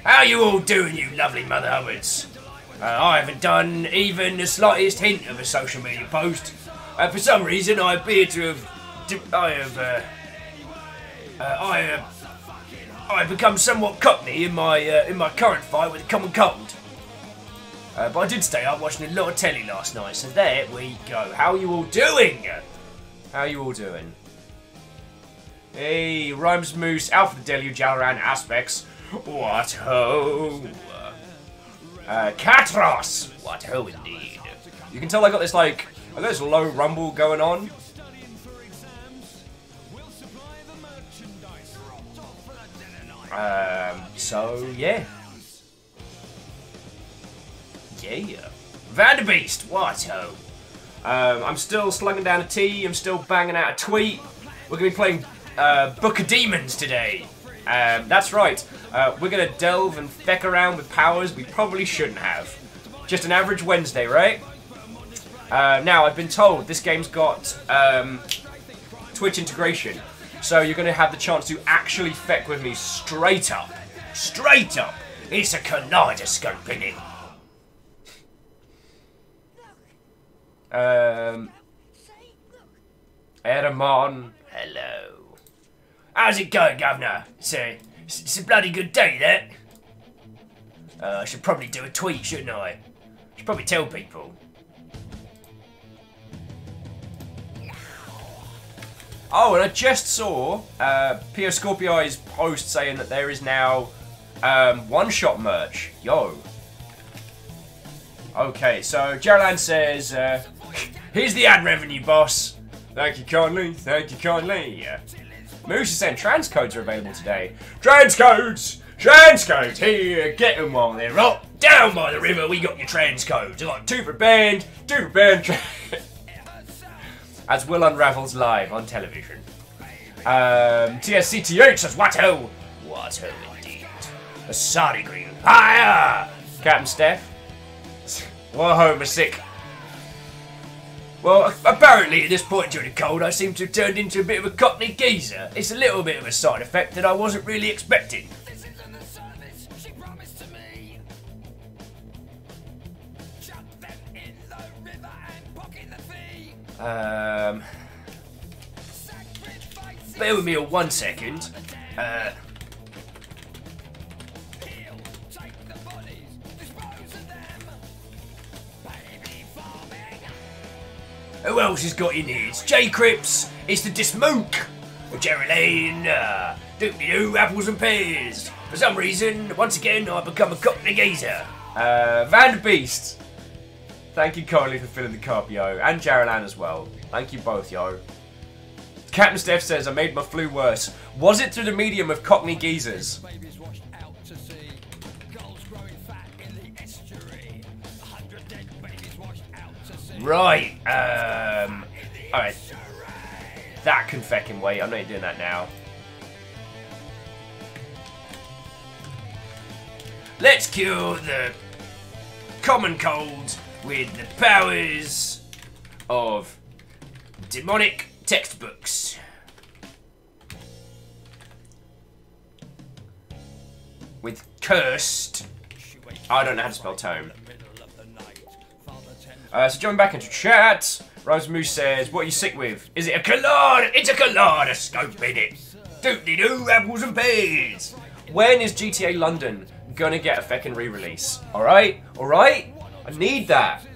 How you all doing, you lovely Mother Hubbards? I haven't done even the slightest hint of a social media post. For some reason, I appear to have... I have become somewhat cockney in my current fight with the common cold. But I did stay up watching a lot of telly last night, so there we go. How are you all doing? How are you all doing? Hey, Rhymes Moose, Alpha the Deluge, Alran Aspects. What ho! Katros! What ho indeed. You can tell I got this like, I got this low rumble going on. So yeah. Yeah. Vanderbeest, what ho! I'm still slugging down a T, I'm still banging out a tweet. We're gonna be playing Book of Demons today. That's right. We're gonna delve and feck around with powers we probably shouldn't have. Just an average Wednesday, right? Now, I've been told this game's got Twitch integration, so you're gonna have the chance to actually feck with me straight up. Straight up! It's a kaleidoscope, innit? Eramon, hello. How's it going, Governor? It's a bloody good day, that. I should probably do a tweet, shouldn't I? Should probably tell people. Oh, and I just saw Pio Scorpio's post saying that there is now one-shot merch. Yo. Okay, so Gerald says, here's the ad revenue, boss. Thank you kindly, thank you kindly. Moose is saying transcodes are available today. Transcodes! Transcodes! Here, get them while they're hot. Down by the river, we got your transcodes. I got two for band. As Will unravels live on television. TSCTH says, what ho? What ho indeed. A Sari Green. Fire! Captain Steph. What ho, my sick. Well, apparently at this point during the cold, I seem to have turned into a bit of a cockney geezer. It's a little bit of a side effect that I wasn't really expecting. Bear with me 1 second. Who else has got in here? It's J Crips, it's the Dismook, Jerry Lane, Doop-de-doo, Apples and Pears. For some reason, once again, I've become a cockney geezer. Vanderbeest. Thank you kindly for filling the cup, yo. And Jaralan as well. Thank you both, yo. Captain Steph says, I made my flu worse. Was it through the medium of cockney geezers? Right, alright. That can feckin' wait, I'm not doing that now. Let's cure the common cold with the powers of demonic textbooks. With cursed... I don't know how to spell tome. So jumping back into chat, Rose Moose says, what are you sick with? Is it a It's a kaleidoscope, innit? Doop-de-doo, apples and pears. When is GTA London gonna get a feckin' re-release? Alright? Alright? I need that.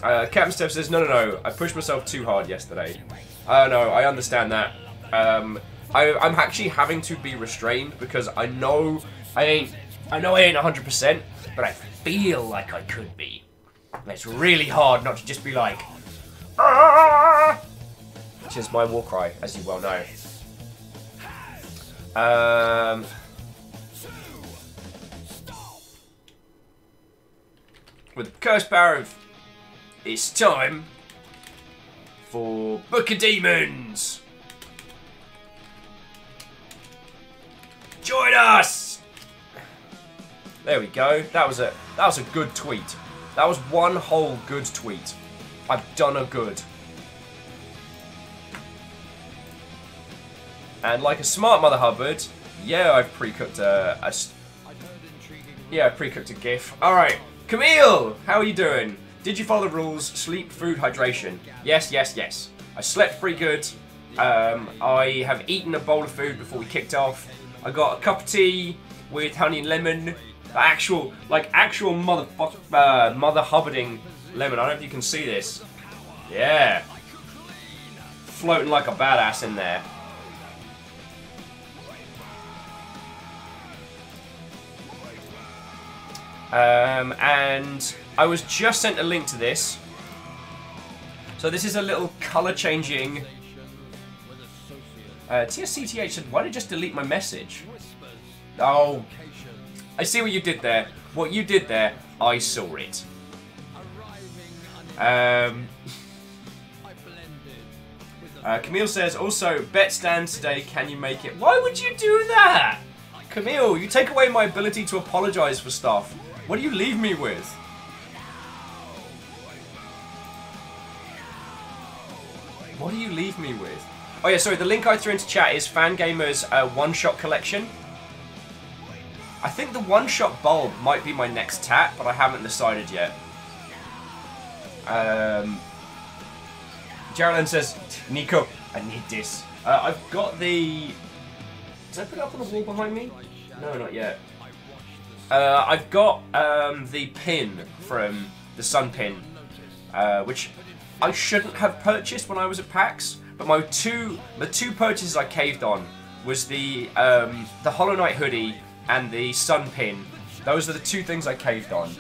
Captain Steph says, no, I pushed myself too hard yesterday. No, I understand that. I'm actually having to be restrained because I know I ain't 100%, but I feel like I could be. And it's really hard not to just be like, Aah! Which is my war cry, as you well know. With the cursed power of, it's time for Book of Demons. Join us! There we go. That was a good tweet. That was one whole good tweet. I've done a good. And like a smart Mother Hubbard, yeah, I've pre-cooked a GIF. All right, Camille, how are you doing? Did you follow the rules? Sleep, food, hydration. Yes, yes, yes. I slept pretty good. I have eaten a bowl of food before we kicked off. I got a cup of tea with honey and lemon. Actual Mother Hubbarding lemon. I don't know if you can see this. Yeah. Floating like a badass in there. And I was just sent a link to this. So this is a little colour changing. TSCTH said, why did you just delete my message? Oh, I see what you did there. What you did there, I saw it. Camille says, also, bet stands today, can you make it? Why would you do that? Camille, you take away my ability to apologise for stuff. What do you leave me with? What do you leave me with? Oh yeah, sorry, the link I threw into chat is Fangamer's one-shot collection. I think the one-shot bulb might be my next tat, but I haven't decided yet. Geraldine says, Nico, I need this. I've got the... Did I put it up on the wall behind me? No, not yet. I've got the pin from the Sun pin, which I shouldn't have purchased when I was at PAX, but the two purchases I caved on was the Hollow Knight hoodie and the Sun pin. Those are the two things I caved on.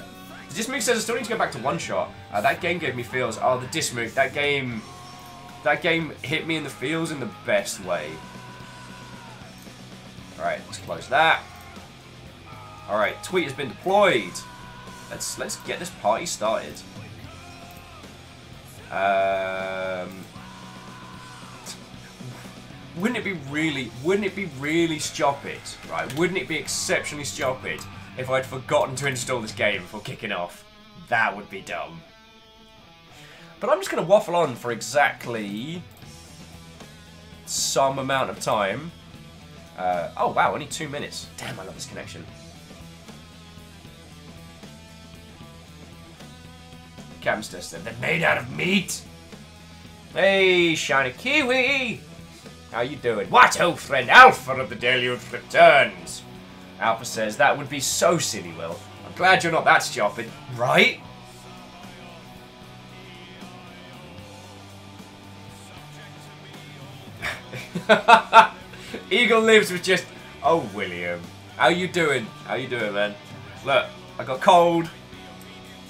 Dismook says I still need to go back to One Shot. That game gave me feels. Oh, the Dismook, that game hit me in the feels in the best way. All right, let's close that. All right, tweet has been deployed. Let's get this party started. Wouldn't it be really stupid, right? Wouldn't it be exceptionally stupid if I'd forgotten to install this game before kicking off? That would be dumb. But I'm just going to waffle on for exactly some amount of time. Oh wow, only 2 minutes. Damn, I love this connection. Camster said they're made out of meat. Hey, shiny kiwi. How you doing? What, old friend? Alpha of the Deluge returns. Alpha says that would be so silly, Will. I'm glad you're not that stupid, right? Eagle Lives with just... Oh, William. How you doing? How you doing, man? Look, I got cold.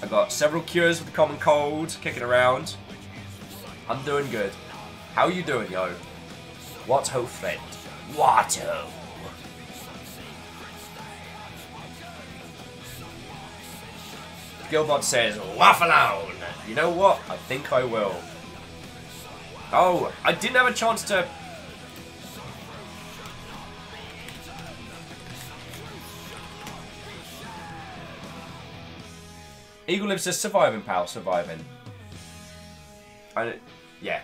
I got several cures for the common cold kicking around. I'm doing good. How you doing, yo? What ho, friend? What ho? Gilbot says, waffle on. You know what? I think I will. Oh, I didn't have a chance to... Eagle Live says, surviving, pal, surviving. Yeah.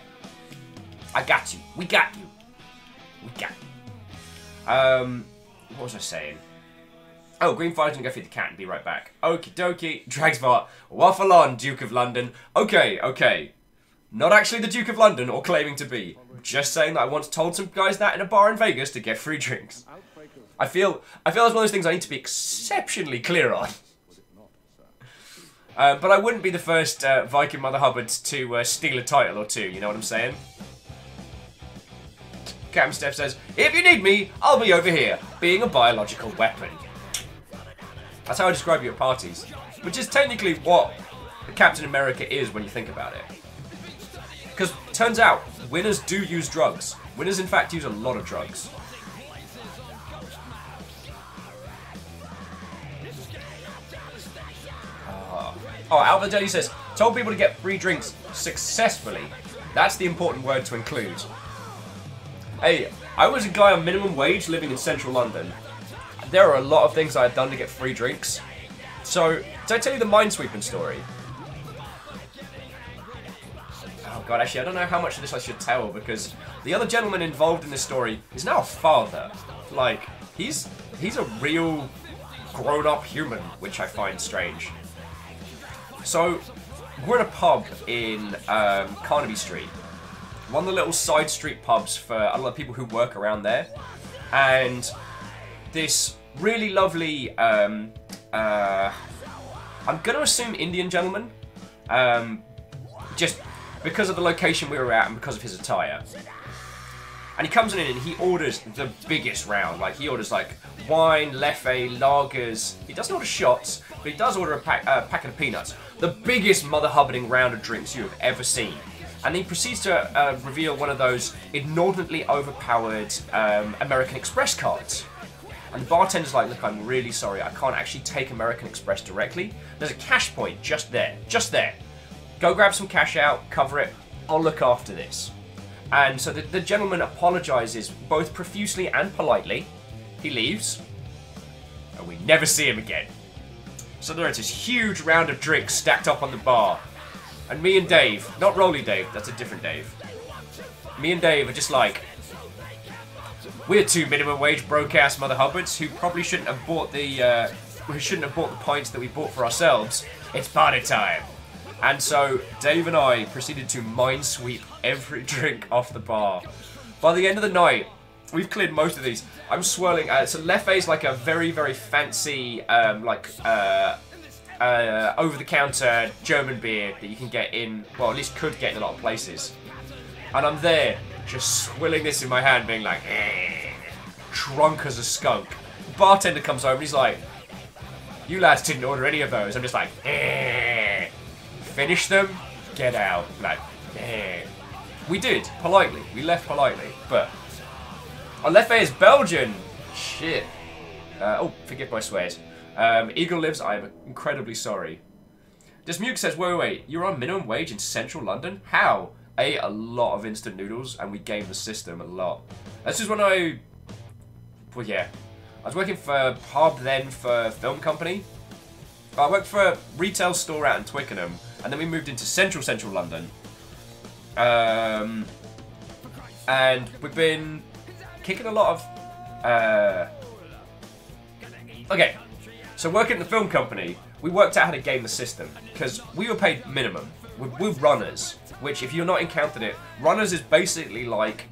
I got you. We got you. We got you. What was I saying? Oh, Green Fire's gonna go feed the cat and be right back. Okie dokie. Dragsbot. Waffle on, Duke of London. Okay, okay. Not actually the Duke of London or claiming to be. Just saying that I once told some guys that in a bar in Vegas to get free drinks. I feel it's one of those things I need to be exceptionally clear on. But I wouldn't be the first Viking Mother Hubbard to steal a title or two, you know what I'm saying? Captain Steph says, if you need me, I'll be over here, being a biological weapon. That's how I describe you at parties. Which is technically what Captain America is when you think about it. Because turns out, winners do use drugs. Winners in fact use a lot of drugs. Oh, Albert Deli says, told people to get free drinks successfully. That's the important word to include. Hey, I was a guy on minimum wage living in central London. there are a lot of things I've done to get free drinks. So, did I tell you the Minesweeping story? Oh god, actually, I don't know how much of this I should tell, because the other gentleman involved in this story is now a father. Like, he's a real grown-up human, which I find strange. So, we're in a pub in Carnaby Street. One of the little side street pubs for a lot of people who work around there. And this really lovely, I'm going to assume Indian gentleman, just because of the location we were at and because of his attire. And he comes in and he orders the biggest round. Like, he orders like wine, leffe, lagers. He doesn't order shots, but he does order a packet of peanuts. The biggest mother-hubbening round of drinks you have ever seen. And he proceeds to reveal one of those inordinately overpowered American Express cards. And the bartender's like, look, I'm really sorry, I can't actually take American Express directly. There's a cash point just there, just there. Go grab some cash out, cover it, I'll look after this. And so the gentleman apologises both profusely and politely. He leaves, and we never see him again. So there's this huge round of drinks stacked up on the bar. And me and Dave, not Rolly Dave, that's a different Dave. Me and Dave are just like, we're two minimum wage broke-ass mother hubbards who probably shouldn't have bought the pints that we bought for ourselves. It's party time. And so Dave and I proceeded to minesweep every drink off the bar. By the end of the night, we've cleared most of these. I'm swirling. So Leffe is like a very, very fancy, over-the-counter German beer that you can get in, well, at least could get in a lot of places. And I'm there, just swilling this in my hand, being like, drunk as a skunk. The bartender comes over and he's like, you lads didn't order any of those. I'm just like, finish them, get out. Like, we did, politely. We left politely, but Leffe is Belgian. Shit. Oh, forgive my swears. Eagle lives, I am incredibly sorry. Dismuke says, wait, you're on minimum wage in central London? How? I ate a lot of instant noodles and we gamed the system a lot. This is when well yeah, I was working for Pub then for film company. I worked for a retail store out in Twickenham and then we moved into central London. And we've been kicking a lot of, okay. So working at the film company, we worked out how to game the system, because we were paid minimum. We're runners, which if you've not encountered it, runners is basically like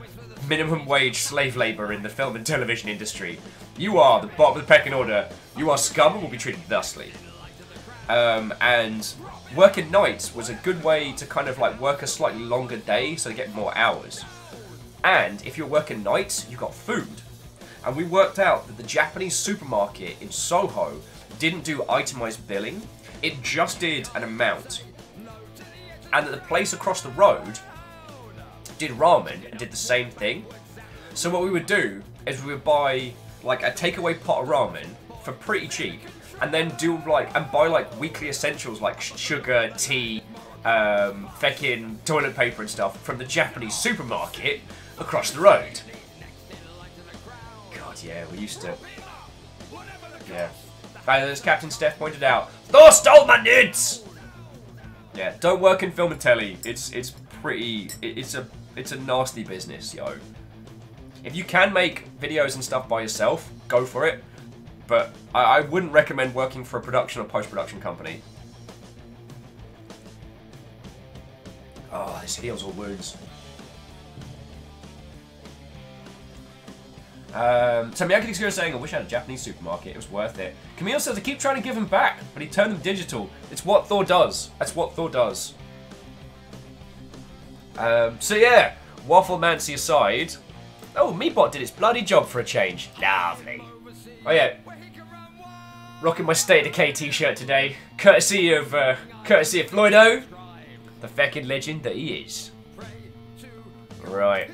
minimum wage slave labour in the film and television industry. You are the bottom of the pecking order, you are scum and will be treated thusly. And working nights was a good way to kind of like work a slightly longer day so to get more hours. And if you're working nights, you got food. And we worked out that the Japanese supermarket in Soho didn't do itemized billing, it just did an amount. And that the place across the road did ramen and did the same thing. So what we would do is we would buy like a takeaway pot of ramen for pretty cheap, and then buy like weekly essentials like sugar, tea, feckin' toilet paper and stuff from the Japanese supermarket across the road. God, yeah, we used to. Yeah. As Captain Steph pointed out, Thor stole my nuts! Yeah, don't work in film and telly. It's a nasty business, yo. If you can make videos and stuff by yourself, go for it. But I wouldn't recommend working for a production or post-production company. Oh, this heals all wounds. So Miyake is saying, I wish I had a Japanese supermarket, it was worth it. Camille says, I keep trying to give him back, but he turned them digital. It's what Thor does. That's what Thor does. So yeah, Wafflemancy aside. Oh, Meatbot did its bloody job for a change. Lovely. Oh yeah. Rocking my State of Decay t-shirt today. Courtesy of Floydo. The feckin' legend that he is. Right.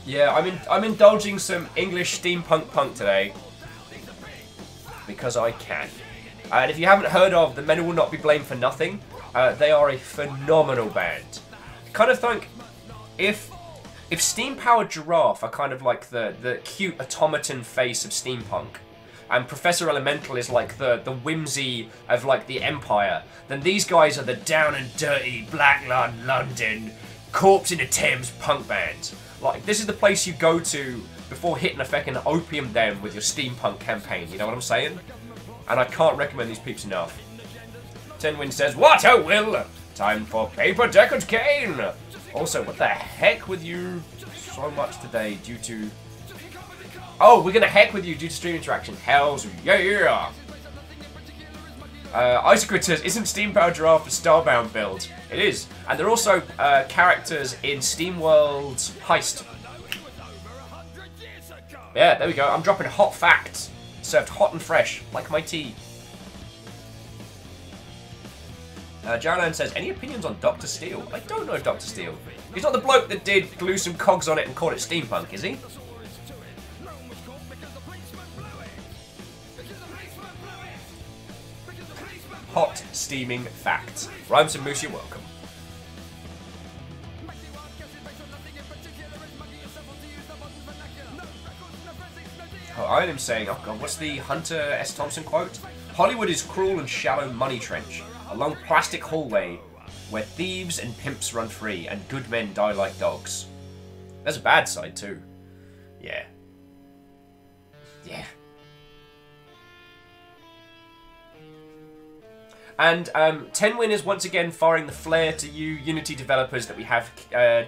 Yeah, I'm indulging some English steampunk punk today because I can. And if you haven't heard of The Men Will Not Be Blamed for Nothing, they are a phenomenal band. Kind of think if Steam Powered Giraffe are kind of like the cute automaton face of steampunk, and Professor Elemental is like the whimsy of like the Empire, then these guys are the down and dirty Black London corpse in the Thames punk band. Like, this is the place you go to before hitting a fucking opium den with your steampunk campaign, you know what I'm saying? And I can't recommend these peeps enough. Tenwin says, what a will! Time for Paper Deckard Kane! Also, what the heck with you so much today due to... Oh, we're gonna heck with you due to stream interaction. Hells yeah! Isocrit says, isn't Steam Powered Giraffe a Starbound build? It is. And they're also characters in SteamWorld's Heist. Yeah, there we go. I'm dropping hot facts. Served hot and fresh, like my tea. Jarlan says, any opinions on Dr. Steel? I don't know Dr. Steel. He's not the bloke that did glue some cogs on it and call it steampunk, is he? Hot, steaming facts. Rhymes and Moose, you're welcome. Oh, I am saying, oh god, what's the Hunter S. Thompson quote? Hollywood is cruel and shallow money trench, a long plastic hallway where thieves and pimps run free and good men die like dogs. There's a bad side too. Yeah. Yeah. And Tenwin is once again firing the flare to you Unity developers that we have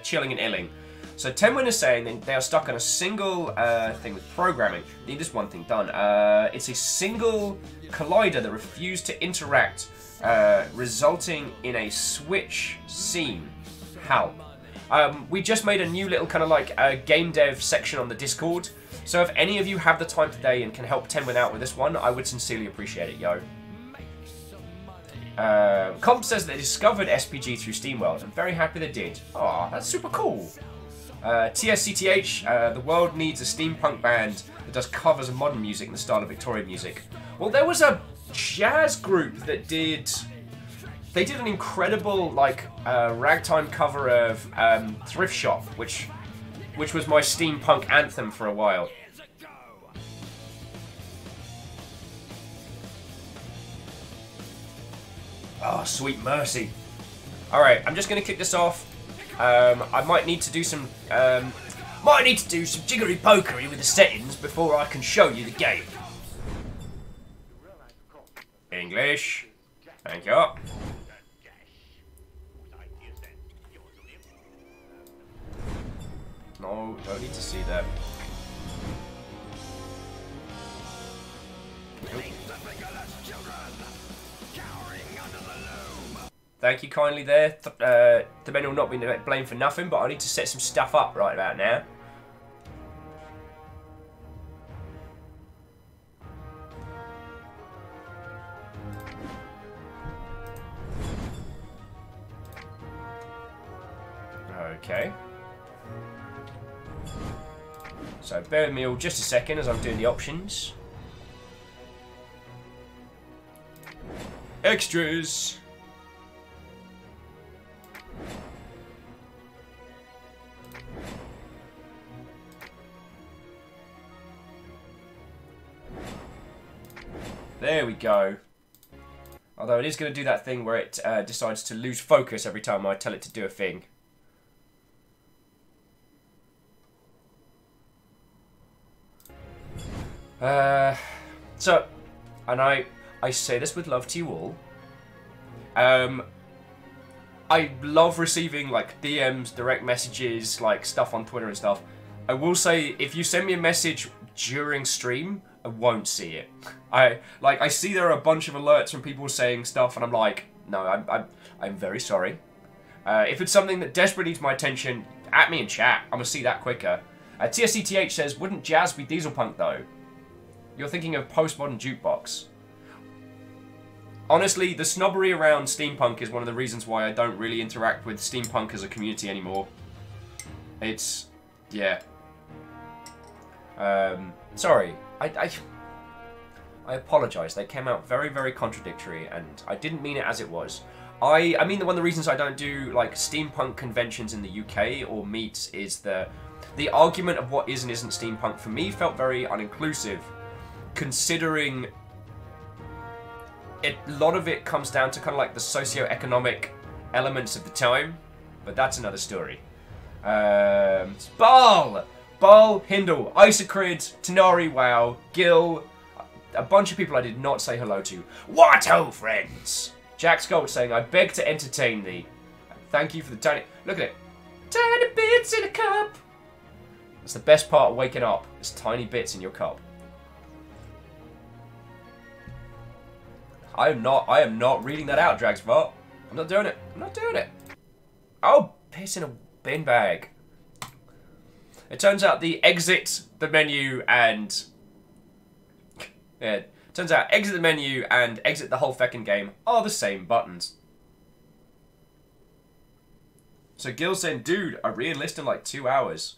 chilling and illing. So Tenwin is saying that they are stuck on a single thing with programming. They need this one thing done. It's a single collider that refused to interact, resulting in a switch scene. How? We just made a new little kind of like game dev section on the Discord. So if any of you have the time today and can help Tenwin out with this one, I would sincerely appreciate it, yo. Comp says they discovered SPG through SteamWorld. I'm very happy they did. Aw, that's super cool. TSCTH, the world needs a steampunk band that does covers of modern music in the style of Victorian music. Well, there was a jazz group that did... They did an incredible, like, ragtime cover of Thrift Shop, which was my steampunk anthem for a while. Oh, sweet mercy. Alright, I'm just going to kick this off. I might need to do some jiggery pokery with the settings before I can show you the game. English. Thank you. No, don't need to see that. Thank you kindly there. The men will not be blamed for nothing, but I need to set some stuff up right about now. Okay. So bear with me all just a second as I'm doing the options. Extras. There we go. Although it is going to do that thing where it decides to lose focus every time I tell it to do a thing. So, and I say this with love to you all. I love receiving like DMs, direct messages, like stuff on Twitter and stuff. I will say, if you send me a message during stream, I won't see it. I see there are a bunch of alerts from people saying stuff, and I'm like, no, I'm very sorry. If it's something that desperately needs my attention, at me in chat. I'm gonna see that quicker. TSCTH says, wouldn't jazz be dieselpunk though? You're thinking of postmodern jukebox. Honestly, the snobbery around steampunk is one of the reasons why I don't really interact with steampunk as a community anymore. It's... yeah. Sorry. I apologise. They came out very, very contradictory, and I didn't mean it as it was. I mean, one of the reasons I don't do like steampunk conventions in the UK or meets is the argument of what is and isn't steampunk for me felt very uninclusive, considering a lot of it comes down to kind of like the socio-economic elements of the time, but that's another story. Baal, Hindle, Isocrid, Tanari, WoW, Gil, a bunch of people I did not say hello to. What ho, friends! Jack Gold saying, I beg to entertain thee. Thank you for the tiny... Look at it. Tiny bits in a cup. That's the best part of waking up. It's tiny bits in your cup. I am not reading that out, Dragsvar. I'm not doing it. I'm not doing it. Oh, piss in a bin bag. It turns out the exit the menu and... Yeah, turns out exit the menu and exit the whole feckin' game are the same buttons. So Gil's saying, dude, I re-enlist in like 2 hours.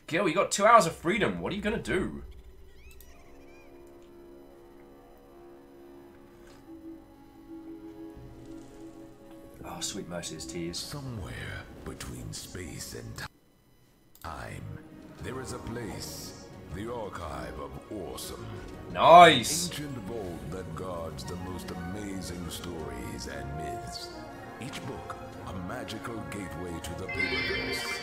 Gil, you got 2 hours of freedom. What are you gonna do? Oh, sweet mercies, tears. Somewhere between space and time, there is a place, the Archive of Awesome. Nice! Ancient vault that guards the most amazing stories and myths. Each book, a magical gateway to the Paperverse.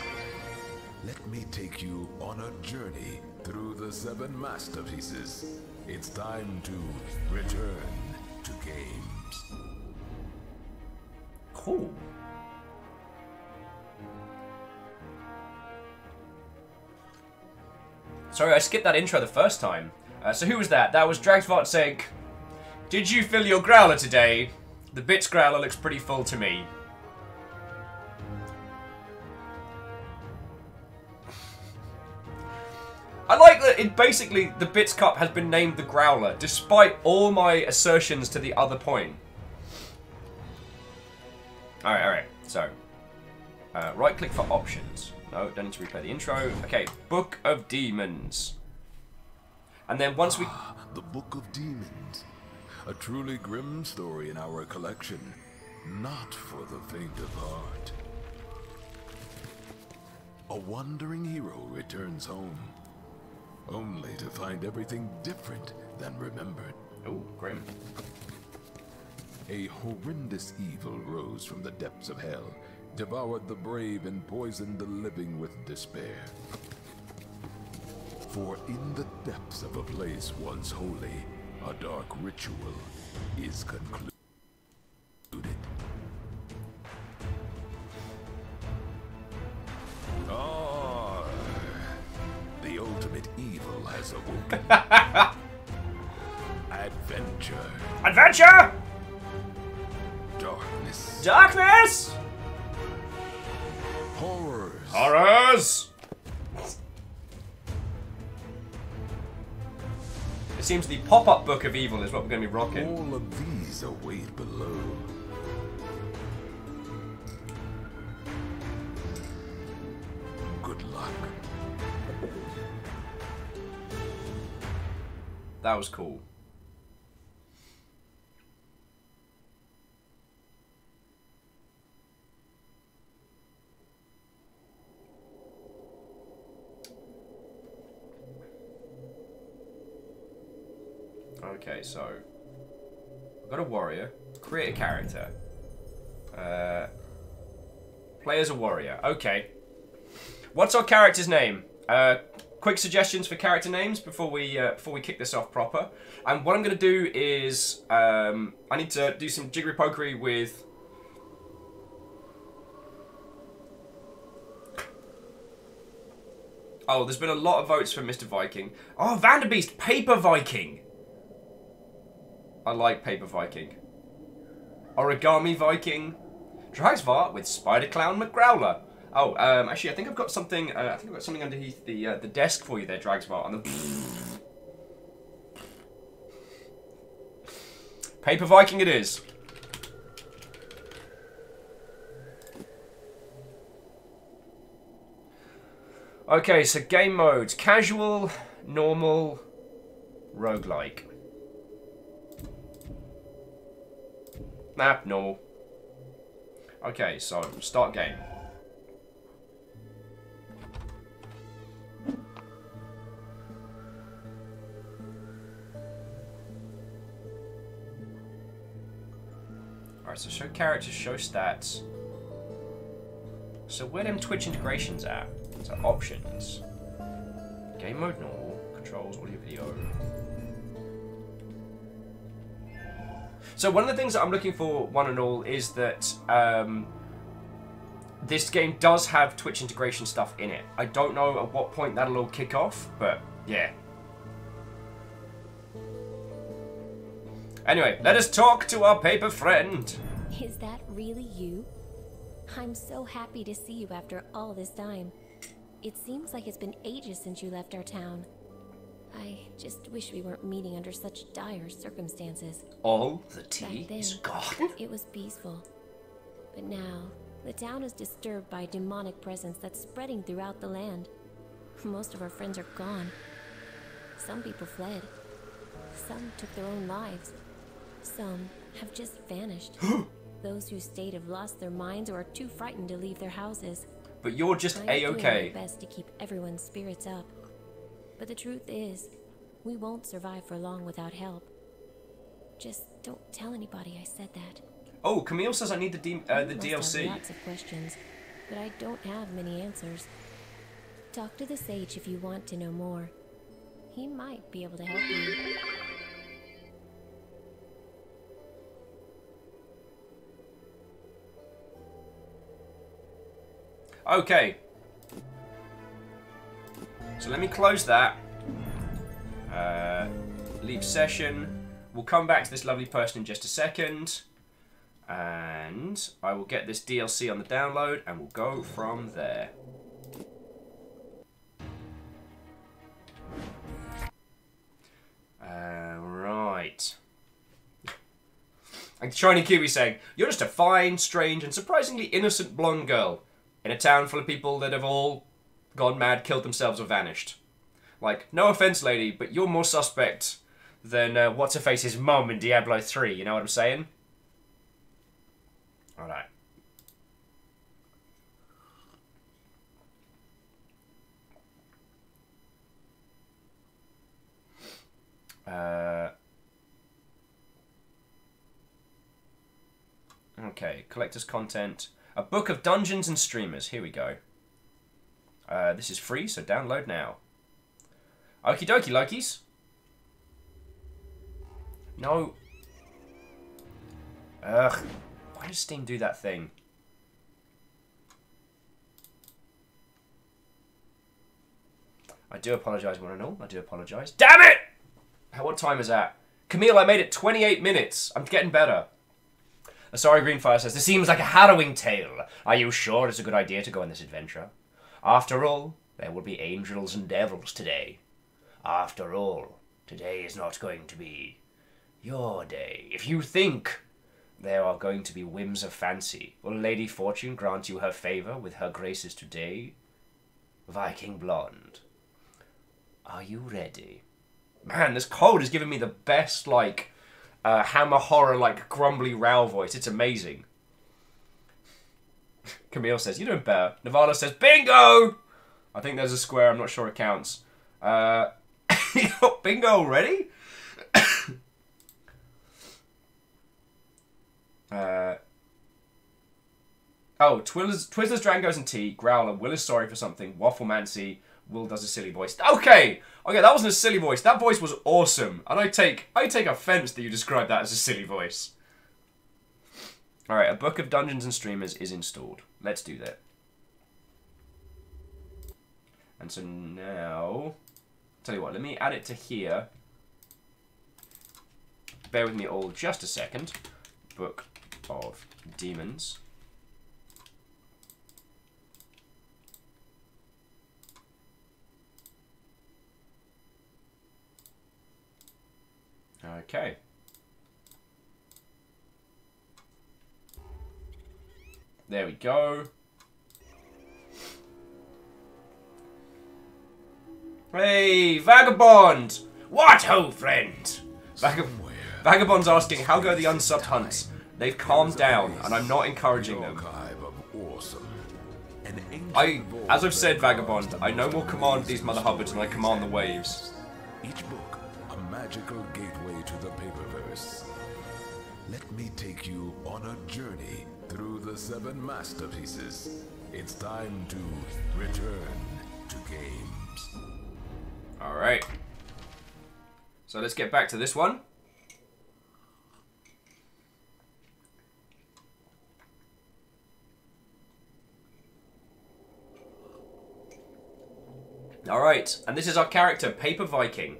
Let me take you on a journey through the 7 masterpieces. It's time to return to games. Cool. Sorry, I skipped that intro the first time. So who was that? That was Dragsvart saying, did you fill your growler today? The Bits growler looks pretty full to me. I like that it basically, the Bits cup has been named the growler, despite all my assertions to the other point. Alright, so, right click for options. No, don't need to replay the intro. Okay, Book of Demons. And then once we... The Book of Demons. A truly grim story in our collection. Not for the faint of heart. A wandering hero returns home. Only to find everything different than remembered. Oh, grim. A horrendous evil rose from the depths of hell, devoured the brave and poisoned the living with despair. For in the depths of a place once holy, a dark ritual is concluded. Ah, the ultimate evil has awoken. Adventure. Adventure! Darkness. Darkness! Horrors. Horrors! It seems the pop-up Book of Evil is what we're going to be rocking. All of these await below. Good luck. That was cool. Okay, so I've got a warrior. Create a character. Play as a warrior. Okay. What's our character's name? Quick suggestions for character names before we kick this off proper. And what I'm going to do is I need to do some jiggery pokery with. Oh, there's been a lot of votes for Mr. Viking. Oh, Vanderbeest, Paper Viking. I like Paper Viking. Origami Viking. Dragsvart with Spider Clown McGrowler. Oh, actually, I think I've got something. I think I've got something underneath the desk for you there, Dragsvart. On the Paper Viking it is. Okay, so game modes: casual, normal, roguelike. Nah, normal. Okay, so start game. Alright, so show characters, show stats. So where them Twitch integrations at? So options. Game mode normal. Controls, audio video. So one of the things that I'm looking for, one and all, is that this game does have Twitch integration stuff in it. I don't know at what point that'll all kick off, but yeah. Anyway, let us talk to our paper friend. Is that really you? I'm so happy to see you after all this time. It seems like it's been ages since you left our town. I just wish we weren't meeting under such dire circumstances. All the tea Back then, is gone. It was peaceful. But now, the town is disturbed by a demonic presence that's spreading throughout the land. Most of our friends are gone. Some people fled. Some took their own lives. Some have just vanished. Those who stayed have lost their minds or are too frightened to leave their houses. But you're just I'm doing A-okay. my best to keep everyone's spirits up. But the truth is, we won't survive for long without help. Just don't tell anybody I said that. Oh, Camille says I need the You must have DLC. lots of questions, but I don't have many answers. Talk to the sage if you want to know more. He might be able to help you. Okay. So let me close that. Leave session. We'll come back to this lovely person in just a second. And I will get this DLC on the download and we'll go from there. Right. And Shiny Kiwi saying, "You're just a fine, strange, and surprisingly innocent blonde girl in a town full of people that have all gone mad, killed themselves, or vanished. Like, no offense, lady, but you're more suspect than What's-Her-Face's mum in Diablo 3, you know what I'm saying?" Alright. Okay, collector's content. A book of dungeons and streamers. Here we go. This is free, so download now. Okie dokie, Lokies. No. Ugh. Why does Steam do that thing? I do apologise, one and all. I do apologise. Damn it! What time is that? Camille, I made it 28 minutes. I'm getting better. Sorry, Greenfire says, "This seems like a harrowing tale. Are you sure it's a good idea to go on this adventure? After all, there will be angels and devils today. After all, today is not going to be your day. If you think there are going to be whims of fancy, will Lady Fortune grant you her favour with her graces today? Viking Blonde, are you ready?" Man, this code is giving me the best, like, Hammer Horror, like, grumbly row voice. It's amazing. Camille says, "You're doing better." Navala says, "Bingo!" I think there's a square. I'm not sure it counts. You got bingo already? Oh, Twizzlers, Drangos, and Tea. Growler. Will is sorry for something. Wafflemancy. Will does a silly voice. Okay! Okay, that wasn't a silly voice. That voice was awesome. And I take offense that you described that as a silly voice. Alright, a book of dungeons and streamers is installed. Let's do that. And so now... Tell you what, let me add it to here. Bear with me all just a second. Book of Demons. Okay. There we go. Hey, Vagabond! What ho, friend? Vagabond's asking, how go the unsubbed hunts? They've calmed down, and I'm not encouraging them. Archive of awesome. An ancient vault As I've said, that Vagabond, guards I no more the command these Mother treasures Hubbards than I command the waves. Each book, a magical gateway to the Paperverse. Let me take you on a journey through the 7 masterpieces. It's time to return to games. Alright. So let's get back to this one. Alright, and this is our character, Paper Viking.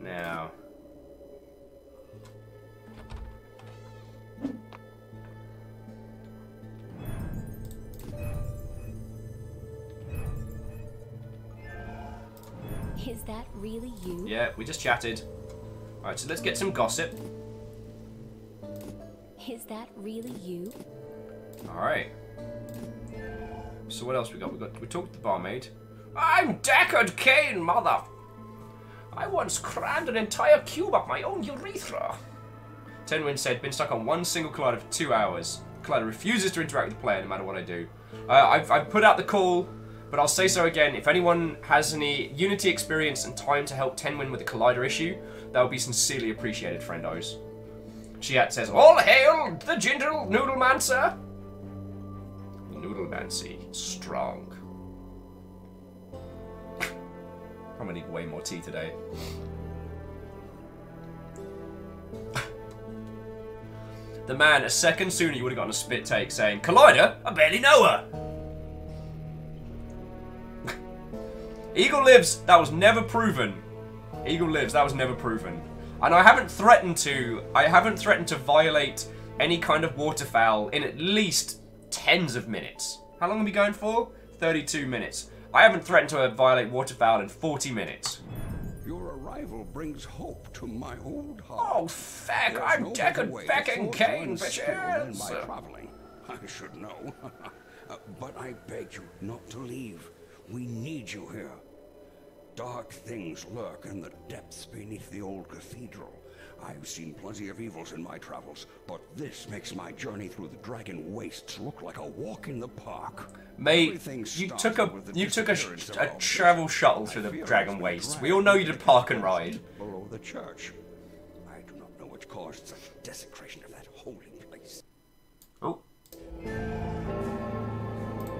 Now... Is that really you? yeah, we just chatted. Alright, so let's get some gossip. Is that really you? Alright. So what else we got? We talked to the barmaid. I'm Deckard Cain, mother! I once crammed an entire cube up my own urethra. Tenwin said, been stuck on one single collider for 2 hours. Collider refuses to interact with the player no matter what I do. I've put out the call, but I'll say so again. If anyone has any Unity experience and time to help Tenwin with the collider issue, that would be sincerely appreciated, friendos. Shiat says, all hail the gentle Noodlemancer! Noodlemancy, strong. I'm gonna need way more tea today. The man, a second sooner you would have gotten a spit take saying, Collider? I barely know her! Eagle lives, that was never proven. Eagle lives, that was never proven. And I haven't threatened to violate any kind of waterfowl in at least tens of minutes. How long are we going for? 32 minutes. I haven't threatened to violate waterfowl in 40 minutes. Your arrival brings hope to my old heart. Oh, feck, There's I'm no Deckard better way to fecking forge Cain, one's skill than bitches. by traveling. I should know. But I beg you not to leave. We need you here. Dark things lurk in the depths beneath the old cathedral. I've seen plenty of evils in my travels, but this makes my journey through the Dragon Wastes look like a walk in the park. Mate, Everything you started took a with the you took a disappearance of our travel bishop. shuttle I through the fear Dragon it's been Wastes. We dragged all know you from did the park and depths ride. deep below the church. I do not know what caused such desecration of that holy place. Oh,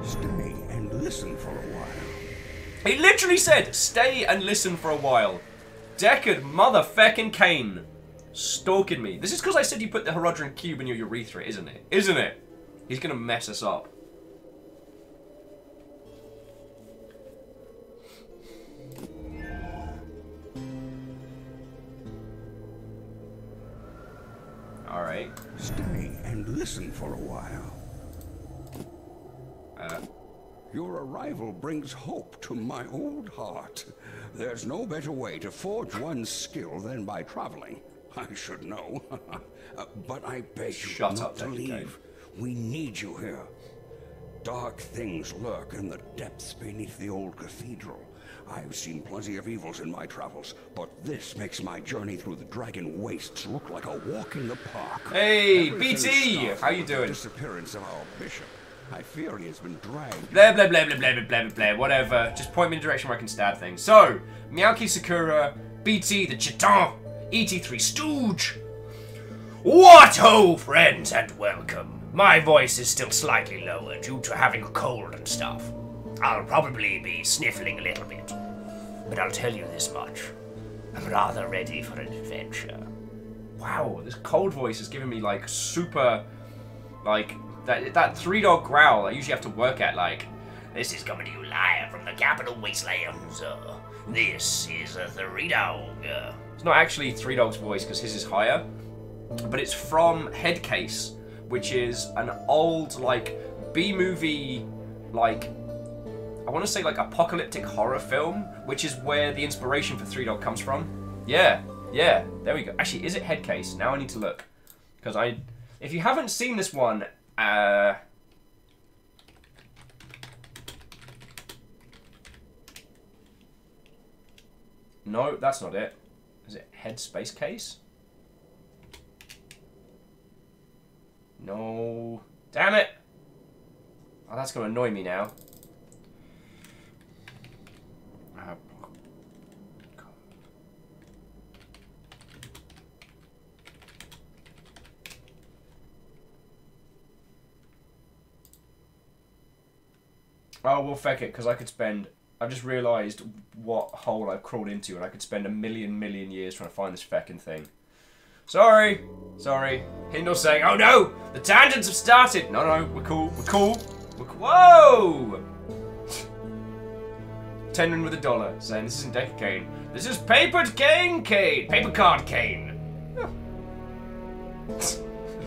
Stay and listen for a while. he literally said, "Stay and listen for a while." Deckard motherfucking Cain, stalking me. This is because I said you put the Herodran cube in your urethra, isn't it? Isn't it? He's gonna mess us up. Alright. Stay and listen for a while. Your arrival brings hope to my old heart. There's no better way to forge one's skill than by traveling. I should know. But I beg you Shut not up, to Deckard Cain. leave. We need you here. Dark things lurk in the depths beneath the old cathedral. I've seen plenty of evils in my travels, but this makes my journey through the Dragon Wastes look like a walk in the park. Hey, Everything BT! started How you with the doing? disappearance of our bishop. I fear he has been dragged. Blah blah blah blah blah blah blah blah. Whatever. Just point me in the direction where I can stab things. So, Miyaki Sakura, BT the Chiton, ET3 Stooge. What ho, friends, and welcome. My voice is still slightly lower due to having a cold and stuff. I'll probably be sniffling a little bit, but I'll tell you this much. I'm rather ready for an adventure. Wow, this cold voice is giving me like super, like that three dog growl I usually have to work at. Like, this is coming to you live from the capital wastelands. This is a three dog. It's not actually Three Dog's voice because his is higher, but it's from Headcase, which is an old like B-movie, like I want to say like apocalyptic horror film, which is where the inspiration for Three Dog comes from. Yeah, there we go. Actually, is it Headcase? Now I need to look, because if you haven't seen this one, no, that's not it. Is it Headspace Case? Damn it! Oh, that's going to annoy me now. Oh, well, feck it, because I could spend... I've just realised what hole I've crawled into, and I could spend a million years trying to find this feckin' thing. Sorry. Hindle's saying, oh no! The tangents have started! No, we're cool. Whoa! Tenrin with $1, saying this isn't Decker Kane. This is Papered Cane Kane! Paper Card Kane!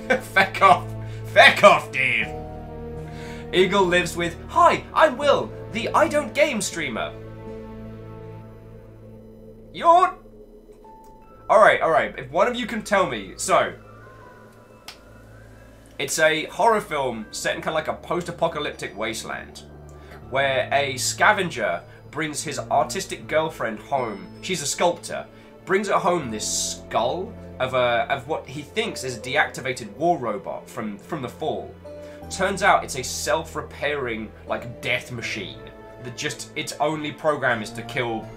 Feck off, Dave! Eagle lives with, hi, I'm Will, the I Don't Game streamer. You're... Alright, if one of you can tell me, so... It's a horror film set in kind of like a post-apocalyptic wasteland, where a scavenger brings his artistic girlfriend home. She's a sculptor. Brings her home this skull of what he thinks is a deactivated war robot from the Fall. Turns out it's a self-repairing, like, death machine that just its only program is to kill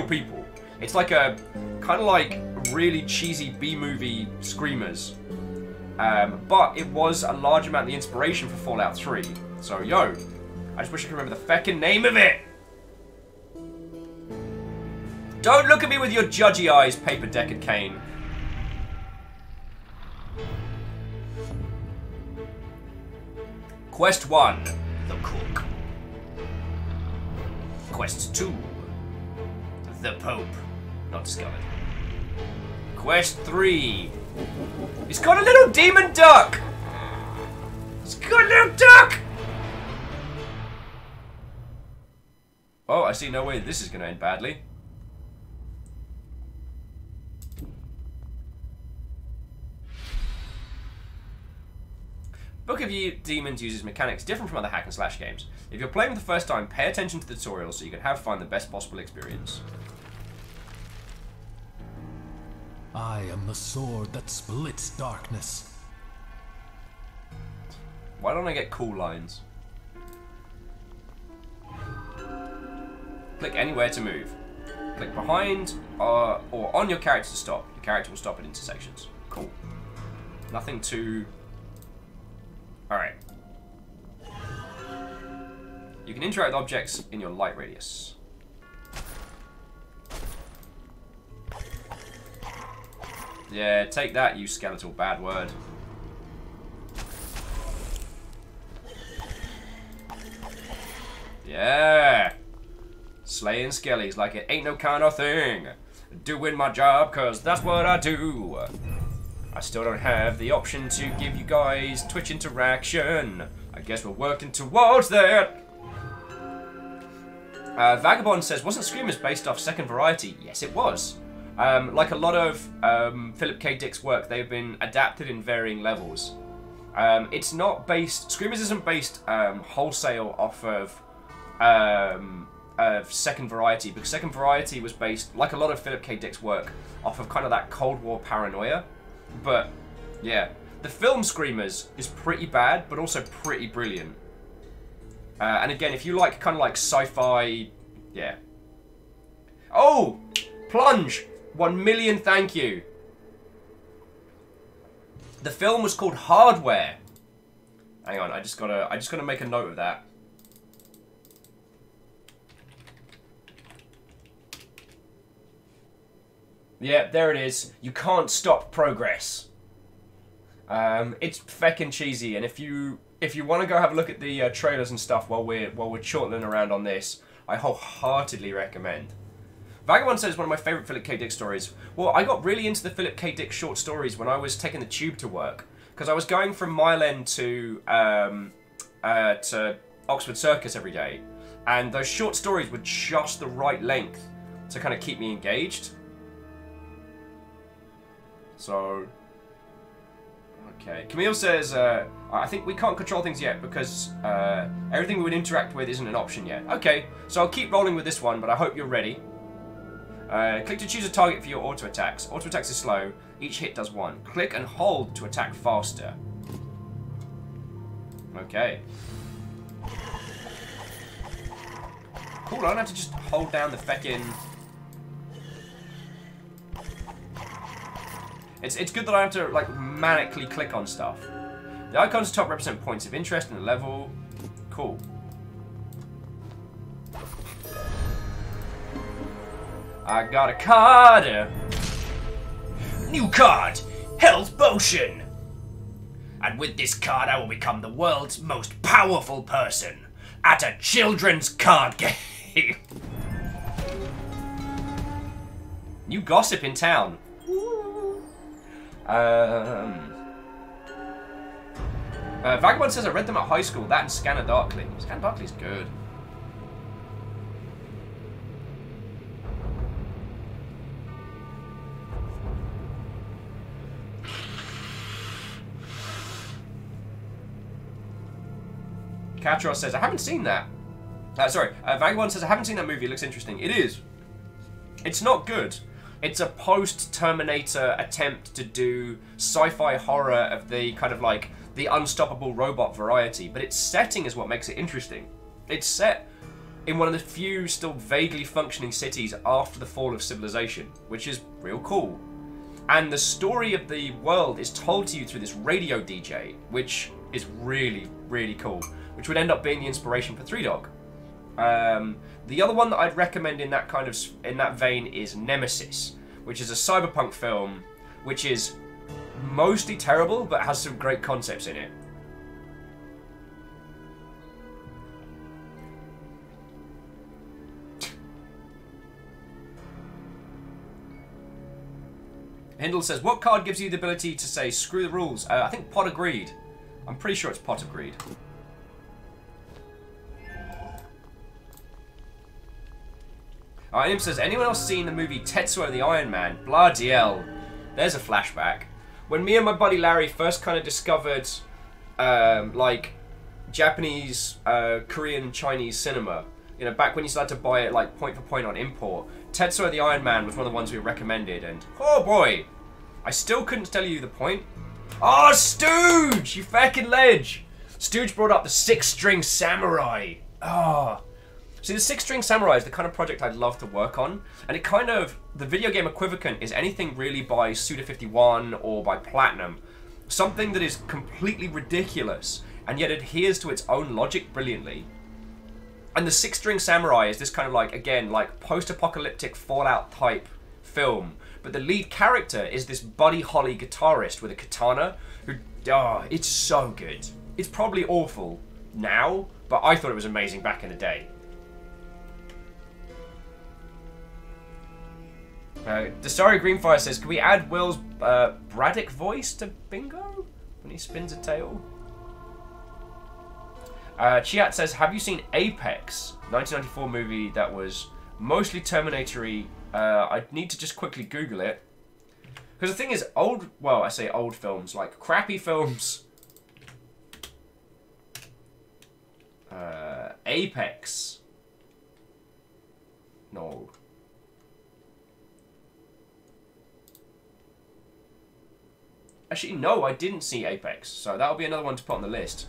people. It's like a kind of like really cheesy B-movie Screamers, but it was a large amount of the inspiration for Fallout 3. So yo, I just wish I could remember the feckin' name of it. Don't look at me with your judgy eyes, Paper Decker Kane. Quest 1, The Cook. Quest 2, The Pope. Not discovered. Quest 3. He's got a little demon duck! He's got a little duck! Oh, I see no way this is going to end badly. Book of Demons uses mechanics different from other hack and slash games. If you're playing for the first time, pay attention to the tutorials so you can find the best possible experience. I am the sword that splits darkness. Why don't I get cool lines? Click anywhere to move. Click behind or on your character to stop. Your character will stop at intersections. Cool. Nothing too... Alright. You can interact with objects in your light radius. Yeah, take that, you skeletal bad word. Yeah! Slaying skellies like it ain't no kind of thing. Doing my job, cause that's what I do. I still don't have the option to give you guys Twitch interaction. I guess we're working towards that. Vagabond says, wasn't Screamers based off Second Variety? Yes, it was. Like a lot of Philip K. Dick's work, they've been adapted in varying levels. It's not based... Screamers isn't based wholesale off of Second Variety, because Second Variety was based, like a lot of Philip K. Dick's work, off of kind of that Cold War paranoia. But, yeah. The film Screamers is pretty bad, but also pretty brilliant. And again, if you like kind of like sci-fi... Yeah. Oh! Plunge! 1 million thank you. The film was called Hardware. Hang on, I just gotta make a note of that. Yeah, there it is. You can't stop progress. It's feckin' cheesy, and if you want to go have a look at the trailers and stuff while we're chortling around on this, I wholeheartedly recommend. Vagabond says one of my favourite Philip K. Dick stories. Well, I got really into the Philip K. Dick short stories when I was taking the tube to work, because I was going from Mile End to Oxford Circus every day, and those short stories were just the right length to kind of keep me engaged. So, okay. Camille says, I think we can't control things yet because everything we would interact with isn't an option yet. Okay, so I'll keep rolling with this one, but I hope you're ready. Click to choose a target for your auto attacks. Auto attacks is slow. Each hit does 1. Click and hold to attack faster. Okay. Cool, I don't have to just hold down the feckin'... It's good that I have to, like, manically click on stuff. The icons top represent points of interest in the level. Cool. I got a card! New card! Health Potion! And with this card I will become the world's most powerful person at a children's card game. New gossip in town. Vagabond says I read them at high school. That and Scanner Darkly. Scanner Darkly's good. Catros says I haven't seen that. Vagabond says I haven't seen that movie. It looks interesting. It is. It's not good. It's a post-Terminator attempt to do sci-fi horror of the kind of like the unstoppable robot variety, but its setting is what makes it interesting. It's set in one of the few still vaguely functioning cities after the fall of civilization, which is real cool. And the story of the world is told to you through this radio DJ, which is really, really cool, which would end up being the inspiration for Three Dog. The other one that I'd recommend in that vein is Nemesis, which is a cyberpunk film, which is mostly terrible but has some great concepts in it. Hindle says, what card gives you the ability to say screw the rules? I think Pot of Greed. I'm pretty sure it's Pot of Greed. Im says, anyone else seen the movie Tetsuo the Iron Man? Bloody hell. There's a flashback. When me and my buddy Larry first kind of discovered, like, Japanese, Korean, Chinese cinema, you know, back when you started to buy it, like, point for point on import, Tetsuo the Iron Man was one of the ones we recommended, and, oh boy, I still couldn't tell you the point. Oh, Stooge! You fucking ledge! Stooge brought up the Six-String Samurai. Oh. See, the Six-String Samurai is the kind of project I'd love to work on, and it kind of, the video game equivalent is anything really by Suda51 or by Platinum. Something that is completely ridiculous, and yet adheres to its own logic brilliantly. And the Six-String Samurai is this kind of like, again, like post-apocalyptic Fallout type film, but the lead character is this Buddy Holly guitarist with a katana, who, it's so good. It's probably awful now, but I thought it was amazing back in the day. Dastari Greenfire says, can we add Will's Braddock voice to Bingo when he spins a tail? Chiat says, have you seen Apex? 1994 movie that was mostly Terminator-y. I'd need to just quickly Google it. Because the thing is, I say old films, like crappy films. Apex. No. Actually, no, I didn't see Apex, so that'll be another one to put on the list.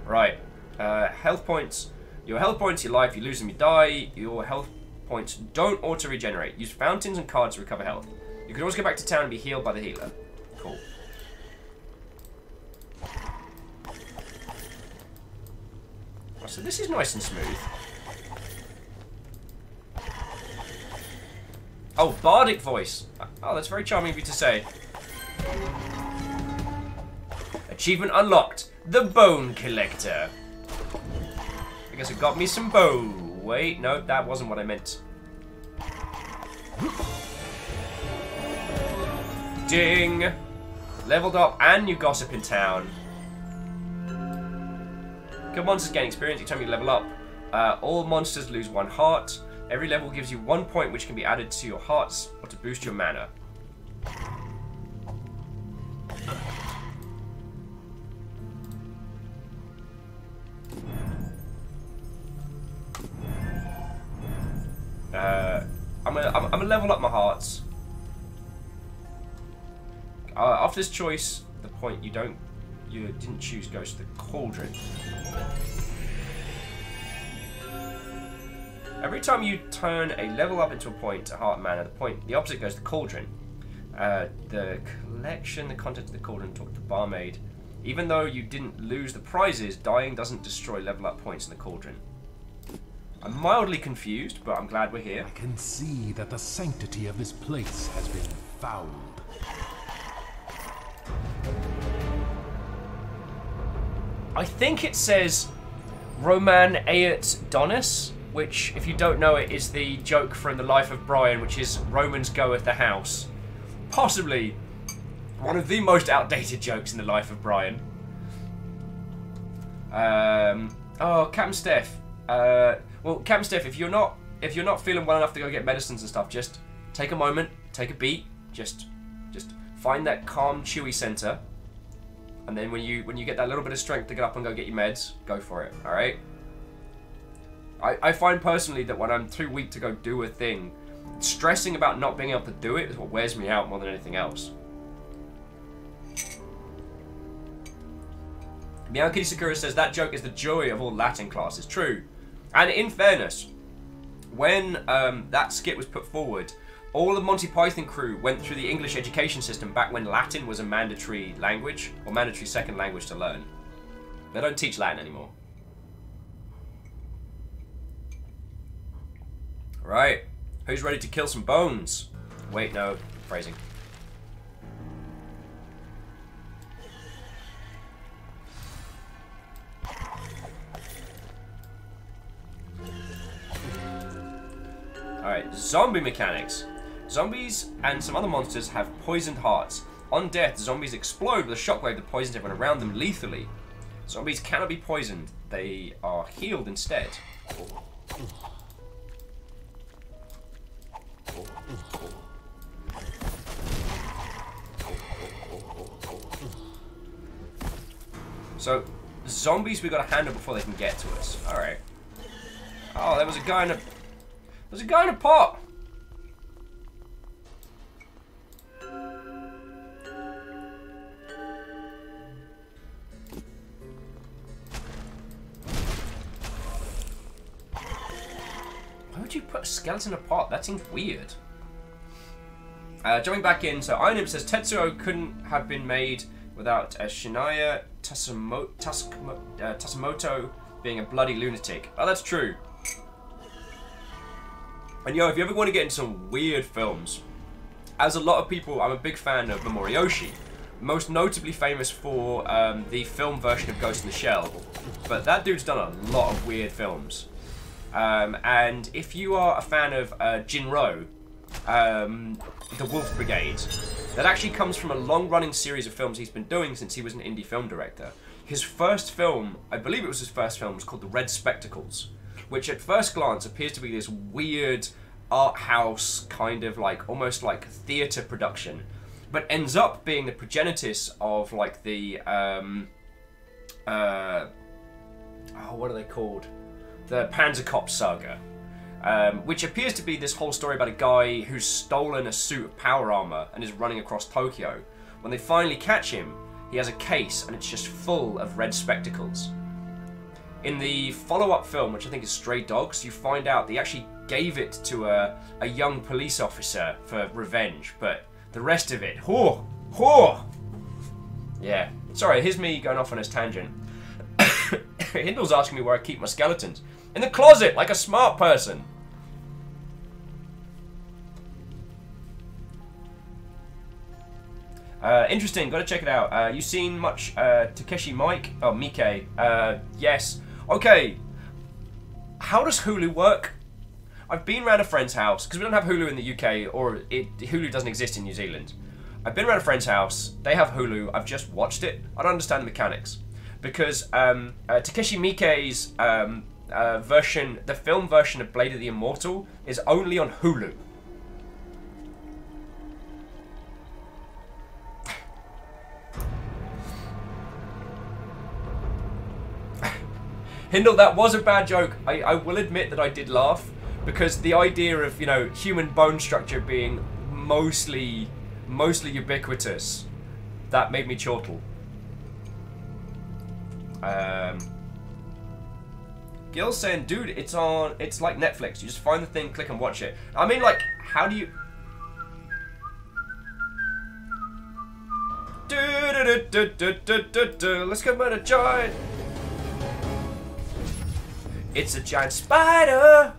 Right, health points. Your health points, your life, you lose them, you die. Your health points don't auto-regenerate. Use fountains and cards to recover health. You can always go back to town and be healed by the healer. Cool. So this is nice and smooth. Oh, bardic voice. Oh, that's very charming of you to say. Achievement unlocked. The Bone Collector. I guess it got me some bone. Wait, no, that wasn't what I meant. Ding! Leveled up and new gossip in town. Good monsters gain experience each time you level up. All monsters lose 1 heart. Every level gives you 1 point which can be added to your hearts or to boost your mana. I'm gonna level up my hearts. After this choice, the point you didn't choose goes to the cauldron. Every time you turn a level up into a point, a heart mana, the opposite goes to the cauldron. The collection, the contents of the cauldron, talk to the barmaid. Even though you didn't lose the prizes, dying doesn't destroy level up points in the cauldron. I'm mildly confused, but I'm glad we're here. I can see that the sanctity of this place has been fouled. I think it says Roman Ait Donis, which, if you don't know it, is the joke from The Life of Brian, which is Romans goeth the house. Possibly one of the most outdated jokes in The Life of Brian. Oh, Captain Steph. Well, Captain Steph, if you're not feeling well enough to go get medicines and stuff, just take a moment, take a beat, just find that calm, chewy center, and then when you get that little bit of strength to get up and go get your meds, go for it. All right. I find personally that when I'm too weak to go do a thing, stressing about not being able to do it is what wears me out more than anything else. Miyaki Sakura says that joke is the joy of all Latin classes. True. And in fairness, when that skit was put forward, all the Monty Python crew went through the English education system back when Latin was a mandatory language, or mandatory second language to learn. They don't teach Latin anymore. Right. Who's ready to kill some bones? Wait, no. Phrasing. Alright, zombie mechanics. Zombies and some other monsters have poisoned hearts. On death, zombies explode with a shockwave that poisons everyone around them lethally. Zombies cannot be poisoned. They are healed instead. So, zombies we gotta handle before they can get to us. Alright. Oh, there was a guy in a... There's a guy in a pot! Why would you put a skeleton in a pot? That seems weird. Jumping back in, so Iron Imp says Tetsuo couldn't have been made without Shinya Tasumoto being a bloody lunatic. Oh, that's true. And yo, if you ever want to get into some weird films, as a lot of people, I'm a big fan of Mamoru Oshii, most notably famous for the film version of Ghost in the Shell. But that dude's done a lot of weird films. And if you are a fan of Jinro, The Wolf Brigade, that actually comes from a long-running series of films he's been doing since he was an indie film director. His first film, I believe it was his first film, was called The Red Spectacles, which at first glance appears to be this weird art house kind of like almost like theatre production, but ends up being the progenitus of like the what are they called? The Panzerkopf saga, which appears to be this whole story about a guy who's stolen a suit of power armor and is running across Tokyo. When they finally catch him, he has a case and it's just full of red spectacles. In the follow-up film, which I think is Stray Dogs, you find out they actually gave it to a young police officer for revenge, but the rest of it, yeah. Sorry, here's me going off on this tangent. Hindle's asking me where I keep my skeletons. In the closet, like a smart person. Interesting, gotta check it out. You seen much Takeshi Mike? Oh, Miike. Yes. Okay. How does Hulu work? I've been around a friend's house, because we don't have Hulu in the UK, or Hulu doesn't exist in New Zealand. I've been around a friend's house, they have Hulu, I've just watched it. I don't understand the mechanics. Because Takeshi Miike's version, the film version of Blade of the Immortal, is only on Hulu. Hindle, that was a bad joke. I will admit that I did laugh, Because the idea of, you know, human bone structure being mostly ubiquitous, that made me chortle. Gil's saying, dude, it's like Netflix. You just find the thing, click and watch it. I mean, like, how do you... Let's go about a giant... It's a giant spider!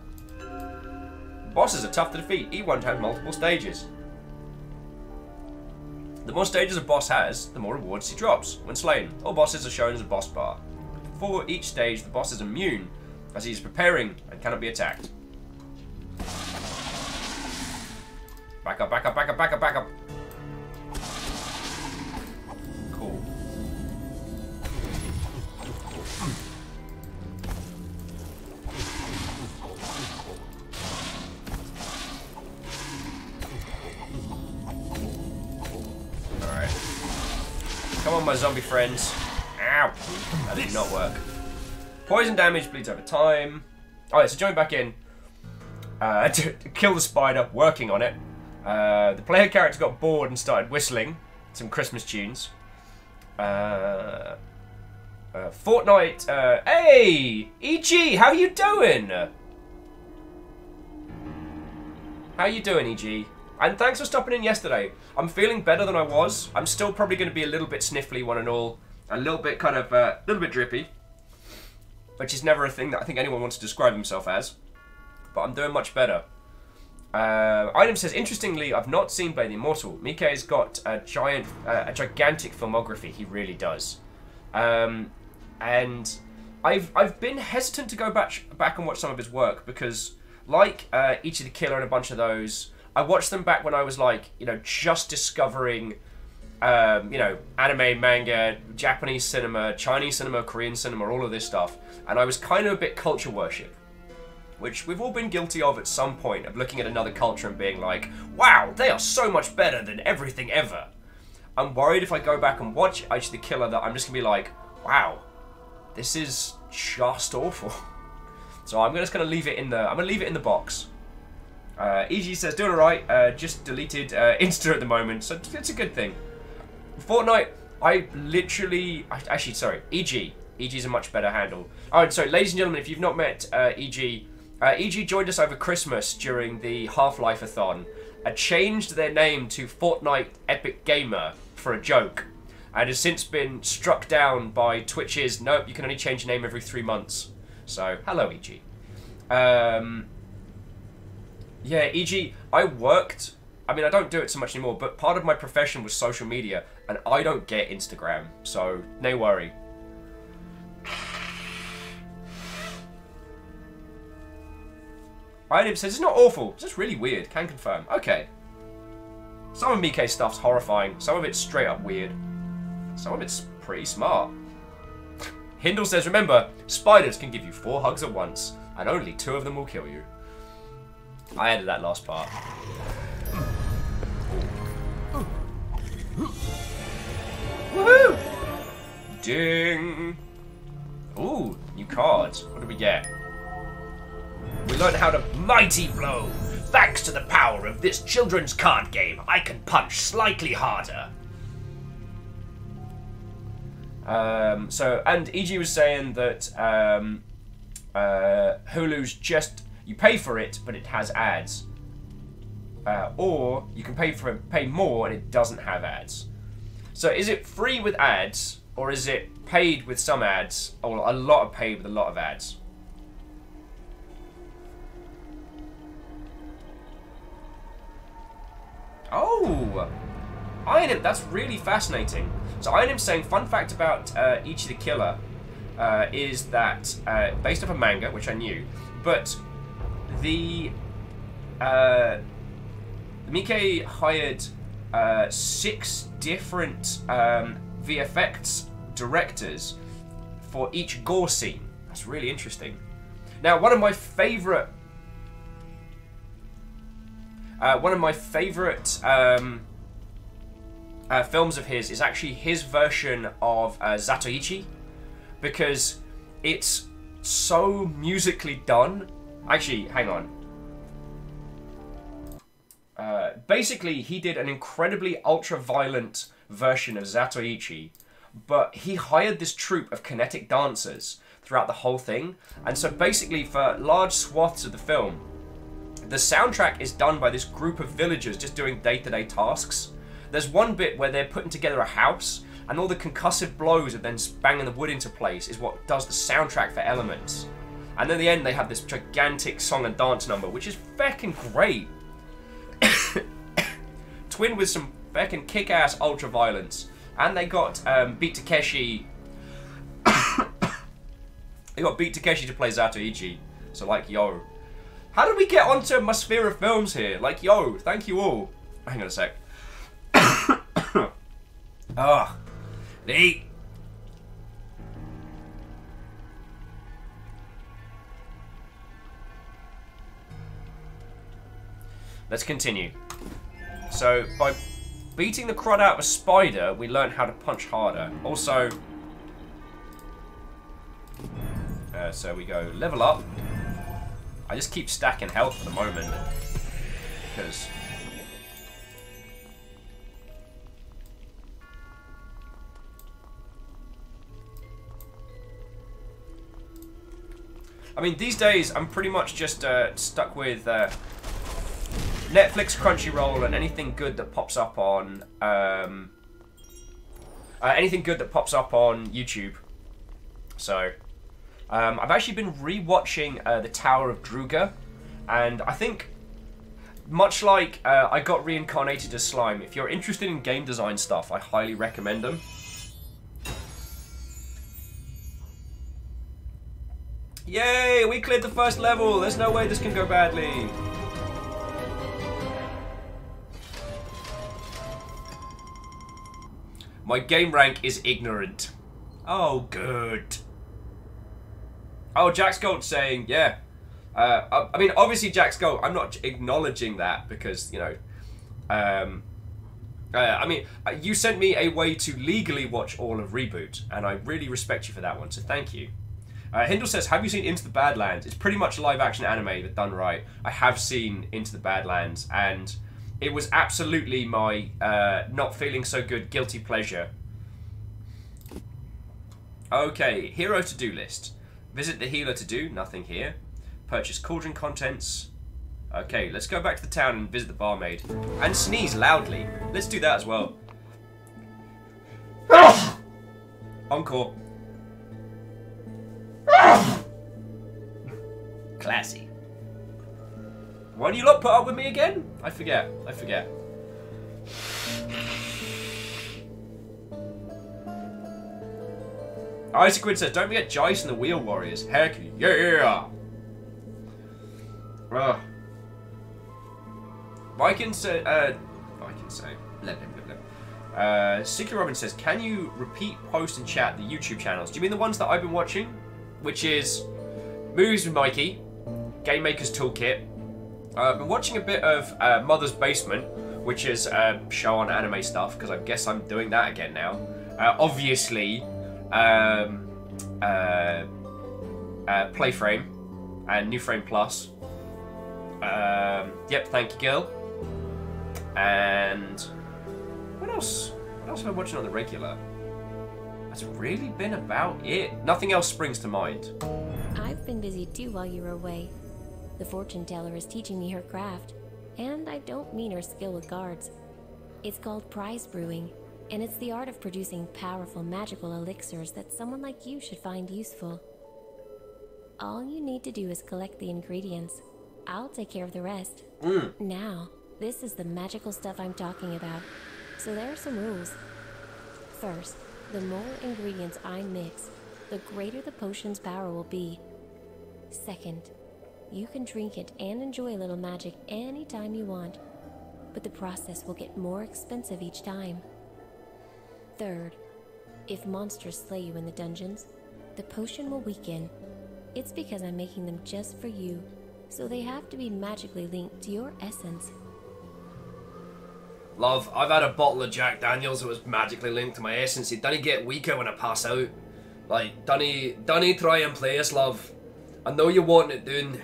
Bosses are tough to defeat. Each one has multiple stages. The more stages a boss has, the more rewards he drops. When slain, all bosses are shown as a boss bar. For each stage, the boss is immune, as he is preparing and cannot be attacked. Back up, back up, back up, back up, back up. Cool. Alright. Come on, my zombie friends. Ow! That did not work. Poison damage bleeds over time. Alright, so join back in. To kill the spider, working on it. The player character got bored and started whistling some Christmas tunes. Fortnite, hey! EG, how you doing? How you doing, EG? And thanks for stopping in yesterday. I'm feeling better than I was. I'm still probably going to be a little bit sniffly, one and all. A little bit kind of, a little bit drippy. Which is never a thing that I think anyone wants to describe himself as. But I'm doing much better. Item says, interestingly, I've not seen Blade the Immortal. Mikke's got a gigantic filmography. He really does. And I've been hesitant to go back and watch some of his work because, like Ichi the Killer and a bunch of those, I watched them back when I was like, you know, just discovering, you know, anime, manga, Japanese cinema, Chinese cinema, Korean cinema, all of this stuff, and I was kind of a bit culture worship. Which we've all been guilty of at some point, of looking at another culture and being like, wow, they are so much better than everything ever. I'm worried if I go back and watch Ichi the Killer that I'm just going to be like, wow, this is just awful. So I'm just going to leave it in the box. EG says, doing alright, just deleted Insta at the moment, so it's a good thing. Fortnite, actually, sorry, EG. EG's a much better handle. Alright, so ladies and gentlemen, if you've not met EG, EG joined us over Christmas during the Half-Life-a-thon, changed their name to Fortnite Epic Gamer for a joke, and has since been struck down by Twitch's, nope, you can only change your name every 3 months. So, hello EG. Yeah, EG, I mean, I don't do it so much anymore, but part of my profession was social media, and I don't get Instagram, so no worry. Item says, it's not awful, it's just really weird, can confirm. Okay. Some of Mikke's stuff's horrifying, some of it's straight up weird. Some of it's pretty smart. Hindle says, remember, spiders can give you 4 hugs at once, and only 2 of them will kill you. I added that last part. Woohoo! Ding! Ooh, new cards. What do we get? We learned how to Mighty Blow. Thanks to the power of this children's card game, I can punch slightly harder. And EG was saying that Hulu's just, you pay for it, but it has ads. Or you can pay more and it doesn't have ads. So is it free with ads, or is it paid with some ads, or a lot of paid with a lot of ads? Oh! Iron, that's really fascinating. So Ironim's saying, fun fact about Ichi the Killer is that, based off a manga, which I knew, but the Mikke hired 6 different VFX directors for each gore scene. That's really interesting. Now, one of my favorite films of his is actually his version of Zatoichi, because it's so musically done. Actually, hang on. basically, he did an incredibly ultra-violent version of Zatoichi, but he hired this troupe of kinetic dancers throughout the whole thing. And so basically, for large swaths of the film, the soundtrack is done by this group of villagers just doing day-to-day tasks. There's one bit where they're putting together a house, and all the concussive blows of then banging the wood into place is what does the soundtrack for Elements. And then at the end, they have this gigantic song and dance number, which is feckin' great. Twin with some feckin' kick-ass ultra-violence. And they got Beat Takeshi. They got Beat Takeshi to play Zatoichi. So, like, yo. How did we get onto my sphere of films here? Like, yo, thank you all. Hang on a sec. Ah. Neat. Let's continue. So, by beating the crud out of a spider, we learn how to punch harder. Also, so we go level up. I just keep stacking health for the moment, because I mean, these days I'm pretty much just stuck with Netflix, Crunchyroll, and anything good that pops up on YouTube. So I've actually been rewatching The Tower of Druga, and I think, much like I got reincarnated as slime, if you're interested in game design stuff, I highly recommend them. Yay! We cleared the first level! There's no way this can go badly! My game rank is ignorant. Oh, good. Oh, Jack's Gold saying, yeah. I mean, obviously, Jack's Gold, I'm not acknowledging that because, you know, I mean, you sent me a way to legally watch all of Reboot, and I really respect you for that one, so thank you. Hindle says, have you seen Into the Badlands? It's pretty much live-action anime, but done right. I have seen Into the Badlands, and it was absolutely my not feeling so good guilty pleasure. Okay, hero to-do list. Visit the healer to do, nothing here. Purchase cauldron contents. Okay, let's go back to the town and visit the barmaid. And sneeze loudly. Let's do that as well. Encore. Classy. Why do you lot put up with me again? I forget. Isaac Quinn says, don't forget Jice and the Wheel Warriors. Heck yeah! Viking say, blah, blah, blah. Sicky Robin says, can you repeat, post, and chat the YouTube channels? Do you mean the ones that I've been watching? Which is Movies with Mikey, Game Maker's Toolkit. I've been watching a bit of Mother's Basement, which is a show on anime stuff, because I guess I'm doing that again now. Obviously, Playframe and New Frame Plus. Yep, thank you, girl. And what else? What else am I watching on the regular? That's really been about it. Nothing else springs to mind. I've been busy too while you were away. The fortune teller is teaching me her craft, and I don't mean her skill with cards. It's called prize brewing, and it's the art of producing powerful magical elixirs that someone like you should find useful. All you need to do is collect the ingredients. I'll take care of the rest. Now, this is the magical stuff I'm talking about, so there are some rules. First, the more ingredients I mix, the greater the potion's power will be. Second, you can drink it and enjoy a little magic anytime you want, but the process will get more expensive each time. Third, if monsters slay you in the dungeons, the potion will weaken. It's because I'm making them just for you, so they have to be magically linked to your essence. Love, I've had a bottle of Jack Daniels that was magically linked to my essence. It doesn't get weaker when I pass out. Like, don't try and play us, love. I know you want it doing.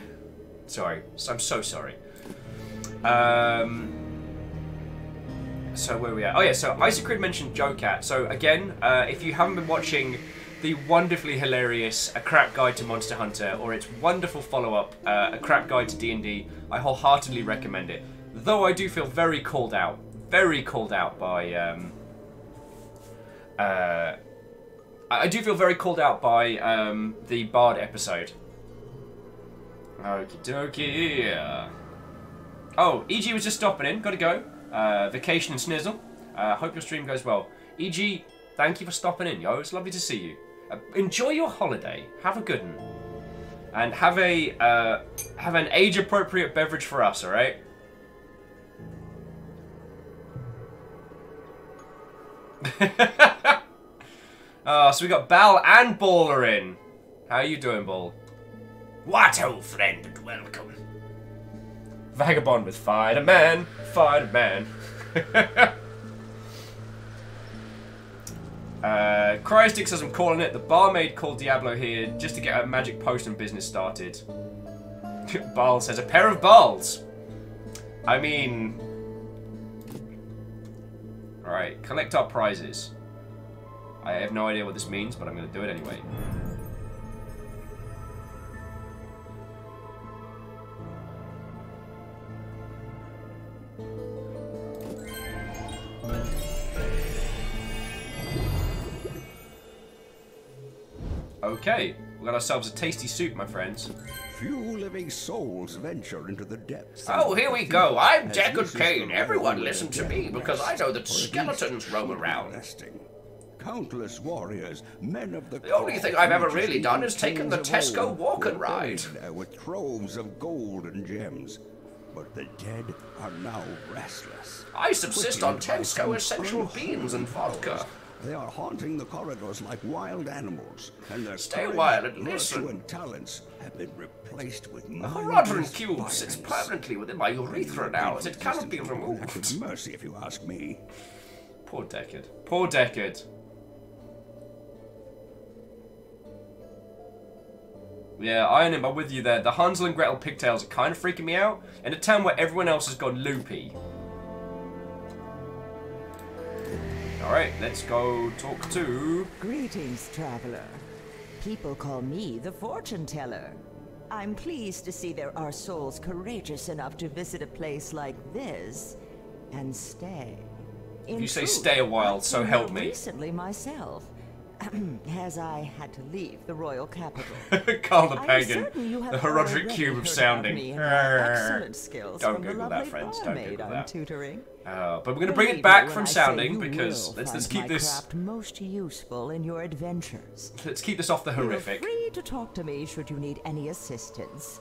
Sorry, I'm so sorry. So where are we at? Oh yeah, so Isacrid mentioned Joe-Cat. So again, if you haven't been watching the wonderfully hilarious A Crap Guide to Monster Hunter, or its wonderful follow-up, A Crap Guide to D&D, I wholeheartedly recommend it. Though I do feel very called out by I do feel very called out by the Bard episode. Okie dokie. Oh, EG was just stopping in. Gotta go. Vacation and Snizzle. Hope your stream goes well. EG, thank you for stopping in, yo. It's lovely to see you. Enjoy your holiday. Have a good one. And have an age-appropriate beverage for us, alright? So we got Bal and Ball are in. How are you doing, Ball? What, old friend, and welcome. Vagabond with Fighter-Man. Fighter-Man. Cryostic says I'm calling it. The barmaid called Diablo here just to get a magic potion business started. Bal says a pair of balls. I mean... Alright, collect our prizes. I have no idea what this means, but I'm going to do it anyway. Okay, we got ourselves a tasty soup, my friends. Few living souls venture into the depths. Oh, here we go. I'm Deckard Cain. Everyone listen to me because I know that skeletons roam around. Countless warriors, men of the only thing I've ever really done is taken the Tesco walk and ride. With troves of gold and gems. But the dead are now restless. I subsist on Tesco essential beans and vodka. They are haunting the corridors like wild animals, and their stay a while and listen. And talents have been replaced with the Horadrim cube sits permanently within my urethra now, as it cannot be removed. Mercy, if you ask me. Poor Deckard. Poor Deckard. Yeah, I'm with you there. The Hansel and Gretel pigtails are kind of freaking me out in a town where everyone else has gone loopy. Alright, let's go talk to... Greetings, traveler. People call me the fortune teller. I'm pleased to see there are souls courageous enough to visit a place like this and stay. If you say stay a while, so help me. Recently myself, as I had to leave the royal capital. Carl the Pagan, the Horadric cube of sounding. Excellent skills Don't from Google the that, friends. Don't Google that. Tutoring. But we're going to bring it back from sounding because let's keep this most useful in your adventures. Let's keep this off the horrific. Feel free to talk to me should you need any assistance.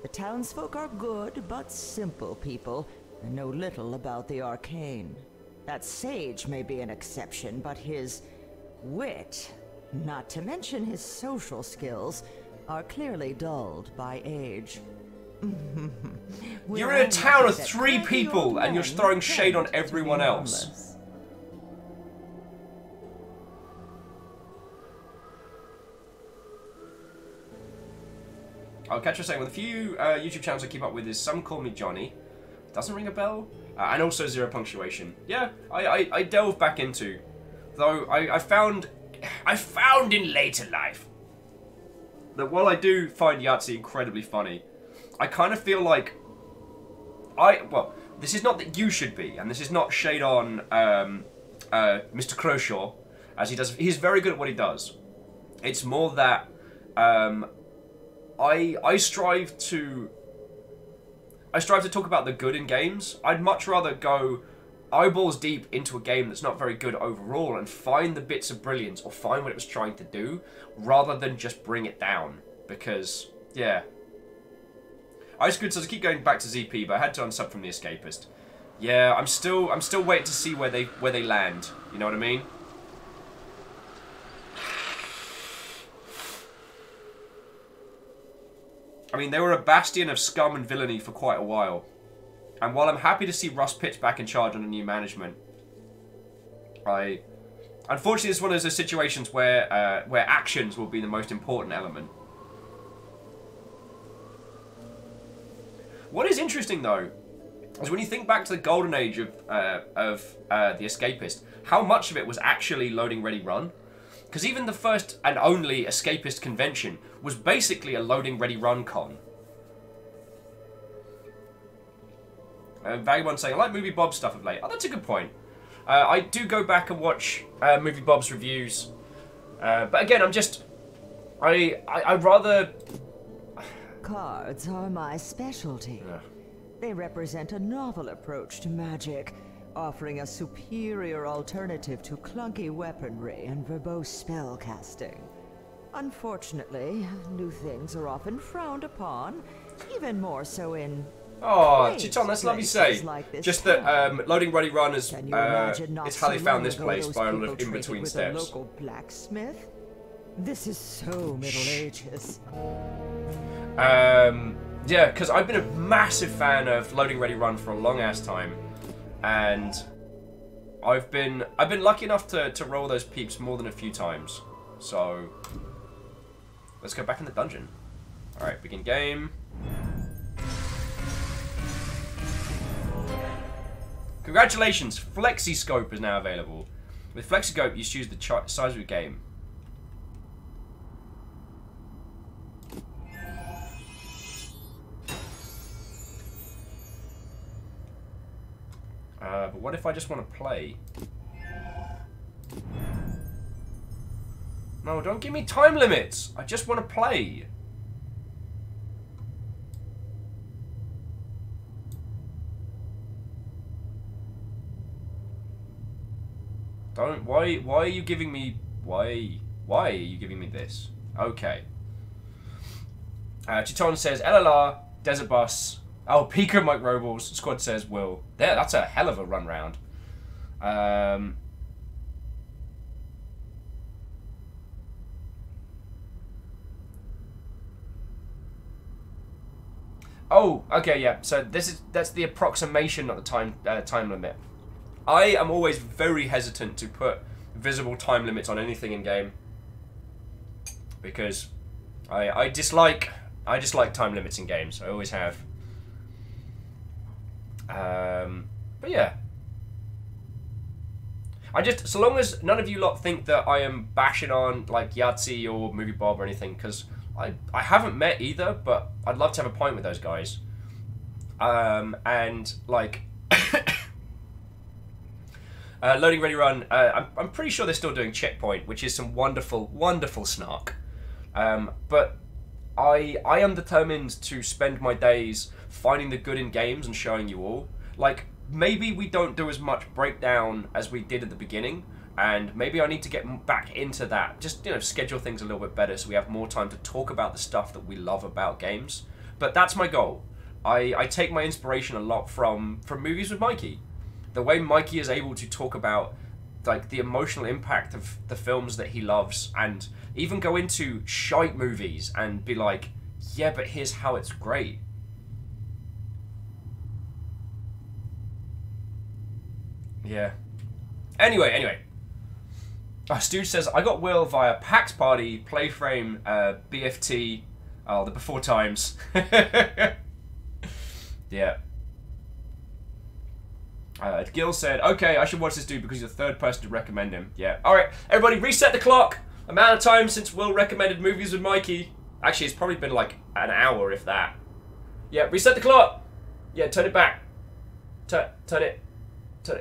The townsfolk are good but simple people and know little about the arcane. That sage may be an exception, but his wit, not to mention his social skills, are clearly dulled by age. You're in a town of 3 people and you're throwing shade on everyone else. I'll catch you saying, with a few YouTube channels I keep up with is Some Call Me Johnny. Doesn't ring a bell. And also Zero Punctuation. Yeah, I delve back into. Though I found in later life that while I do find Yahtzee incredibly funny, I kind of feel like well, this is not that you should be, and this is not shade on Mr. Croshaw, as he's very good at what he does. It's more that I strive to talk about the good in games. I'd much rather go eyeballs deep into a game that's not very good overall and find the bits of brilliance or find what it was trying to do rather than just bring it down. Because, yeah. Ice Good says I keep going back to ZP, but I had to unsub from the Escapist. Yeah, I'm still waiting to see where they land. You know what I mean? I mean, they were a bastion of scum and villainy for quite a while. And while I'm happy to see Russ Pitts back in charge under new management, unfortunately, it's one of those situations where actions will be the most important element. What is interesting, though, is when you think back to the golden age of The Escapist, how much of it was actually Loading Ready Run? Because even the first and only Escapist convention was basically a Loading Ready Run con. Vagabond saying, I like Movie Bob's stuff of late. Oh, that's a good point. I do go back and watch Movie Bob's reviews. But again, I'm just... I'd rather... Cards are my specialty. Yeah. They represent a novel approach to magic, offering a superior alternative to clunky weaponry and verbose spellcasting. Unfortunately, new things are often frowned upon, even more so in... Oh, Chiton, that's lovely to say. Like just that Loading Ready Run is not it's how they so found long this ago place those by a lot people of in-between traded with a steps. local blacksmith? This is so Middle Ages. Yeah, because I've been a massive fan of Loading Ready Run for a long ass time, and I've been lucky enough to roll those peeps more than a few times. So let's go back in the dungeon. All right, begin game. Congratulations, FlexiScope is now available. With FlexiScope, you choose the size of your game. But what if I just want to play? No, don't give me time limits. I just want to play. Don't. Why are you giving me? Why are you giving me this? Okay. Chiton says LLR, Desert Bus. Oh, Pico Mike Robles. Squad says Will. There, that's a hell of a run round. Oh, okay, yeah. So that's the approximation of the time limit. I am always very hesitant to put visible time limits on anything in game because I dislike time limits in games. I always have. But yeah, so long as none of you lot think that I am bashing on like Yahtzee or Movie Bob or anything, because I haven't met either, but I'd love to have a pint with those guys. And like Loading Ready Run, I'm pretty sure they're still doing Checkpoint, which is some wonderful, wonderful snark. But I am determined to spend my days finding the good in games and showing you all. Like, maybe we don't do as much breakdown as we did at the beginning, and maybe I need to get back into that. Just, schedule things a little bit better so we have more time to talk about the stuff that we love about games. But that's my goal. I take my inspiration a lot from movies with Mikey. The way Mikey is able to talk about like the emotional impact of the films that he loves, and even go into shite movies and be like, yeah, but here's how it's great. Yeah. Anyway. Stooge says, I got Will via PAX Party, Playframe, BFT, the before times. Yeah. Gil said, okay, I should watch this dude because you're the third person to recommend him. Yeah. Alright, everybody reset the clock. Amount of time since Will recommended movies with Mikey. Actually, it's probably been like an hour, if that. Yeah, reset the clock. Yeah, turn it back. Turn it.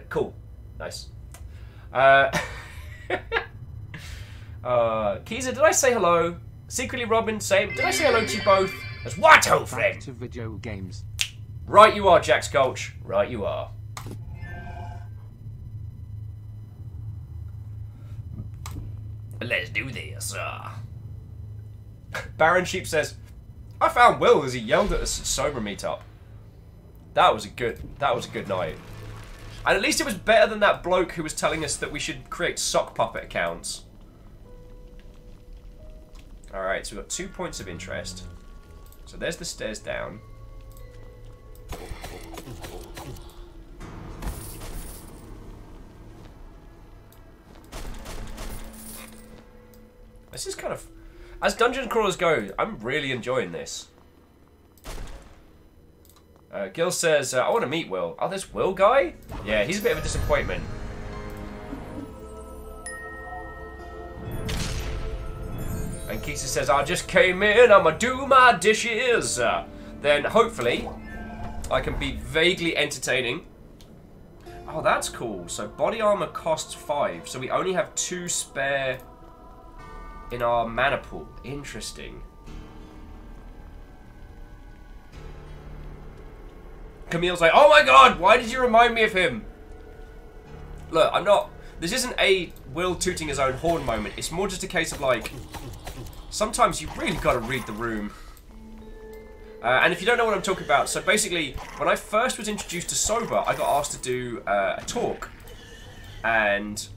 Cool. Nice. Keezer, did I say hello? Secretly Robin, same. Did I say hello to you both? That's what, old friend? Back to video games. Right you are, Jack Sculch. Right you are. Let's do this. Baron Sheep says, I found Will as he yelled at us at sober meetup. That was a good night. And at least it was better than that bloke who was telling us that we should create sock puppet accounts. Alright, so we've got 2 points of interest. So there's the stairs down. This is kind of... As dungeon crawlers go, I'm really enjoying this. Gil says, I want to meet Will. Oh, there's Will guy? Yeah, he's a bit of a disappointment. And Kisa says, I just came in, I'ma do my dishes. Then hopefully I can be vaguely entertaining. Oh, that's cool. So body armor costs 5, so we only have 2 spare in our mana pool. Interesting. Camille's like, oh my god, why did you remind me of him? Look, I'm not... This isn't a Will tooting his own horn moment. It's more just a case of like... Sometimes you really got to read the room. And if you don't know what I'm talking about, so basically, when I first was introduced to Sober, I got asked to do a talk. And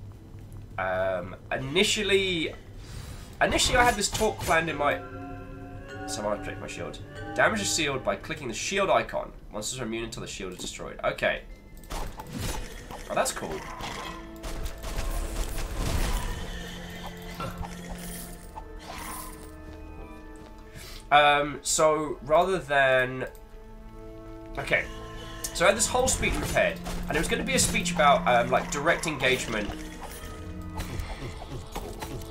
initially I had this talk planned in my... Someone protect my shield. Damage is sealed by clicking the shield icon. Monsters are immune until the shield is destroyed. Okay. Oh, that's cool. So rather than... Okay. So I had this whole speech prepared, and it was going to be a speech about like direct engagement,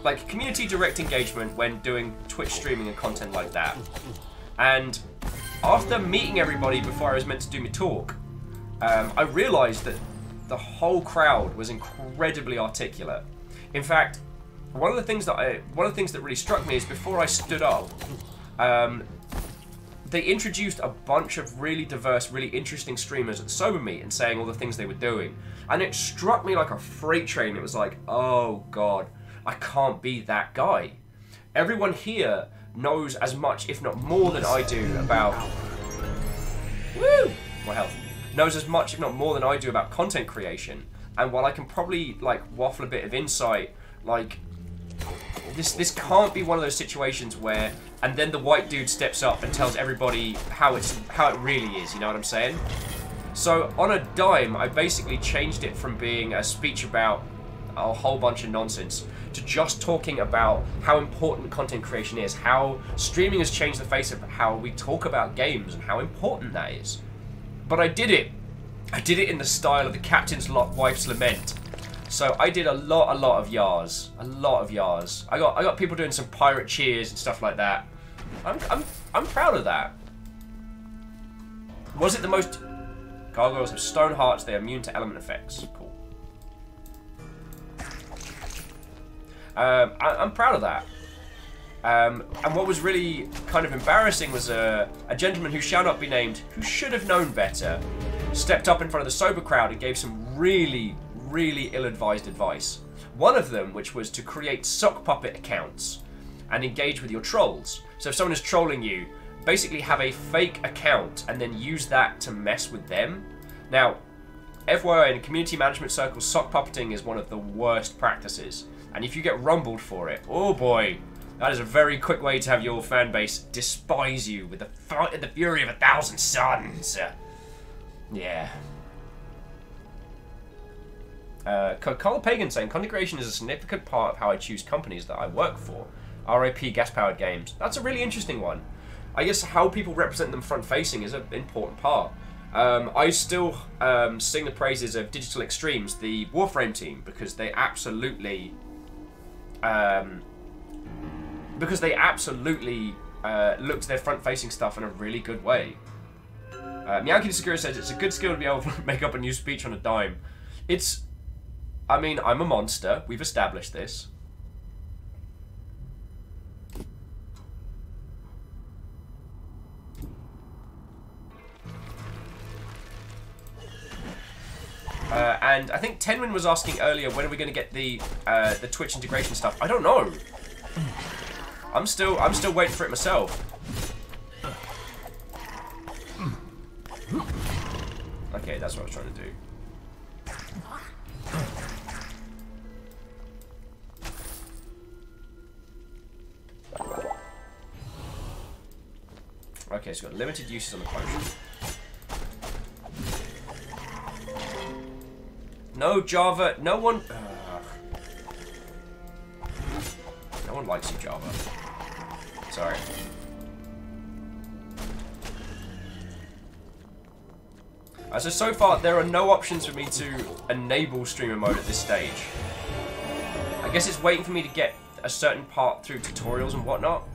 like community direct engagement when doing Twitch streaming and content like that. And after meeting everybody before I was meant to do my talk, I realised that the whole crowd was incredibly articulate. In fact, one of the things that really struck me is before I stood up, they introduced a bunch of really diverse, really interesting streamers at Sober Meet and saying all the things they were doing. And it struck me like a freight train. It was like, oh god, I can't be that guy. Everyone here knows as much, if not more than I do about... Woo! My health. Knows as much, if not more than I do about content creation. And while I can probably, like, waffle a bit of insight, like... This can't be one of those situations where... And then the white dude steps up and tells everybody how it really is, you know what I'm saying? So, on a dime, I basically changed it from being a speech about a whole bunch of nonsense to just talking about how important content creation is, how streaming has changed the face of how we talk about games and how important that is. But I did it in the style of the Captain's Wife's Lament. So I did a lot of yars. A lot of yars. I got people doing some pirate cheers and stuff like that. I'm proud of that. Was it the most... Gargoyles have stone hearts, they are immune to element effects. Cool. I'm proud of that. And what was really kind of embarrassing was a gentleman who shall not be named, who should have known better, stepped up in front of the sober crowd and gave some really ill-advised advice. One of them, which was to create sock puppet accounts and engage with your trolls. So if someone is trolling you, basically have a fake account and then use that to mess with them. Now, FYI, in community management circles, sock puppeting is one of the worst practices. And if you get rumbled for it, oh boy, that is a very quick way to have your fan base despise you with the fury of 1,000 suns. Yeah. Carl Pagan saying, content creation is a significant part of how I choose companies that I work for. RIP gas-powered games. That's a really interesting one. I guess how people represent them front-facing is an important part. I still sing the praises of Digital Extremes, the Warframe team, because they absolutely... look to their front-facing stuff in a really good way. Miyaki Disagura says, it's a good skill to be able to make up a new speech on a dime. It's... I mean, I'm a monster. We've established this. And I think Tenwin was asking earlier, when are we going to get the Twitch integration stuff? I don't know. I'm still waiting for it myself. Okay, that's what I was trying to do. Okay, so we've got limited uses on the potion. No Java, no one... no one likes you, Java. Sorry. So far, there are no options for me to enable streamer mode at this stage. I guess it's waiting for me to get a certain part through tutorials and whatnot.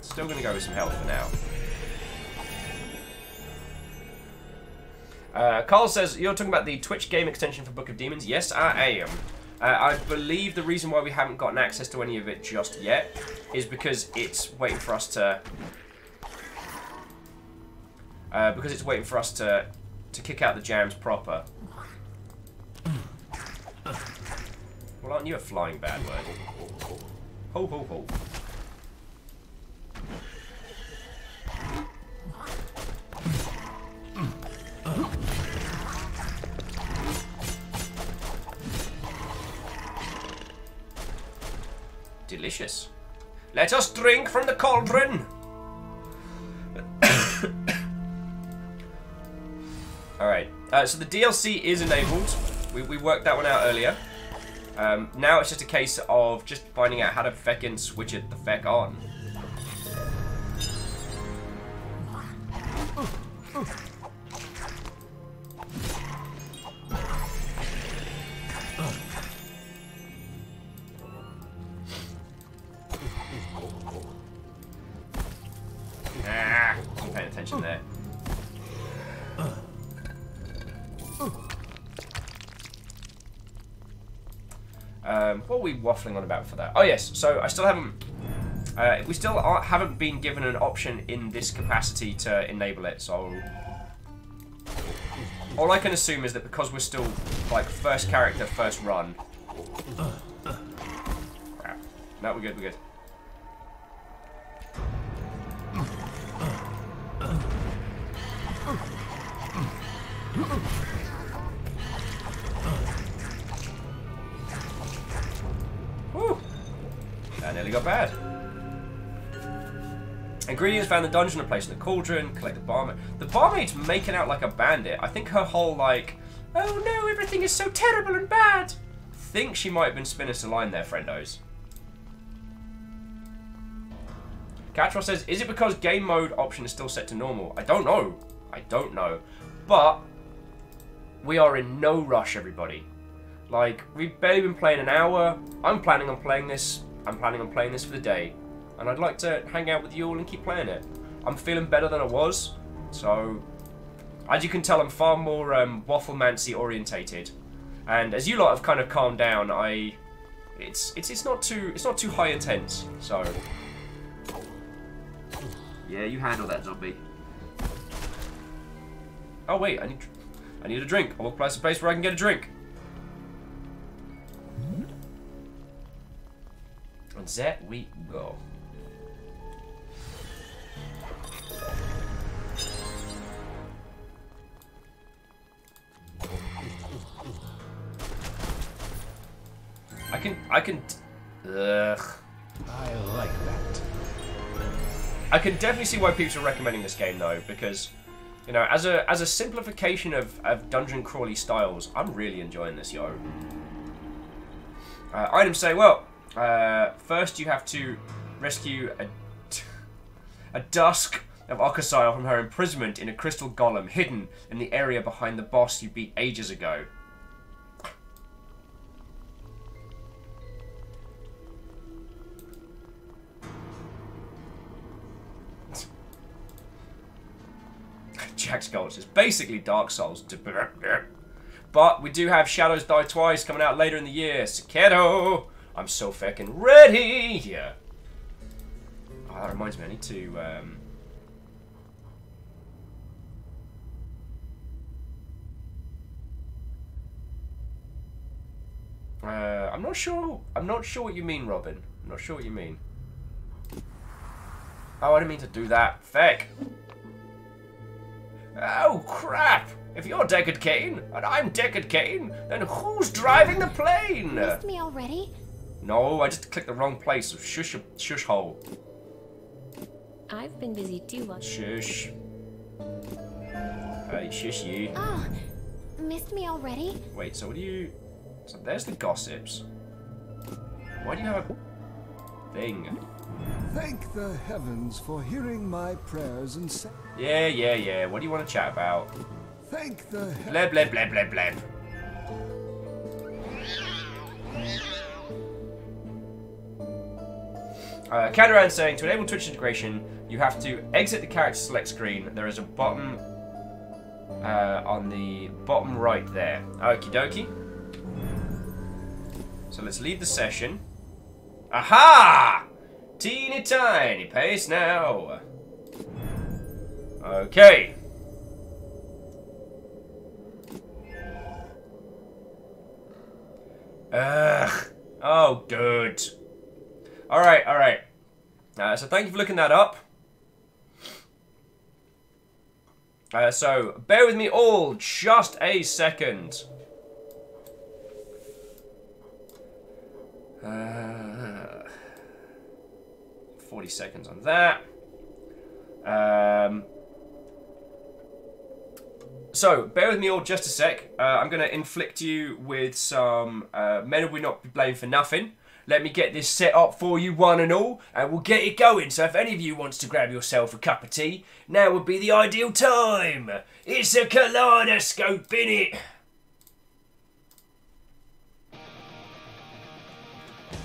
Still gonna go with some health for now. Carl says, you're talking about the Twitch game extension for Book of Demons? Yes, I am. I believe the reason why we haven't gotten access to any of it just yet is because it's waiting for us to... to kick out the jams proper. Well, aren't you a flying bad word? Ho, ho, ho. Delicious. Let us drink from the cauldron. Alright, so the DLC is enabled. We worked that one out earlier. Now it's just a case of just finding out how to feckin' switch it the feck on. I'm paying attention there. What are we waffling on about for that? Oh yes, so I still haven't... we still haven't been given an option in this capacity to enable it, so... All I can assume is that because we're still, like, first character, first run... Crap. No, we're good, we're good. Whew. That nearly got bad. Ingredients found in the dungeon are placed in the cauldron. Collect the barmaid. The barmaid's making out like a bandit. I think her whole like, oh no, everything is so terrible and bad. I think she might have been spinning us a line there, friendos. Catchwell says, is it because game mode option is still set to normal? I don't know. I don't know. But we are in no rush, everybody. Like, we've barely been playing an hour. I'm planning on playing this. I'm planning on playing this for the day. And I'd like to hang out with you all and keep playing it. I'm feeling better than I was. So, as you can tell, I'm far more Wafflemancy orientated. And as you lot have kind of calmed down, it's not too high intense. So, yeah, you handle that, zombie. Oh wait, I need a drink. I walk past a place where I can get a drink. And there we go. I can. Ugh. I like that. I can definitely see why people are recommending this game though, because, you know, as a simplification of dungeon crawly styles, I'm really enjoying this, yo. Items say, well, first you have to rescue a Dusk of Okasile from her imprisonment in a crystal golem hidden in the area behind the boss you beat ages ago. Jack Skulls is basically Dark Souls. But we do have Shadows Die Twice coming out later in the year. Sekedo! I'm so fucking ready! Yeah. Oh, that reminds me, I need to... I'm not sure what you mean, Robin. I'm not sure what you mean. Oh, I didn't mean to do that. Feck. Oh, crap! If you're Deckard Cain, and I'm Deckard Cain, then who's driving the plane? Missed me already? No, I just clicked the wrong place. Shush hole. I've been busy too. Shush. Hey, shush you. Oh, missed me already? Wait, so what do you... So there's the gossips. Why do you have a thing? Thank the heavens for hearing my prayers and Yeah. What do you want to chat about? thank the Bleb, bleb, bleb, bleb, bleb. Cadaran saying, to enable Twitch integration, you have to exit the character select screen. There is a button on the bottom right there. Okie dokie. So let's leave the session. Aha! Teeny tiny pace now. Okay. Ugh. Oh, good. Alright. So thank you for looking that up. So, bear with me all just a second. 40 seconds on that. So, bear with me all just a sec. I'm going to inflict you with some Men Will Not Be Blamed for Nothing. Let me get this set up for you, one and all, and we'll get it going. So if any of you wants to grab yourself a cup of tea, now would be the ideal time. It's a kaleidoscope, innit?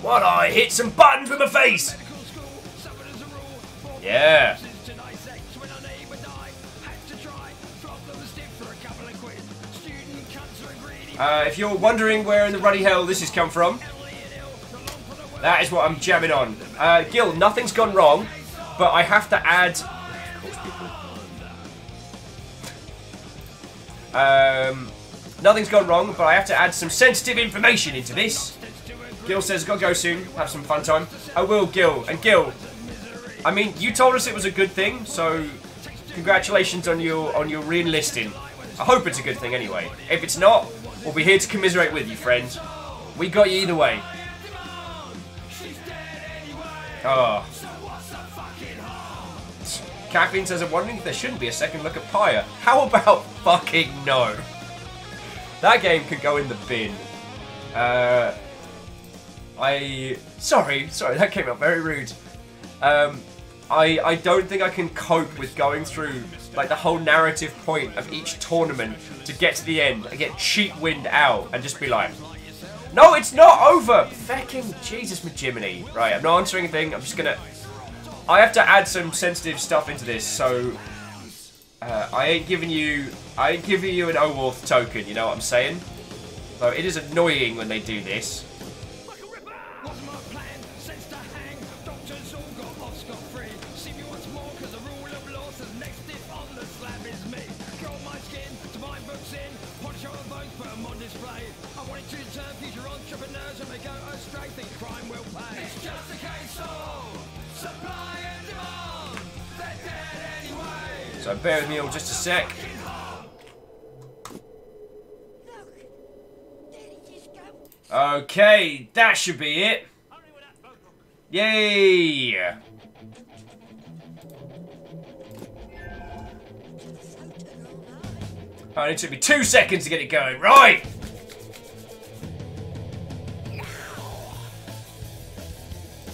What, I hit some buttons with my face? Yeah. If you're wondering where in the ruddy hell this has come from, that is what I'm jamming on. Gil, nothing's gone wrong, but I have to add... nothing's gone wrong, but I have to add some sensitive information into this. Gil says, gotta go soon, have some fun time. I will, Gil. And Gil, I mean, you told us it was a good thing, so congratulations on your re-enlisting. I hope it's a good thing anyway. If it's not, we'll be here to commiserate with you, friend. We got you either way. Oh. Kathleen says, I'm wondering if there shouldn't be a second look at Pyre. How about fucking no? That game could go in the bin. Sorry, that came out very rude. I don't think I can cope with going through like the whole narrative point of each tournament to get to the end and get cheap wind out and just be like, no, it's not over! Fucking Jesus, Jiminy. Right, I'm not answering anything, I'm just gonna... I have to add some sensitive stuff into this, so... I ain't giving you an Oworth token, you know what I'm saying? So it is annoying when they do this. So bear with me all just a sec. Okay, that should be it. Yay! Oh, it took me 2 seconds to get it going. Right!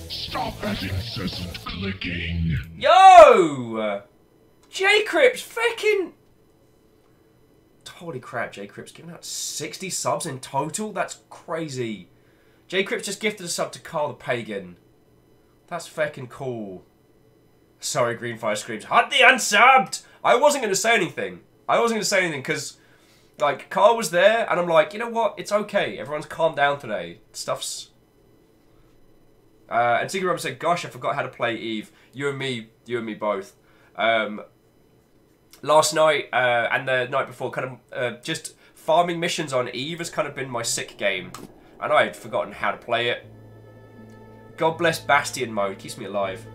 Stop that incessant clicking. Yo! J-Crips, freaking... Holy crap, J-Crips giving out 60 subs in total? That's crazy. J-Crips just gifted a sub to Carl the Pagan. That's fucking cool. Sorry, Greenfire screams, hunt the unsubbed! I wasn't going to say anything. Because, like, Carl was there, and I'm like, you know what? It's okay. Everyone's calmed down today. Stuff's... and Tigger Robin said, gosh, I forgot how to play Eve. You and me both. Last night and the night before, kind of just farming missions on Eve has kind of been my sick game. And I had forgotten how to play it. God bless Bastion mode, keeps me alive.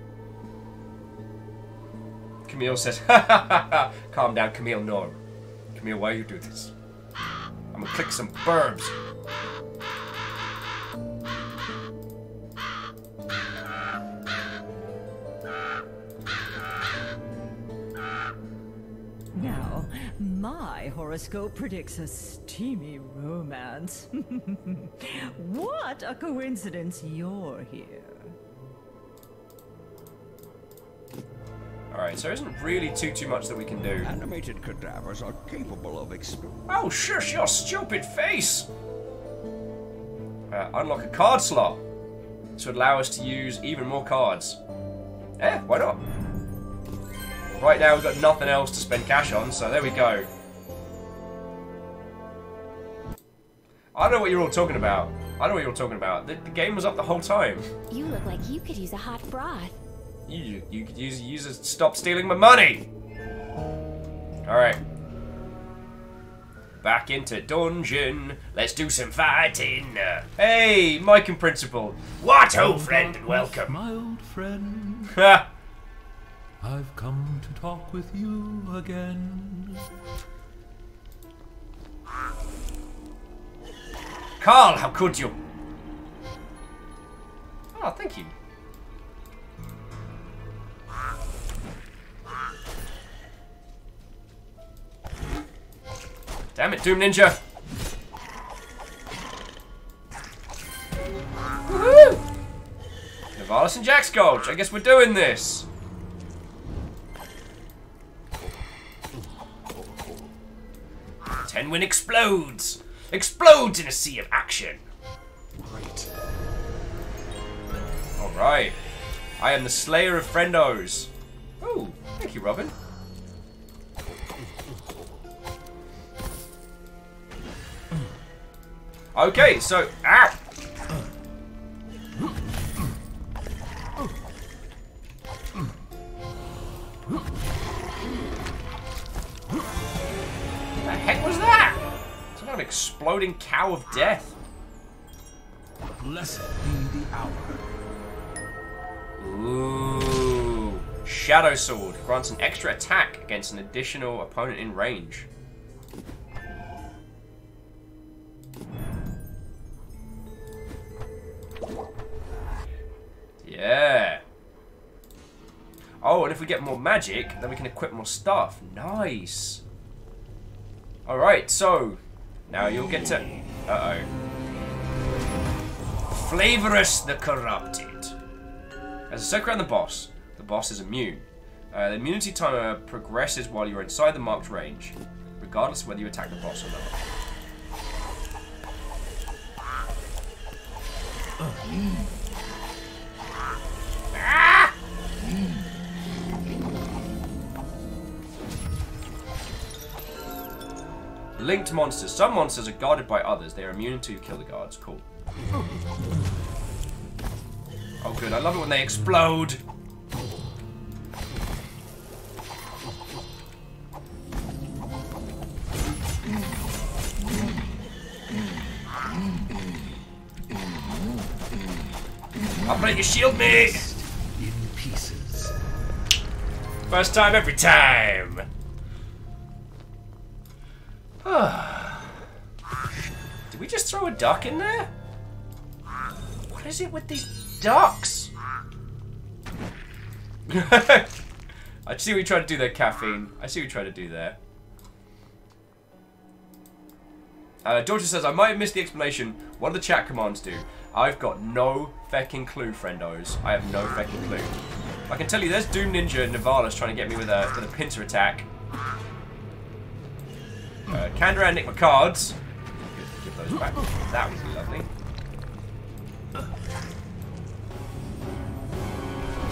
Camille says, ha ha ha ha. Calm down, Camille, no. Camille, why you do this? I'm gonna click some burbs. Now, my horoscope predicts a steamy romance. What a coincidence you're here. Alright, so there isn't really too much that we can do. Animated cadavers are capable of Oh, shush your stupid face! Unlock a card slot. This would allow us to use even more cards. Why not? Right now we've got nothing else to spend cash on, so there we go. I don't know what you're all talking about. I don't know what you're all talking about. The game was up the whole time. You look like you could use a hot broth. You could use it to stop stealing my money. Alright. Back into dungeon. Let's do some fighting. Hey, Mike and Principal. What, old friend, and welcome. My old friend. Ha! I've come to talk with you again. Carl, how could you? Oh, thank you. Damn it, Doom Ninja! Woohoo! Nivalis and Jack Sculch, I guess we're doing this. Tenwin explodes! Explodes in a sea of action! Great. Alright. I am the Slayer of Friendos. Oh, thank you, Robin. Okay, so... Ow! What the heck was that? Some kind of exploding cow of death. Blessed be the hour. Ooh. Shadow Sword grants an extra attack against an additional opponent in range. Yeah. Oh, and if we get more magic, then we can equip more stuff. Nice. Alright, so now you'll get to... Uh-oh. Flavorous the Corrupted. As a circle around the boss is immune. The immunity timer progresses while you're inside the marked range, regardless of whether you attack the boss or not. Ah! Linked monsters. Some monsters are guarded by others. They are immune to kill the guards. Cool. Oh good, I love it when they explode. I'll break your shield, mate! In pieces. First time, every time! Did we just throw a duck in there? What is it with these ducks? I see what you tried to do there, Caffeine. I see what you tried to do there. Daughter says, I might have missed the explanation. What do the chat commands do? I've got no fecking clue, friendos. I have no fecking clue. I can tell you, there's Doom Ninja and Nivalis trying to get me with a pincer attack. Kandra nicked my cards. Give those back. That would be lovely.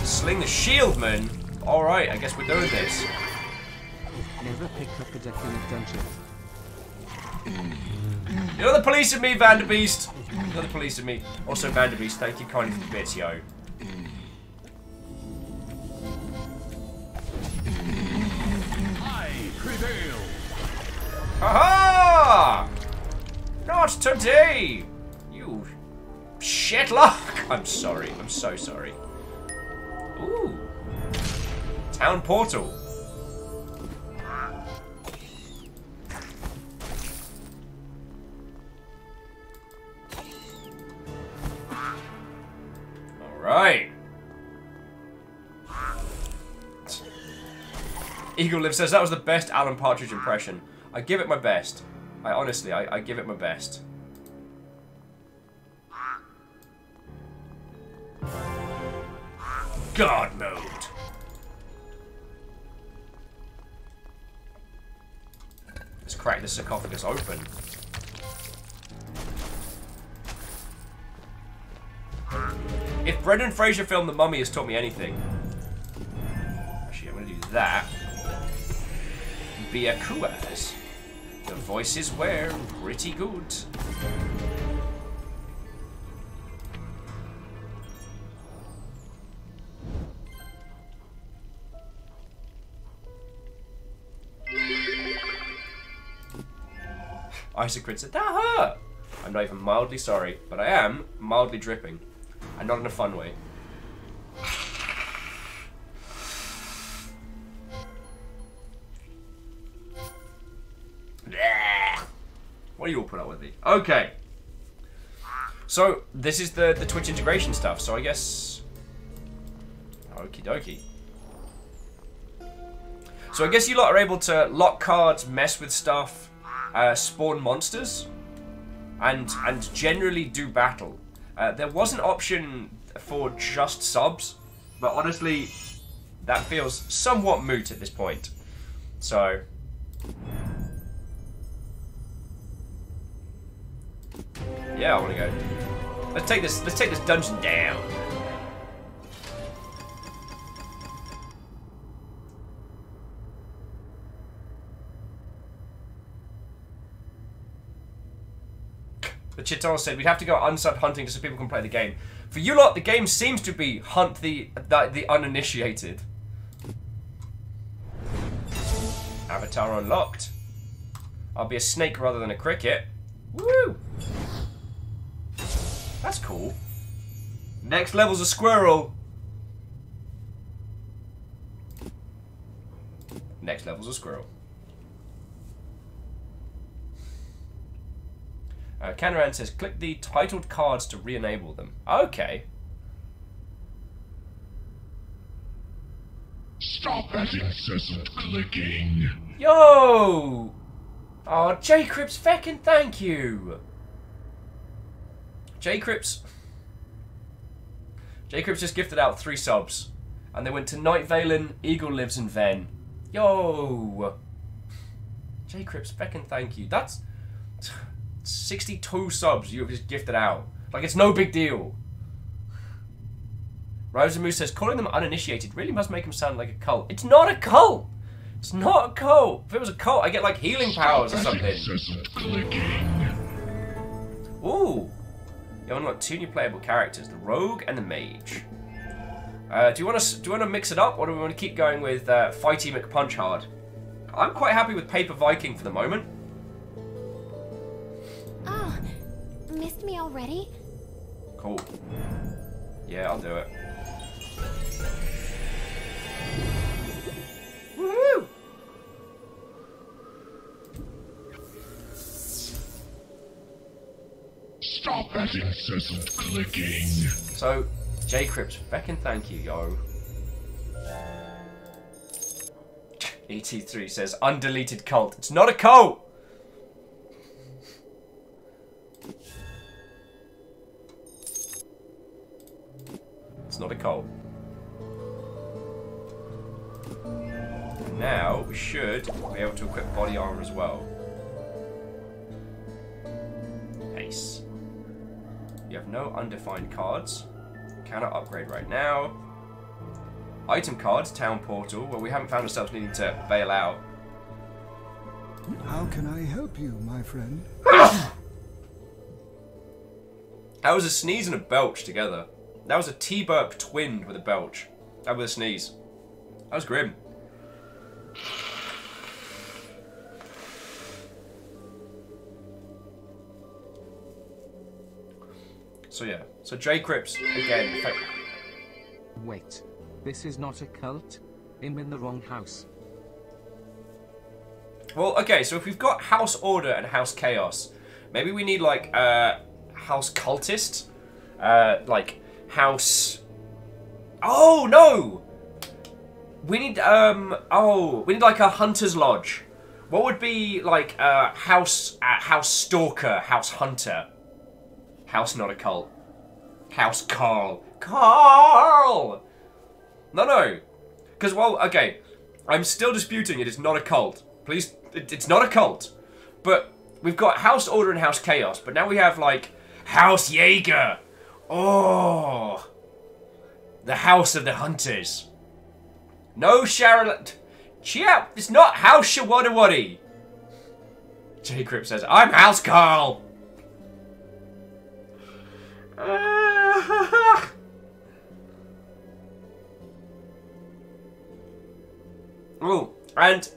Sling the Shieldman. Alright, I guess we're doing this. Never picked up a deck in a dungeon. You're the police of me, Vanderbeest. You're the police of me. Also, Vanderbeest, thank you kindly for the bits, yo. I prevail. Haha! Not today! You shitlock! I'm sorry. I'm so sorry. Ooh. Town portal. Alright. Eagle Live says that was the best Alan Partridge impression. I give it my best. I honestly give it my best. God mode. Let's crack the sarcophagus open. If Brendan Fraser filmed The Mummy has taught me anything... Actually, I'm going to do that. Be a Kuaz. The voices were pretty good. Isaac Crit said, that hurt! I'm not even mildly sorry, but I am mildly dripping. And not in a fun way. What do you all put up with me? Okay. So, this is the Twitch integration stuff, so I guess... Okie dokie. So I guess you lot are able to lock cards, mess with stuff, spawn monsters, and generally do battle. There was an option for just subs, but honestly, that feels somewhat moot at this point. So... yeah, I want to go. Let's take this dungeon down. The Chital said we'd have to go unsubbed hunting just so people can play the game. For you lot, the game seems to be hunt the uninitiated. Avatar unlocked. I'll be a snake rather than a cricket. Woo! That's cool. Next level's a squirrel. Next level's a squirrel. Canaran says, click the titled cards to re-enable them. Okay. Stop that incessant clicking. Yo! Oh, J-Crips, feckin' thank you! J-Crips just gifted out 3 subs. And they went to Night Valen, Eagle Lives in Ven. Yo! J-Crips, feckin' thank you. That's 62 subs you have just gifted out. Like, it's no big deal. Rosamu says, calling them uninitiated really must make them sound like a cult. It's not a cult! It's not a cult! If it was a cult, I'd get, like, healing powers or something. Ooh! You unlock 2 new playable characters, the Rogue and the Mage. Do you want to mix it up, or do we want to keep going with Fighty McPunchhard? I'm quite happy with Paper Viking for the moment. Oh, missed me already? Cool. Yeah, I'll do it. Woohoo! Stop that incessant clicking. So, J-Crips, feckin' thank you, yo. ET3 says, undeleted cult. It's not a cult! It's not a cult. Now, we should be able to equip body armor as well. Ace. You have no undefined cards. Cannot upgrade right now. Item cards, town portal. Well, we haven't found ourselves needing to bail out. How can I help you, my friend? That was a sneeze and a belch together. That was a T-burp twinned with a belch. That was a sneeze. That was grim. So yeah, so J-Crips, again. Wait, this is not a cult? I'm in the wrong house. Well, okay, so if we've got House Order and House Chaos, maybe we need like House Cultist, like House... Oh, no! We need, we need like a Hunter's Lodge. What would be like House Stalker, House Hunter? House not a cult. House Carl. Carl! No. Because, well, okay. I'm still disputing it is not a cult. Please, it's not a cult. But we've got House Order and House Chaos, but now we have, like, House Jaeger. Oh. The House of the Hunters. No Charlotte. Chia, it's not House Shawadawadi. J. Crip says, I'm House Carl. Oh, and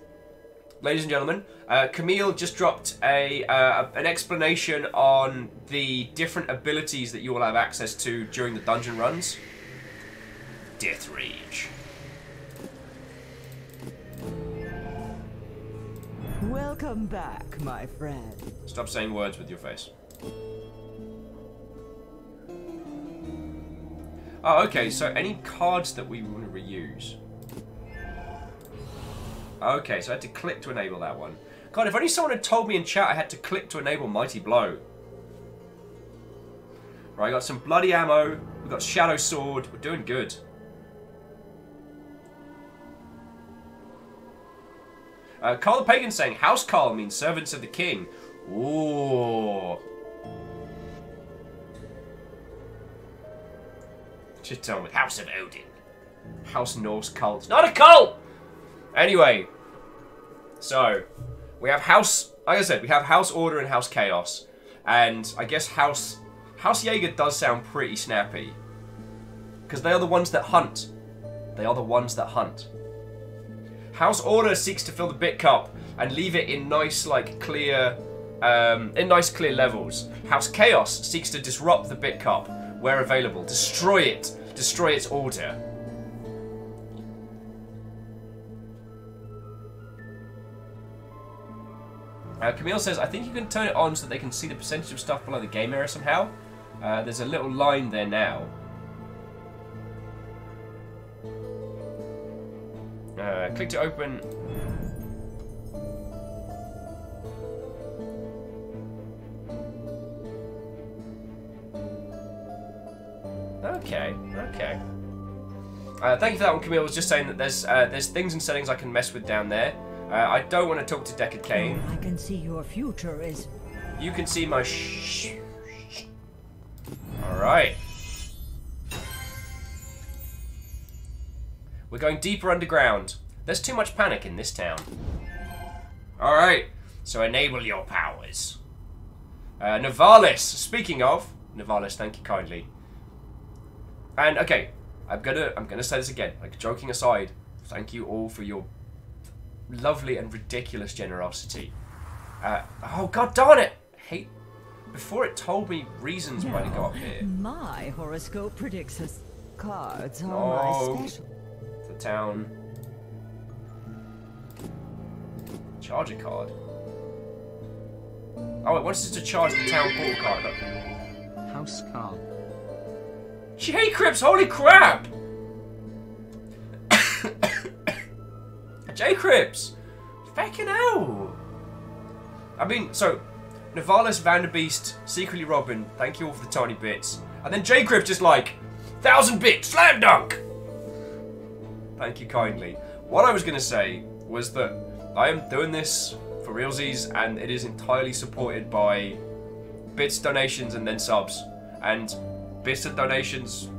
ladies and gentlemen, Camille just dropped an explanation on the different abilities that you will have access to during the dungeon runs. Death Rage. Welcome back, my friend. Stop saying words with your face. Oh, okay, so any cards that we want to reuse. Okay, so I had to click to enable that one. God, if only someone had told me in chat I had to click to enable Mighty Blow. Right, I got some bloody ammo. We've got Shadow Sword. We're doing good. Carl the Pagan saying, House Carl means servants of the king. Ooh. Just tell me, House of Odin. House Norse cult. Not a cult! Anyway. So, we have House, like I said, we have House Order and House Chaos. And I guess House Jaeger does sound pretty snappy. Because they are the ones that hunt. They are the ones that hunt. House Order seeks to fill the bit cup and leave it in nice, like, clear, clear levels. House Chaos seeks to disrupt the bit cup where available, destroy it, destroy its order. Camille says, I think you can turn it on so that they can see the percentage of stuff below the game area somehow. There's a little line there now. Click to open. Okay, okay. Thank you for that one, Camille. I was just saying that there's things and settings I can mess with down there. I don't want to talk to Deckard Cain. I can see your future is... You can see my Alright. We're going deeper underground. There's too much panic in this town. Alright, so enable your powers. Nivalis, speaking of, Nivalis, thank you kindly. And okay, I'm gonna say this again, like joking aside, thank you all for your lovely and ridiculous generosity. Oh god darn it! Hey, before it told me reasons why to go up here. My horoscope predicts us. Cards are No. my special. The town. Charge a card. Oh, it wants us to charge the town portal card. House Carl. J. Crips, holy crap! J. Crips! Fucking hell! I mean, so, Nivalis, Vanderbeest, Secretly Robin, thank you all for the tiny bits. And then J. Crips just like, 1,000 bits, slam dunk! Thank you kindly. What I was going to say was that I am doing this for realsies and it is entirely supported by bits, donations, and then subs. And bits and donations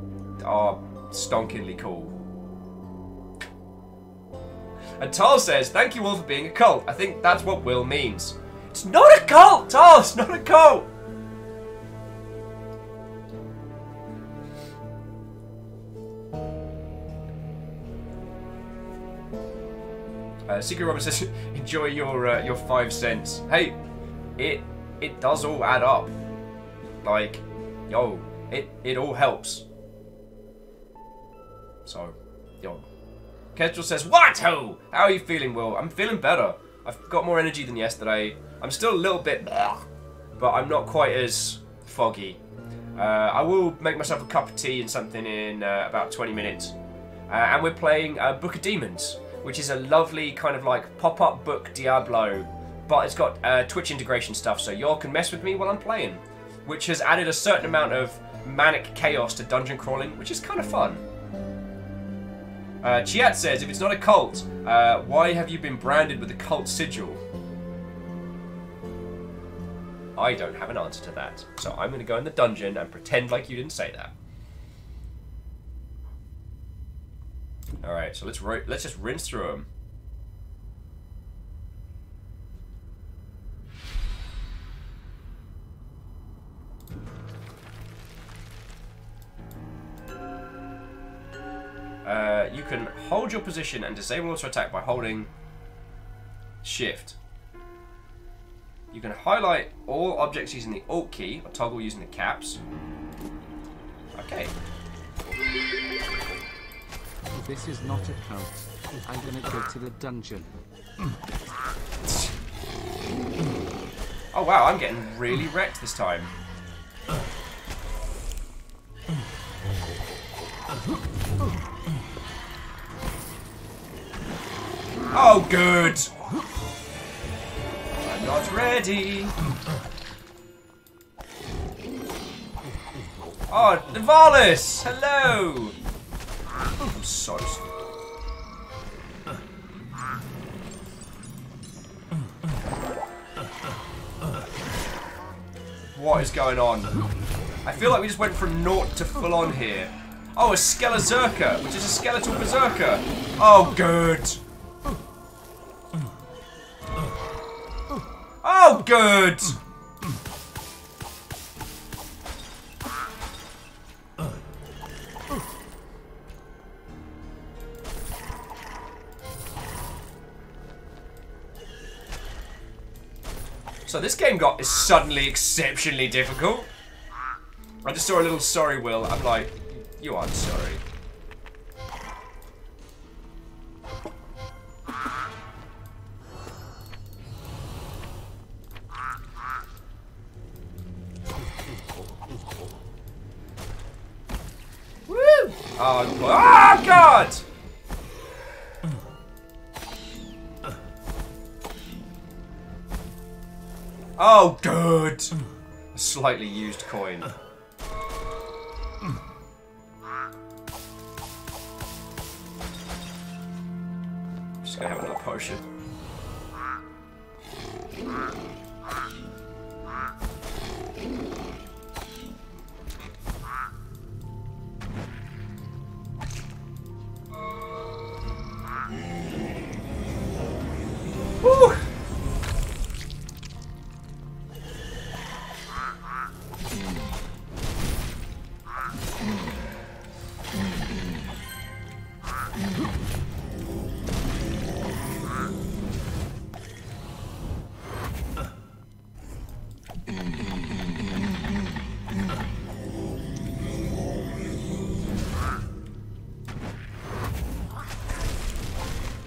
are stonkingly cool. And Tal says, thank you all for being a cult. I think that's what Will means. It's not a cult, Tal! It's not a cult! Secret Robin says, enjoy your 5 cents. Hey, it does all add up. Like, yo, it all helps. So, yo. Kestrel says, what ho? How are you feeling, Will? I'm feeling better. I've got more energy than yesterday. I'm still a little bit, but I'm not quite as foggy. I will make myself a cup of tea and something in about 20 minutes. And we're playing Book of Demons, which is a lovely kind of like pop-up book Diablo, but it's got Twitch integration stuff, so y'all can mess with me while I'm playing, which has added a certain amount of manic chaos to dungeon crawling, which is kind of fun. Chiat says, if it's not a cult, why have you been branded with a cult sigil? I don't have an answer to that. So I'm going to go in the dungeon and pretend like you didn't say that. Alright, so let's just rinse through them. You can hold your position and disable auto attack by holding Shift. You can highlight all objects using the Alt key or toggle using the caps. Okay. This is not a cult. I'm gonna go to the dungeon. Oh wow, I'm getting really wrecked this time. Oh, good! I'm not ready. Oh, Nivalis! Hello! I'm so sorry. What is going on? I feel like we just went from naught to full on here. Oh, a Skelezerker, which is a skeletal berserker. Oh, good. Oh, good. So this game is suddenly exceptionally difficult. I just saw a little sorry Will. I'm like, you aren't sorry. Woo! Oh God! Oh, good! A slightly used coin. Just gonna have another potion. Woo!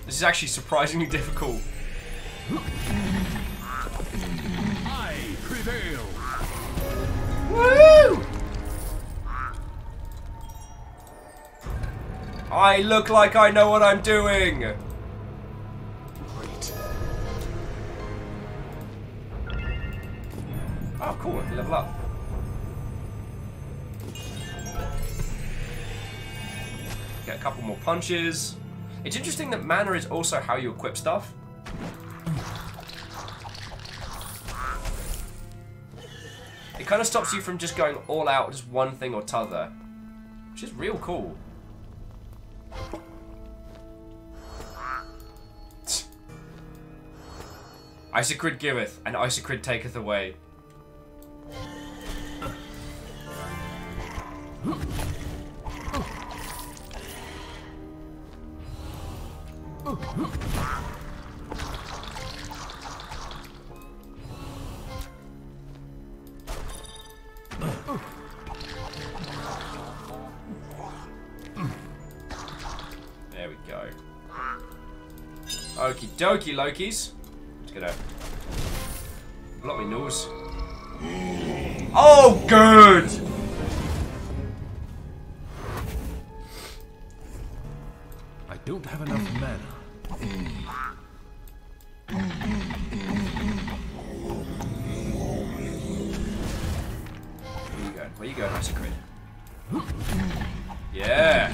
This is actually surprisingly difficult. I prevail. Woo! I look like I know what I'm doing. Great. Oh, cool. Level up. Get a couple more punches. It's interesting that mana is also how you equip stuff. It kind of stops you from just going all out, just one thing or t'other. Which is real cool. Isocrid giveth, and Isocrid taketh away. There we go. Okie dokie, Lokis. Just gonna block my nose. Oh, good! I don't have enough mana. Where you going, Isocrid? Yeah!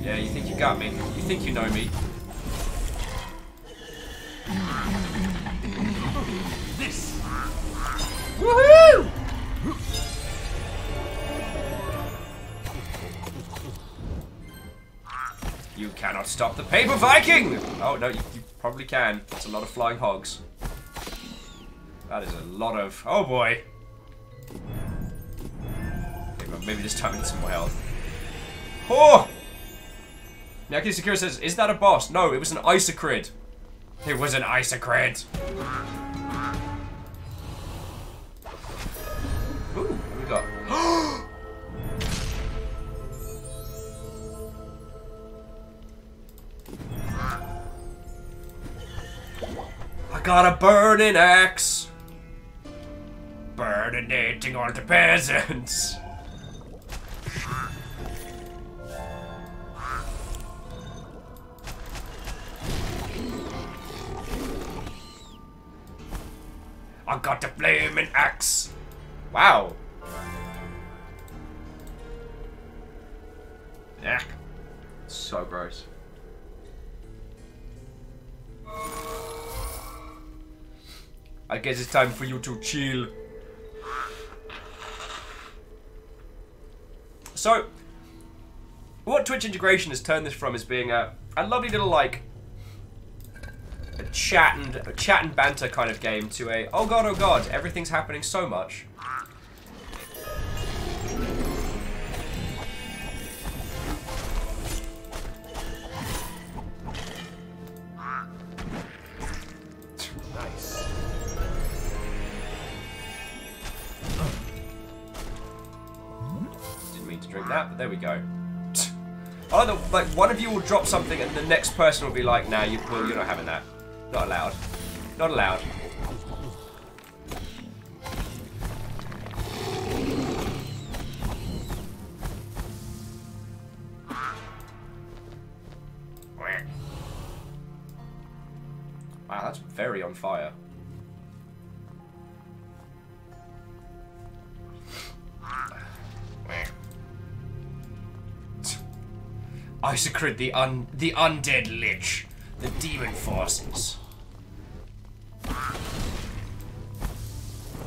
Yeah, you think you got me. You think you know me. This stop the paper Viking! Oh, no, you probably can. That's a lot of flying hogs. That is a lot of... Oh, boy. Okay, well, maybe this time I need some more health. Oh! Miyaki Sakura says, is that a boss? No, it was an Isocrid. It was an Isocrid. Ooh, what we got? I got a burning axe. Burninating all the peasants. I got the flaming axe. Wow. Yeah. So gross. I guess it's time for you to chill. So, what Twitch integration has turned this from is being a lovely little, like, a chat and banter kind of game to a, oh god, everything's happening so much. Nice. Didn't mean to drink that, but there we go. Either, like, one of you will drop something and the next person will be like, nah, you're not having that. Not allowed. Not allowed. Wow, that's very on fire. Isocrid, the undead lich, the demon forces.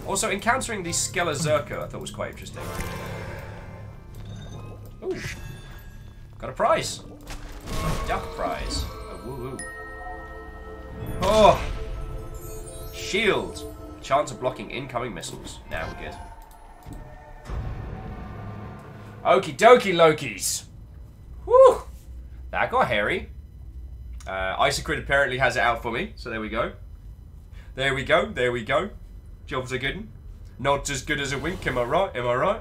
Also, encountering the Skella Zerka I thought was quite interesting. Ooh, got a prize. Duck prize. Oh, woo woo. Oh, shield. Chance of blocking incoming missiles. Now we're good. Okie dokie, Lokis. Whew! That got hairy. Isocrid apparently has it out for me, so there we go. There we go, there we go. Jobs are good. Not as good as a wink, am I right? Am I right?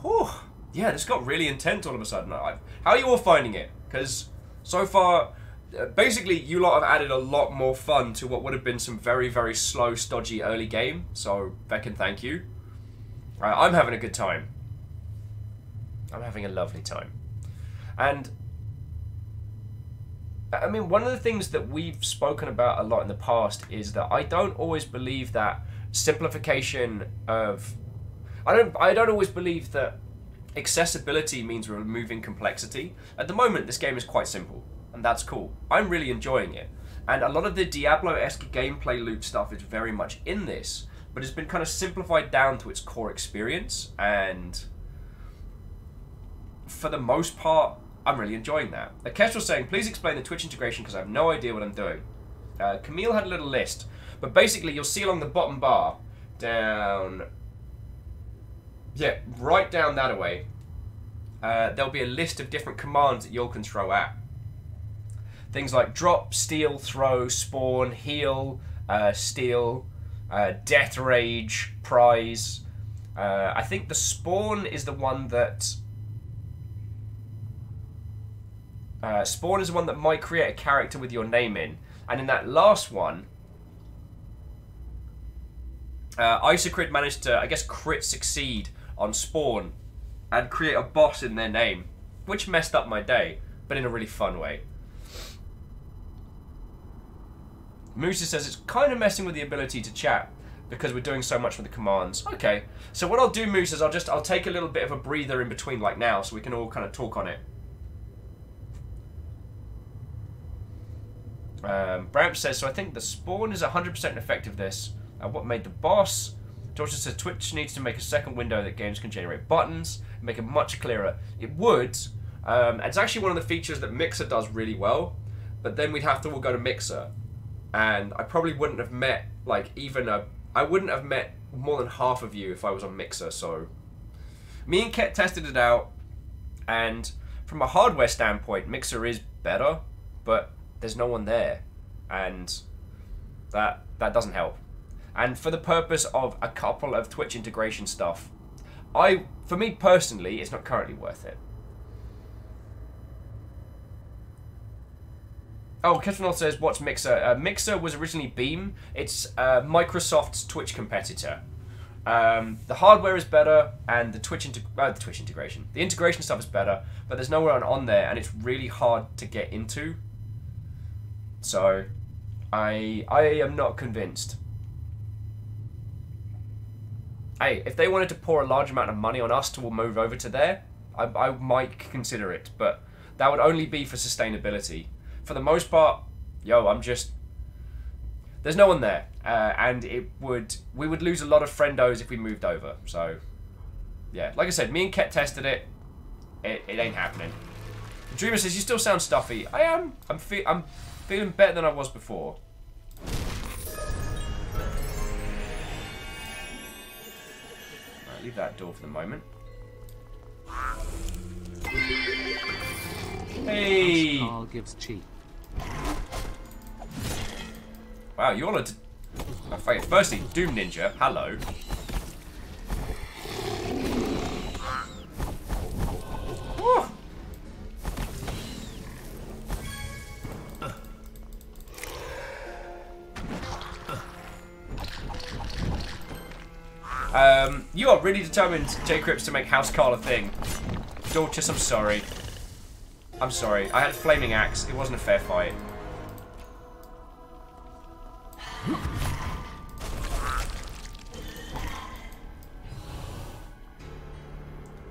Whew. Yeah, this got really intense all of a sudden. How are you all finding it? Because so far, basically, you lot have added a lot more fun to what would have been some very, very slow, stodgy early game. So, Beck, thank you. I'm having a good time. I'm having a lovely time. And, I mean, one of the things that we've spoken about a lot in the past is that I don't always believe that simplification of... I don't always believe that accessibility means removing complexity. At the moment, this game is quite simple, and that's cool. I'm really enjoying it. And a lot of the Diablo-esque gameplay loop stuff is very much in this, but it's been kind of simplified down to its core experience, and for the most part, I'm really enjoying that. Kestrel saying, please explain the Twitch integration because I have no idea what I'm doing. Camille had a little list, but basically you'll see along the bottom bar, down... yeah, right down that way, there'll be a list of different commands that you can throw at. Things like drop, steal, throw, spawn, heal, steal, death rage, prize. I think the spawn is the one that... spawn is the one that might create a character with your name in. And in that last one, Isocrid managed to, I guess, crit succeed on spawn and create a boss in their name, which messed up my day, but in a really fun way. Musa says it's kind of messing with the ability to chat because we're doing so much with the commands. Okay, so what I'll do, Moose, is I'll take a little bit of a breather in between, like now, so we can all kind of talk on it. Bramp says, so I think the spawn is 100% effective this. What made the boss? George says Twitch needs to make a second window that games can generate buttons and make it much clearer. It would, It's actually one of the features that Mixer does really well, but then we'd have to all go to Mixer, and I probably wouldn't have met I wouldn't have met more than half of you if I was on Mixer. So me and Ket tested it out, and from a hardware standpoint, Mixer is better, but there's no one there, and that doesn't help. And for the purpose of a couple of Twitch integration stuff, for me personally, it's not currently worth it. Oh, Ketronol says, what's Mixer? Mixer was originally Beam. It's Microsoft's Twitch competitor. The hardware is better, and the Twitch integration. The integration stuff is better, but there's no one on there, and it's really hard to get into. So, I am not convinced. Hey, if they wanted to pour a large amount of money on us to move over to there, I might consider it, but that would only be for sustainability. For the most part, there's no one there, and we would lose a lot of friendos if we moved over. So, yeah, like I said, me and Ket tested it. It ain't happening. Dreamer says, you still sound stuffy. I am. I'm feeling better than I was before. Alright, leave that door for the moment. Hey! Carl gives cheap. Wow, you all are... Firstly, Doom Ninja, hello. Woo. You are really determined, J. Crips, to make House Carl a thing. Dorchus, I'm sorry. I'm sorry. I had a flaming axe. It wasn't a fair fight.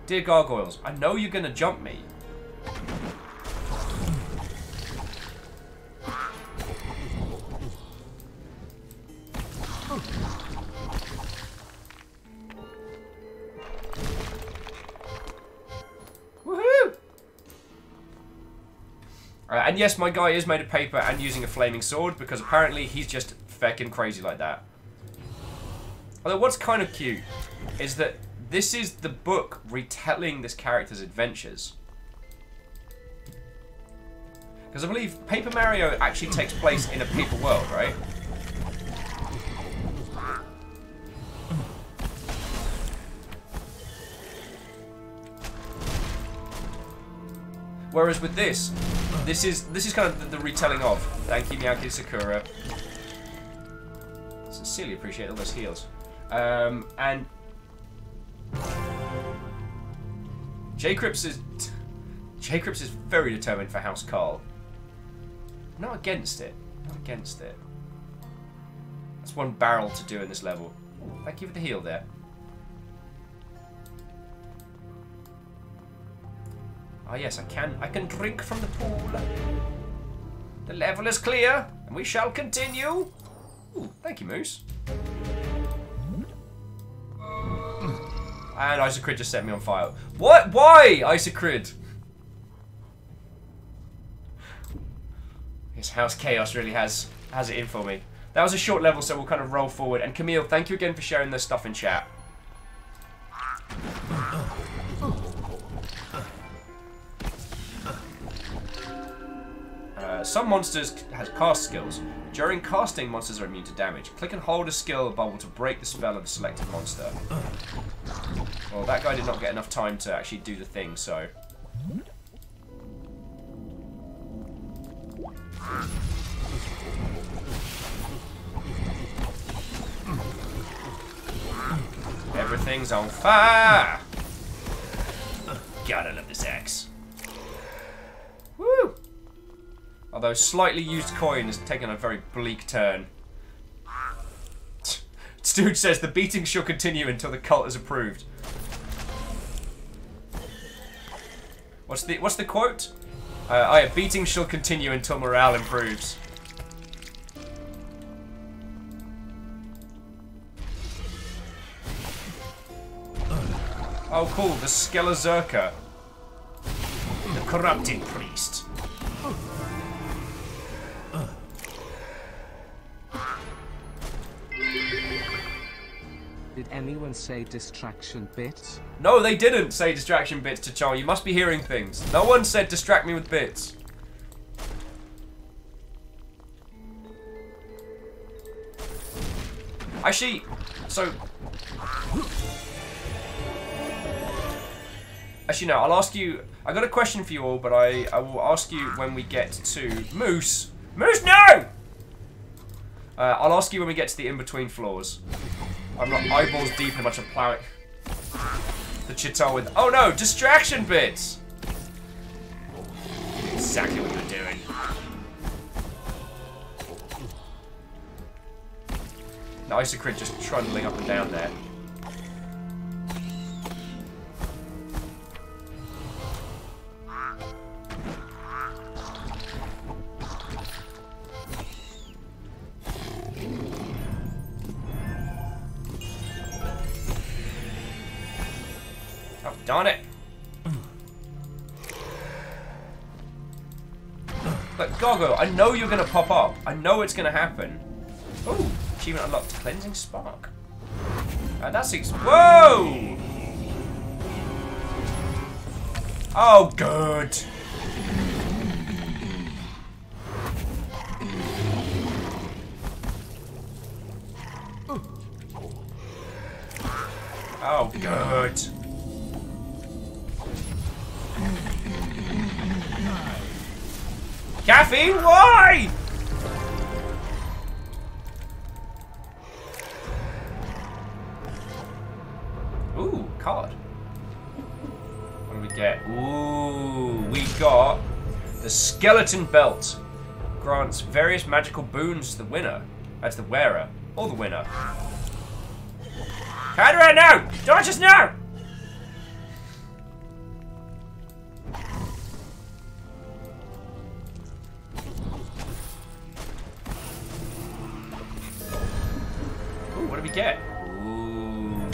Dear Gargoyles, I know you're gonna jump me. Woohoo! And yes, my guy is made of paper and using a flaming sword because apparently he's just feckin' crazy like that. Although what's kind of cute is that this is the book retelling this character's adventures. Because I believe Paper Mario actually takes place in a paper world, right? Whereas with this is kind of the retelling of. Thank you, Miyaki Sakura. Sincerely appreciate all those heals. And J. Crips is very determined for House Carl. Not against it. Not against it. That's one barrel to do in this level. Thank you for the heal there. Oh yes, I can drink from the pool. The level is clear, and we shall continue. Ooh, thank you, Moose. And Isocrid just set me on fire. What? Why, Isocrid? This House Chaos really has it in for me. That was a short level, so we'll kind of roll forward. And Camille, thank you again for sharing this stuff in chat. Some monsters have cast skills. During casting, monsters are immune to damage. Click and hold a skill bubble to break the spell of the selected monster. Well, that guy did not get enough time to actually do the thing, so... Everything's on fire! God, I love this axe. Woo! Although slightly used coin has taken a very bleak turn. Stooge says the beating shall continue until the cult is approved. What's the quote? Beating shall continue until morale improves. Oh cool, the Skelezerka. The corrupted priest. Did anyone say distraction bits? No, they didn't say distraction bits to Chong. You must be hearing things. No one said distract me with bits. Actually, so... Actually, no, I'll ask you... I got a question for you all, but I will ask you when we get to... Moose! Moose, no! I'll ask you when we get to the in-between floors. I'm not eyeballs deep in much of plowing the Chitol with... Oh no, distraction bits! Exactly what you're doing. The Isocrit just trundling up and down there. Oh, darn it! But Goggo, I know you're gonna pop up. I know it's gonna happen. Ooh, achievement unlocked. Cleansing Spark. That's whoa! Oh, good. Oh, good. Caffeine, why? Ooh, card. What do we get? Ooh, we got the Skeleton Belt. Grants various magical boons to the winner. That's the wearer. Or the winner. Hadra, no! Don't just now! Ooh, what do we get? Ooh.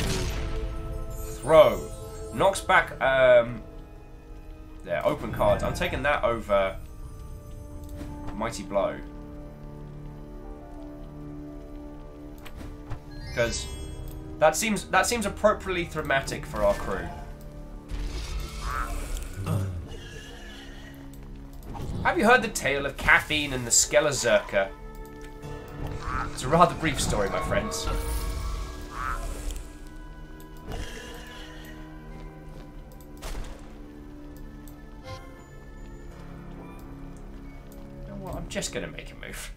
Throw. Knocks back, there, open cards. I'm taking that over Mighty Blow. Because that seems appropriately thematic for our crew. Have you heard the tale of Caffeine and the Skelezerka? It's a rather brief story, my friends. You know what? I'm just gonna make a move.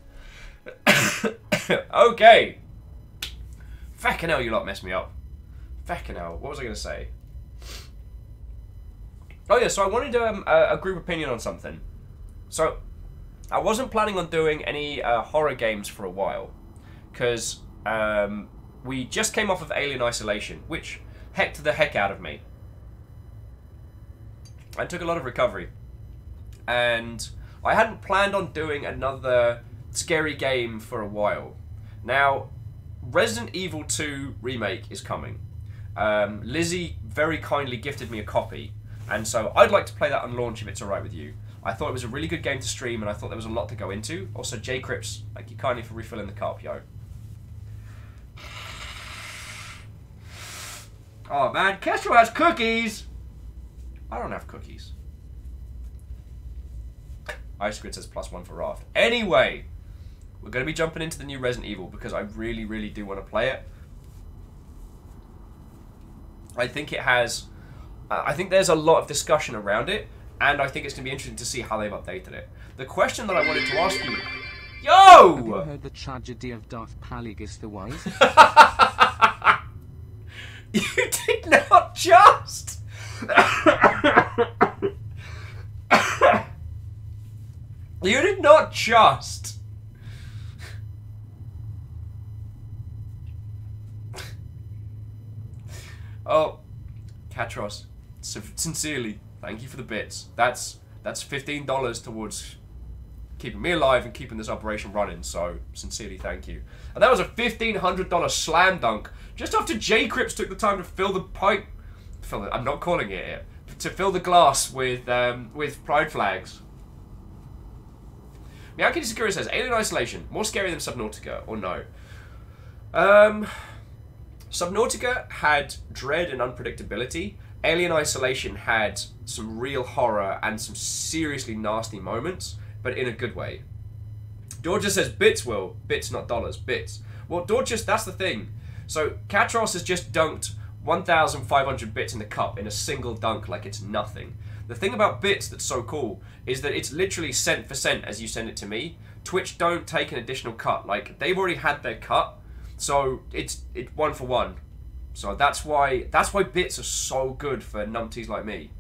Okay. Fucking hell, you lot messed me up. Fucking hell. What was I gonna say? Oh yeah, so I wanted a group opinion on something. So, I wasn't planning on doing any horror games for a while. Because we just came off of Alien Isolation, which hecked the heck out of me. I took a lot of recovery. And I hadn't planned on doing another scary game for a while. Now, Resident Evil 2 Remake is coming. Lizzie very kindly gifted me a copy. And so I'd like to play that on launch if it's alright with you. I thought it was a really good game to stream, and I thought there was a lot to go into. Also, J Crips, thank you kindly for refilling the cup, yo. Oh man, Kestrel has cookies! I don't have cookies. Ice says +1 for Raft. Anyway, we're going to be jumping into the new Resident Evil because I really, really do want to play it. I think it has... I think there's a lot of discussion around it, and I think it's going to be interesting to see how they've updated it. The question that I wanted to ask you... Yo! Have you heard the tragedy of Darth Plagueis the Wise? You did not just... You did not just... Oh, Katros, sincerely, thank you for the bits. That's $15 towards keeping me alive and keeping this operation running, so sincerely thank you. And that was a $1,500 slam dunk, just after J Crips took the time to fill the pipe. I'm not calling it here. to fill the glass with pride flags. Miyaki Sakura says, Alien Isolation, more scary than Subnautica, or no? Subnautica had dread and unpredictability. Alien Isolation had some real horror and some seriously nasty moments, but in a good way. Dorcas says, bits, Will. Bits, not dollars. Bits. Well, Dorcas, that's the thing. So, Katros has just dunked 1,500 bits in the cup in a single dunk like it's nothing. The thing about bits that's so cool is that it's literally cent for cent as you send it to me. Twitch don't take an additional cut. Like, they've already had their cut, so it's 1 for 1. So that's why bits are so good for numpties like me.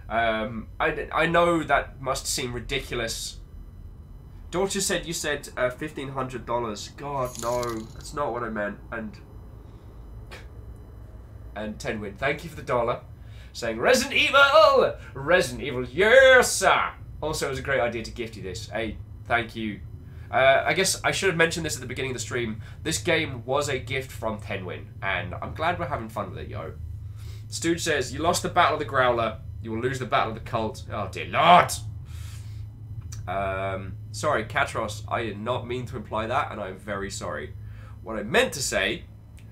I know that must seem ridiculous. Dorcas said you said $1,500. God, no, that's not what I meant. And Tenwin, thank you for the dollar. Saying Resident Evil! Resident Evil, yes sir! Also, it was a great idea to gift you this. Hey, thank you. I guess I should have mentioned this at the beginning of the stream. This game was a gift from Tenwin, and I'm glad we're having fun with it, yo. Stooge says, you lost the Battle of the Growler, you will lose the Battle of the Cult. Oh dear Lord! Sorry, Katros, I did not mean to imply that, and I'm very sorry. What I meant to say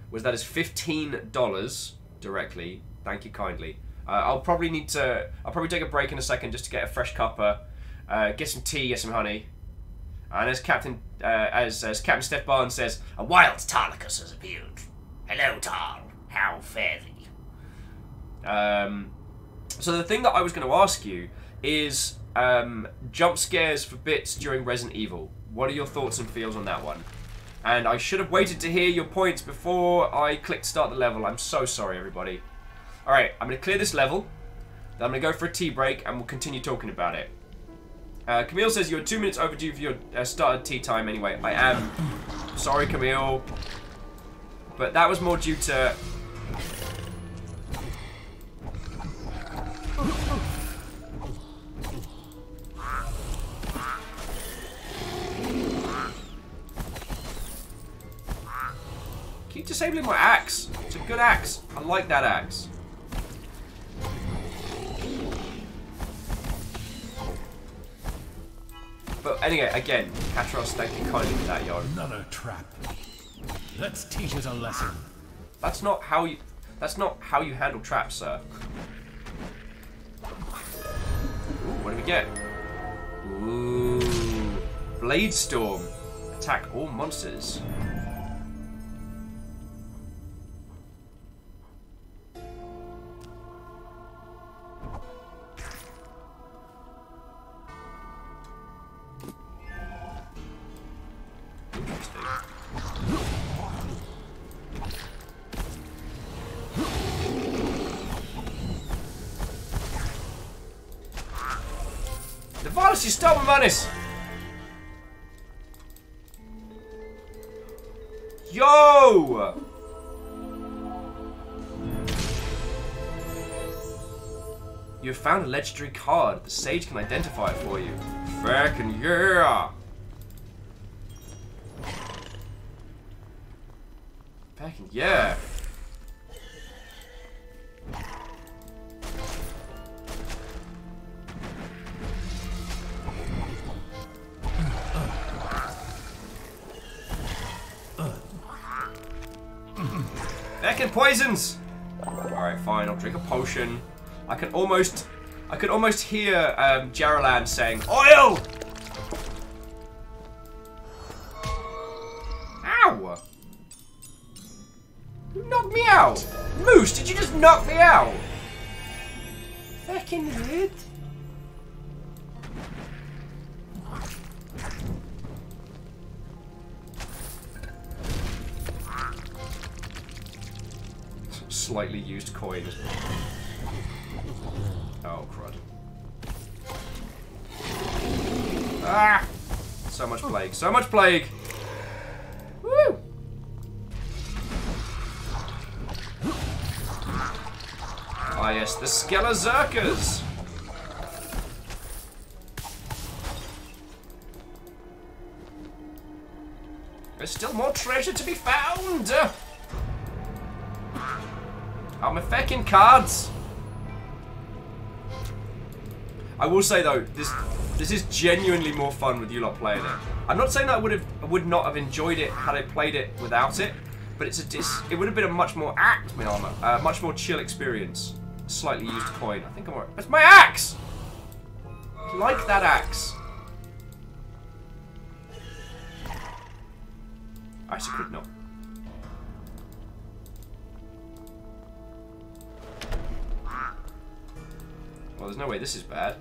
was that is $15 directly. Thank you kindly. I'll probably take a break in a second just to get a fresh cuppa, get some tea, get some honey. And as Captain Steph Barnes says, a wild Tarlicus has appeared. Hello, Tarl. How fare thee? So the thing that I was going to ask you is jump scares for bits during Resident Evil. What are your thoughts and feels on that one? And I should have waited to hear your points before I clicked start the level. I'm so sorry, everybody. Alright, I'm going to clear this level. Then I'm going to go for a tea break and we'll continue talking about it. Camille says you're 2 minutes overdue for your started tea time anyway. I am. Sorry, Camille. But that was more due to... Keep disabling my axe. It's a good axe. I like that axe. But anyway, again, Katros, thank you kindly for that, yo. Another trap. Let's teach it a lesson. That's not how you handle traps, sir. Ooh, what do we get? Ooh, Blade Storm. Attack all monsters. Devalis, you stole my monies! Yo! You have found a legendary card. The sage can identify it for you. Frickin' yeah! Frickin' yeah! Frickin' poisons! Alright, fine, I'll drink a potion. I could almost hear Jaralan saying, oil! Ow! You knocked me out! Moose, did you just knock me out? Fucking head. Slightly used coin. Oh, crud. Ah! So much plague. So much plague! Woo! Ah, yes, the Skelezerkers! There's still more treasure to be found! Oh, my feckin' cards! I will say though, this is genuinely more fun with you lot playing it. I'm not saying that I would not have enjoyed it had I played it without it, but it would have been a much more much more chill experience. A slightly used coin. I think I'm alright. That's my axe. I like that axe. I could not. Well, there's no way this is bad.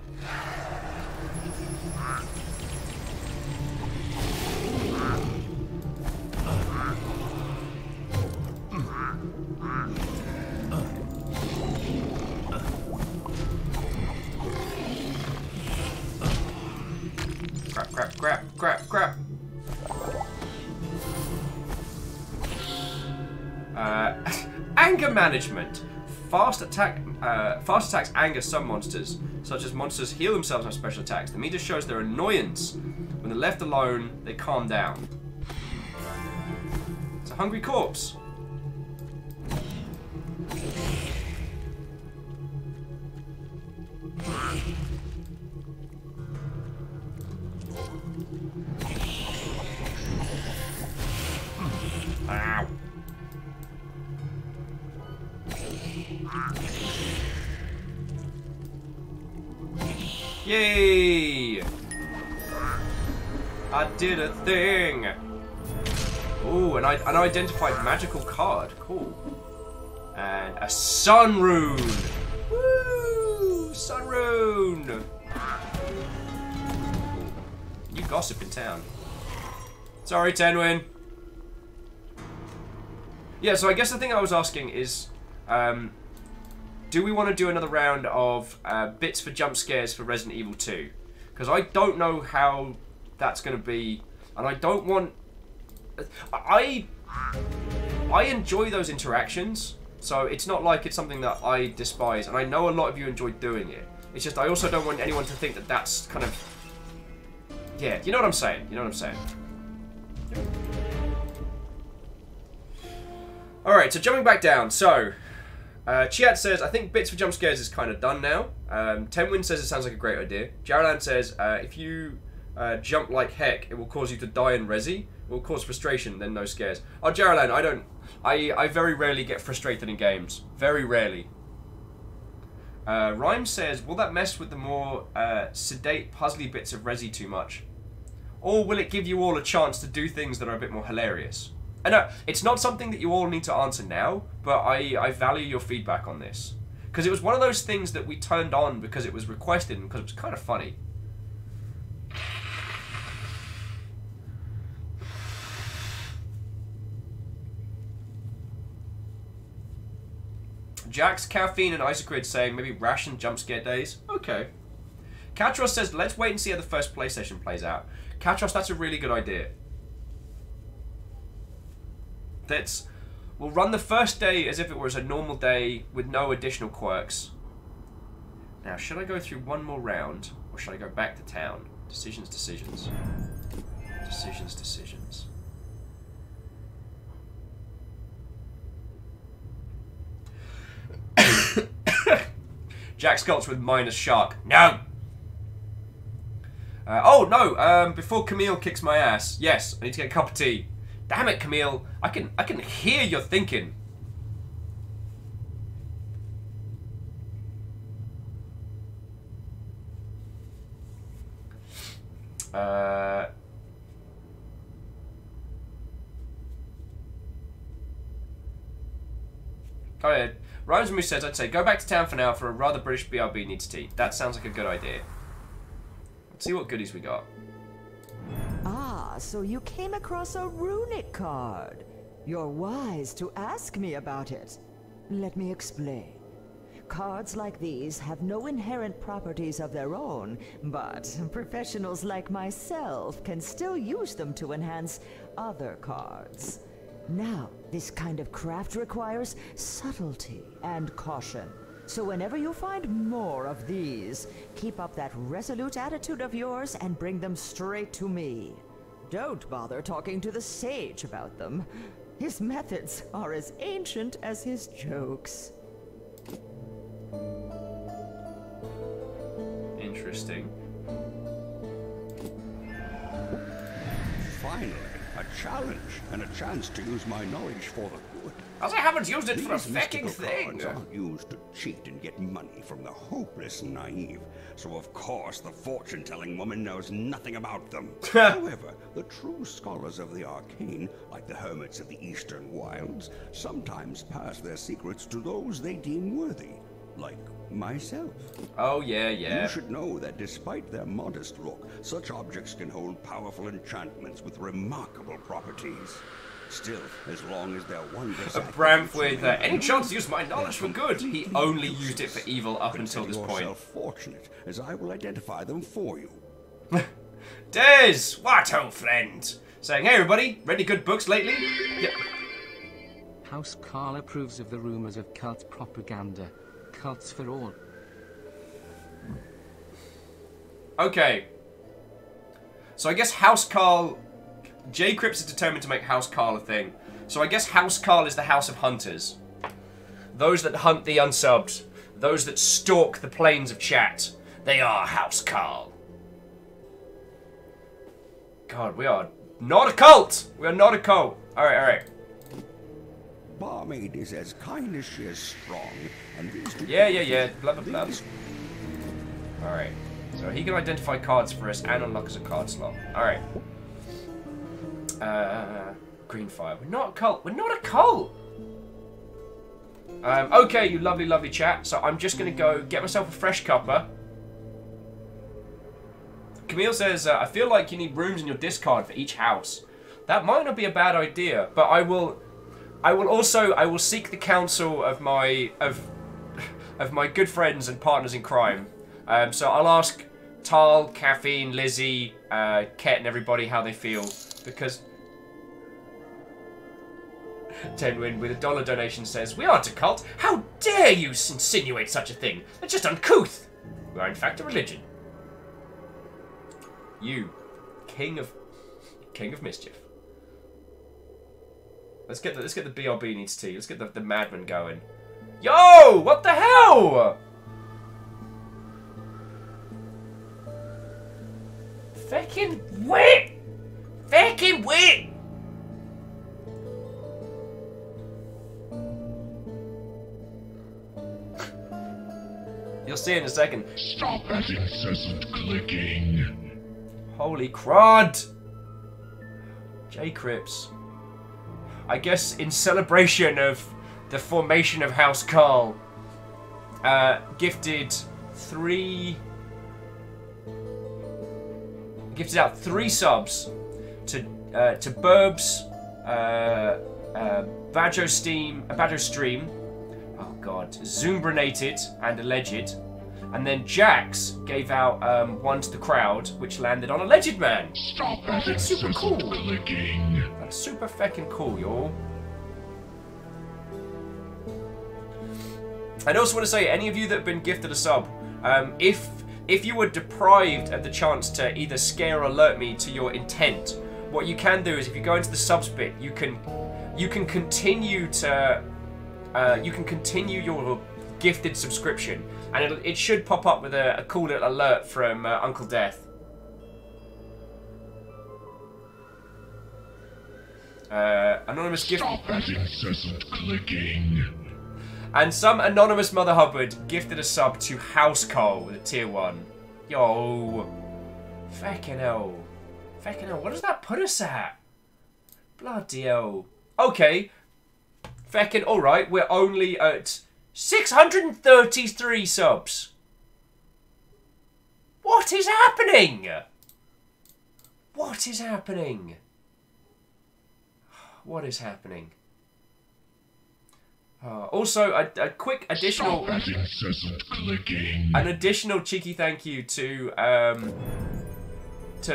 Crap. Anger management. Fast attacks anger some monsters, such as monsters heal themselves on special attacks. The meter shows their annoyance. When they're left alone, they calm down. It's a hungry corpse. Ow. Yay! I did a thing! Ooh, and I identified magical card. Cool. And a sun rune! Woo! Sun rune! You gossip in town. Sorry, Tenwin. Yeah, so I guess the thing I was asking is, do we want to do another round of bits for jump scares for Resident Evil 2? Because I don't know how that's going to be, and I don't want... I enjoy those interactions, so it's not like it's something that I despise, and I know a lot of you enjoyed doing it. It's just I also don't want anyone to think that that's kind of... Yeah, you know what I'm saying? You know what I'm saying? Alright, so jumping back down, so... Chiat says, I think bits for jump scares is kind of done now. Tenwin says it sounds like a great idea. Jaralan says, if you jump like heck, it will cause you to die in Resi. It will cause frustration, then no scares. Oh, Jaralan, I very rarely get frustrated in games. Very rarely. Rhyme says, will that mess with the more sedate, puzzly bits of Resi too much? Or will it give you all a chance to do things that are a bit more hilarious? I know, it's not something that you all need to answer now, but I value your feedback on this. Because it was one of those things that we turned on because it was requested and because it was kind of funny. Jax, Caffeine, and Isocrid saying maybe ration jump scare days. Okay. Katros says, let's wait and see how the first play session plays out. Katros, that's a really good idea. We'll run the first day as if it was a normal day with no additional quirks. Now, should I go through one more round, or should I go back to town? Decisions. Decisions. Jack Sculpts with minus shark. No! Oh, no! Before Camille kicks my ass. Yes, I need to get a cup of tea. Damn it, Camille! I can hear your thinking. Oh yeah, Rhymes Moose says, I'd say go back to town for now for a rather British BRB needs tea. That sounds like a good idea. Let's see what goodies we got. Ah, so you came across a runic card. You're wise to ask me about it. Let me explain. Cards like these have no inherent properties of their own, but professionals like myself can still use them to enhance other cards. Now, this kind of craft requires subtlety and caution. So whenever you find more of these, keep up that resolute attitude of yours and bring them straight to me. Don't bother talking to the sage about them. His methods are as ancient as his jokes. Interesting. interesting. Finally, a challenge and a chance to use my knowledge for the good. As I haven't used it for a These fecking mystical thing. cards aren't used to cheat and get money from the hopeless and naive, so of course the fortune-telling woman knows nothing about them. However, the true scholars of the arcane, like the hermits of the eastern wilds, sometimes pass their secrets to those they deem worthy, like myself. Oh, yeah, yeah. You should know that despite their modest look, such objects can hold powerful enchantments with remarkable properties. Still, as long as they're wondrous. Bramf with any chance to use my knowledge for good. He only used it for evil up until this point. Yourself fortunate, as I will identify them for you. Des, what old friend? Saying, hey everybody, read any good books lately? Yep. House Carl approves of the rumors of cult propaganda. Cults for all. Okay. So I guess House Carl... J. Cripps is determined to make House Carl a thing. So I guess House Carl is the House of Hunters. Those that hunt the unsubbed. Those that stalk the plains of chat. They are House Carl. God, we are not a cult! We are not a cult. Alright, alright. Barmaid is as kind as she is strong, and these two... Yeah. Blah, blah, blah. Alright. So he can identify cards for us and unlock us a card slot. Alright. Green fire. We're not a cult. We're not a cult! Okay, you lovely, lovely chat. So I'm just going to go get myself a fresh cuppa. Camille says, I feel like you need rooms in your discard for each house. That might not be a bad idea, but I will seek the counsel of my good friends and partners in crime. So I'll ask Tal, Caffeine, Lizzie, Ket, and everybody how they feel, because Tenwin with a $1 donation says, we aren't a cult. How dare you insinuate such a thing? That's just uncouth. We are in fact a religion. You, king of mischief. Let's get the BRB needs tea. Let's get the madman going. Yo, what the hell? Feckin' wit! Feckin' wit! You'll see in a second. Stop that incessant clicking. Holy crud! J. Cripps. I guess in celebration of the formation of House Carl, gifted out 3 subs to Burbs, Badger Stream, oh god, Zoombrinated and Alleged, and then Jax gave out one to the crowd, which landed on Alleged Man. Stop that That's super cool. clicking. That's super feckin' cool, y'all. I'd also want to say, any of you that have been gifted a sub, if you were deprived of the chance to either scare or alert me to your intent, what you can do is if you go into the subs bit, you can continue to your gifted subscription, and it should pop up with a cool little alert from Uncle Death. Anonymous gift. Stop that incessant clicking. And some anonymous Mother Hubbard gifted a sub to House Carl with a tier 1. Yo. Feckin' hell. Feckin' hell. What does that put us at? Bloody hell. Okay. Feckin' alright. We're only at 633 subs. What is happening? What is happening? What is happening? Also, a quick additional... Stop that incessant clicking. An additional cheeky thank you to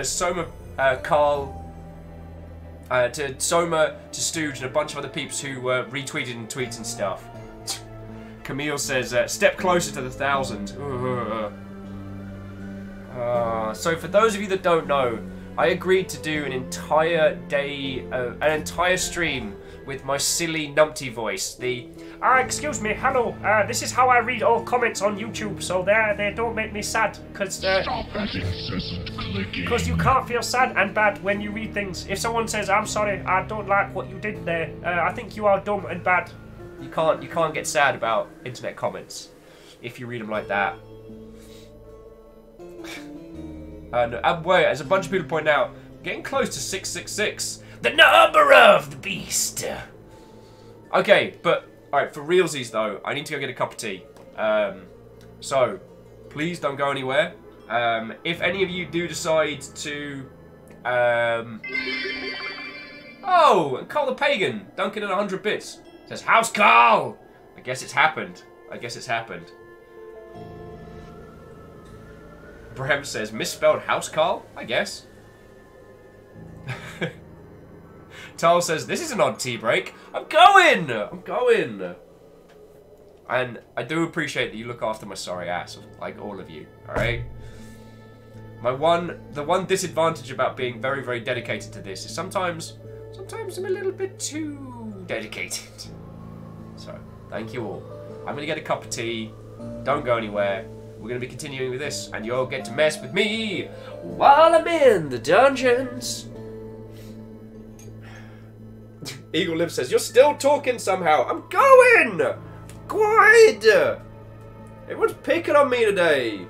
Soma, Carl, to Soma, to Stooge, and a bunch of other peeps who retweeted and tweets and stuff. Camille says, step closer to the 1,000. So for those of you that don't know, I agreed to do an entire day, an entire stream with my silly numpty voice. Excuse me, hello. This is how I read all comments on YouTube, so they don't make me sad, because Stop that incessant clicking. because you can't feel sad and bad when you read things. If someone says, "I'm sorry, I don't like what you did there," I think you are dumb and bad. You can't get sad about internet comments if you read them like that. And wait, as a bunch of people point out, getting close to 666, the number of the beast. Okay, but alright, for realsies though, I need to go get a cup of tea. So please don't go anywhere. If any of you do decide to, oh, and Carl the Pagan, Duncan at 100 bits says, "House Carl." I guess it's happened. Brem says, misspelled House Carl? I guess. Tal says, this is an odd tea break. I'm going! And I do appreciate that you look after my sorry ass, like all of you, alright? The one disadvantage about being very, very dedicated to this is sometimes I'm a little bit too dedicated. So, thank you all. I'm gonna get a cup of tea. Don't go anywhere. We're going to be continuing with this, and you'll get to mess with me while I'm in the dungeons. Eagle Lip says, you're still talking somehow. I'm going! Quiet! Everyone's picking on me today.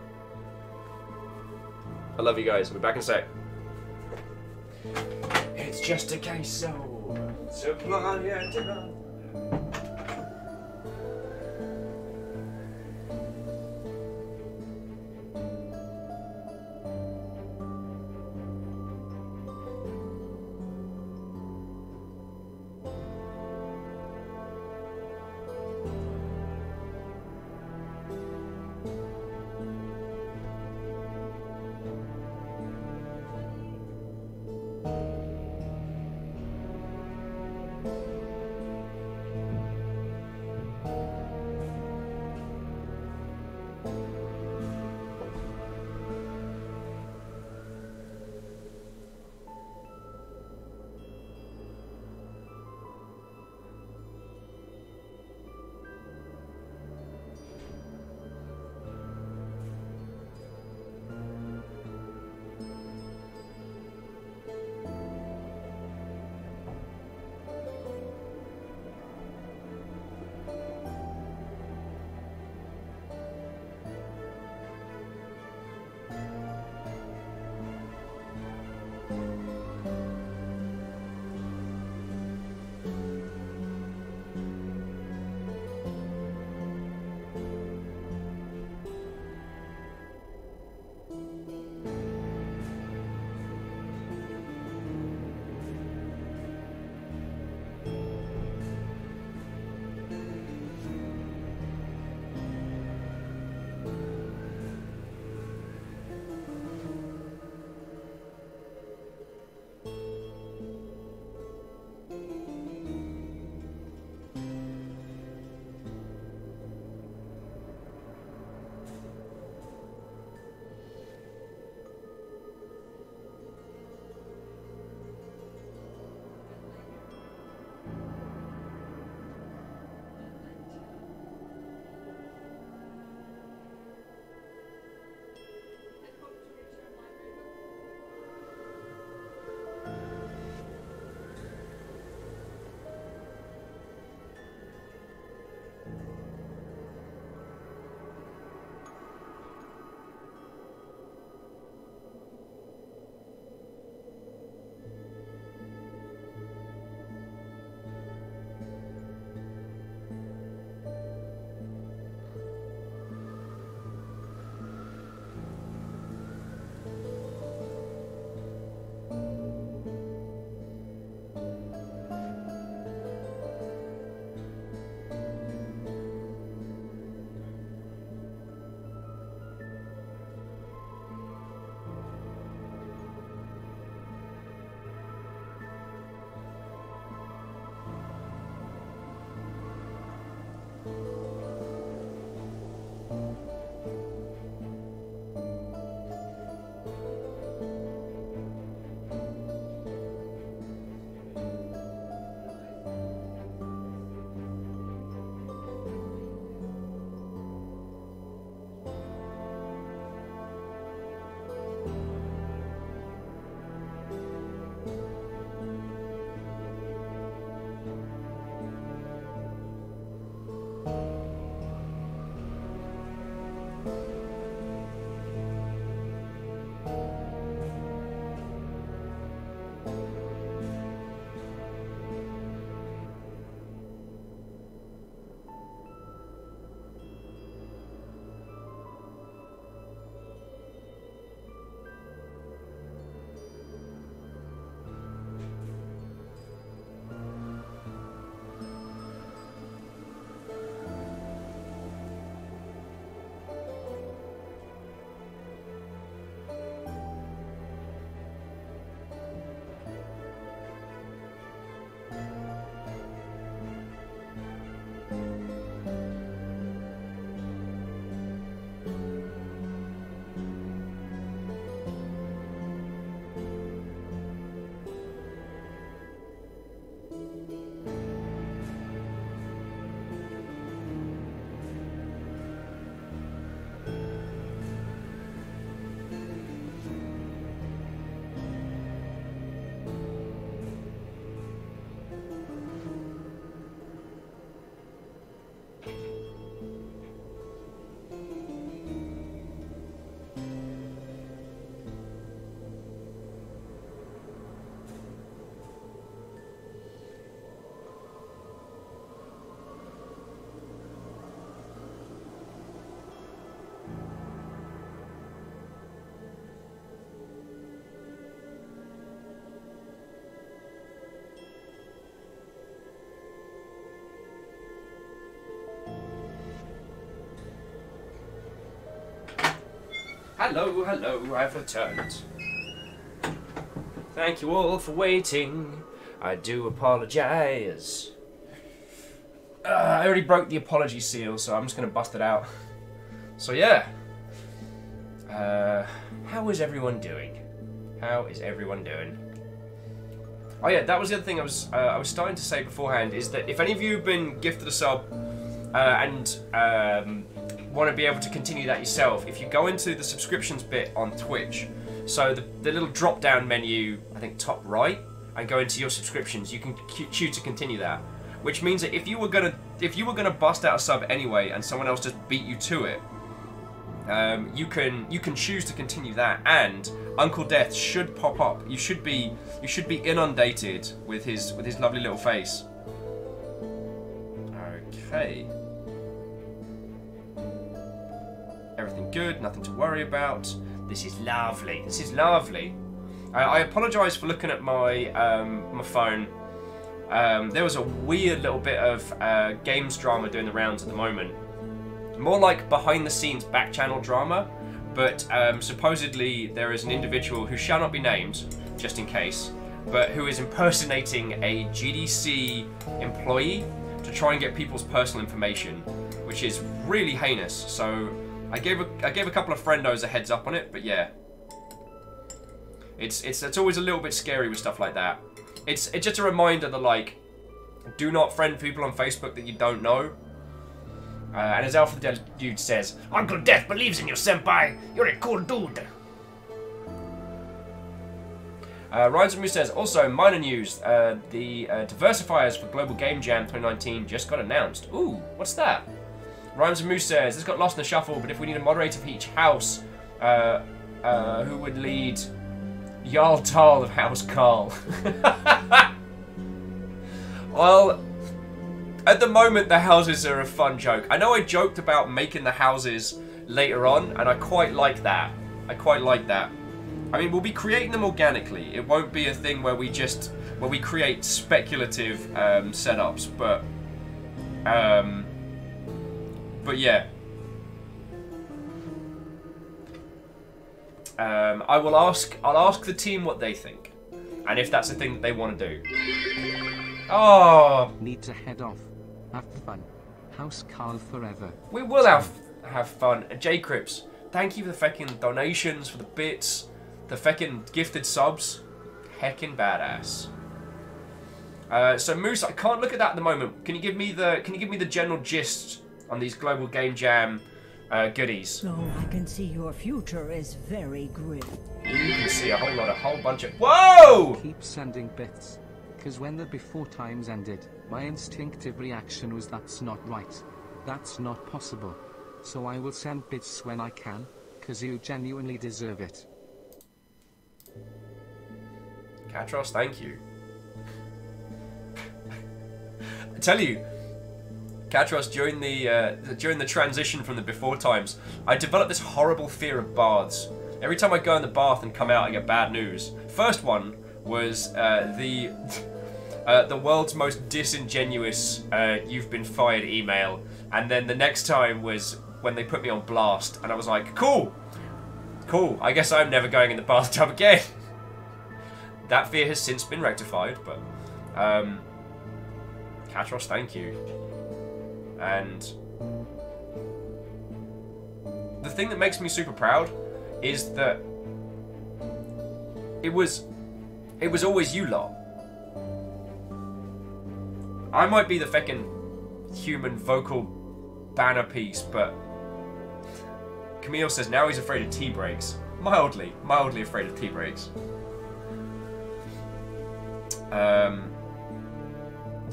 I love you guys. I'll be back in a sec. It's just a case of supply and demand. Hello, hello, I've returned. Thank you all for waiting. I do apologize. I already broke the apology seal, so I'm just going to bust it out. So yeah. How is everyone doing? How is everyone doing? Oh yeah, that was the other thing I was starting to say beforehand, is that if any of you have been gifted a sub and want to be able to continue that yourself, if you go into the subscriptions bit on Twitch, so the little drop down menu, I think top right, and go into your subscriptions, you can choose to continue that. Which means that if you were gonna bust out a sub anyway and someone else just beat you to it, you can choose to continue that, and Uncle Death should pop up. You should be inundated with his lovely little face. Okay. Everything good, nothing to worry about. This is lovely. This is lovely. I apologise for looking at my my phone. There was a weird little bit of games drama doing the rounds at the moment. More like behind the scenes back channel drama, but supposedly there is an individual who shall not be named, just in case, but who is impersonating a GDC employee to try and get people's personal information, which is really heinous. So I gave a couple of friendos a heads up on it, but yeah, it's always a little bit scary with stuff like that. It's just a reminder that, like, do not friend people on Facebook that you don't know. And as Alpha the Dude says, Uncle Death believes in you, senpai. You're a cool dude. Ryan Samu says, also, minor news. The diversifiers for Global Game Jam 2019 just got announced. Ooh, what's that? Ryan Samu says, this got lost in the shuffle, but if we need a moderator for each house, who would lead Jarl Tal of House Carl? Well, at the moment, the houses are a fun joke. I know I joked about making the houses later on, and I quite like that. I quite like that. I mean, we'll be creating them organically. It won't be a thing where we create speculative setups, but yeah. I'll ask the team what they think, and if that's a thing that they want to do. Oh, need to head off. Have fun. House Carl forever. We will have fun. J Crips, thank you for the feckin' donations, for the bits, the feckin' gifted subs. Heckin' badass. So Moose, I can't look at that at the moment. Can you give me the general gist on these Global Game Jam goodies? So I can see your future is very grim. You can see a whole bunch of. Whoa! Keep sending bits, because when the before times ended, my instinctive reaction was that's not right. That's not possible. So I will send bits when I can, because you genuinely deserve it. Katros, thank you. I tell you, Katros, during the transition from the before times, I developed this horrible fear of baths. Every time I go in the bath and come out, I get bad news. First one was the world's most disingenuous "you've been fired" email, and then the next time was when they put me on blast, and I was like, cool, I guess I'm never going in the bathtub again. That fear has since been rectified, but Katros, thank you. And the thing that makes me super proud is that it was always you lot. I might be the feckin' human vocal banner piece, but Camille says now he's afraid of tea breaks. Mildly afraid of tea breaks.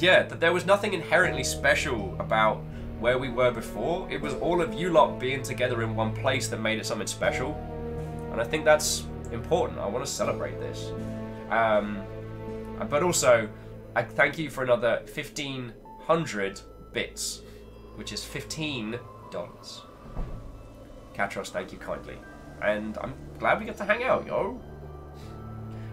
Yeah, that there was nothing inherently special about where we were before. It was all of you lot being together in one place that made it something special. And I think that's important. I want to celebrate this. But also, I thank you for another 1,500 bits, which is $15. Katros, thank you kindly. And I'm glad we get to hang out, yo.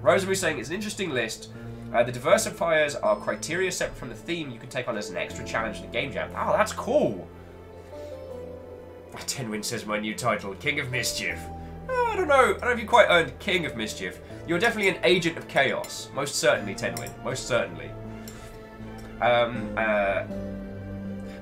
Rosemary saying, it's an interesting list. The diversifiers are criteria separate from the theme you can take on as an extra challenge in the game jam. Oh, that's cool. Tenwin says my new title, King of Mischief. I don't know if you quite earned King of Mischief. You're definitely an agent of chaos. Most certainly, Tenwin. Most certainly.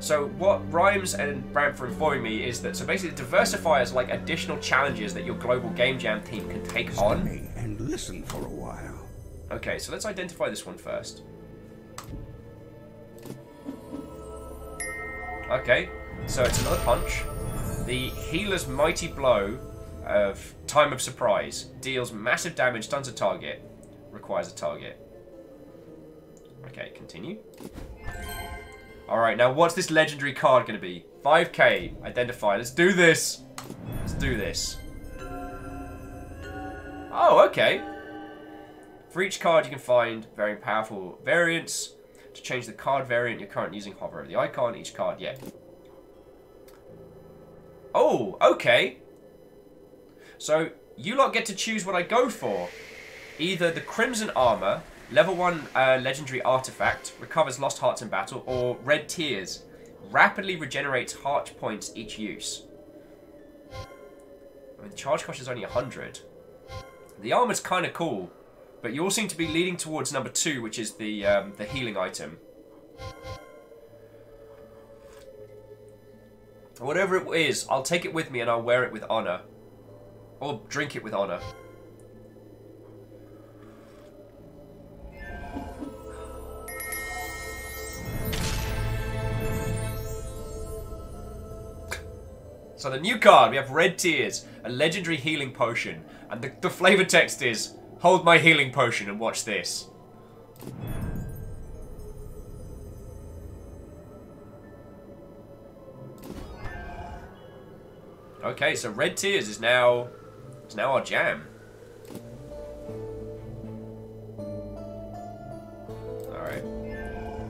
So what Rhymes and Bramp are informing me is that, so basically diversify is like additional challenges that your global game jam team can take on. And listen for a while. Okay, so let's identify this one first. Okay, so it's another punch. The Healer's Mighty Blow of Time of Surprise deals massive damage, stuns a target, requires a target. Okay, continue. Alright, now what's this legendary card going to be? 5k, identify. Let's do this. Let's do this. Oh, okay. For each card you can find very powerful variants. To change the card variant you're currently using, hover over the icon. Each card, yeah. Oh, okay. So, you lot get to choose what I go for. Either the Crimson Armor, level 1 legendary artifact, recovers lost hearts in battle, or Red Tears, rapidly regenerates heart points each use. I mean, the charge cost is only 100. The armor's kind of cool, but you all seem to be leading towards number 2, which is the healing item. Whatever it is, I'll take it with me and I'll wear it with honor. Or drink it with honor. So the new card, we have Red Tears, a legendary healing potion. And the flavor text is, hold my healing potion and watch this. Okay, so Red Tears is now our jam. Alright.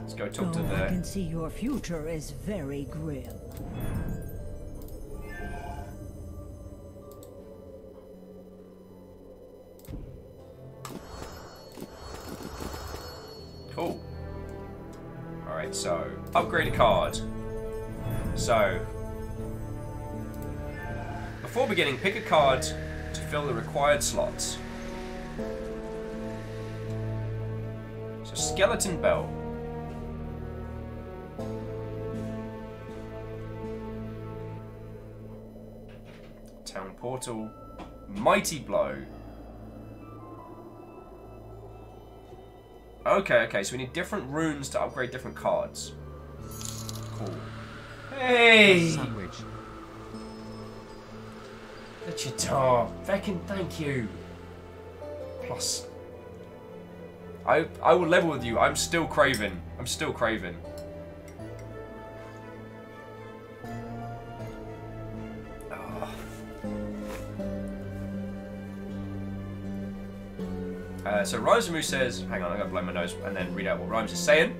Let's go talk to the... I can see your future is very grim. Cool. Alright, so upgrade a card. So before beginning, pick a card to fill the required slots. So Skeleton Bell. Town Portal. Mighty Blow. Okay, so we need different runes to upgrade different cards. Cool. Hey! Sandwich. Wichita, feckin' thank you. Plus, I will level with you. I'm still Craven. I'm still Craven. So Rhymes says, hang on, I gotta blow my nose and then read out what Rhymes is saying.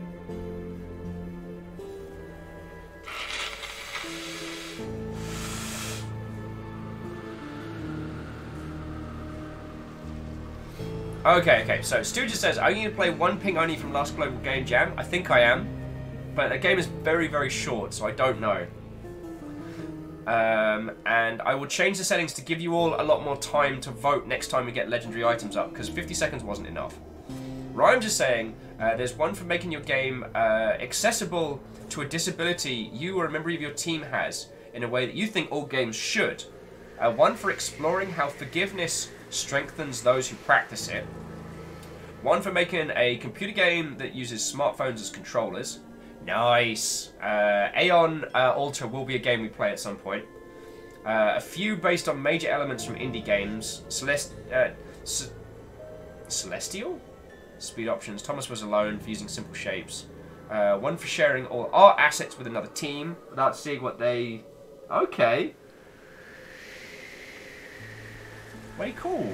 Okay, so Stu just says, are you going to play one ping only from last Global Game Jam? I think I am. But the game is very, very short, so I don't know. And I will change the settings to give you all a lot more time to vote next time we get legendary items up, because 50 seconds wasn't enough. Rhymes is saying, there's one for making your game accessible to a disability you or a member of your team has, in a way that you think all games should. One for exploring how forgiveness strengthens those who practice it. One for making a computer game that uses smartphones as controllers. Nice. Aeon Alter will be a game we play at some point. A few based on major elements from indie games. Celestial? Speed options. Thomas Was Alone for using simple shapes. One for sharing all art assets with another team without seeing what they... Okay. Way cool.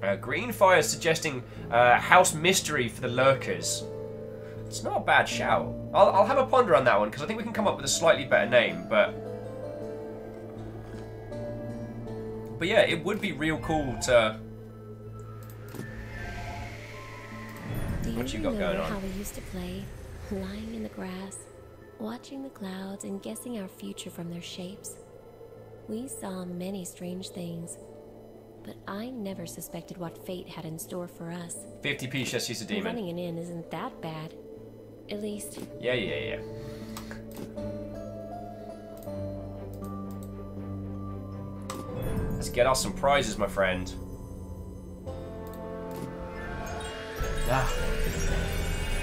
Greenfire is suggesting House Mystery for the Lurkers. It's not a bad shout. I'll have a ponder on that one, because I think we can come up with a slightly better name, but yeah, it would be real cool to... Do you What you got remember going on? how we used to play, lying in the grass, Watching the clouds and guessing our future from their shapes, we saw many strange things. But I never suspected what fate had in store for us. 50p, just use a demon. Running an inn isn't that bad. At least... Yeah. Let's get us some prizes, my friend.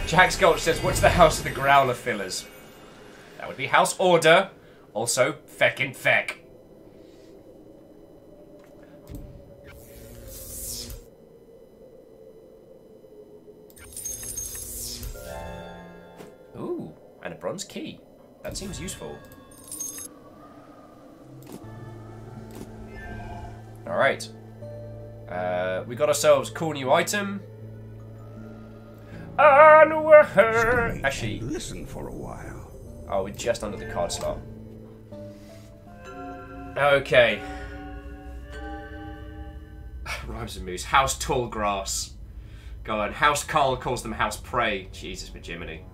Jack Sculch says, what's the house of the Growler fillers? That would be House Order. Also, feckin' feck. Ooh, and a bronze key. That seems useful. Alright. We got ourselves a cool new item. Actually, listen for a while. Oh, we're just under the card slot. Okay. Rhymes and Moose. House Tall Grass. Go on. House Carl calls them House Prey. Jesus, Jiminy.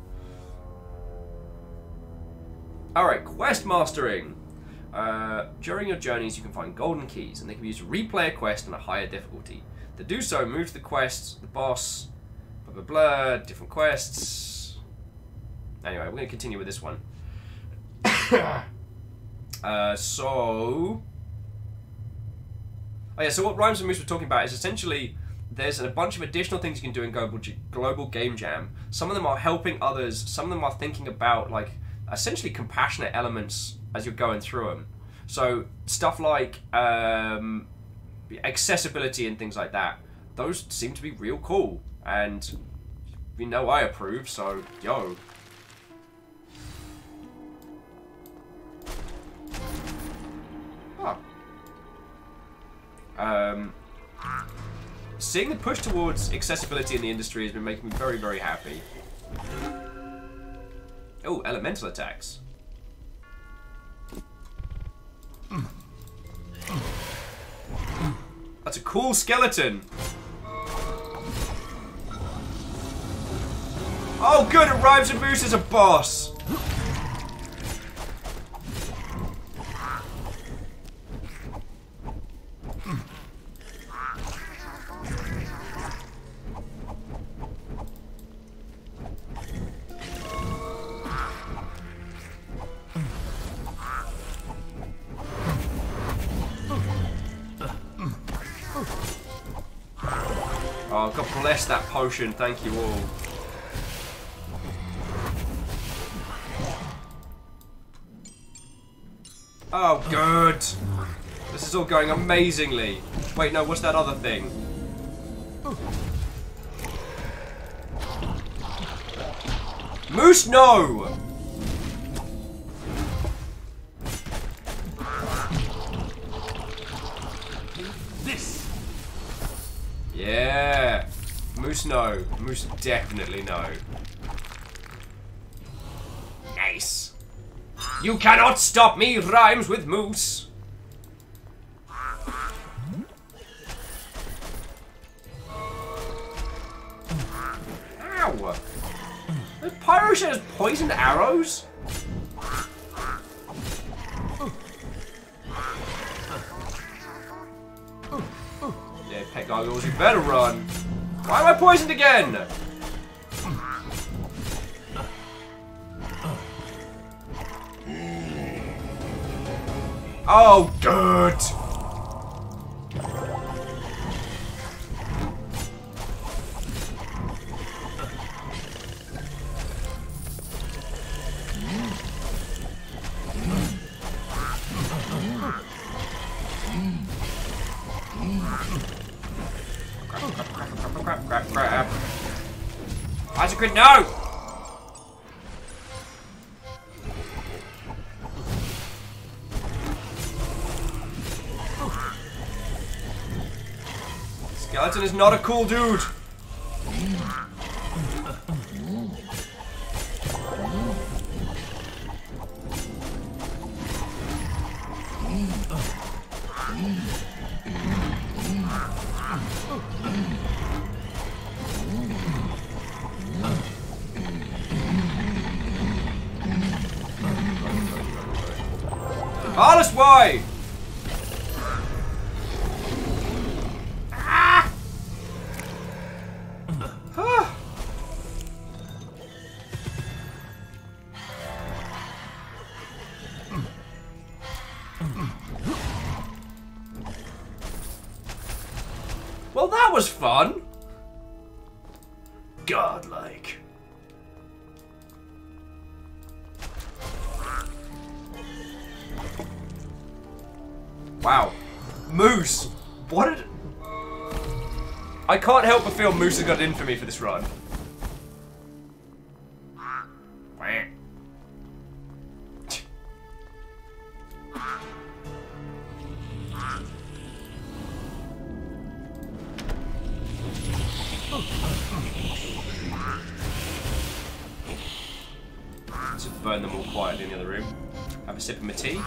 Alright, quest mastering. During your journeys, you can find golden keys, and they can be used to replay a quest on a higher difficulty. To do so, move to the quest, the boss, blah blah blah, different quests. Anyway, we're going to continue with this one. So what Rhymes and Moose were talking about is essentially there's a bunch of additional things you can do in Global Game Jam. Some of them are helping others, some of them are thinking about like essentially compassionate elements as you're going through them. So stuff like accessibility and things like that, those seem to be real cool, and you know I approve, so yo. Seeing the push towards accessibility in the industry has been making me very, very happy. Oh, elemental attacks. That's a cool skeleton. Oh good, it Rhymes and Moose as a boss. Oh, God bless that potion, thank you all. Oh, good. This is all going amazingly. Wait, no, what's that other thing? Moose, no! This. Yeah. Moose, no. Moose, definitely no. Nice. You cannot stop me, Rhymes with Moose. Ow. The pyro shit has poisoned arrows? Yeah, pet goggles, you better run. Why am I poisoned again? Oh, good. Crap. Isaac, no! Skeleton is not a cool dude. Alice, why? Ah! Well, that was fun. Godlike. Wow. Moose! What did... I can't help but feel Moose has got it in for me for this run. Let's just burn them all quietly in the other room. Have a sip of my tea.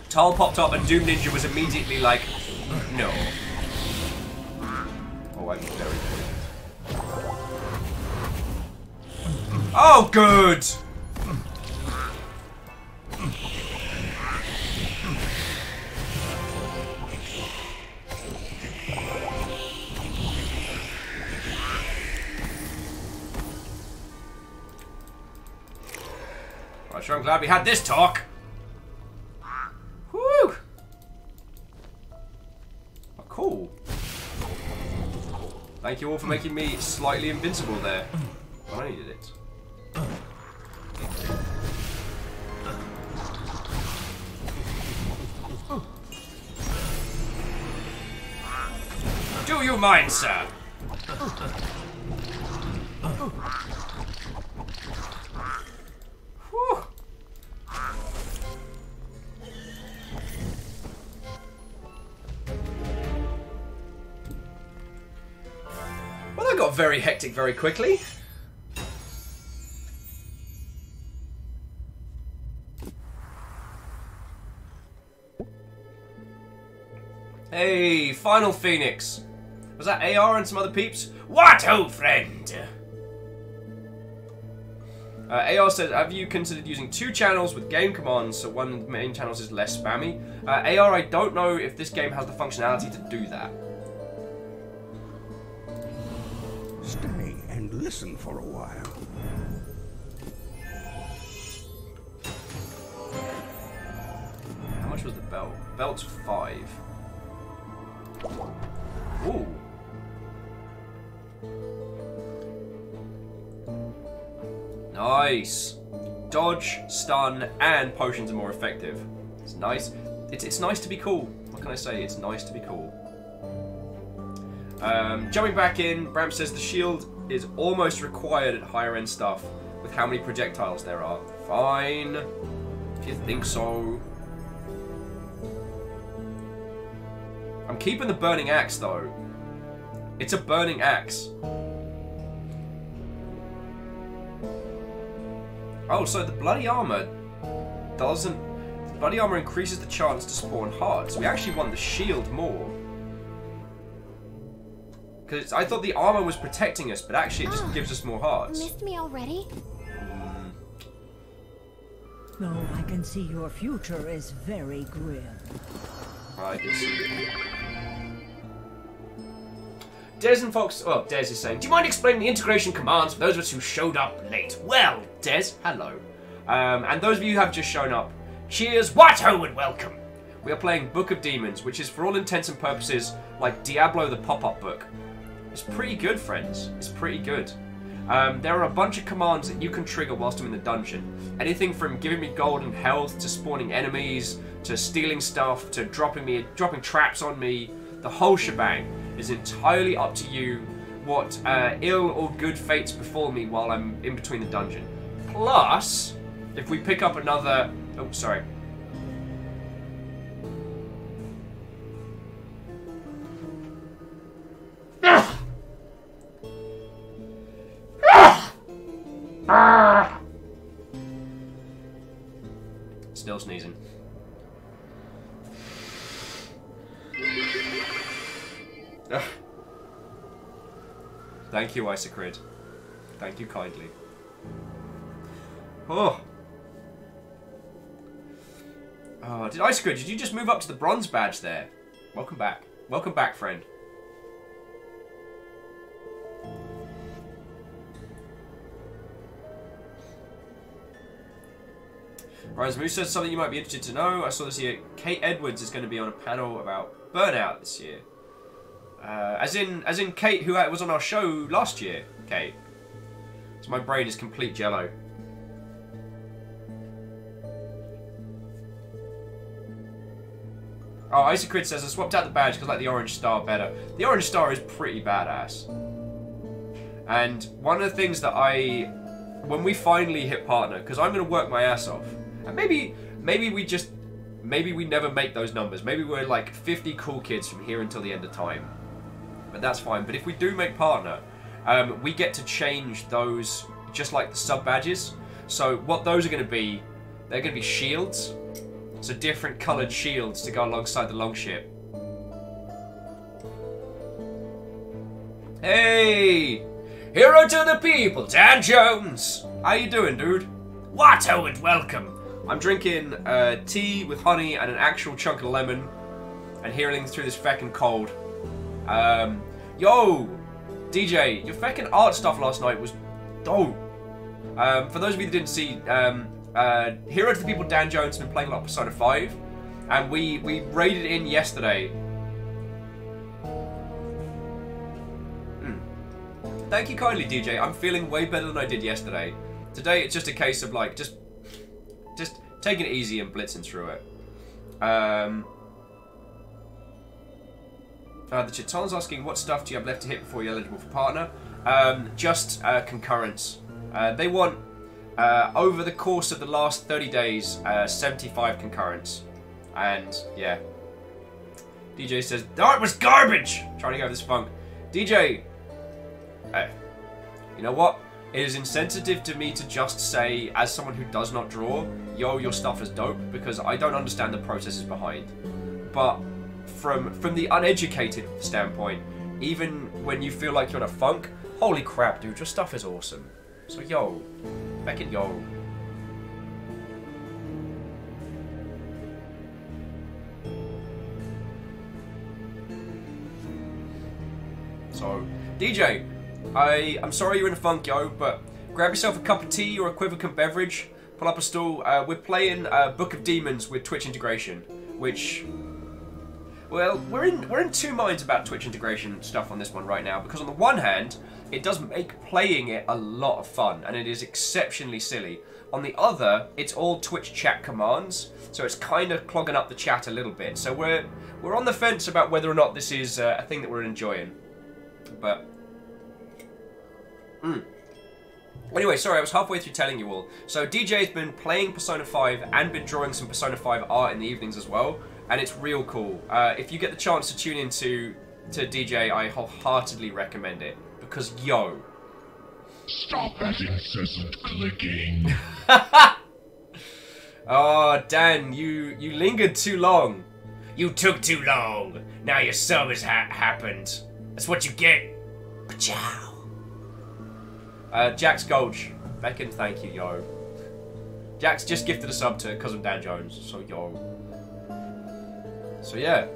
Tal popped up and Doom Ninja was immediately like, no. Oh, I'm very good. Oh, good! Well, sure, I'm glad we had this talk. Woo! Oh, cool. Thank you all for making me slightly invincible there. When I needed it. Do you mind, sir? Whew. Well, that got very hectic very quickly. Hey, Final Phoenix. Was that AR and some other peeps? What, old friend? AR says, have you considered using 2 channels with game commands so one of the main channels is less spammy? AR, I don't know if this game has the functionality to do that. Stay and listen for a while. How much was the belt? Belt's 5. Ooh. Nice. Dodge, stun, and potions are more effective. It's nice. It's nice to be cool. What can I say? It's nice to be cool. Jumping back in, Bram says the shield is almost required at higher end stuff with how many projectiles there are. Fine. If you think so. I'm keeping the burning axe though. It's a burning axe. Oh, so the bloody armor doesn't... The bloody armor increases the chance to spawn hearts. We actually want the shield more. Because I thought the armor was protecting us, but actually it just gives us more hearts. Missed me already? Oh, I can see your future is very grim. I can see. Des and Fox... Oh, Des is saying, do you mind explaining the integration commands for those of us who showed up late? Well, Des, hello. And those of you who have just shown up, cheers, what-ho, and welcome. We are playing Book of Demons, which is for all intents and purposes like Diablo the pop-up book. It's pretty good, friends. It's pretty good. There are a bunch of commands that you can trigger whilst I'm in the dungeon. Anything from giving me gold and health, to spawning enemies, to stealing stuff, to dropping traps on me. The whole shebang is entirely up to you what ill or good fates befall me while I'm in between the dungeon. Plus, if we pick up another... Oh, sorry. Still sneezing. Thank you, Isacrid. Thank you kindly. Oh. Oh, did Icegrid, did you just move up to the bronze badge there? Welcome back. Welcome back, friend. Rise Moose says something you might be interested to know. I saw this year. Kate Edwards is going to be on a panel about burnout this year. As in Kate, who was on our show last year. Kate. So my brain is complete jello. Oh, Isocrid says I swapped out the badge because I like the orange star better. The orange star is pretty badass. And one of the things that when we finally hit partner, because I'm going to work my ass off, and maybe we never make those numbers. Maybe we're like 50 cool kids from here until the end of time. But that's fine. But if we do make partner, we get to change those just like the sub badges. So what those are going to be, they're going to be shields. So different coloured shields to go alongside the longship. Hey! Hero to the people, Dan Jones! How you doing, dude? Watto and welcome! I'm drinking tea with honey and an actual chunk of lemon and hearing through this feckin' cold. Yo! DJ, your feckin' art stuff last night was dope. For those of you that didn't see, Hero to the People Dan Jones has been playing a lot of Persona 5, and we raided in yesterday. Thank you kindly, DJ. I'm feeling way better than I did yesterday. Today it's just a case of like just taking it easy and blitzing through it. The Chiton's asking what stuff do you have left to hit before you're eligible for partner? Just concurrence. They want over the course of the last 30 days, 75 concurrents. And, yeah. DJ says, the art was garbage! Trying to go this funk. DJ, you know what? It is insensitive to me to just say, as someone who does not draw, yo, your stuff is dope, because I don't understand the processes behind. But from the uneducated standpoint, even when you feel like you're in a funk, holy crap, dude, your stuff is awesome. So, yo. Back in yo. So, DJ, I'm sorry you're in a funk, yo, but grab yourself a cup of tea or equivalent beverage, pull up a stool. We're playing Book of Demons with Twitch integration, which, well, we're in two minds about Twitch integration stuff on this one right now, because on the one hand, it does make playing it a lot of fun, and it is exceptionally silly. On the other, it's all Twitch chat commands, so it's kind of clogging up the chat a little bit. So we're on the fence about whether or not this is a thing that we're enjoying. But anyway, sorry, I was halfway through telling you all. So DJ's been playing Persona 5 and been drawing some Persona 5 art in the evenings as well, and it's real cool. If you get the chance to tune in to DJ, I wholeheartedly recommend it. Because, yo. Stop that incessant clicking. Oh, Dan, you lingered too long. You took too long. Now your sub has happened. That's what you get. Pachow. Jax Gulch. Beckon, thank you, yo. Jax just gifted a sub to Cousin Dan Jones, so yo. So yeah.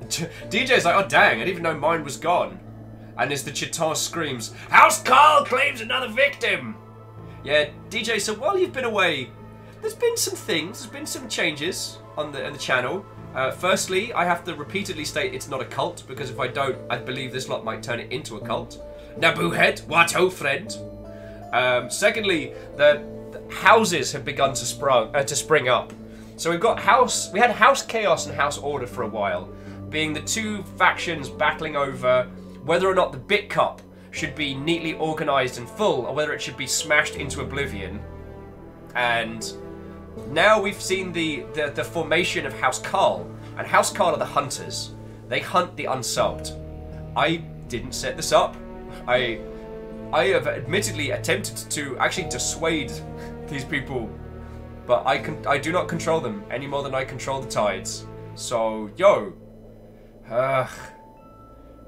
DJ's like, oh dang, I didn't even know mine was gone. And as the Chiton screams, House Carl claims another victim! Yeah, DJ, so while you've been away, there's been some things, there's been some changes on the channel. Firstly, I have to repeatedly state it's not a cult, because if I don't, I believe this lot might turn it into a cult. Naboohead, what ho, friend? Secondly, the houses have begun to spring up. So we had House Chaos and House Order for a while, being the two factions battling over whether or not the Bit Cup should be neatly organised and full, or whether it should be smashed into oblivion. And now we've seen the formation of House Carl, and House Carl are the hunters. They hunt the unsubbed. I didn't set this up. I have admittedly attempted to actually dissuade these people, but I do not control them any more than I control the tides. So, yo.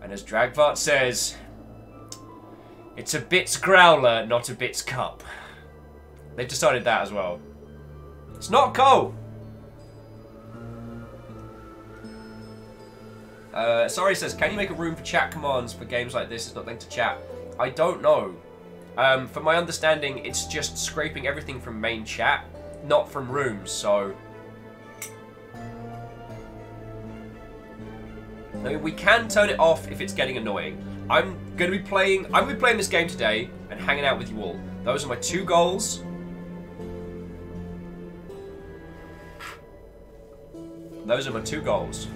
And as Dragvart says, it's a Bits growler, not a Bits cup. They've decided that as well. It's not coal! Sorry says, can you make a room for chat commands for games like this? It's not linked to chat. I don't know. From my understanding, it's just scraping everything from main chat, not from rooms, so... I mean, we can turn it off if it's getting annoying. I'm gonna be playing this game today and hanging out with you all. Those are my 2 goals. Those are my 2 goals.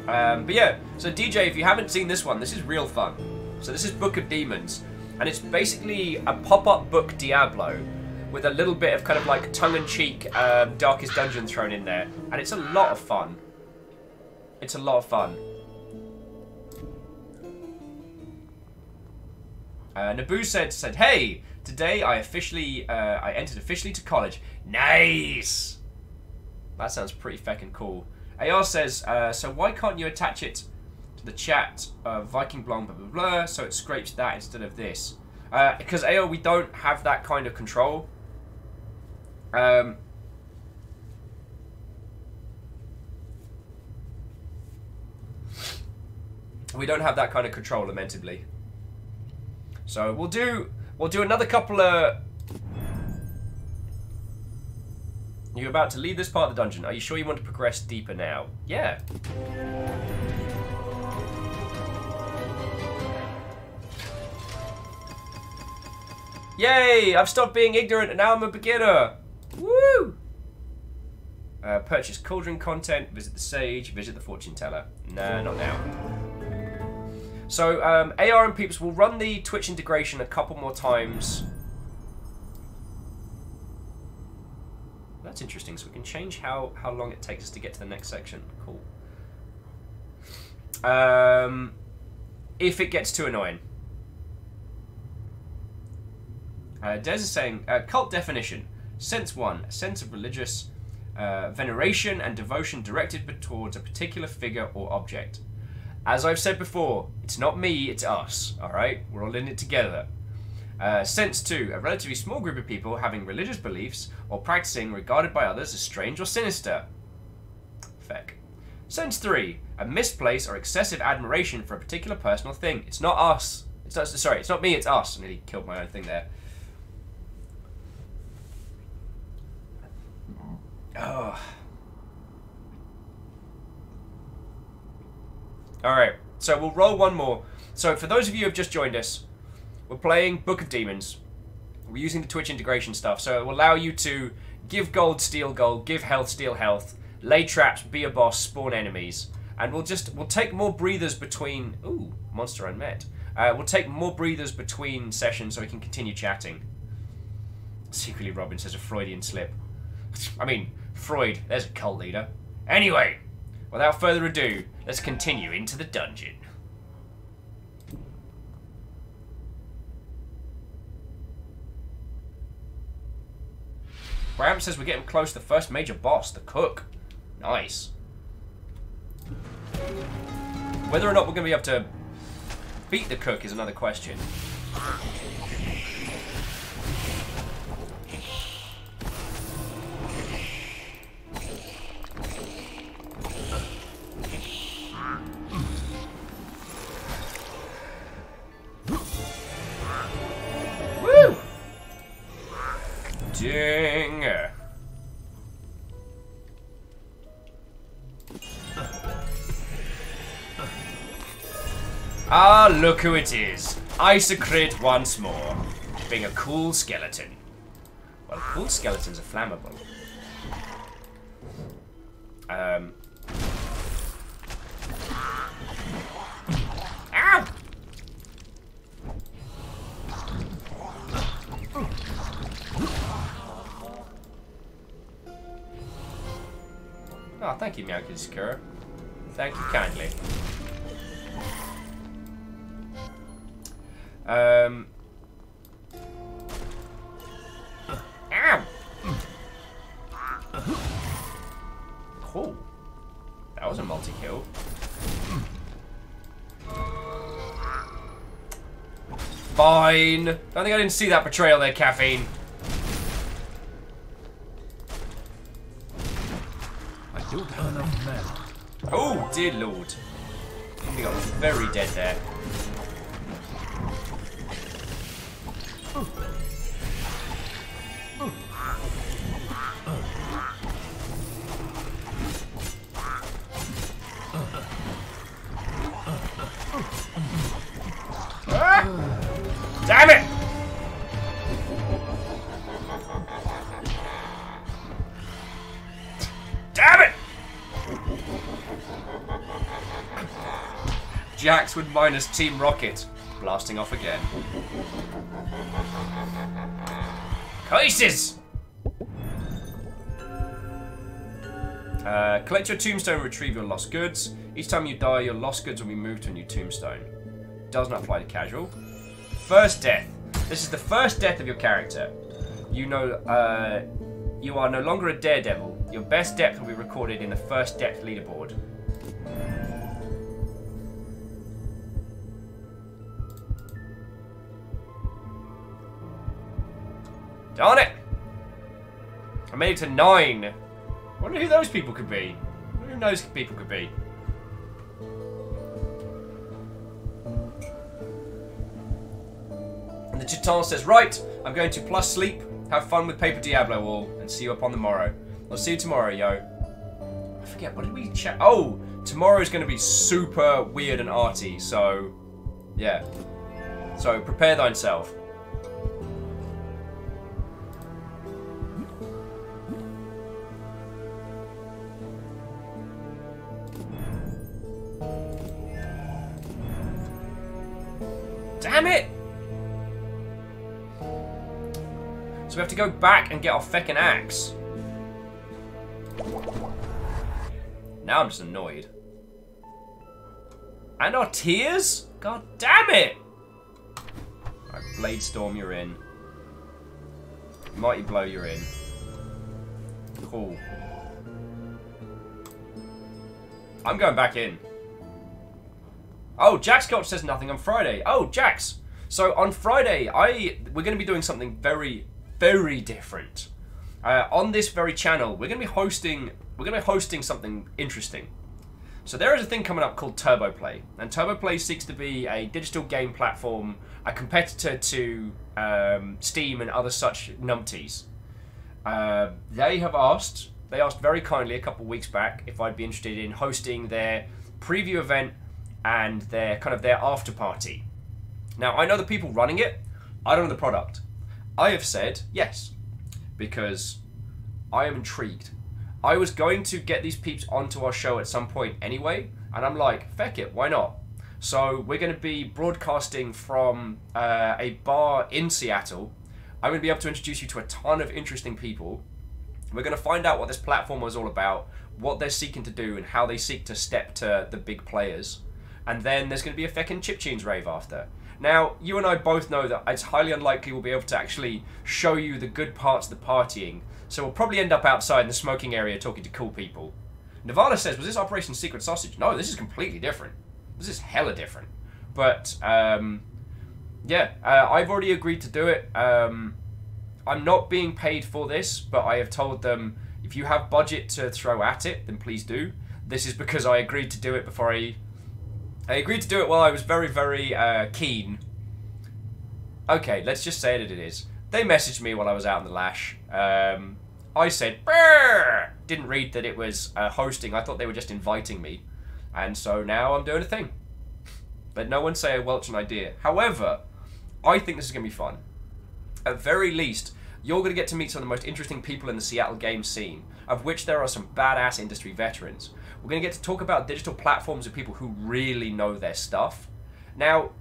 But yeah, so DJ, if you haven't seen this one, this is real fun. So this is Book of Demons, and it's basically a pop-up book Diablo with a little bit of kind of like tongue-in-cheek Darkest Dungeon thrown in there, and it's a lot of fun. It's a lot of fun. Naboo said, hey, today I entered officially to college. Nice! That sounds pretty feckin' cool. AR says, so why can't you attach it to the chat, Viking Blonde, blah, blah, blah, so it scrapes that instead of this? Because AR, we don't have that kind of control. We don't have that kind of control, lamentably. So we'll do another couple of... You're about to leave this part of the dungeon. Are you sure you want to progress deeper now? Yeah. Yay! I've stopped being ignorant and now I'm a beginner! Woo! Purchase cauldron content, visit the sage, visit the fortune teller. Nah, not now. So, AR and peeps will run the Twitch integration a couple more times. That's interesting, so we can change how long it takes us to get to the next section. Cool. If it gets too annoying. Des is saying, cult definition. Sense 1, a sense of religious veneration and devotion directed towards a particular figure or object. As I've said before, it's not me, it's us, alright? We're all in it together. Sense 2, a relatively small group of people having religious beliefs or practicing regarded by others as strange or sinister. Feck. Sense 3, a misplaced or excessive admiration for a particular person or thing. It's not us. Sorry, it's not me, it's us. I nearly killed my own thing there. Oh. Alright, so we'll roll one more. So for those of you who have just joined us, we're playing Book of Demons. We're using the Twitch integration stuff, so it will allow you to give gold, steal gold, give health, steal health, lay traps, be a boss, spawn enemies. And we'll take more breathers between... Ooh, monster unmet. We'll take more breathers between sessions so we can continue chatting. Secretly Robin says a Freudian slip. I mean, Freud, there's a cult leader. Anyway, without further ado, let's continue into the dungeon. Bram says we're getting close to the first major boss, the cook. Nice. Whether or not we're going to be able to beat the cook is another question. Woo! Ding! Ah, look who it is. Isocrit once more. Being a cool skeleton. Well, cool skeletons are flammable. Ow! Oh, thank you, Meowkizakura. Thank you kindly. Ow! Cool. That was a multi-kill. fine. Don't think I didn't see that betrayal there, Caffeine. I don't have enough men. Oh, dear lord. We got very dead there. Damn it! Damn it! Jax would minus Team Rocket. Blasting off again. Crisis! Collect your tombstone and retrieve your lost goods. Each time you die, your lost goods will be moved to a new tombstone. Does not apply to casual. First death. This is the first death of your character. You know, you are no longer a daredevil. Your best death will be recorded in the first death leaderboard. Darn it! I made it to 9. I wonder who those people could be. I wonder who those people could be. And the Chitan says, right, I'm going to plus sleep, have fun with Paper Diablo all, and see you upon the morrow. I'll see you tomorrow, yo. I forget, what did we chat? Oh, tomorrow's going to be super weird and arty, so, yeah. So, prepare thyself. Damn it! So we have to go back and get our feckin' axe. Now I'm just annoyed. And our tears? God damn it! Alright, Blade Storm, you're in. Mighty Blow, you're in. Cool. I'm going back in. Oh, Jax Gulch says nothing on Friday. Oh, Jax. So on Friday, we're going to be doing something very, very different. On this very channel, we're going to be hosting something interesting. So there is a thing coming up called TurboPlay, and TurboPlay seeks to be a digital game platform, a competitor to Steam and other such numpties. They asked very kindly a couple of weeks back if I'd be interested in hosting their preview event and their after party. Now, I know the people running it, I don't know the product. I have said yes, because I am intrigued. I was going to get these peeps onto our show at some point anyway, and I'm like, feck it, why not? So we're going to be broadcasting from a bar in Seattle. I'm going to be able to introduce you to a ton of interesting people. We're going to find out what this platform was all about, what they're seeking to do, and how they seek to step to the big players. And then there's going to be a feckin' chiptunes rave after. Now, you and I both know that it's highly unlikely we'll be able to actually show you the good parts of the partying, so we'll probably end up outside in the smoking area talking to cool people. Nirvana says, was this Operation Secret Sausage? No, this is completely different. This is hella different. But, yeah, I've already agreed to do it. I'm not being paid for this, but I have told them, if you have budget to throw at it, then please do. This is because I agreed to do it before I agreed to do it while I was very, very keen. Okay, let's just say that it is. They messaged me while I was out in the lash. I said, brrr! Didn't read that it was hosting. I thought they were just inviting me. And so now I'm doing a thing. Let no one say I welch an idea. However, I think this is going to be fun. At very least, you're going to get to meet some of the most interesting people in the Seattle game scene, of which there are some badass industry veterans. We're going to get to talk about digital platforms with people who really know their stuff. Now,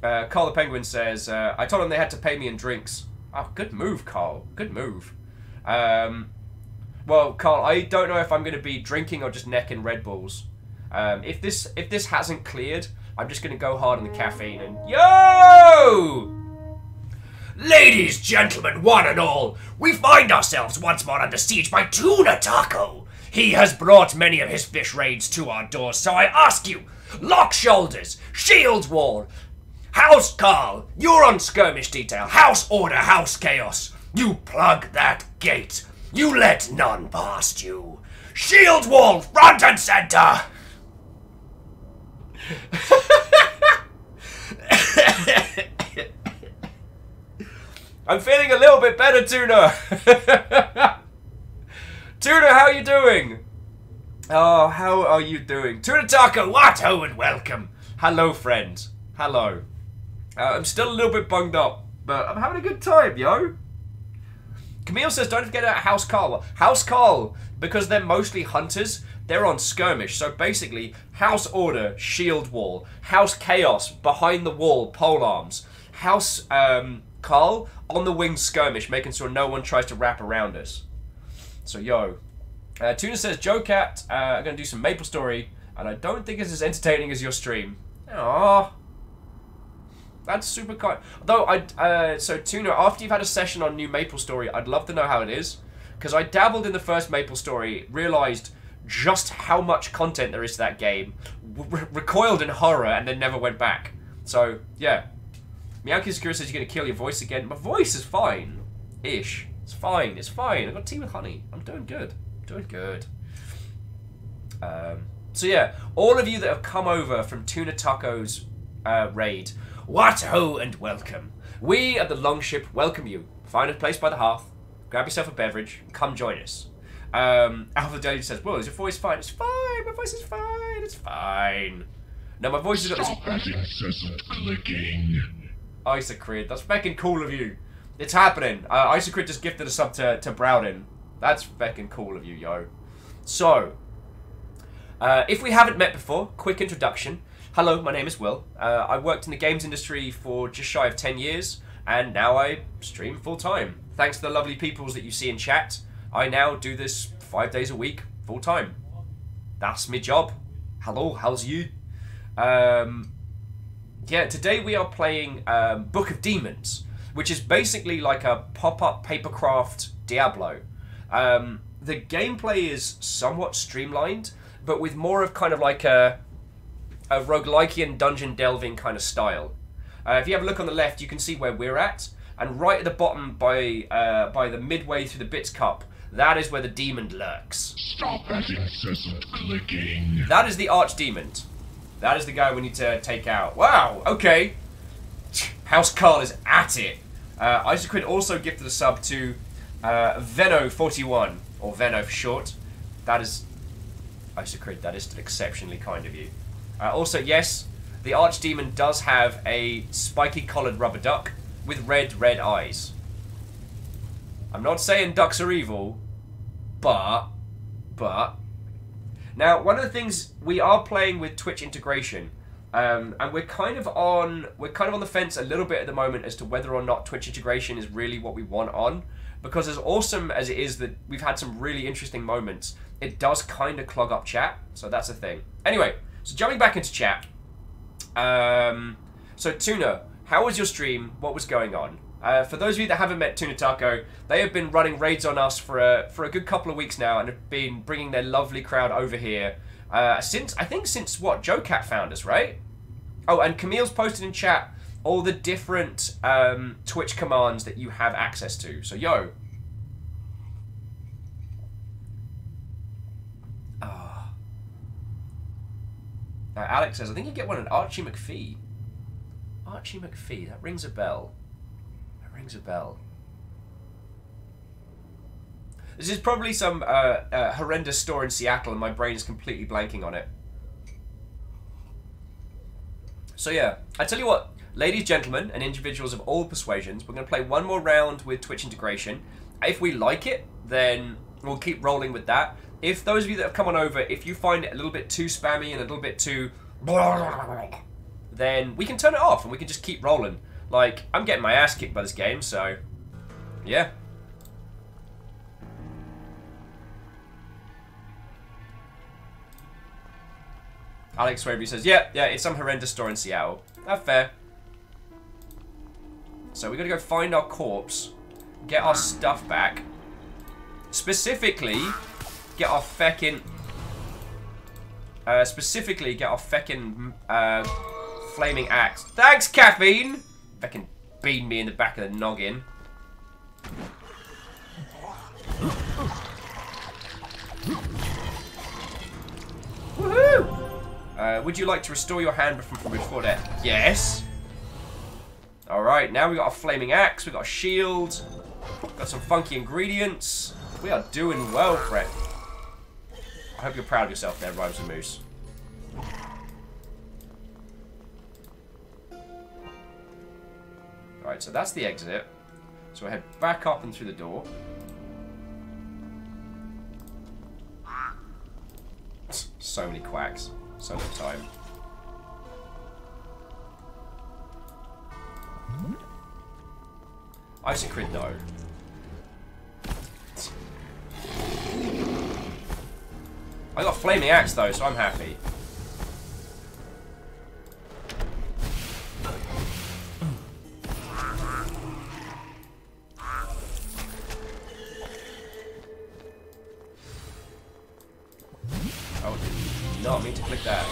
Carl the Penguin says, I told them they had to pay me in drinks. Oh, good move, Carl. Good move. Well, Carl, I don't know if I'm going to be drinking or just necking Red Bulls. If this hasn't cleared, I'm just going to go hard on the caffeine and... Yo! Ladies, gentlemen, one and all, we find ourselves once more under siege by Tuna Taco. He has brought many of his fish raids to our doors, so I ask you, lock shoulders, shield wall, House Carl, you're on skirmish detail. House order, house chaos. You plug that gate. You let none past you. Shield wall, front and center. I'm feeling a little bit better, Tuna. Tuna, how are you doing? Oh, how are you doing? Tuna Taco, what ho and welcome. Hello, friend. Hello. I'm still a little bit bunged up, but I'm having a good time, yo. Camille says, don't forget about House Carl. House Carl, because they're mostly hunters, they're on skirmish. So basically, House Order, shield wall. House Chaos, behind the wall, polearms. House Carl, on the wing skirmish, making sure no one tries to wrap around us. So, yo. Tuna says, Joe Cat, I'm going to do some Maple Story, and I don't think it's as entertaining as your stream. Aww. That's super kind. Though, so Tuna, after you've had a session on new Maple Story, I'd love to know how it is. Because I dabbled in the first Maple Story, realised just how much content there is to that game, recoiled in horror, and then never went back. So, yeah. Miyaki Sakura says you're going to kill your voice again. My voice is fine. Ish. It's fine. It's fine. I've got tea with honey. I'm doing good. I'm doing good. So, yeah. All of you that have come over from Tuna Taco's raid, what ho and welcome. We at the Longship welcome you. Find a place by the hearth, grab yourself a beverage, come join us. Alpha Daily says, well, is your voice fine? It's fine, my voice is fine, it's fine. No, my voice is got this... Stop that incessant clicking. Isocrid, that's feckin' cool of you. It's happening. Isocrid just gifted a sub to Browden. That's feckin' cool of you, yo. So, if we haven't met before, quick introduction. Hello, my name is Will. I worked in the games industry for just shy of 10 years, and now I stream full-time. Thanks to the lovely peoples that you see in chat, I now do this 5 days a week, full-time. That's my job. Hello, how's you? Yeah, today we are playing Book of Demons, which is basically like a pop-up papercraft Diablo. The gameplay is somewhat streamlined, but with more of kind of like a roguelikean dungeon delving kind of style. If you have a look on the left, you can see where we're at, and right at the bottom by the midway through the Bits Cup, that is where the demon lurks. Stop that incessant clicking. That is the Archdemon. That is the guy we need to take out. Wow, okay. House Carl is at it. Isocrid also gifted a sub to Veno41, or Veno for short. That is... Isocrid, that is exceptionally kind of you. Also, yes, the Archdemon does have a spiky-collared rubber duck with red eyes. I'm not saying ducks are evil, but... Now, one of the things, we are playing with Twitch integration, and we're kind of on the fence a little bit at the moment as to whether or not Twitch integration is really what we want on, because as awesome as it is that we've had some really interesting moments, it does kind of clog up chat, so that's a thing. Anyway, so jumping back into chat, so Tuna, how was your stream? What was going on? For those of you that haven't met Tuna Taco, they have been running raids on us for a good couple of weeks now, and have been bringing their lovely crowd over here since what, Joe Cat found us, right? Oh, and Camille's posted in chat all the different Twitch commands that you have access to. So, yo. Alex says, I think you get one at Archie McPhee. Archie McPhee, that rings a bell. That rings a bell. This is probably some horrendous store in Seattle, and my brain is completely blanking on it. So yeah, I tell you what, ladies, gentlemen, and individuals of all persuasions, we're going to play one more round with Twitch integration. If we like it, then we'll keep rolling with that. If those of you that have come on over, if you find it a little bit too spammy and a little bit too... then we can turn it off and we can just keep rolling. Like, I'm getting my ass kicked by this game, so... yeah. Alex Swaby says, yeah, it's some horrendous store in Seattle. That's fair. So we gotta go find our corpse, get our stuff back. Specifically, get our feckin'... flaming axe. Thanks, caffeine! Fucking bean me in the back of the noggin. Woohoo! Would you like to restore your hand from before death? Yes. Alright, now we got a flaming axe, we got a shield, got some funky ingredients. We are doing well, Fred. I hope you're proud of yourself there, Rhymes and Moose. Alright, so that's the exit. So I head back up and through the door. So many quacks. So little time. Isocrid, no. I got a flaming axe though, so I'm happy. Oh, did not mean to click that.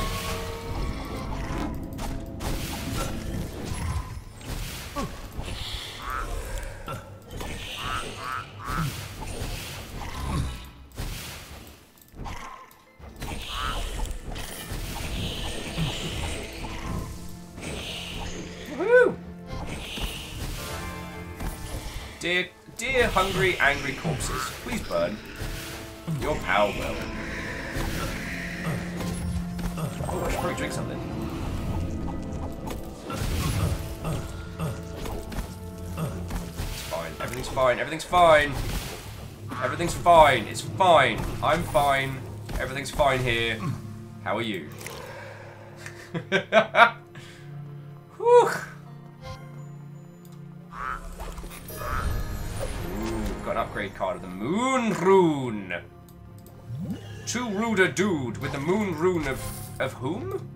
Dear hungry, angry corpses, please burn. Your pal will. Oh, I should probably drink something. It's fine. Everything's fine. Everything's fine. Everything's fine. It's fine. I'm fine. Everything's fine here. How are you? Whew. Got an upgrade card of the Moon Rune. Too rude a dude with the Moon Rune of whom?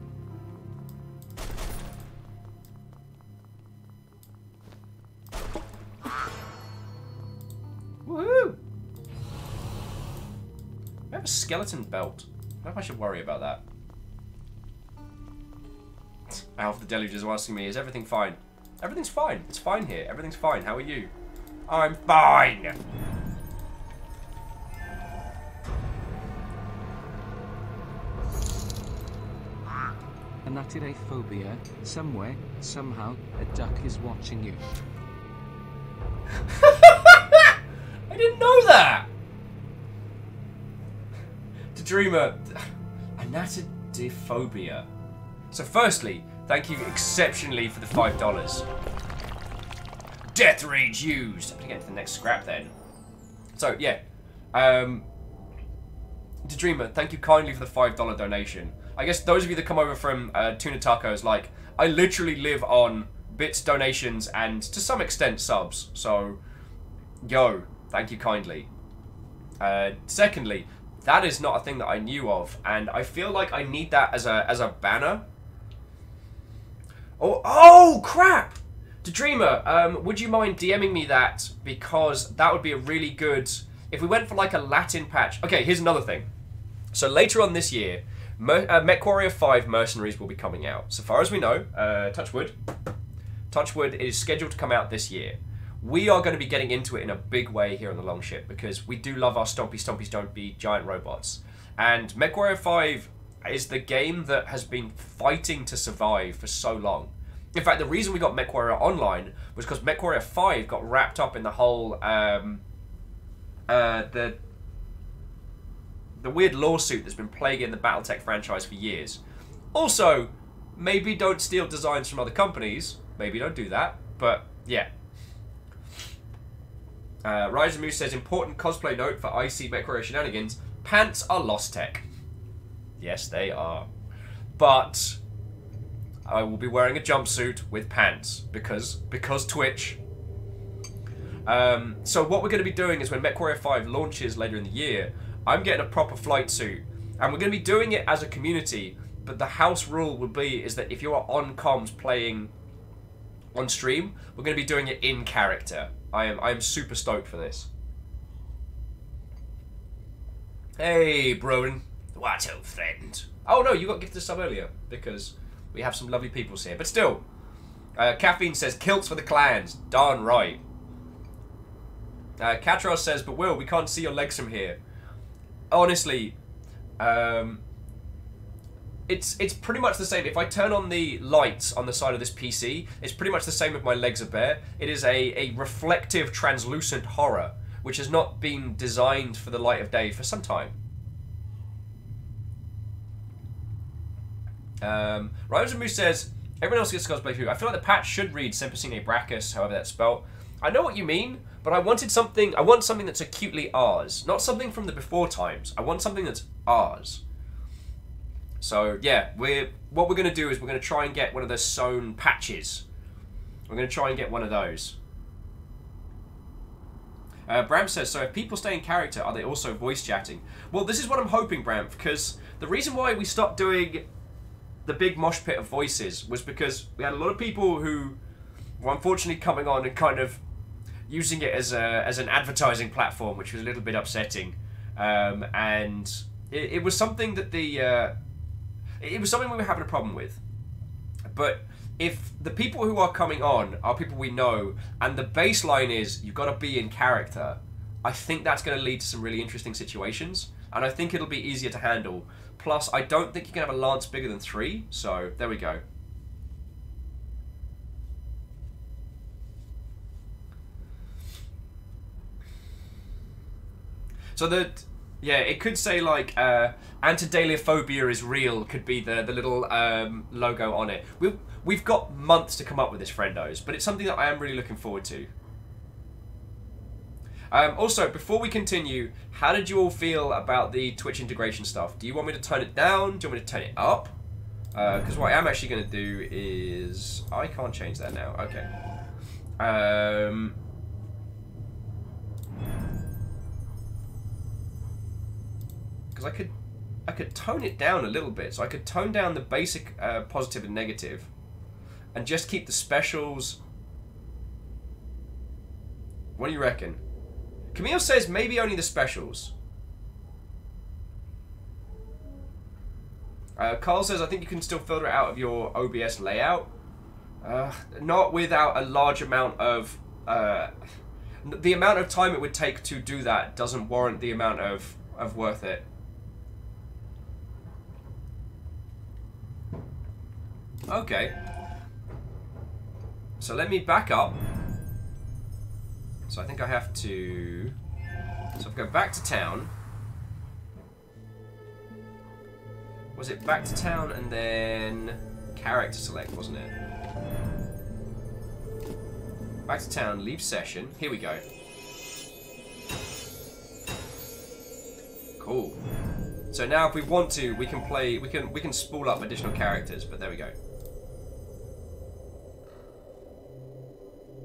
Woohoo! I have a skeleton belt. I don't know if I should worry about that. Alpha the Deluge is asking me, is everything fine? Everything's fine. It's fine here. Everything's fine. How are you? I'm fine! Anatidaphobia. Somewhere, somehow, a duck is watching you. I didn't know that! The Dreamer. Anatidaphobia. So firstly, thank you exceptionally for the $5. Death Rage used. I'm gonna get to the next scrap then. So yeah, The Dreamer, thank you kindly for the $5 donation. I guess those of you that come over from Tuna Tacos, like, I literally live on bits, donations, and to some extent subs. So, yo, thank you kindly. Secondly, that is not a thing that I knew of, and I feel like I need that as a banner. Oh crap! The Dreamer, would you mind DMing me that? Because that would be a really good... If we went for like a Latin patch... Okay, here's another thing. So later on this year, MechWarrior 5 Mercenaries will be coming out. So far as we know, Touchwood is scheduled to come out this year. We are going to be getting into it in a big way here on the Longship because we do love our stompy giant robots. And MechWarrior 5 is the game that has been fighting to survive for so long. In fact, the reason we got MechWarrior Online was because MechWarrior 5 got wrapped up in the whole the weird lawsuit that's been plaguing the BattleTech franchise for years. Also, maybe don't steal designs from other companies. Maybe don't do that. But, yeah. Rise of Moose says, important cosplay note for IC MechWarrior shenanigans. Pants are Lost Tech. Yes, they are. But I will be wearing a jumpsuit with pants. Because Twitch. So what we're going to be doing is when MechWarrior 5 launches later in the year, I'm getting a proper flight suit. And we're going to be doing it as a community, but the house rule will be is that if you are on comms playing on stream, we're going to be doing it in character. I am super stoked for this. Hey, Broden. What, old friend? Oh no, you got gifted a sub earlier, because We have some lovely peoples here. But still, Caffeine says, kilts for the clans. Darn right. Katros says, but Will, we can't see your legs from here. Honestly, it's pretty much the same. If I turn on the lights on the side of this PC, it's pretty much the same if my legs are bare. It is a reflective, translucent horror, which has not been designed for the light of day for some time. Rhymes and Moose says, everyone else gets cosplay too. I feel like the patch should read Sempacine Brachus, however that's spelled. I know what you mean, but I want something that's acutely ours. Not something from the before times. I want something that's ours. So yeah, what we're going to do is we're going to try and get one of those sewn patches. We're going to try and get one of those. Bram says, so if people stay in character, are they also voice chatting? Well, this is what I'm hoping, Bram, because the reason why we stopped doing the big mosh pit of voices was because we had a lot of people who were unfortunately coming on and kind of using it as an advertising platform, which was a little bit upsetting. And it was something that it was something we were having a problem with. But if the people who are coming on are people we know, and the baseline is you've got to be in character, I think that's going to lead to some really interesting situations, and I think it'll be easier to handle. Plus, I don't think you can have a lance bigger than 3, so there we go. So that, yeah, it could say like Antidaleophobia is real could be the little logo on it. We've got months to come up with this, friendos, but it's something that I am really looking forward to. Also, before we continue, how did you all feel about the Twitch integration stuff? Do you want me to turn it down? Do you want me to turn it up? Because what I am actually going to do is... I can't change that now. Okay. Because I could tone it down a little bit. So I could tone down the basic positive and negative and just keep the specials. What do you reckon? Camille says maybe only the specials. Carl says I think you can still filter it out of your OBS layout. Not without a large amount of... the amount of time it would take to do that doesn't warrant the amount of worth it. Okay. So let me back up. So I think I have to... So I'll go back to town. Was it back to town and then character select, wasn't it? Back to town, leave session. Here we go. Cool. So now if we want to, we can play, we can spool up additional characters, but there we go.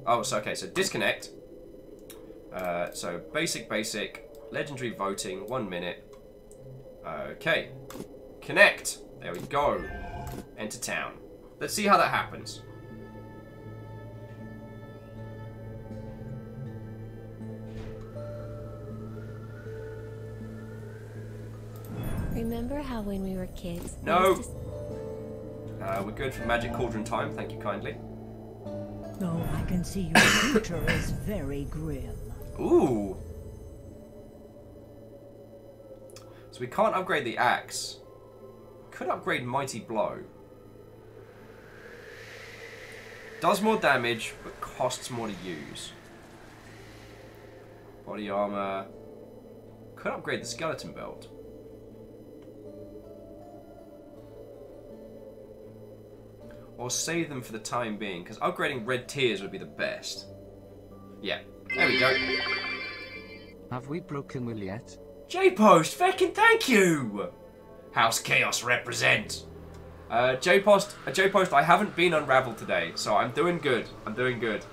Oh, so okay, so disconnect. So basic, legendary voting, 1 minute. Okay. Connect. There we go. Enter town. Let's see how that happens. Remember how when we were kids... No! We're good for Magic Cauldron time, thank you kindly. No, I can see your future is very grim. Ooh! So we can't upgrade the axe. Could upgrade Mighty Blow. Does more damage, but costs more to use. Body armor. Could upgrade the skeleton belt. Or save them for the time being, because upgrading red tears would be the best. Yeah, there we go. Have we broken Will yet? J-Post, feckin' thank you! House Chaos represent. J-Post, I haven't been unraveled today, so I'm doing good. I'm doing good.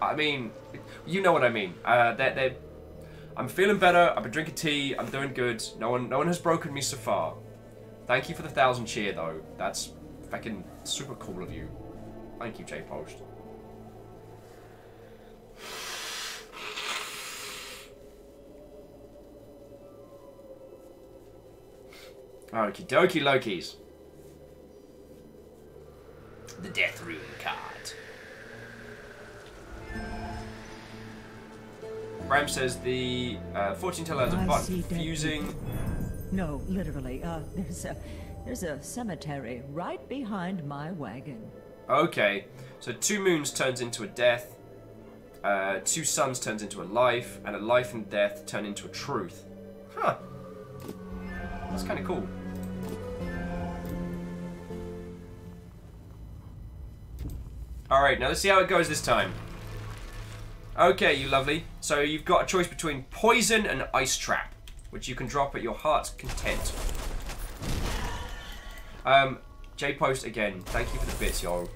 I mean, you know what I mean. I'm feeling better. I've been drinking tea. I'm doing good. No one has broken me so far. Thank you for the 1,000 cheer, though. That's fucking super cool of you. Thank you, J-Post. Okie dokie Lokis. Rhyme says the fortune teller has a button for fusing. No, literally. There's a cemetery right behind my wagon. Okay, so 2 moons turns into a death, 2 suns turns into a life, and a life and death turn into a truth. Huh. That's kind of cool. Alright, now let's see how it goes this time. Okay, you lovely. So you've got a choice between poison and ice trap, which you can drop at your heart's content. J-Post again, thank you for the bits, y'all.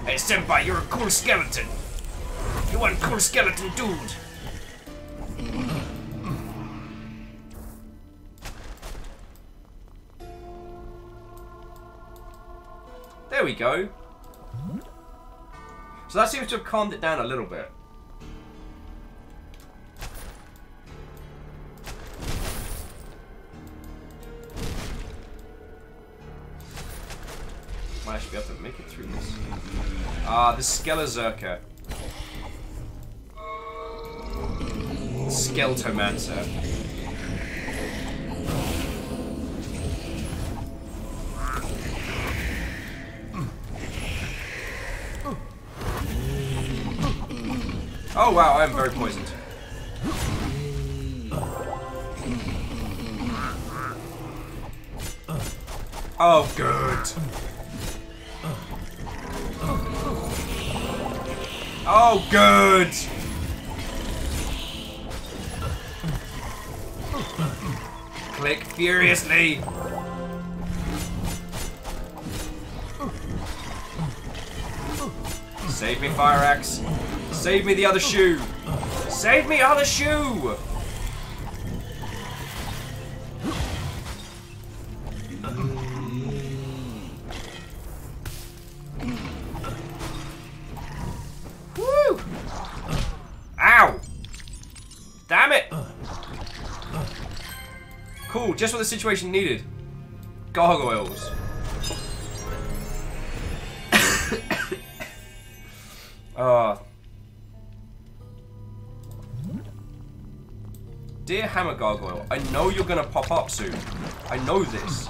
Hey senpai, you're a cool skeleton. You one cool skeleton dude. There we go. So that seems to have calmed it down a little bit. Might actually be able to make it through this. Ah, the Skelezerker. Skeletomancer. Oh wow, I am very poisoned. Oh good. Oh good. Click furiously. Save me, Fire Axe. Save me the other shoe. Save me other shoe. Woo! Ow! Damn it! Cool, just what the situation needed. Gargoyles. Dear Hammer Gargoyle, I know you're gonna pop up soon. I know this.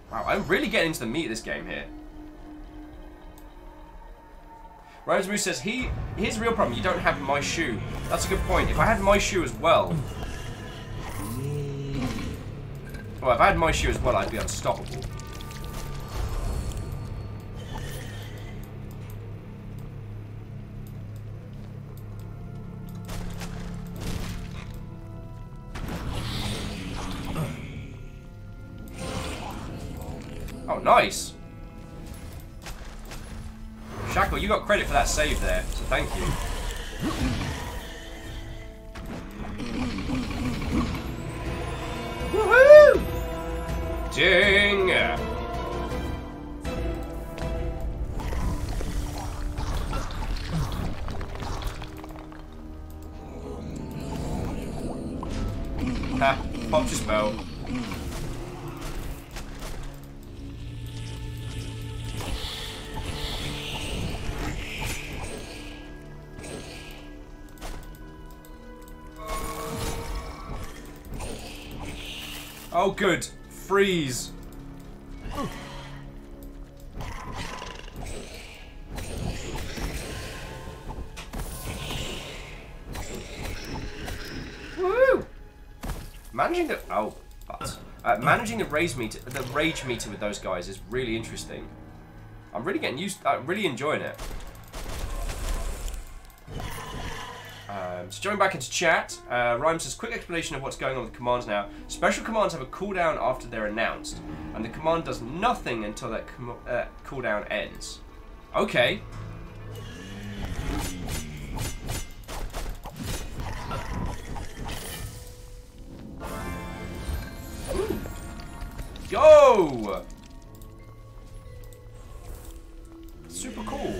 Wow, I'm really getting into the meat of this game here. Rosemoo says here's the real problem, you don't have my shoe. That's a good point. If I had my shoe as well. Well, if I had my shoe as well, I'd be unstoppable. Oh, nice. Shackle, you got credit for that save there, so thank you. Woohoo! Ding! Ha! Popped your spell. Oh, good. Freeze. Woo! Managing the managing the rage meter with those guys is really interesting. I'm really getting used. Really enjoying it. So jumping back into chat, Rhyme says, quick explanation of what's going on with commands now. Special commands have a cooldown after they're announced, and the command does nothing until that cooldown ends. Okay. go! Super cool.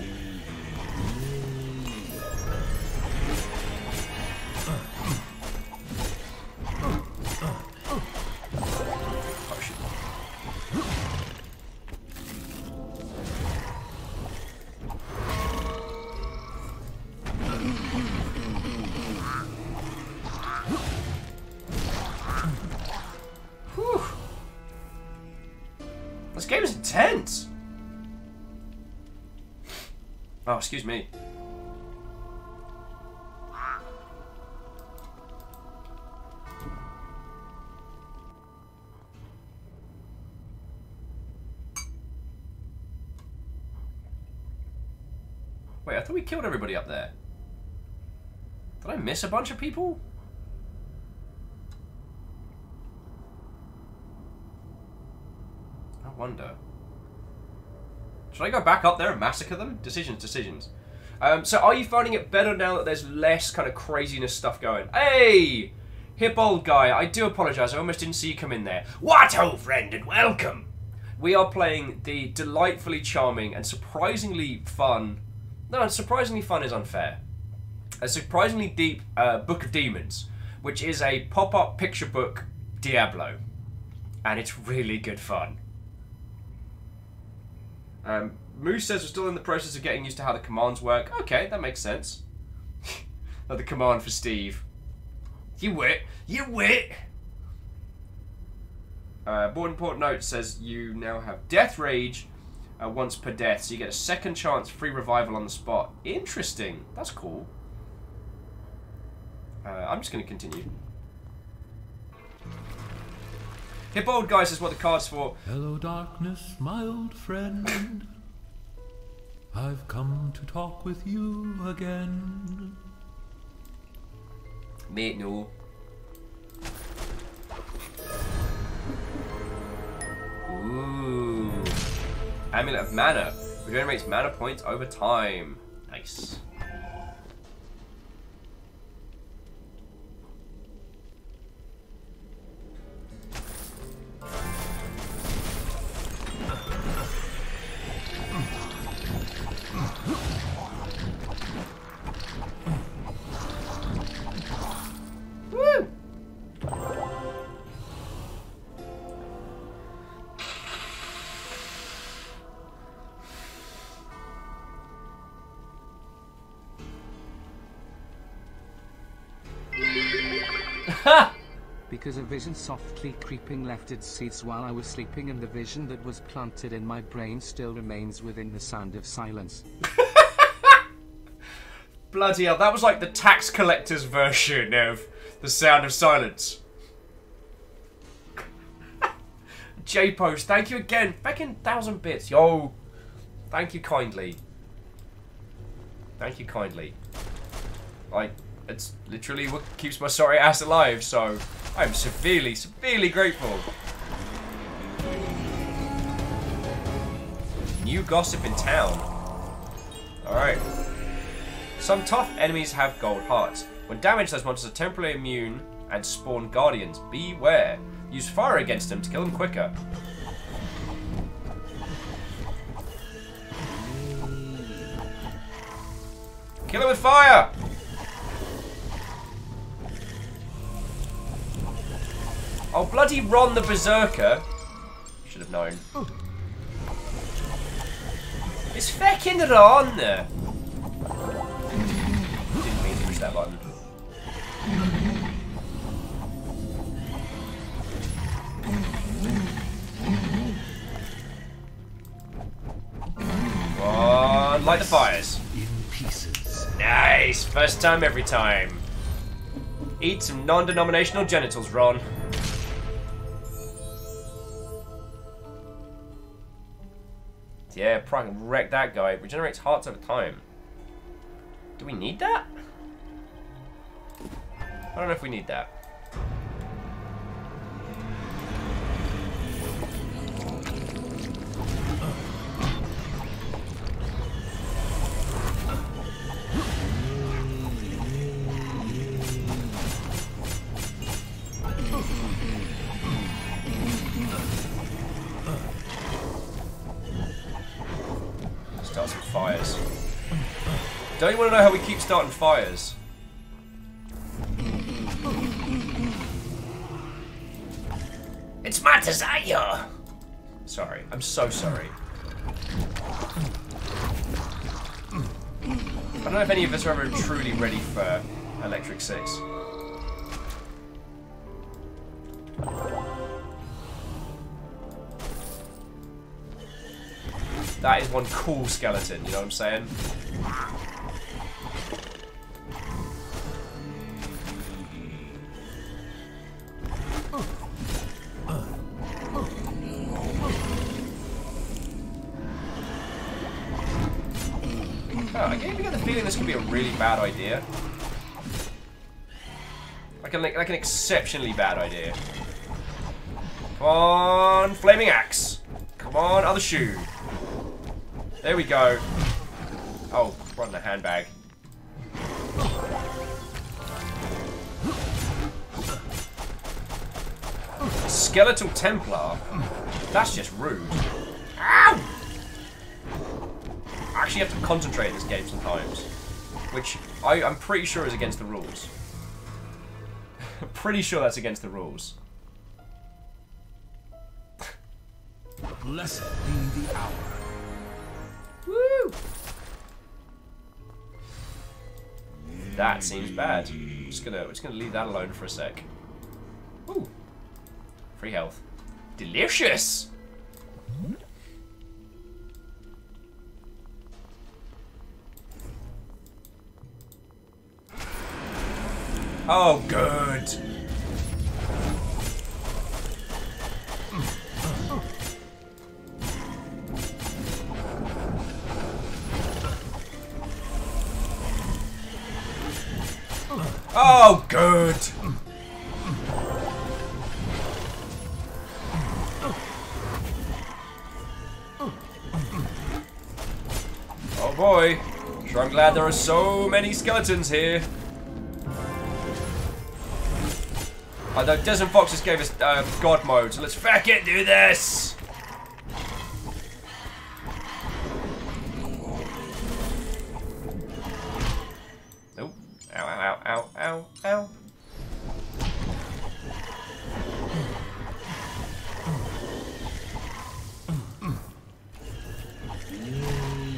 Oh, shit. Whew. This game is intense. Oh, excuse me. Wait, I thought we killed everybody up there. Did I miss a bunch of people? I wonder. Should I go back up there and massacre them? Decisions. So are you finding it better now that there's less kind of craziness stuff going? Hey! Hip old guy, I do apologise. I almost didn't see you come in there. What ho, friend, and welcome! We are playing the delightfully charming and surprisingly fun... No, surprisingly fun is unfair. A surprisingly deep Book of Demons, which is a pop-up picture book Diablo. And it's really good fun. Moose says we're still in the process of getting used to how the commands work. Okay, that makes sense. The command for Steve. You wit. Important note says you now have Death Rage once per death, so you get a second chance free revival on the spot. Interesting. That's cool. I'm just going to continue. Hip old guy says what the card's for. Hello, darkness, my old friend. I've come to talk with you again. Mate, no. Ooh. Amulet of Mana. Regenerates mana points over time. Nice. Woo! Because a vision softly creeping left its seeds while I was sleeping, and the vision that was planted in my brain still remains within the sound of silence. Bloody hell, that was like the tax collector's version of The Sound of Silence. J-Post, thank you again. Back in 1,000 bits. Yo, thank you kindly. Thank you kindly. Like, it's literally what keeps my sorry ass alive, so I'm severely, severely grateful. New gossip in town. Alright. Some tough enemies have gold hearts. When damaged, those monsters are temporarily immune and spawn guardians. Beware. Use fire against them to kill them quicker. Kill them with fire! Oh, bloody Ron the Berserker. Should have known. It's fucking Ron! Didn't mean to push that button. Come on, light the fires. In pieces. Nice! First time, every time. Eat some non-denominational genitals, Ron. Yeah, probably wreck that guy. Regenerates hearts over time. Do we need that? I don't know if we need that. Don't you want to know how we keep starting fires? It's my desire. Sorry, I'm so sorry. I don't know if any of us are ever truly ready for Electric 6. That is one cool skeleton, you know what I'm saying? Oh, I get the feeling this could be a really bad idea. Like an exceptionally bad idea. Come on, flaming axe. Come on, other shoe. There we go. Oh, right in the handbag. Skeletal Templar? That's just rude. Ow! I actually have to concentrate in this game sometimes. Which I'm pretty sure is against the rules. Pretty sure that's against the rules. Blessed be the hour. Woo! That seems bad. I'm just gonna leave that alone for a sec. Ooh. Free health. Delicious! Oh, good. Oh, good. Oh boy. Sure, I'm glad there are so many skeletons here. Although Desmond Fox just gave us God mode, so let's fucking do this! Oh, ow, ow, ow, ow, ow.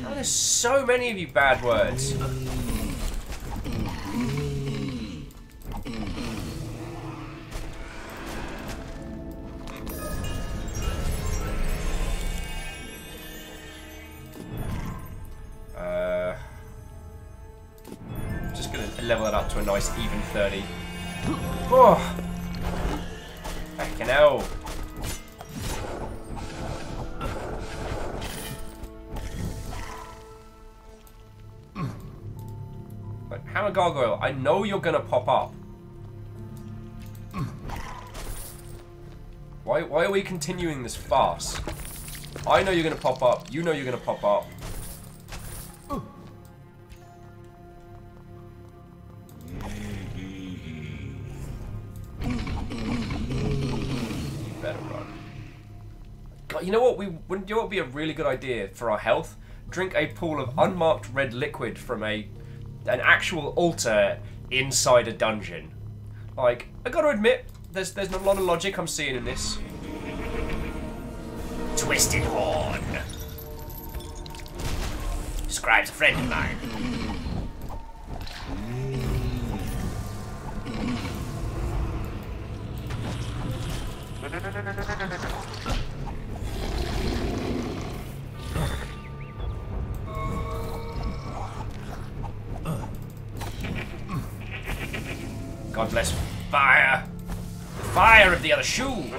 Oh, there's so many of you bad words. Just gonna level it up to a nice even 30. Oh! Fucking hell. But Hammer Gargoyle, I know you're gonna pop up. Why are we continuing this farce? I know you're gonna pop up, you know you're gonna pop up. You know what? You know what would be a really good idea for our health? Drink a pool of unmarked red liquid from an actual altar inside a dungeon. Like, I gotta admit, there's a lot of logic I'm seeing in this. Twisted Horn. Describes a friend of mine. God bless fire. The fire of the other shoe. Okay,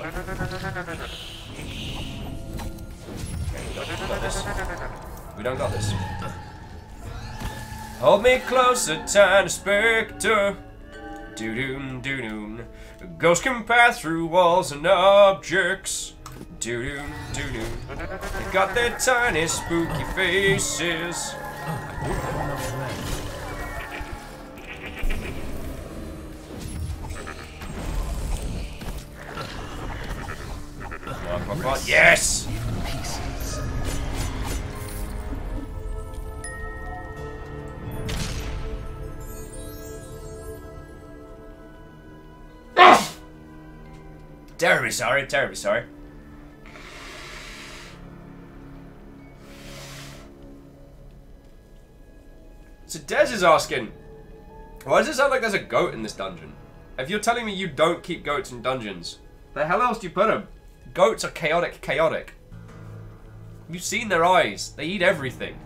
we got this. We don't got this. Hold me closer, tiny spectre. Doo-doon, doo-doon. Ghosts can pass through walls and objects. Doo-doon, doo-doon. They got their tiny spooky faces. Yes! Terribly sorry, terribly sorry. So Des is asking, why does it sound like there's a goat in this dungeon? If you're telling me you don't keep goats in dungeons, the hell else do you put them? Goats are chaotic, chaotic. You've seen their eyes. They eat everything.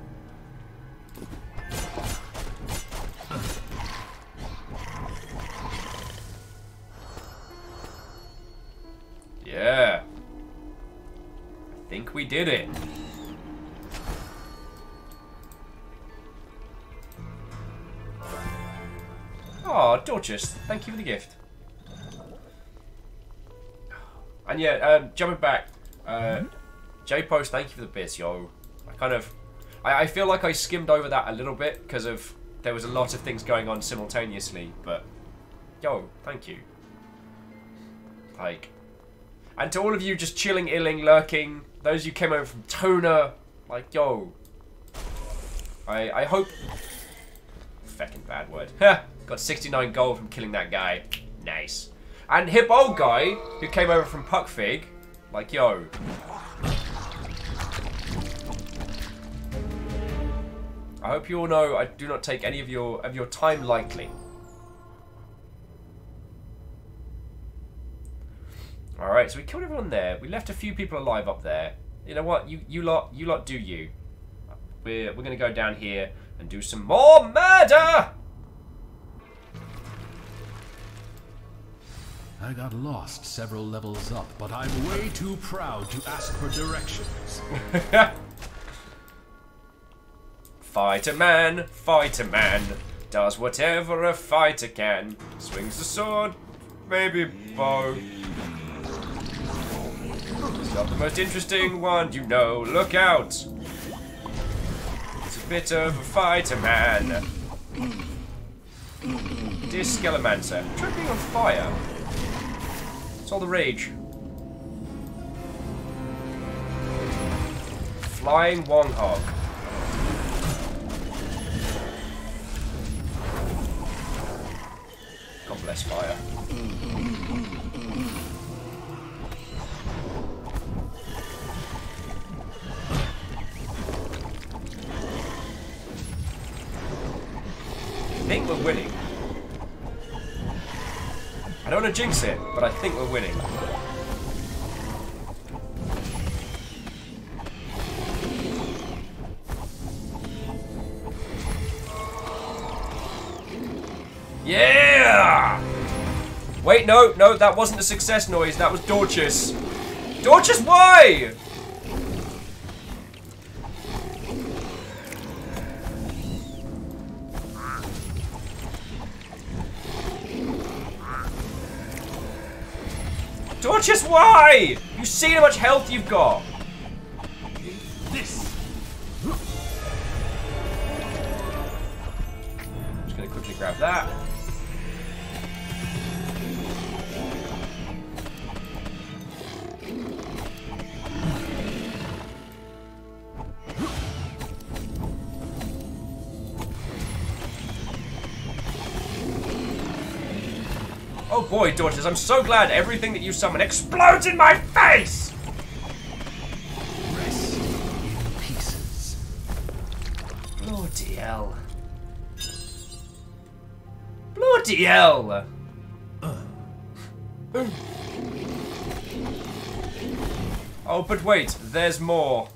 Yeah. I think we did it. Oh, Dorcas, thank you for the gift. And yeah, jumping back, J-Post, thank you for the bits, yo. I feel like I skimmed over that a little bit because of there was a lot of things going on simultaneously, but yo, thank you. Like, and to all of you just chilling, illing, lurking, those you came over from Toner, like, yo, I hope. Feckin' bad word. Got 69 gold from killing that guy. Nice. And hip old guy who came over from Puckfig. Like, yo. I hope you all know I do not take any of your time lightly. Alright, so we killed everyone there. We left a few people alive up there. You know what? You lot do you. We're gonna go down here and do some more murder! I got lost several levels up, but I'm way too proud to ask for directions. Fighter man, does whatever a fighter can. Swings the sword, maybe bow. It's not the most interesting one, you know, look out. It's a bit of a fighter man. Dear Skelemancer, try being on fire. It's all the rage. Flying Wonghog. God bless fire. I think we're winning. I don't want to jinx it, but I think we're winning. Yeah! Wait, no, that wasn't a success noise. That was Dorcas. Dorcas, why? Dorcas, why? You see how much health you've got. This. I'm just gonna quickly grab that. Oh boy, Dorcas, I'm so glad everything that you summon explodes in my face! Rest in pieces. Bloody hell. Bloody hell! Oh, but wait, there's more.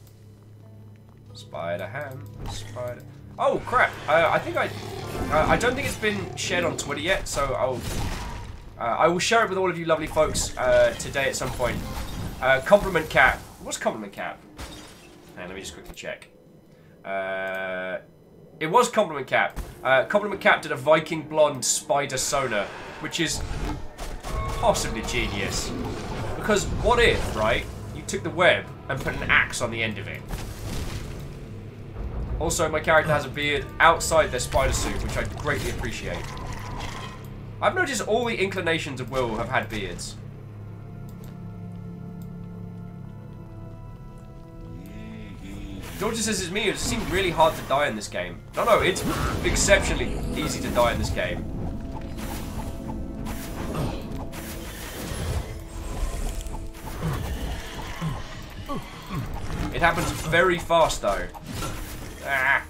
Spider ham, spider... Oh, crap. I think I don't think it's been shared on Twitter yet, so I will share it with all of you lovely folks today at some point. Compliment Cap. What's Compliment Cap? Hang on, let me just quickly check. It was Compliment Cap. Compliment Cap did a Viking Blonde Spider Sonar, which is possibly genius. Because what if, right, you took the web and put an axe on the end of it? Also, my character has a beard outside their spider suit, which I greatly appreciate. I've noticed all the inclinations of Will have had beards. Georgia says it's me. It seems really hard to die in this game. No, it's exceptionally easy to die in this game. happens very fast though. Ah.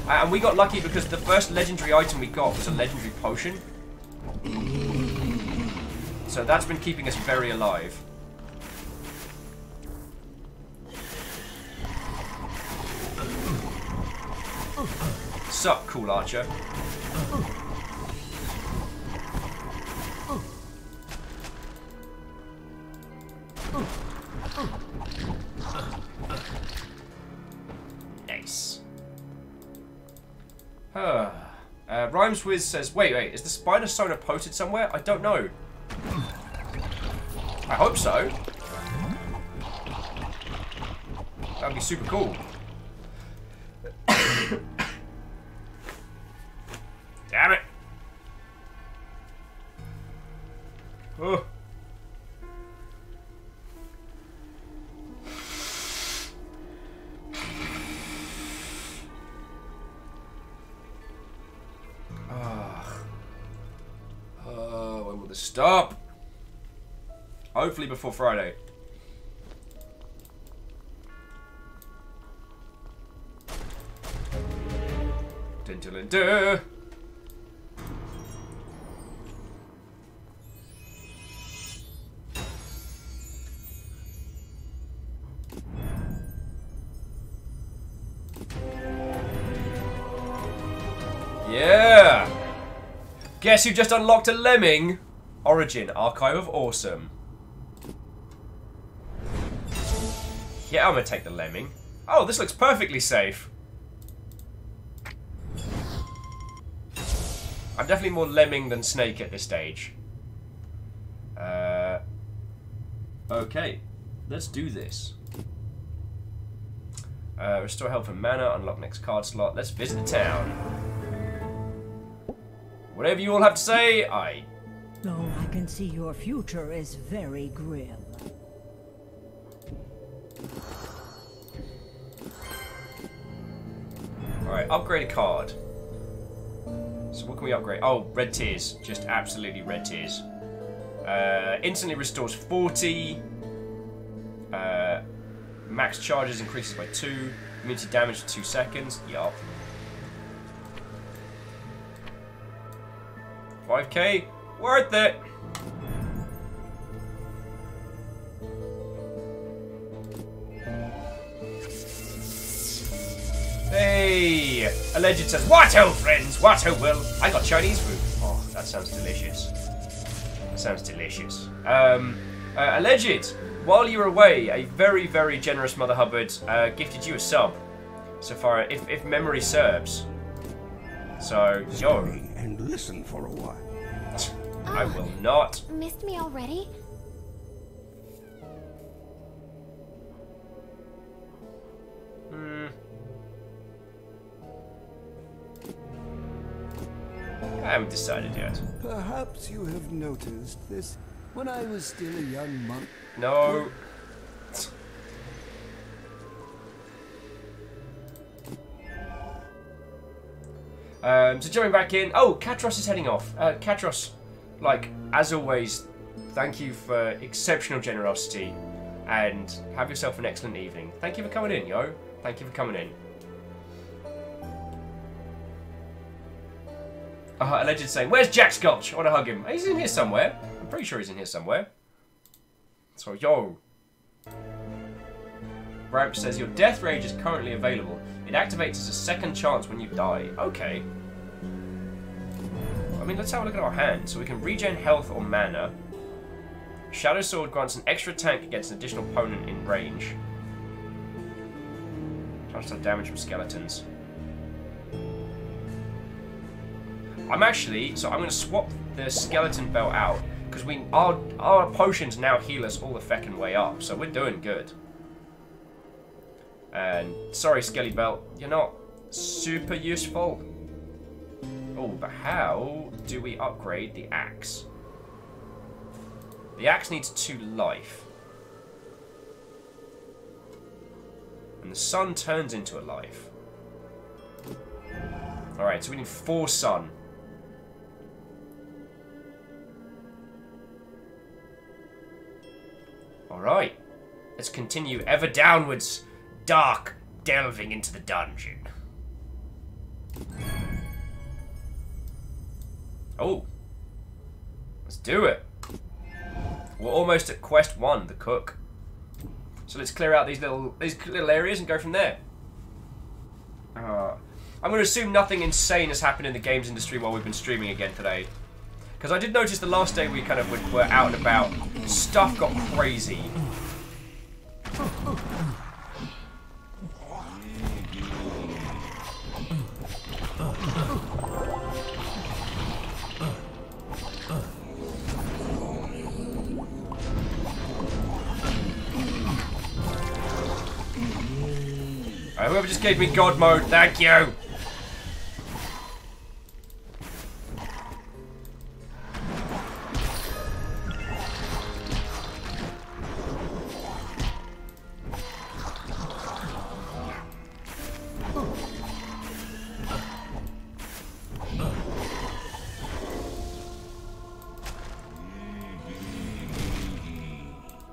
And we got lucky because the first legendary item we got was a legendary potion. So that's been keeping us very alive. Sup, cool archer. Nice. Rhymeswiz says, wait, is the spider sonar posted somewhere? I don't know. I hope so. That'd be super cool. Damn it. Oh. When will this stop? Hopefully before Friday. Dun dun dun dun. Yeah! Guess who just unlocked a lemming? Origin, Archive of Awesome. Yeah, I'm gonna take the lemming. Oh, this looks perfectly safe. I'm definitely more lemming than snake at this stage. Okay, let's do this. Restore health and mana, unlock next card slot. Let's visit the town. Whatever you all have to say, I... Oh, I can see your future is very grim. Alright, upgrade a card. So what can we upgrade? Oh, red tears. Just absolutely red tears. Instantly restores 40. Max charges increases by 2. Immunity damage for 2 seconds. Yup. 5k. Worth it. Hey! Alleged says, what ho, friends? What ho, Will? I got Chinese food. Oh, that sounds delicious. That sounds delicious. Alleged, while you were away, a very, very generous Mother Hubbard gifted you a sub. So far, if memory serves. So, yo. And listen for a while. I will not. Missed me already? I haven't decided yet. Perhaps you have noticed this when I was still a young monk. No. So jumping back in. Oh, Katros is heading off. Katros, like, as always, thank you for exceptional generosity and have yourself an excellent evening. Thank you for coming in, yo. Thank you for coming in. Alleged saying, where's Jack Sculch? I want to hug him. He's in here somewhere. I'm pretty sure he's in here somewhere. So, yo. Ramp says, your death rage is currently available. It activates as a second chance when you die. Okay. I mean, let's have a look at our hand. So we can regen health or mana. Shadow Sword grants an extra tank against an additional opponent in range. Transfer damage from skeletons. I'm going to swap the skeleton belt out because our potions now heal us all the feckin' way up, so we're doing good. And sorry, Skelly Belt, you're not super useful. Oh, but how do we upgrade the axe? The axe needs 2 life. And the sun turns into a life. Alright, so we need 4 sun. Alright. Let's continue ever downwards, dark, delving into the dungeon. Oh. Let's do it. We're almost at quest 1, the cook. So let's clear out these little areas and go from there. I'm going to assume nothing insane has happened in the games industry while we've been streaming again today. Because I did notice the last day we kind of were out and about, stuff got crazy. Whoever just gave me God mode, thank you!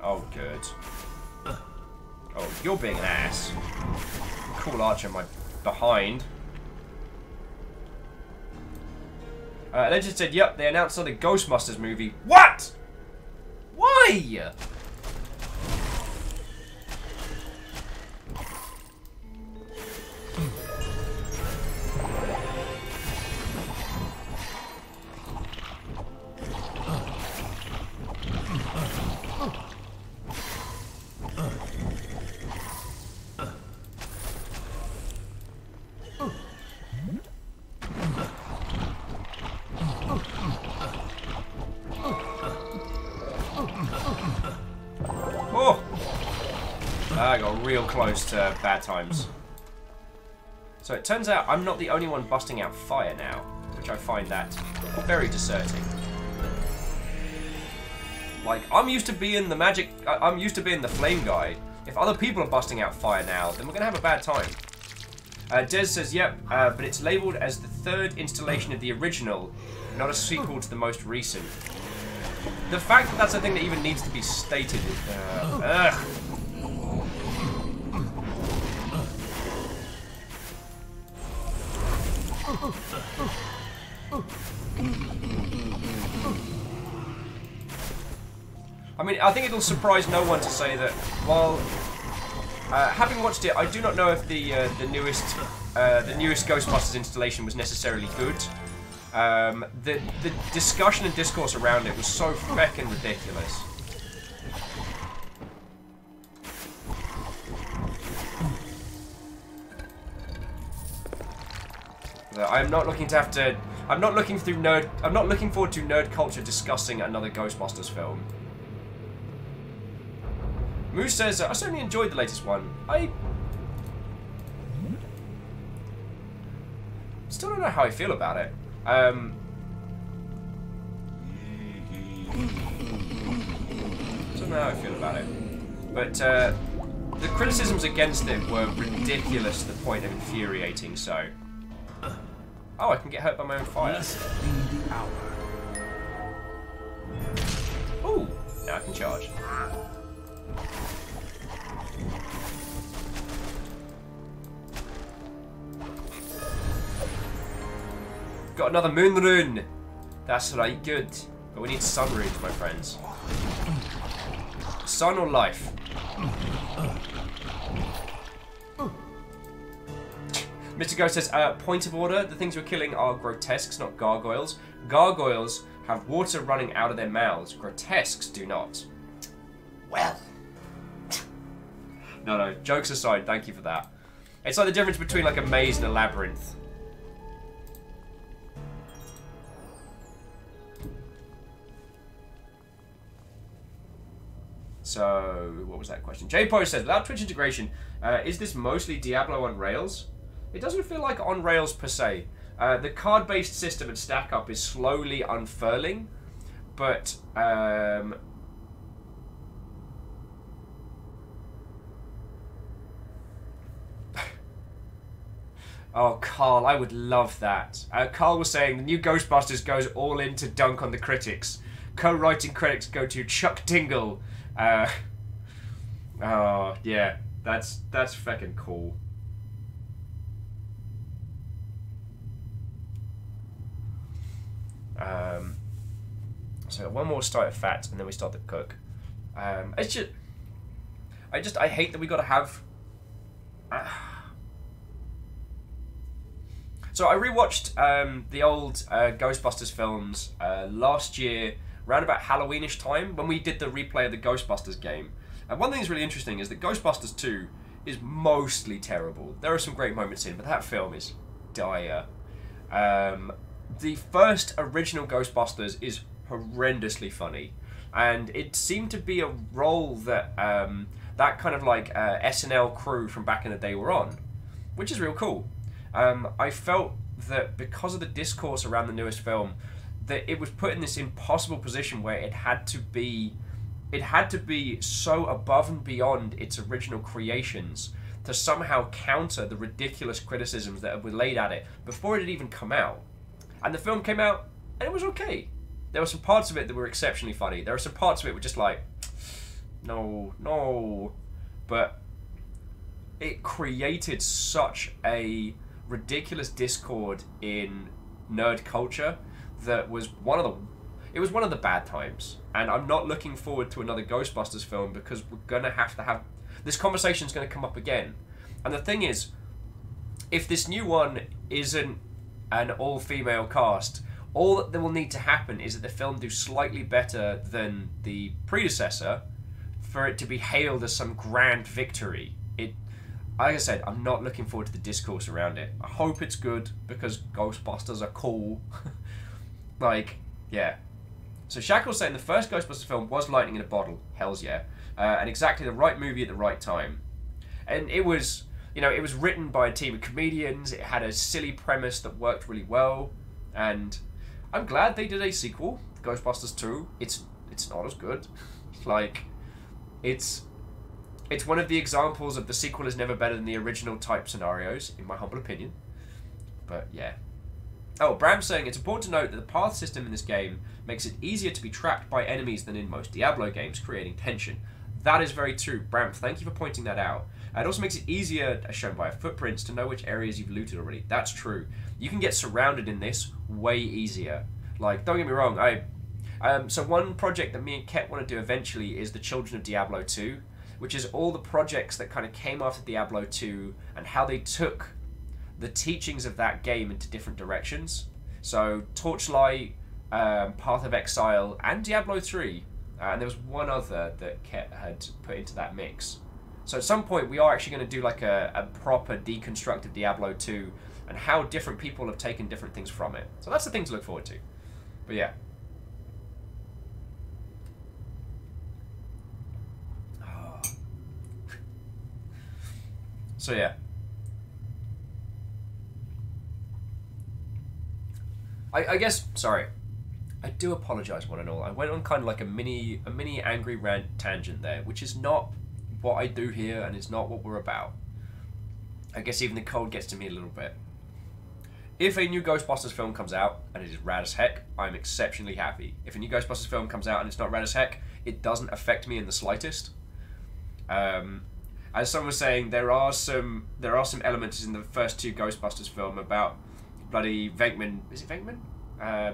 Oh, good. Oh, you're being an ass. Cool archer my behind. Legend said, yep, they announced another Ghostbusters movie. What? Why? I got real close to bad times. So it turns out I'm not the only one busting out fire now, which I find that very discerning. Like, I'm used to being the magic, I'm used to being the flame guy. If other people are busting out fire now, then we're gonna have a bad time. Des says, yep, but it's labelled as the third installation of the original, not a sequel to the most recent. The fact that that's a thing that even needs to be stated is, ugh. I mean, I think it'll surprise no one to say that while having watched it, I do not know if the newest Ghostbusters installation was necessarily good. The discussion and discourse around it was so feckin' ridiculous. I'm not looking to have to. I'm not looking forward to nerd culture discussing another Ghostbusters film. Moose says, I certainly enjoyed the latest one. I still don't know how I feel about it. Don't know how I feel about it. But the criticisms against it were ridiculous to the point of infuriating, so. Oh, I can get hurt by my own fire. Ooh, now I can charge. Got another moon rune. That's right, good. But we need sun runes, my friends. Sun or life? Mr. Ghost says, point of order, the things we're killing are grotesques, not gargoyles. Gargoyles have water running out of their mouths. Grotesques do not. Well. No, jokes aside, thank you for that. It's like the difference between like a maze and a labyrinth. So, what was that question? J-Post says, without Twitch integration, is this mostly Diablo on Rails? It doesn't feel like on Rails per se. The card-based system and stack-up is slowly unfurling, but oh, Carl, I would love that. Carl was saying the new Ghostbusters goes all in to dunk on the critics. Co-writing credits go to Chuck Tingle. Oh, yeah. That's fucking cool. So one more start of fat, and then we start to cook. It's just, I hate that we gotta have. So I rewatched the old Ghostbusters films last year, around about Halloweenish time, when we did the replay of the Ghostbusters game. And one thing that's really interesting is that Ghostbusters 2 is mostly terrible. There are some great moments in, but that film is dire. The first original Ghostbusters is horrendously funny, and it seemed to be a role that that kind of like SNL crew from back in the day were on, which is real cool. I felt that because of the discourse around the newest film, that it was put in this impossible position where it had to be so above and beyond its original creations to somehow counter the ridiculous criticisms that were laid at it before it had even come out. And the film came out, and it was okay. There were some parts of it that were exceptionally funny. There were some parts of it that were just like, no. But it created such a ridiculous discord in nerd culture that was one of the bad times. And I'm not looking forward to another Ghostbusters film because we're gonna have to have this conversation's gonna come up again. And the thing is, if this new one isn't an all-female cast, all that will need to happen is that the film do slightly better than the predecessor for it to be hailed as some grand victory. Like I said, I'm not looking forward to the discourse around it. I hope it's good because Ghostbusters are cool. Like, yeah. So Shackle's saying the first Ghostbusters film was lightning in a bottle. Hells yeah. And exactly the right movie at the right time. And it was, it was written by a team of comedians. It had a silly premise that worked really well. And I'm glad they did a sequel, Ghostbusters 2. It's not as good. It's one of the examples of the sequel is never better than the original type scenarios, in my humble opinion. But yeah. Oh, Bram's saying it's important to note that the path system in this game makes it easier to be trapped by enemies than in most Diablo games, creating tension. That is very true. Bram, thank you for pointing that out. It also makes it easier, as shown by footprints, to know which areas you've looted already. That's true. You can get surrounded in this way easier. Like, don't get me wrong, so one project that me and Ket want to do eventually is the Children of Diablo 2, which is all the projects that kind of came after Diablo 2 and how they took the teachings of that game into different directions. So Torchlight, Path of Exile, and Diablo 3. And there was one other that Ket had put into that mix. So at some point we are actually going to do like a proper deconstructed Diablo 2 and how different people have taken different things from it. So that's the thing to look forward to. But yeah. So yeah. I guess, sorry. I do apologise one and all. I went on kind of like a mini angry rant tangent there, which is not what I do here and it's not what we're about. I guess even the cold gets to me a little bit. If a new Ghostbusters film comes out and it is rad as heck, I'm exceptionally happy. If a new Ghostbusters film comes out and it's not rad as heck, it doesn't affect me in the slightest. As someone was saying, there are some elements in the first two Ghostbusters film about bloody Venkman. Is it Venkman?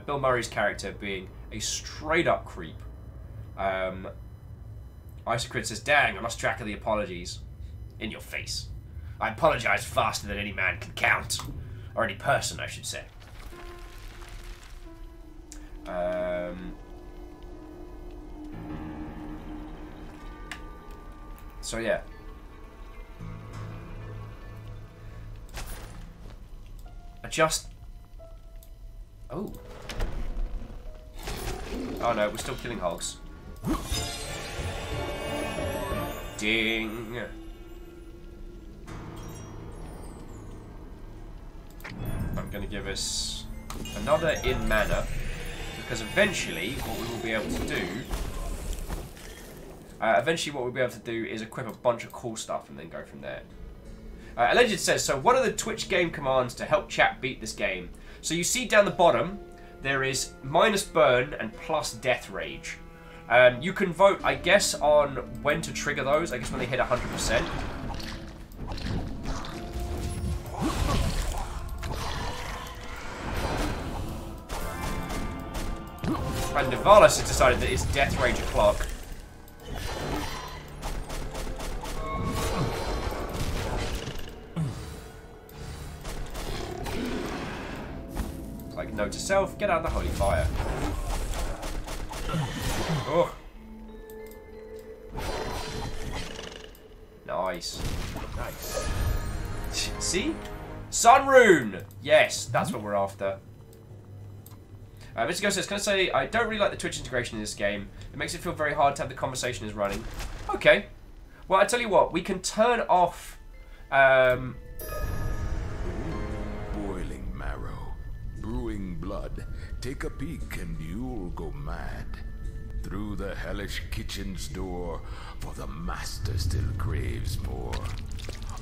Bill Murray's character being a straight up creep. Isocrit says, "Dang, I lost track of the apologies." In your face. I apologise faster than any man can count. Or any person, I should say. So yeah. Oh. Oh no, we're still killing hogs. Ding. I'm going to give us another in mana, because eventually what we will be able to do is equip a bunch of cool stuff and then go from there. Alleged says, so what are the Twitch game commands to help chat beat this game? So you see down the bottom, there is -burn and +death rage. You can vote, I guess, on when to trigger those. I guess when they hit 100%. And Nivalis has decided that it's Death Ranger Clock. Like, note to self, get out of the holy fire. Oh. Nice. Nice. See? Sun Rune! Yes, that's what we're after. Mr. Ghost says, can I say, I don't really like the Twitch integration in this game. It makes it feel very hard to have the conversation is running. Okay. Well, I tell you what, we can turn off... Boiling marrow, brewing blood. Take a peek and you'll go mad. Through the hellish kitchen's door, for the master still craves more.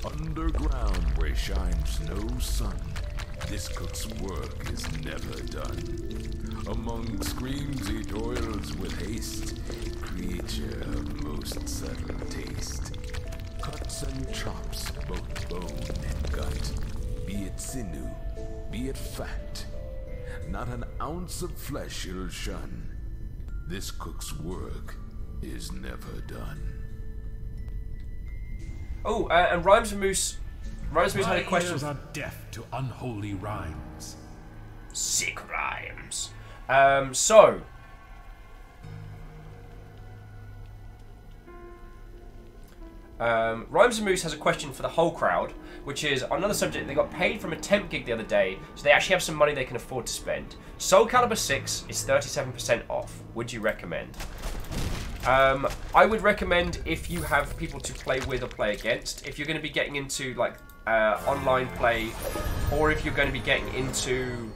Underground where shines no sun, this cook's work is never done. Among screams he toils with haste, creature of most subtle taste. Cuts and chops both bone and gut, be it sinew, be it fat. Not an ounce of flesh he'll shun. This cook's work is never done. Oh, and Rhymes and Moose had a question. My ears are deaf to unholy rhymes. Sick rhymes. Rhymes and Moose has a question for the whole crowd, which is on another subject. They got paid from a temp gig the other day, so they actually have some money they can afford to spend. Soul Calibur 6 is 37% off. Would you recommend? I would recommend if you have people to play with or play against. If you're going to be getting into like online play, or if you're going to be getting into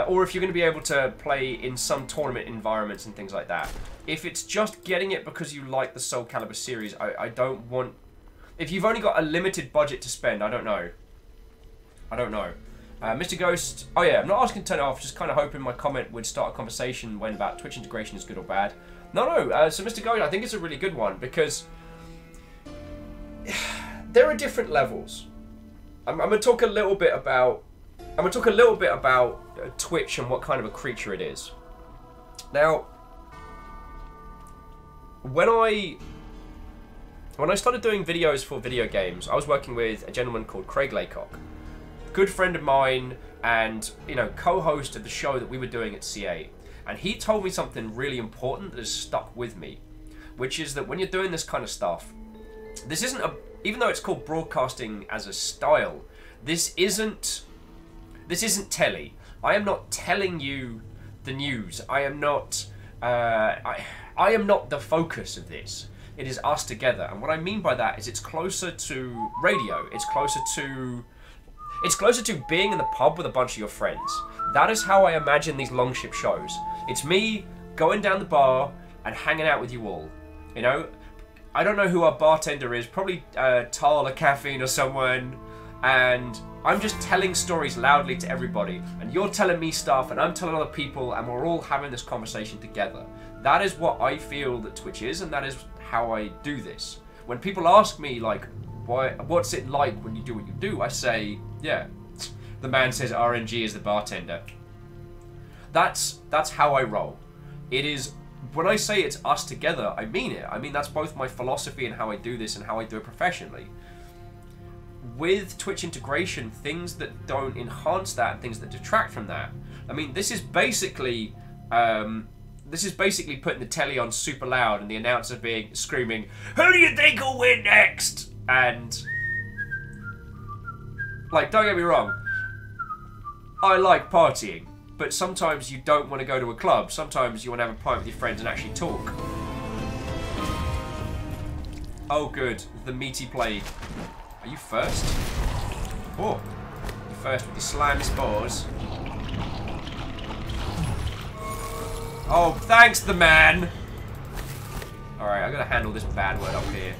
or if you're going to be able to play in some tournament environments and things like that. If it's just getting it because you like the Soul Calibur series, I don't want... If you've only got a limited budget to spend, I don't know. I don't know. Mr. Ghost... Oh yeah, I'm not asking to turn it off, just kind of hoping my comment would start a conversation when about Twitch integration is good or bad. No, so Mr. Ghost, I think it's a really good one, because... there are different levels. I'm going to talk a little bit about... Twitch and what kind of a creature it is. Now, when I started doing videos for video games, I was working with a gentleman called Craig Laycock, good friend of mine, and co-host of the show that we were doing at C8. And he told me something really important that has stuck with me, which is that when you're doing this kind of stuff, this isn't even though it's called broadcasting as a style, this isn't telly. I am not telling you the news. I am not I am not the focus of this. It is us together. And what I mean by that is it's closer to radio. It's closer to being in the pub with a bunch of your friends. That is how I imagine these Longship shows. It's me going down the bar and hanging out with you all. I don't know who our bartender is. Probably Tal or Caffeine or someone. And I'm just telling stories loudly to everybody, and you're telling me stuff, and I'm telling other people, and we're all having this conversation together. That is what I feel that Twitch is, and that is how I do this. When people ask me, like, what's it like when you do what you do, I say, yeah, the man says RNG is the bartender. That's how I roll. It is, when I say it's us together, I mean it. I mean, that's both my philosophy and how I do this and how I do it professionally. With Twitch integration, things that don't enhance that and things that detract from that. I mean, this is basically putting the telly on super loud and the announcer screaming, "Who do you think will win next?" And like, don't get me wrong, I like partying, but sometimes you don't want to go to a club. Sometimes you want to have a pint with your friends and actually talk. Oh, good, the meaty plague. Are you first? Oh, you first with your slimy spores. Oh, thanks, the man. All right, I gotta handle this bad word up here.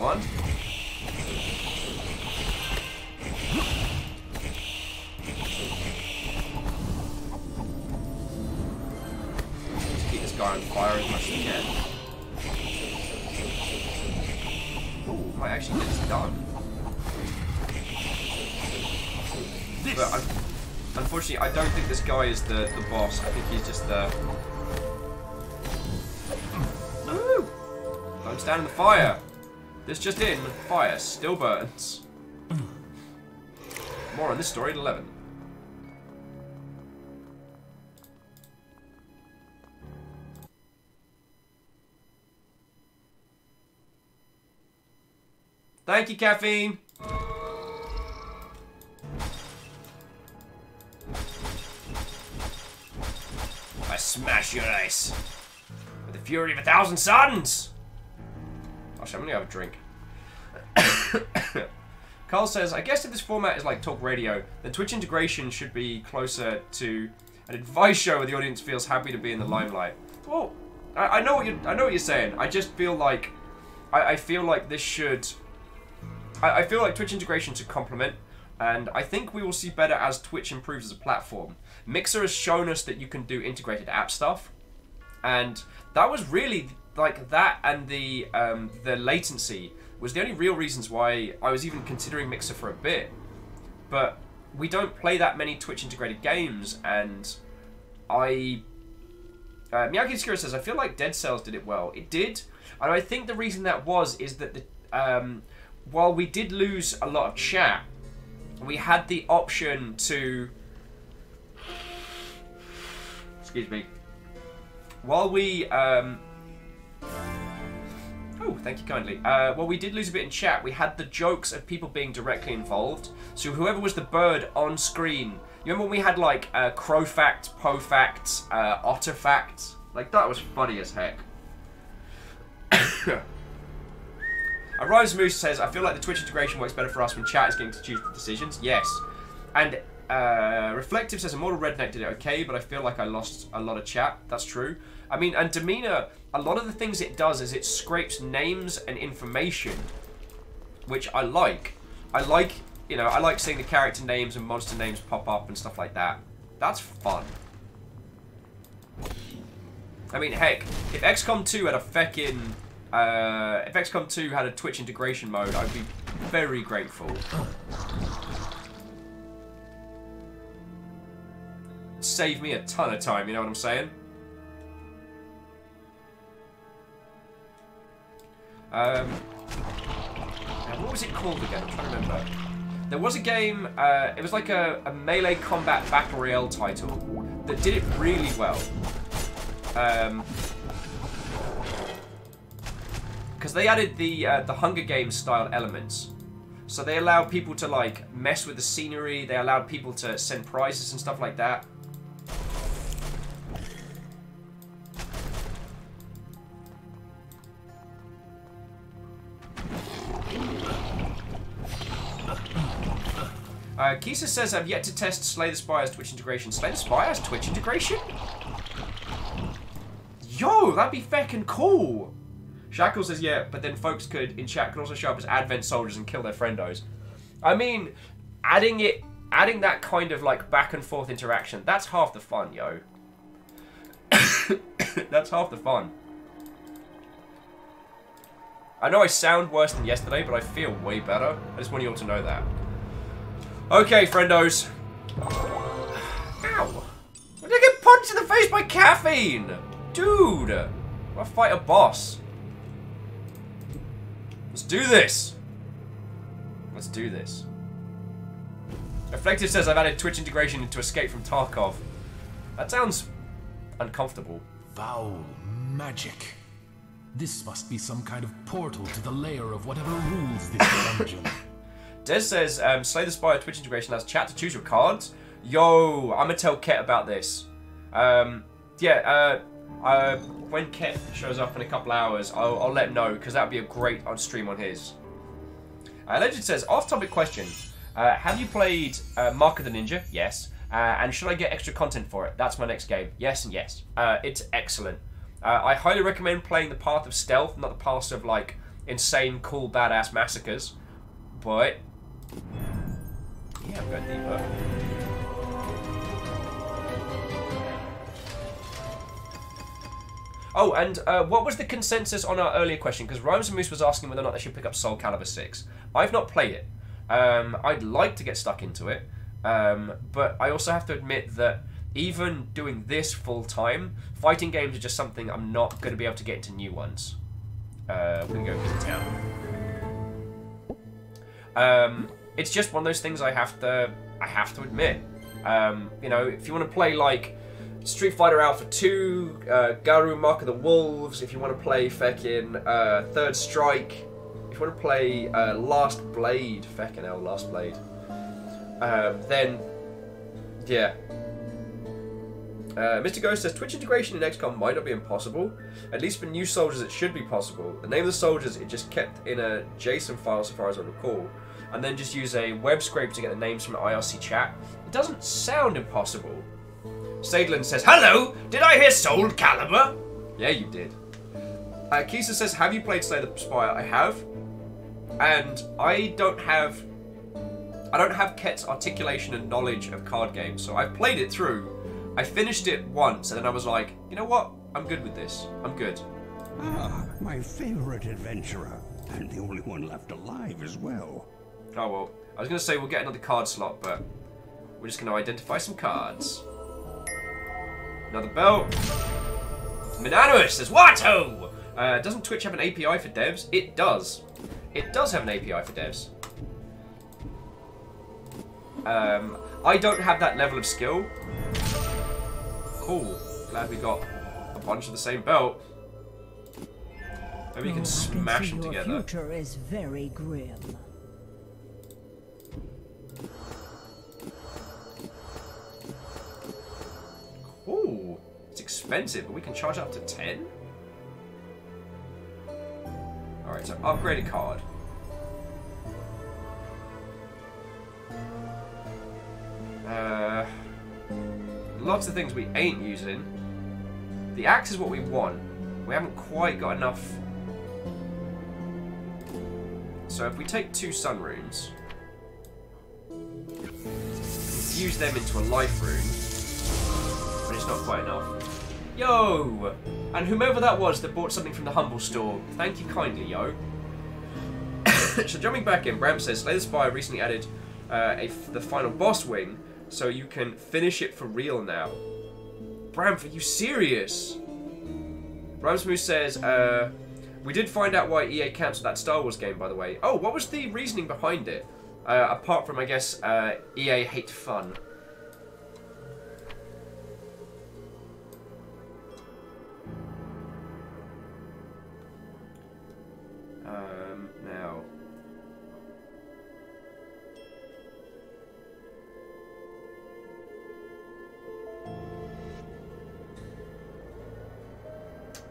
One. Just keep this guy on fire as much as we can. Ooh, might actually get this done. But unfortunately, I don't think this guy is the boss. I think he's just the... Woo! Don't stand in the fire. This just in, fire still burns. More on this story at 11. Thank you, caffeine. I smash your ice with the fury of 1,000 suns. Gosh, I'm gonna have a drink. Carl says, I guess if this format is like talk radio, then Twitch integration should be closer to an advice show where the audience feels happy to be in the limelight. Well, I know what you're saying. I just feel like I feel like this should. I feel like Twitch integration should complement, and I think we will see better as Twitch improves as a platform. Mixer has shown us that you can do integrated app stuff, and that was really like that, and the latency was the only real reasons why I was even considering Mixer for a bit. But we don't play that many Twitch integrated games, and Miyagi Obscura says, I feel like Dead Cells did it well. It did, and I think the reason that is that while we did lose a lot of chat, we had the option to... Excuse me. While we... Oh, thank you kindly. Well, we did lose a bit in chat. We had the jokes of people being directly involved. So whoever was the bird on screen... You remember when we had, like, crow facts, po facts, otter facts? Like, that was funny as heck. Rise Moose says, I feel like the Twitch integration works better for us when chat is getting to choose the decisions. Yes. And Reflective says, Immortal Redneck did it okay, but I feel like I lost a lot of chat. That's true. I mean, and Demeanor, a lot of the things it does is it scrapes names and information, which I like. I like, you know, I like seeing the character names and monster names pop up and stuff like that. That's fun. I mean, heck, if XCOM 2 had a feckin'... if XCOM 2 had a Twitch integration mode, I'd be very grateful. Save me a ton of time, you know what I'm saying? What was it called again? I'm trying to remember. There was a game, it was like a melee combat battle royale title that did it really well. Because they added the Hunger Games style elements. So they allowed people to like mess with the scenery, they allowed people to send prizes and stuff like that. Kisa says, I've yet to test Slay the Spire's Twitch integration. Slay the Spire's Twitch integration? Yo, that'd be feckin' cool. Shackle says, yeah, but then folks in chat could also show up as Advent soldiers and kill their friendos. I mean, adding that kind of like back and forth interaction, that's half the fun, yo. That's half the fun. I know I sound worse than yesterday, but I feel way better. I just want you all to know that. Okay, friendos. Ow. Did I get punched in the face by caffeine? Dude. I'll fight a boss. Let's do this. Let's do this. Reflective says I've added Twitch integration into Escape from Tarkov. That sounds uncomfortable. Foul magic. This must be some kind of portal to the lair of whatever rules this dungeon. Des says, Slay the Spire Twitch integration has chat to choose your cards. Yo, I'm gonna tell Ket about this. When Ket shows up in a couple hours, I'll let him know, because that would be a great stream on his. Legend says, off-topic question. Have you played Mark of the Ninja? Yes. And should I get extra content for it? That's my next game. Yes and yes. It's excellent. I highly recommend playing the Path of Stealth, not the Path of, like, insane, cool, badass massacres. But yeah, I'm going deeper. Oh, and what was the consensus on our earlier question? Because Rhymes and Moose was asking whether or not they should pick up Soul Calibur 6. I've not played it. I'd like to get stuck into it, but I also have to admit that even doing this full time, fighting games are just something I'm not going to be able to get into new ones. We're going to go visit town. It's just one of those things I have to admit. You know, if you want to play like Street Fighter Alpha 2, Garou Mark of the Wolves, if you want to play feckin' Third Strike, if you want to play Last Blade, feckin' hell, Last Blade, then, yeah. Mr. Ghost says, Twitch integration in XCOM might not be impossible. At least for new soldiers it should be possible. The name of the soldiers, it just kept in a JSON file so far as I recall. And then just use a web scraper to get the names from IRC chat. It doesn't sound impossible. Sadlin says, hello! Did I hear Soul Calibur? Yeah, you did. Kisa says, have you played Slay the Spire? I have. And I don't have Ket's articulation and knowledge of card games, so I've played it through. I finished it once, and then I was like, you know what? I'm good with this. I'm good. Ah, my favorite adventurer. And the only one left alive as well. Oh, well. I was going to say we'll get another card slot, but we're just going to identify some cards. Another belt. Minanus says, what-ho! Doesn't Twitch have an API for devs? It does. It does have an API for devs. I don't have that level of skill. Cool. Glad we got a bunch of the same belt. Maybe we can smash them together. Your future is very grim. Ooh, it's expensive, but we can charge up to 10? Alright, so upgrade a card. Lots of things we ain't using. The axe is what we want. We haven't quite got enough. So if we take 2 sun runes, fuse them into a life rune, but it's not quite enough. Yo! And whomever that was that bought something from the Humble Store, thank you kindly, yo. So jumping back in, Bram says, Slay the Spire recently added the final boss wing, so you can finish it for real now. Bram, are you serious? Ramsmoose says, we did find out why EA cancelled that Star Wars game, by the way. Oh, what was the reasoning behind it? Apart from, I guess, EA hate fun. Now.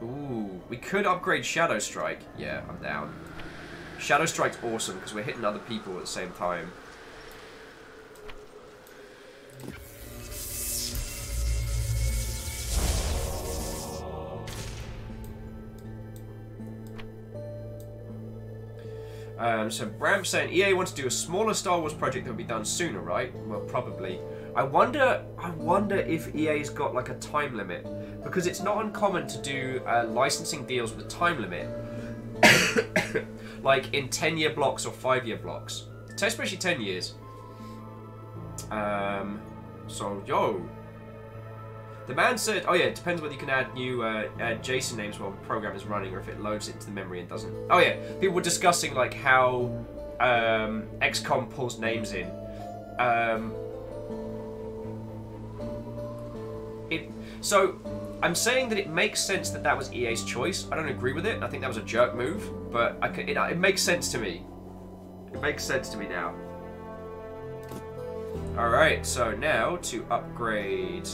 Ooh, we could upgrade Shadow Strike. Yeah, I'm down. Shadow Strike's awesome because we're hitting other people at the same time. So Bram's saying EA wants to do a smaller Star Wars project that will be done sooner, right? Well, probably. I wonder if EA's got like a time limit, because it's not uncommon to do licensing deals with a time limit, like in 10-year blocks or 5-year blocks, so especially 10 years. So yo, the man said, oh yeah, it depends whether you can add new JSON names while the program is running, or if it loads it into the memory and doesn't. Oh yeah, people were discussing like how XCOM pulls names in. So I'm saying that it makes sense that that was EA's choice. I don't agree with it. I think that was a jerk move, but it makes sense to me. It makes sense to me now. Alright, so now to upgrade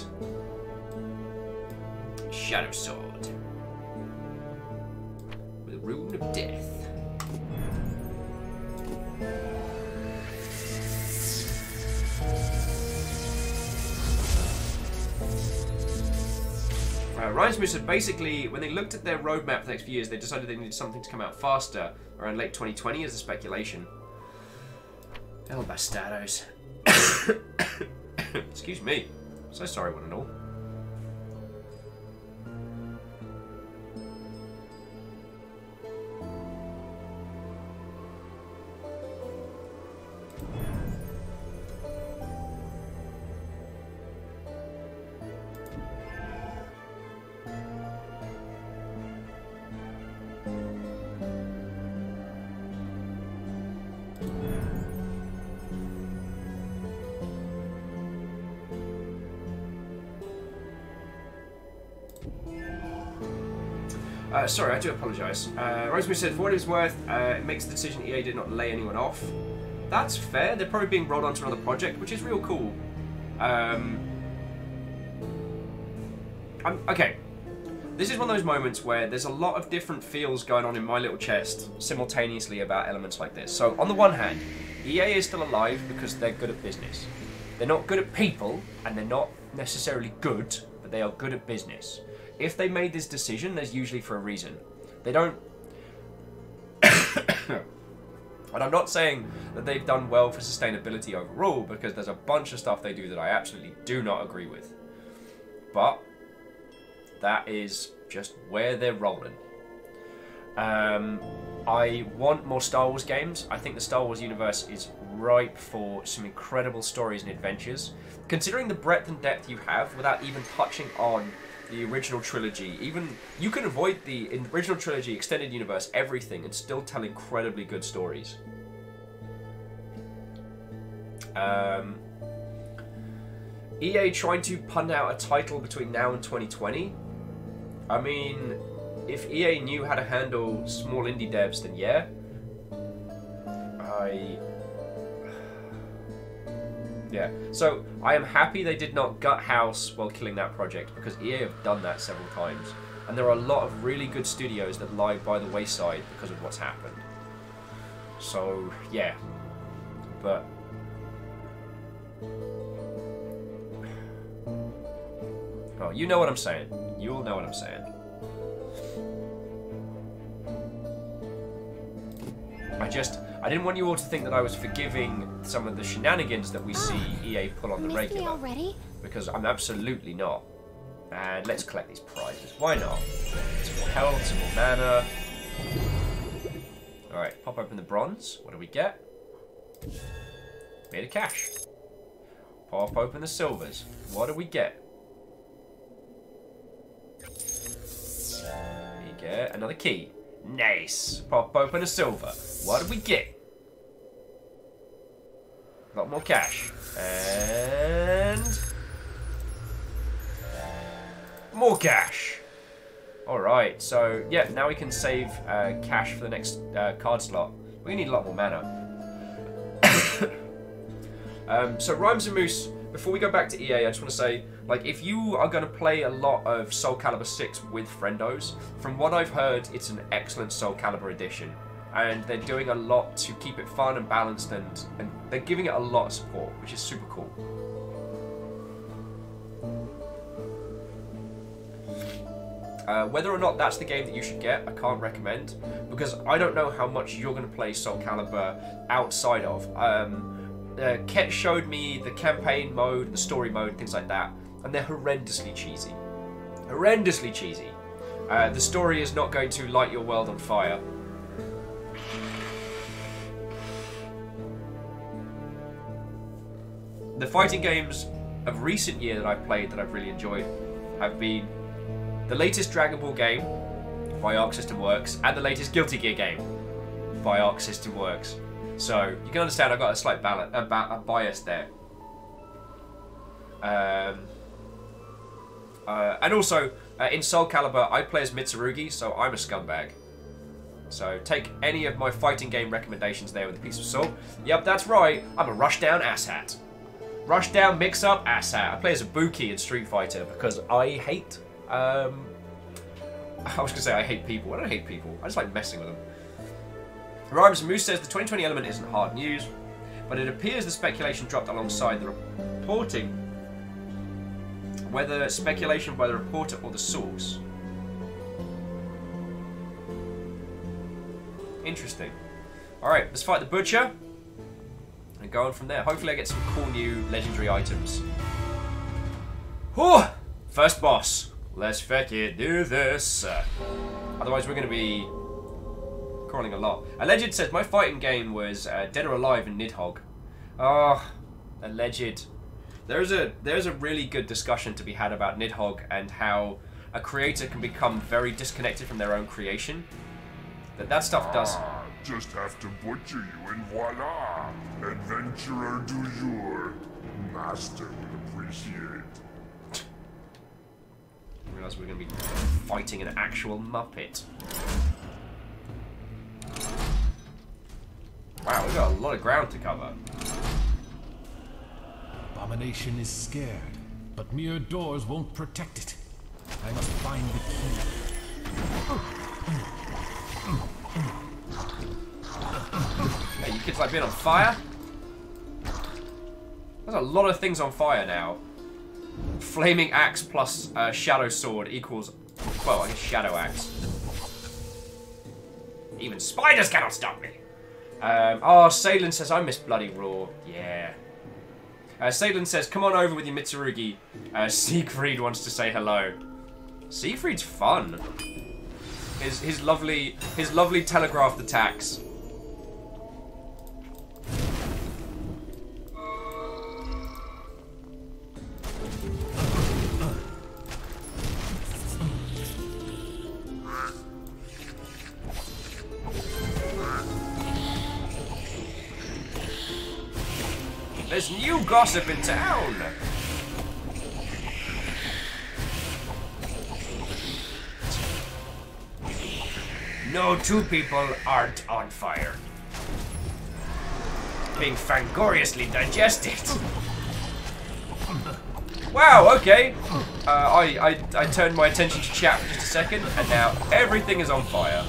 Shadow Sword with a Rune of Death. Ryan Smith said basically when they looked at their roadmap for the next few years, they decided they needed something to come out faster around late 2020 as a speculation. El Bastardos. Excuse me. So sorry, one and all. Sorry, I do apologise. Rosemary said, for what it's worth, it makes the decision EA did not lay anyone off. That's fair. They're probably being rolled onto another project, which is real cool. Okay. This is one of those moments where there's a lot of different feels going on in my little chest simultaneously about elements like this. So, on the one hand, EA is still alive because they're good at business. They're not good at people, and they're not necessarily good, but they are good at business. If they made this decision, there's usually for a reason. They don't... And I'm not saying that they've done well for sustainability overall, because there's a bunch of stuff they do that I absolutely do not agree with. But that is just where they're rolling. I want more Star Wars games. I think the Star Wars universe is ripe for some incredible stories and adventures. Considering the breadth and depth you have without even touching on the original trilogy, even you can avoid the original trilogy, extended universe, everything, and still tell incredibly good stories. EA trying to punt out a title between now and 2020. I mean, if EA knew how to handle small indie devs, then yeah. Yeah, so I am happy they did not gut house while killing that project, because EA have done that several times. And there are a lot of really good studios that lie by the wayside because of what's happened. So, yeah. But... oh, you know what I'm saying. You all know what I'm saying. I didn't want you all to think that I was forgiving some of the shenanigans that we see EA pull on the regular. Already? Because I'm absolutely not. And let's collect these prizes. Why not? Some more health, some more mana. Alright, pop open the bronze. What do we get? Made of cash. Pop open the silvers. What do we get? We get another key. Nice. Pop open a silver. What do we get? A lot more cash. And... more cash. Alright, so yeah, now we can save cash for the next card slot. We need a lot more mana. So Rhymes and Moose, before we go back to EA, I just want to say, like, if you are going to play a lot of Soul Calibur 6 with friendos, from what I've heard, it's an excellent Soul Calibur edition. And they're doing a lot to keep it fun and balanced, and they're giving it a lot of support, which is super cool. Whether or not that's the game that you should get, I can't recommend, because I don't know how much you're going to play Soul Calibur outside of. Ket showed me the campaign mode, the story mode, things like that, and they're horrendously cheesy. Horrendously cheesy. The story is not going to light your world on fire. The fighting games of recent year that I've played that I've really enjoyed have been the latest Dragon Ball game by Arc System Works and the latest Guilty Gear game by Arc System Works. So you can understand I've got a slight bias there. And also in Soul Calibur I play as Mitsurugi, so I'm a scumbag. So take any of my fighting game recommendations there with a piece of salt. Yep, that's right, I'm a rushdown asshat. Rushdown mix-up asshat. I play as Ibuki in Street Fighter because I hate... I was going to say I hate people. I don't hate people. I just like messing with them. Rhymes and Moose says the 2020 element isn't hard news, but it appears the speculation dropped alongside the reporting whether speculation by the reporter or the source. Interesting. Alright, let's fight the Butcher. And go on from there. Hopefully I get some cool new legendary items. Whew! First boss. Let's fucking do this. Otherwise we're going to be crawling a lot. Alleged says, my fighting game was Dead or Alive and Nidhogg. Oh, Alleged. There's a really good discussion to be had about Nidhogg and how a creator can become very disconnected from their own creation. That stuff does... Just have to butcher you and voila! Adventurer du jour. Master will appreciate. I realised we're going to be fighting an actual Muppet. Wow, we've got a lot of ground to cover. Abomination is scared, but mere doors won't protect it. I must find the key. Hey, you kids like being on fire? There's a lot of things on fire now. Flaming axe plus shadow sword equals, well, I guess shadow axe. Even spiders cannot stop me. Oh, Salen says I miss bloody Raw. Yeah. Salen says, come on over with your Mitsurugi. Siegfried wants to say hello. Siegfried's fun. His lovely telegraphed attacks. There's new gossip in town! No two people aren't on fire. Being fangoriously digested. Wow, okay. I turned my attention to chat for just a second, and now everything is on fire.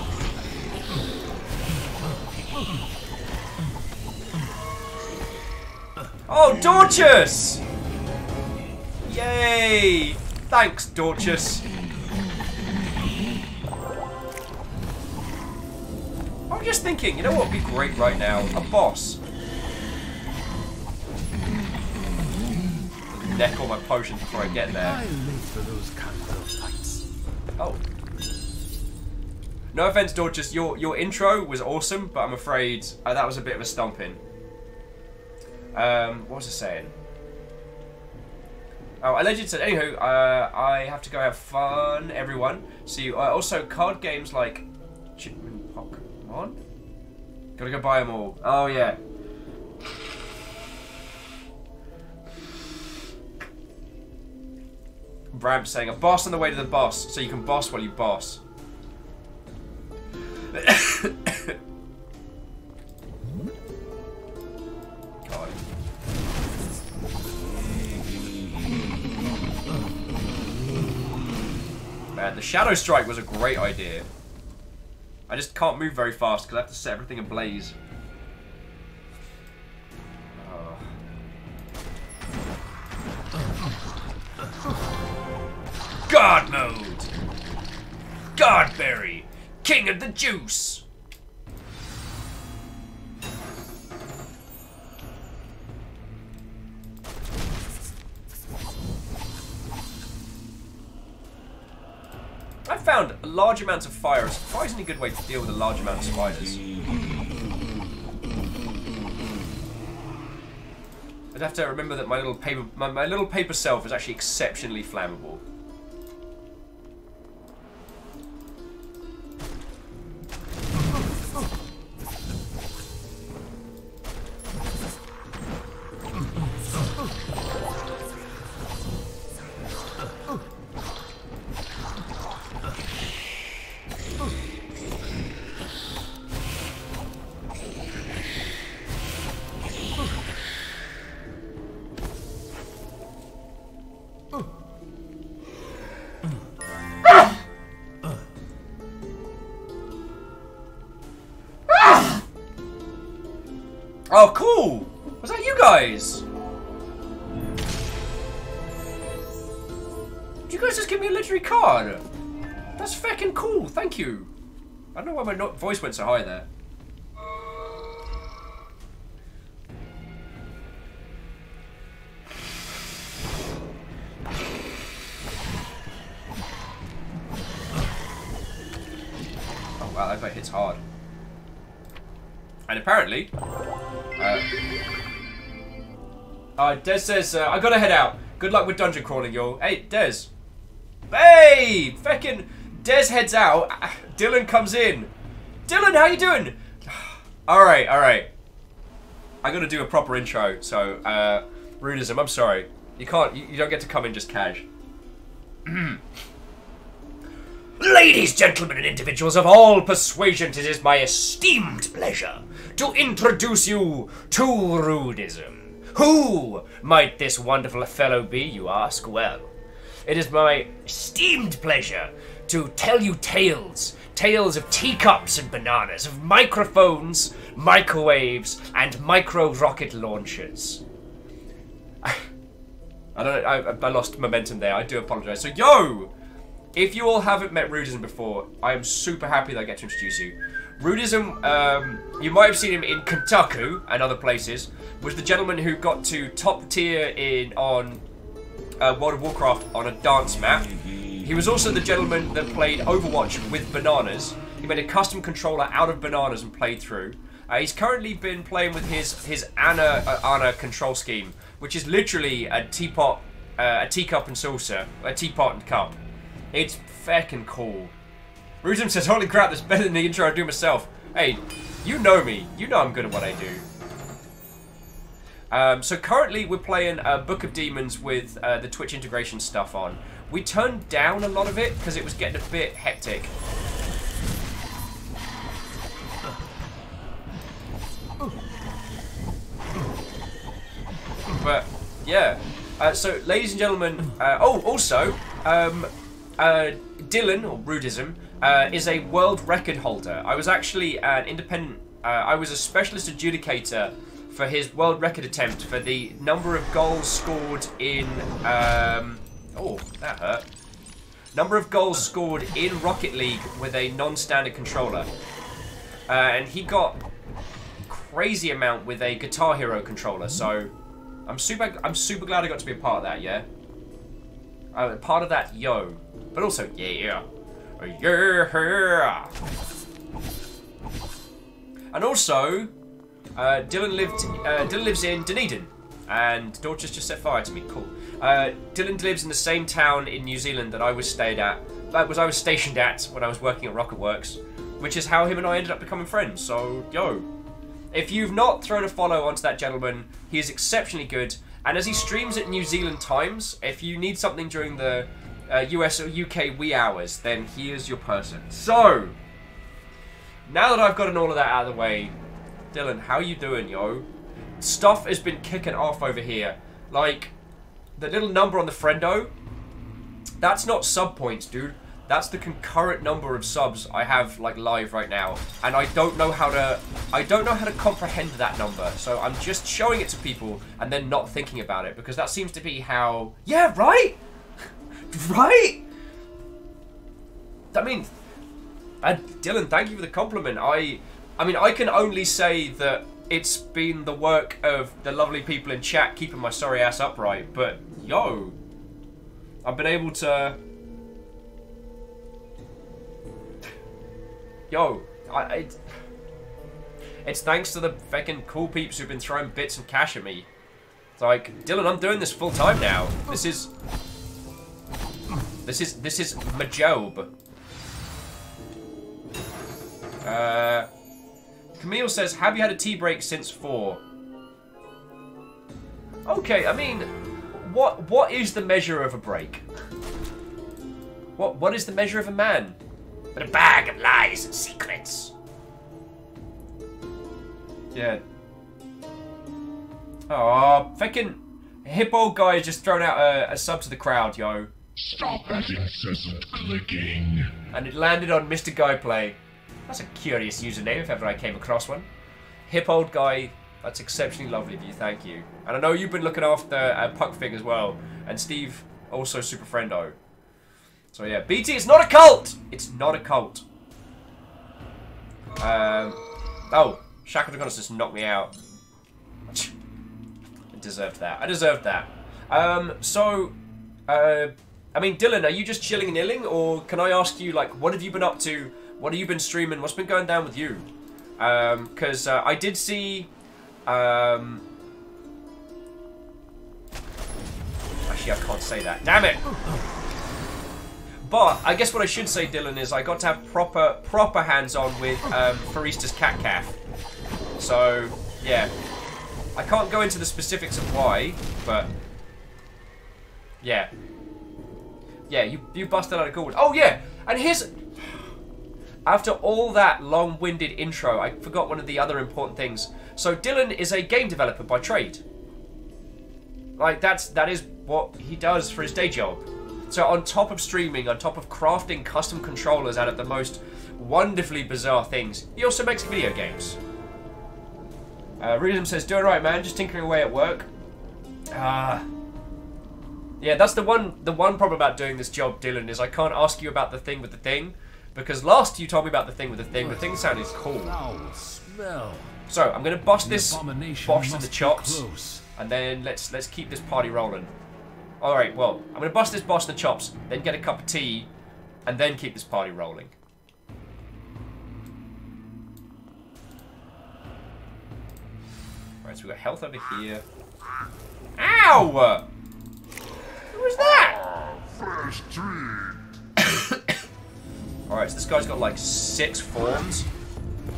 Oh, Dorcas! Yay! Thanks, Dorcas. I'm just thinking, you know what would be great right now? A boss. Neck all my potions before I get there. I'm late for those kinds of fights. Oh. No offense, Dorcas, your intro was awesome, but I'm afraid that was a bit of a stomping. What was I saying? Oh, Alleged said, anywho, I have to go have fun, everyone. See you. Also, card games like Chipman Pokemon. Gotta go buy them all. Oh, yeah. Bram saying, a boss on the way to the boss, so you can boss while you boss. God. Man, the Shadow Strike was a great idea. I just can't move very fast because I have to set everything ablaze. God mode! Godberry! King of the juice! I found large amounts of fire a surprisingly good way to deal with a large amount of spiders. I'd have to remember that my little paper self is actually exceptionally flammable. Oh, cool! Was that you guys? you guys just give me a literary card? That's fucking cool. Thank you. I don't know why my voice went so high there. Oh wow, that guy hits hard. And apparently, Des says, I gotta head out. Good luck with dungeon crawling, y'all. Hey, Des. Hey! Feckin' Des heads out. Dylan comes in. Dylan, how you doing? Alright, alright. I gotta do a proper intro, so, Rudism, I'm sorry. You don't get to come in just cash. Ladies, gentlemen, and individuals of all persuasions, it is my esteemed pleasure to introduce you to Rudism. Who might this wonderful fellow be, you ask? Well, it is my esteemed pleasure to tell you tales of teacups and bananas, of microphones, microwaves, and micro-rocket launchers. I lost momentum there, I do apologise. So, yo! If you all haven't met Rudism before, I am super happy that I get to introduce you. Rudism, you might have seen him in Kentucky and other places, was the gentleman who got to top tier on World of Warcraft on a dance map. He was also the gentleman that played Overwatch with bananas. He made a custom controller out of bananas and played through. He's currently been playing with his Ana control scheme, which is literally a teapot, a teacup and saucer, a teapot and cup. It's feckin' cool. Rudism says, holy crap, that's better than the intro I do myself. Hey, you know me. You know I'm good at what I do. So currently we're playing Book of Demons with the Twitch integration stuff on. We turned down a lot of it because it was getting a bit hectic. But, yeah. So, ladies and gentlemen, also, Dylan, or Rudism, is a world record holder. I was actually an independent, I was a specialist adjudicator for his world record attempt for the number of goals scored in, oh, that hurt. Number of goals scored in Rocket League with a non-standard controller. And he got crazy amount with a Guitar Hero controller, so I'm super glad I got to be a part of that, yeah? Part of that, yo. But also, yeah. Yeah. And also, Dylan lives in Dunedin, and Dorcas just set fire to me. Cool. Dylan lives in the same town in New Zealand that I was stationed at when I was working at Rocket Works, which is how him and I ended up becoming friends. So, yo, if you've not thrown a follow onto that gentleman, he is exceptionally good. And as he streams at New Zealand times, if you need something during the US or UK wee hours, then he is your person. So, now that I've gotten all of that out of the way, Dylan, how you doing, yo? Stuff has been kicking off over here. Like, the little number on the friendo, that's not sub points, dude. That's the concurrent number of subs I have, like, live right now. And I don't know how to comprehend that number. So I'm just showing it to people and then not thinking about it, because that seems to be how... Yeah, right? Right? I mean, Dylan, thank you for the compliment. I mean, I can only say that it's been the work of the lovely people in chat keeping my sorry ass upright, but yo, I've been able to... Yo, it's thanks to the fucking cool peeps who've been throwing bits and cash at me. It's like, Dylan, I'm doing this full time now. This is my job. Camille says, have you had a tea break since 4? Okay, I mean, what is the measure of a break? What is the measure of a man? But a bag of lies and secrets. Yeah. Oh, fucking hippo guy just thrown out a sub to the crowd, yo. Stop that incessant clicking. And it landed on Mr. Guy Play. That's a curious username if ever I came across one. Hip old guy, that's exceptionally lovely of you, thank you. And I know you've been looking after Puckfig as well, and Steve, also super friendo. So yeah, BT, it's not a cult! It's not a cult. Oh, Shackle Dragonis just knocked me out. I deserved that. I deserved that. I mean, Dylan, are you just chilling and illing? Or can I ask you, like, what have you been up to? What have you been streaming? What's been going down with you? Because I did see... Actually, I can't say that. Damn it! But I guess what I should say, Dylan, is I got to have proper hands-on with Farista's cat calf. So yeah, I can't go into the specifics of why, but yeah, you busted out a gold. Oh yeah, and here's after all that long-winded intro, I forgot one of the other important things. So Dylan is a game developer by trade. Like that is what he does for his day job. So on top of streaming, on top of crafting custom controllers out of the most wonderfully bizarre things, he also makes video games. Realism says, doing right, man, just tinkering away at work. Yeah, that's the one problem about doing this job, Dylan, is I can't ask you about the thing with the thing, because last you told me about the thing with the thing sounded cool. So I'm gonna bust this boss in the chops, and then let's keep this party rolling. Alright, well, I'm going to bust this boss in the chops, then get a cup of tea, and then keep this party rolling. Alright, so we've got health over here. Ow! Who was that? Alright, so this guy's got like 6 forms.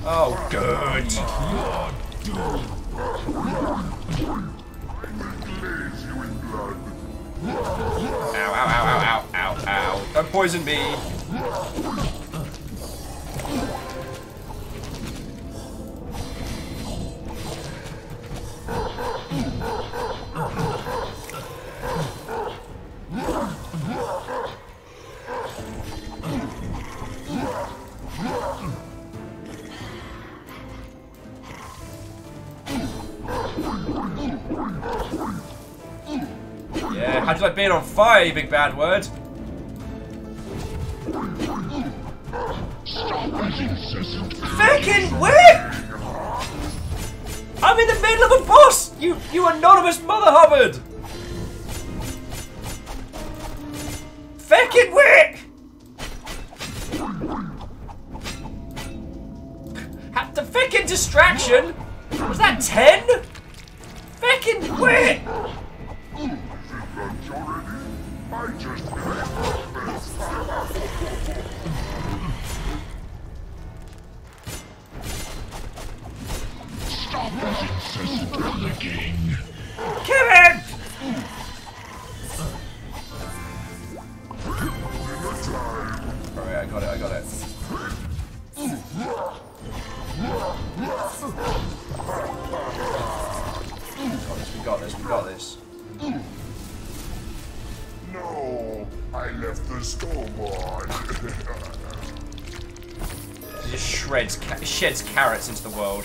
Oh, good. Ow, ow, ow, ow, ow, ow, ow. Don't poison me. Yeah, how'd you like being on fire, you big bad word? Fucking whip! I'm in the middle of a boss! You anonymous Mother Hubbard! Fucking whip! The fucking distraction? Was that 10? Fucking whip! Stop that incessant clicking. Kill him! Alright, I got it. We got this. No, I left the stove on. He just sheds carrots into the world.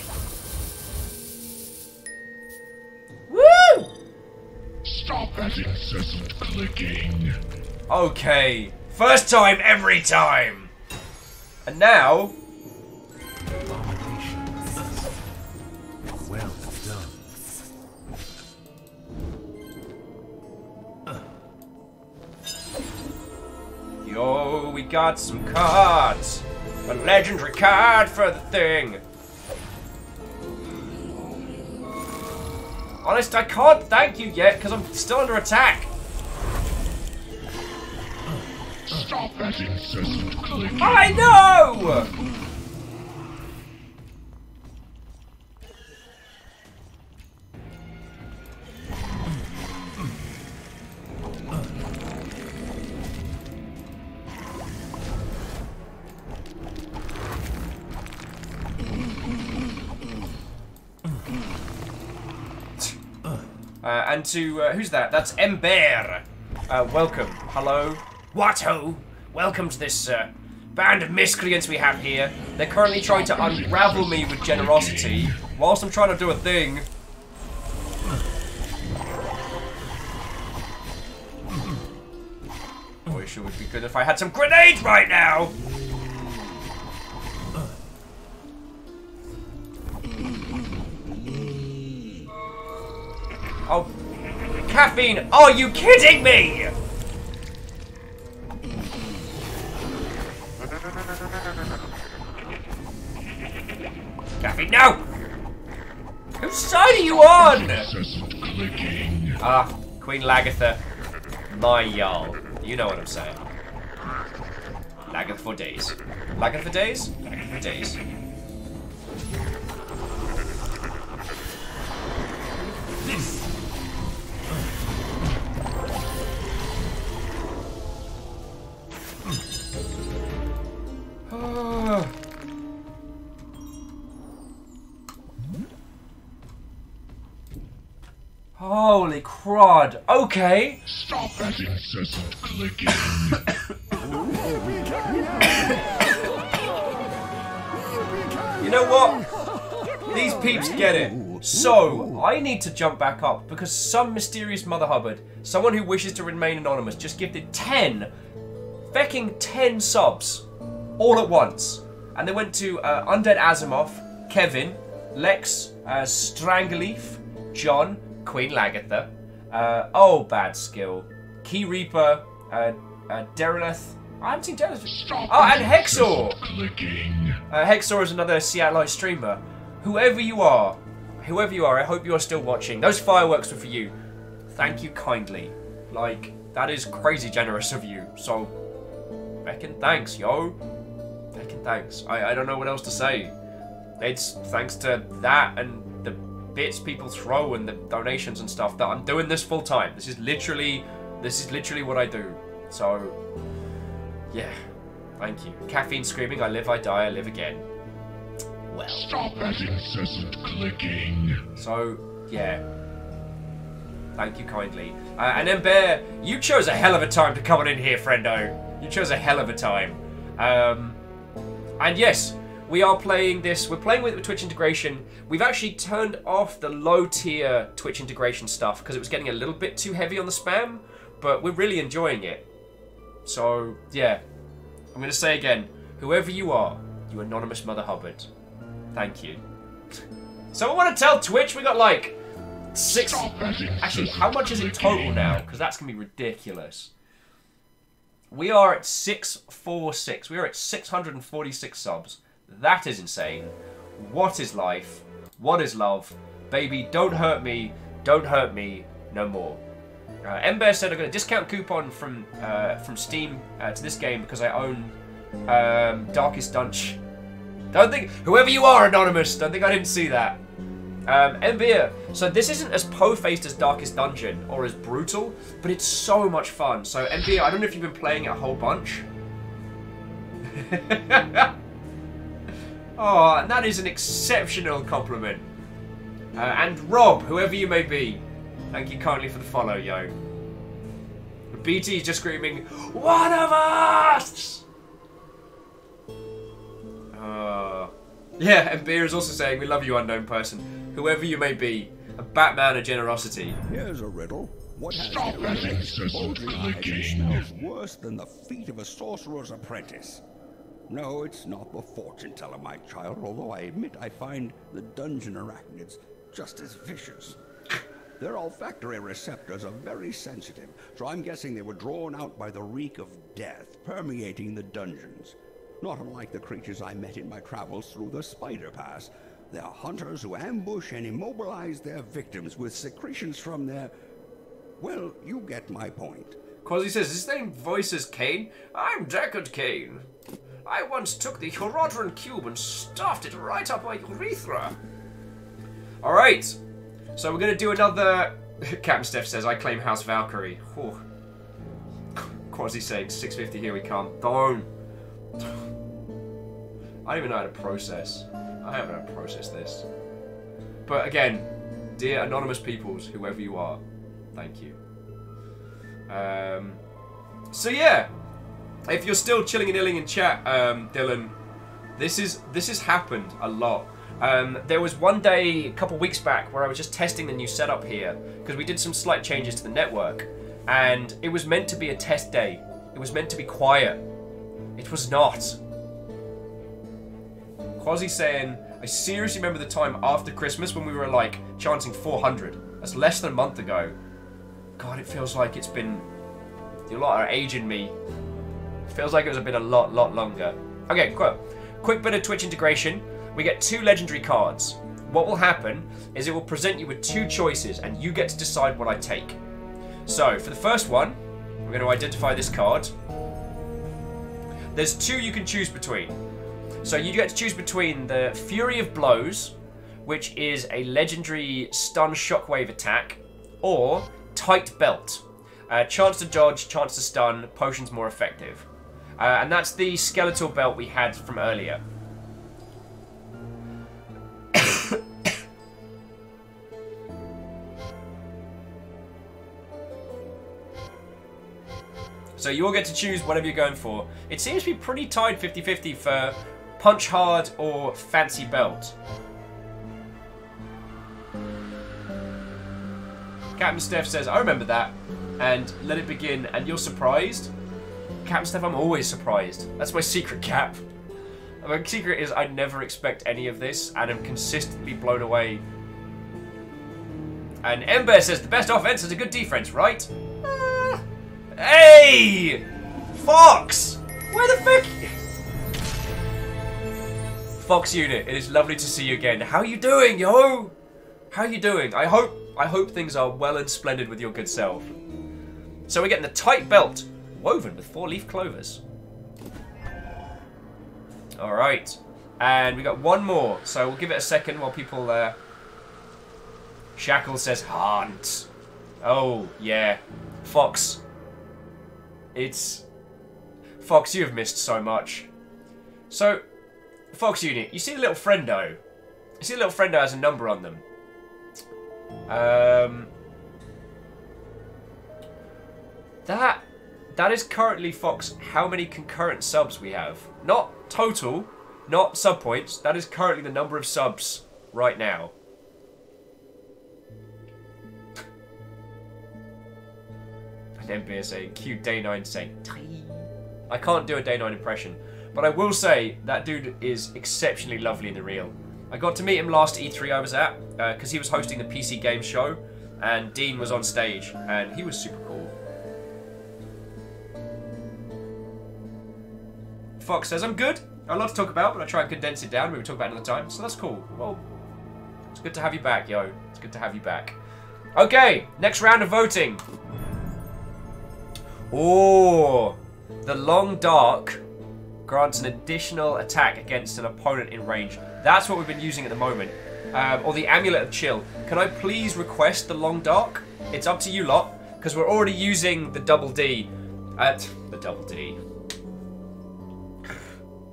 Woo! Stop that incessant clicking. Okay, first time, every time. And now, well done. yo, we got some cards. A legendary card for the thing. Honest, I can't thank you yet because I'm still under attack. Stop that incessant clicking. I know! And to, who's that? That's Ember. Welcome. Hello. What ho? Welcome to this band of miscreants we have here. They're currently trying to unravel me with generosity, whilst I'm trying to do a thing. Oh sure would be good if I had some grenades right now. Oh, caffeine! Are you kidding me? Caffeine, no! Whose side are you on? Ah, Queen Lagatha, my Jarl. You know what I'm saying. Lagatha for days. Lagatha for days? Lagatha for days. Holy crud. Okay. Stop that incessant clicking. You know what? These peeps get it. So, I need to jump back up because some mysterious Mother Hubbard, someone who wishes to remain anonymous, just gifted 10 subs all at once. And they went to Undead Asimov, Kevin, Lex, Strangleleaf, John, Queen Lagatha, oh, bad skill, Key Reaper, Derelith. I haven't seen Derelith. Oh, and Hexor! Hexor is another Seattle streamer. Whoever you are, I hope you are still watching. Those fireworks were for you. Thank you kindly. Like, that is crazy generous of you. So, feckin' thanks, yo. Feckin' thanks. I don't know what else to say. It's thanks to that and the bits people throw and the donations and stuff that I'm doing this full time. This is literally what I do. So, yeah. Thank you. Caffeine screaming, I live, I die, I live again. Well. Stop that incessant clicking. So, yeah. Thank you kindly. And then Bear, you chose a hell of a time to come on in here, friendo. You chose a hell of a time. And yes, we are playing this. We're playing with Twitch integration. We've actually turned off the low tier Twitch integration stuff because it was getting a little bit too heavy on the spam, but we're really enjoying it. So, yeah. I'm going to say again, whoever you are, you anonymous Mother Hubbard, thank you. So I want to tell Twitch we got like 6... Actually, how much is it total now? Because that's going to be ridiculous. We are at 646. We are at 646 subs. That is insane. What is life? What is love? Baby, don't hurt me. Don't hurt me no more. Ember said I got a discount coupon from Steam to this game because I own Darkest Dungeon. Don't think, whoever you are, Anonymous, don't think I didn't see that. Ember, so this isn't as po-faced as Darkest Dungeon or as brutal, but it's so much fun. So Ember, I don't know if you've been playing it a whole bunch. Oh, and that is an exceptional compliment. And Rob, whoever you may be, thank you kindly for the follow, yo. BT is just screaming, one of us! Yeah, and Beer is also saying, we love you, unknown person. Whoever you may be, a Batman of generosity. Here's a riddle. What has smells worse than the feet of a sorcerer's apprentice? No, it's not the fortune teller, my child, although I admit I find the dungeon arachnids just as vicious. Their olfactory receptors are very sensitive, so I'm guessing they were drawn out by the reek of death permeating the dungeons. Not unlike the creatures I met in my travels through the Spider Pass. They are hunters who ambush and immobilize their victims with secretions from their... Well, you get my point. Quasi says, his name voices Kane. I'm Deckard Kane. I once took the Horodran cube and stuffed it right up my urethra. Alright. So we're going to do another... Captain Steph says, I claim House Valkyrie. Oh. Quasi saying, 650, here we come. Don't. I don't even know how to process. I haven't know how to process this. But again, dear anonymous peoples, whoever you are, thank you. So yeah, if you're still chilling and illing in chat, Dylan, this has happened a lot. There was one day a couple weeks back where I was just testing the new setup here because we did some slight changes to the network, and it was meant to be a test day It was meant to be quiet. It was not. Quasi saying, I seriously remember the time after Christmas when we were like chanting 400. That's less than a month ago. God, it feels like it's been... You lot are aging me. It feels like it's been a lot longer. Okay, quick bit of Twitch integration. We get 2 legendary cards. What will happen is it will present you with 2 choices and you get to decide what I take. So, for the first one, we're going to identify this card. There's 2 you can choose between. So you get to choose between the Fury of Blows, which is a legendary stun shockwave attack, or Tight Belt. Chance to dodge, chance to stun, potions more effective. And that's the skeletal belt we had from earlier. So you all get to choose whatever you're going for. It seems to be pretty tied 50-50 for Punch Hard or Fancy Belt. Captain Steph says, I remember that. And Let It Begin, and you're surprised? Captain Steph, I'm always surprised. That's my secret, Cap. My secret is I never expect any of this, and I'm consistently blown away. And Ember says, the best offense is a good defense, right? Hey! Fox! Where the fuck? Fox Unit, it is lovely to see you again. How you doing, yo? How you doing? I hope things are well and splendid with your good self. So we're getting the Tight Belt, woven with 4-leaf clovers. Alright. And we got one more, so we'll give it a second while people... Shackle says, Hunt. Oh, yeah. Fox. It's... Fox, you have missed so much. So, Fox Unit, you see the little friendo? You see the little friendo has a number on them. That is currently, Fox, how many concurrent subs we have. Not total, not sub points. That is currently the number of subs right now. And MBA saying, cute Day 9 saying, Tie. I can't do a Day 9 impression, but I will say that dude is exceptionally lovely in the real. I got to meet him last E3 I was at, because he was hosting the PC Games show, and Dean was on stage, and he was super cool. Fox says, I'm good. I love to talk about, but I try and condense it down. We will talk about it another time, so that's cool. Well, it's good to have you back, yo. It's good to have you back. Okay, next round of voting. Oh, the Long Dark grants an additional attack against an opponent in range. That's what we've been using at the moment. Or the Amulet of Chill. Can I please request the Long Dark? It's up to you lot, because we're already using the Double D. The Double D.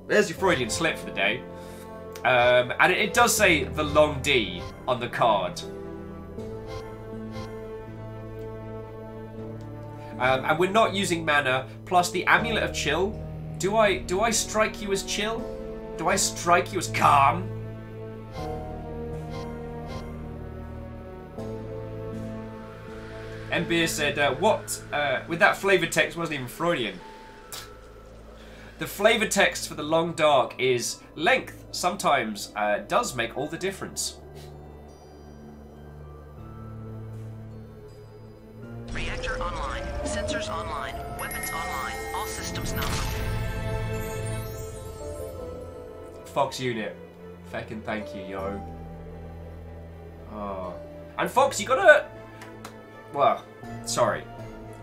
There's your Freudian slip for the day. And it does say the Long D on the card. And we're not using mana, plus the Amulet of Chill. Do I strike you as chill? Do I strike you as calm? MBA said, what? With that flavor text wasn't even Freudian. The flavor text for the Long Dark is length sometimes does make all the difference. Reactor online, sensors online, weapons online, all systems nominal. Fox Unit, feckin' thank you, yo. Oh. And Fox, you gotta... Well, sorry.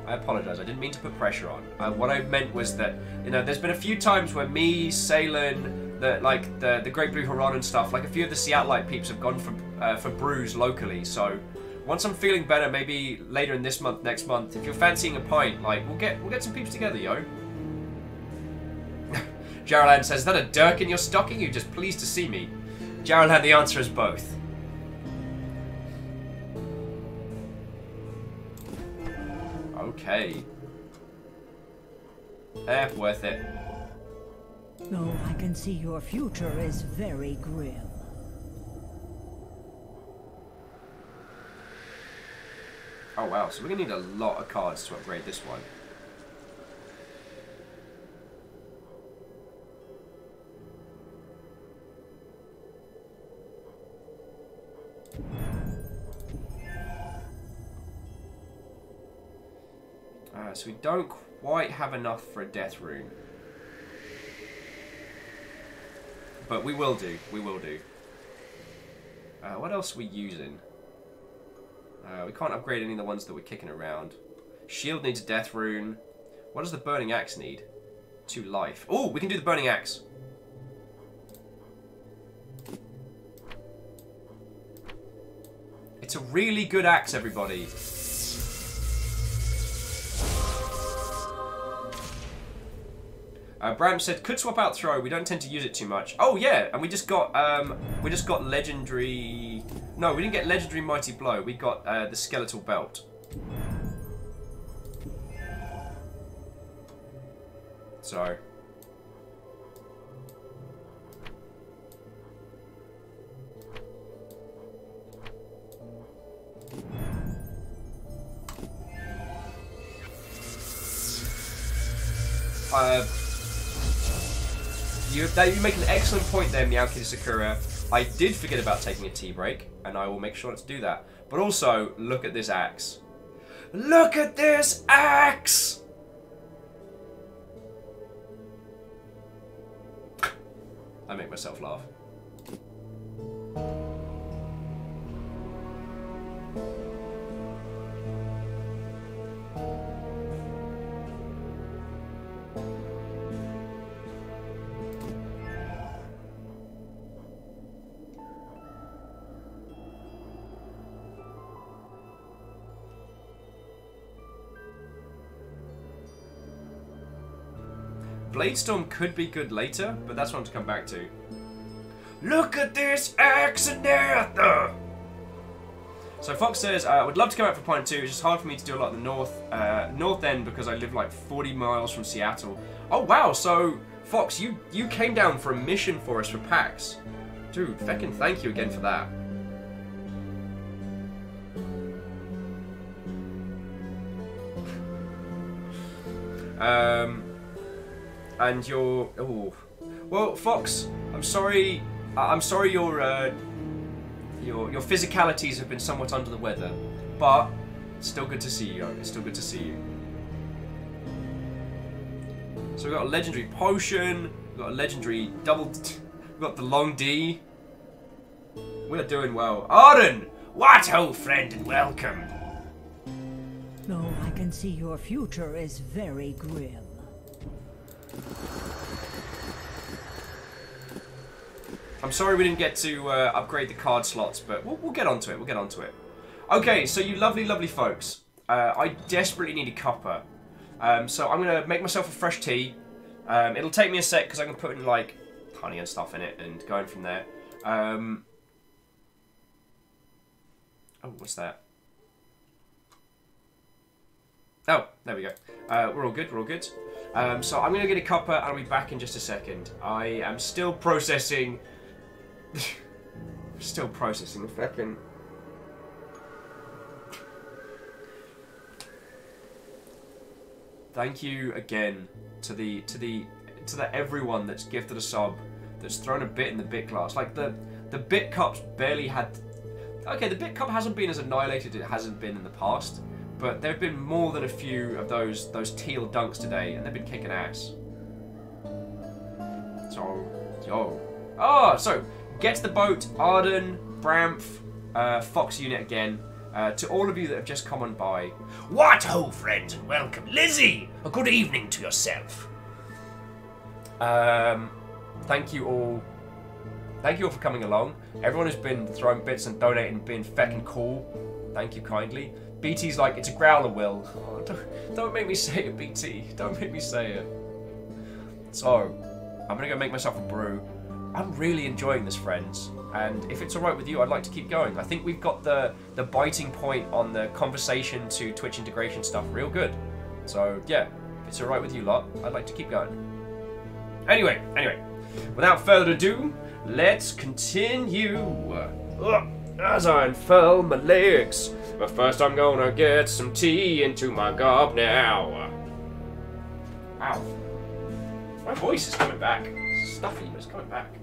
I apologise, I didn't mean to put pressure on. What I meant was that, you know, there's been a few times where me, Salen, the Great Blue Huron and stuff, like a few of the Seattleite peeps have gone for brews locally, so once I'm feeling better, maybe later in this month, next month, if you're fancying a pint, like, we'll get some peeps together, yo. Jaralan says, is that a dirk in your stocking? You're just pleased to see me. Jaralan, the answer is both. Okay. Worth it. Oh, I can see your future is very grim. Oh wow, so we're gonna need a lot of cards to upgrade this one. So we don't quite have enough for a death rune. But we will do. We will do. What else are we using? We can't upgrade any of the ones that we're kicking around. Shield needs a death rune. What does the burning axe need? 2 life. Oh, we can do the burning axe. It's a really good axe, everybody. Bram said, could swap out throw. We don't tend to use it too much. Oh yeah, and we just got legendary. No, we didn't get legendary mighty blow. We got the skeletal belt. So. You make an excellent point there, Meowkid Sakura. I did forget about taking a tea break, and I will make sure to do that. But also, look at this axe. Look at this axe! I make myself laugh. Bladestorm could be good later, but that's one to come back to. Look at this axe and Nether! So Fox says, I would love to come out for Point 2, it's just hard for me to do a lot in the north end because I live like 40 miles from Seattle. Oh wow, so Fox, you came down for a mission for us for PAX. Dude, feckin' thank you again for that. And you're... Oh. Well, Fox, I'm sorry your physicalities have been somewhat under the weather, but it's still good to see you. It's still good to see you. So we've got a legendary potion, we've got a legendary double... We've got the long D. We're doing well. Arden! What ho, friend, and welcome. No, I can see your future is very grim. I'm sorry we didn't get to upgrade the card slots, but we'll get onto it. We'll get onto it. Okay, so you lovely, lovely folks. I desperately need a cuppa. So I'm going to make myself a fresh tea. It'll take me a sec because I can put in, like, honey and stuff in it and going from there. Oh, what's that? Oh, there we go. We're all good, we're all good. So I'm going to get a cuppa and I'll be back in just a second. I am still processing... still processing the fucking... Thank you again to the everyone that's gifted a sub, that's thrown a bit in the bit class. Like the bit cups barely had... Okay, the bit cup hasn't been as annihilated as it hasn't been in the past. But there have been more than a few of those teal dunks today, and they've been kicking ass. So, yo. Oh, so, Get the Boat, Arden, Bramph, Fox Unit again. To all of you that have just come on by. What ho, friends, and welcome. Lizzie, a good evening to yourself. Thank you all. Thank you all for coming along. Everyone who's been throwing bits and donating and being feckin' cool. Thank you kindly. BT's like, it's a growler, Will. Oh, don't make me say it, BT. Don't make me say it. So, I'm gonna go make myself a brew. I'm really enjoying this, friends. And if it's alright with you, I'd like to keep going. I think we've got the biting point on the conversation to Twitch integration stuff real good. So, yeah, if it's alright with you lot, I'd like to keep going. Anyway, without further ado, let's continue. As I unfurl my legs. But first I'm gonna get some tea into my gob now. Ow. My voice is coming back. It's stuffy, but it's coming back.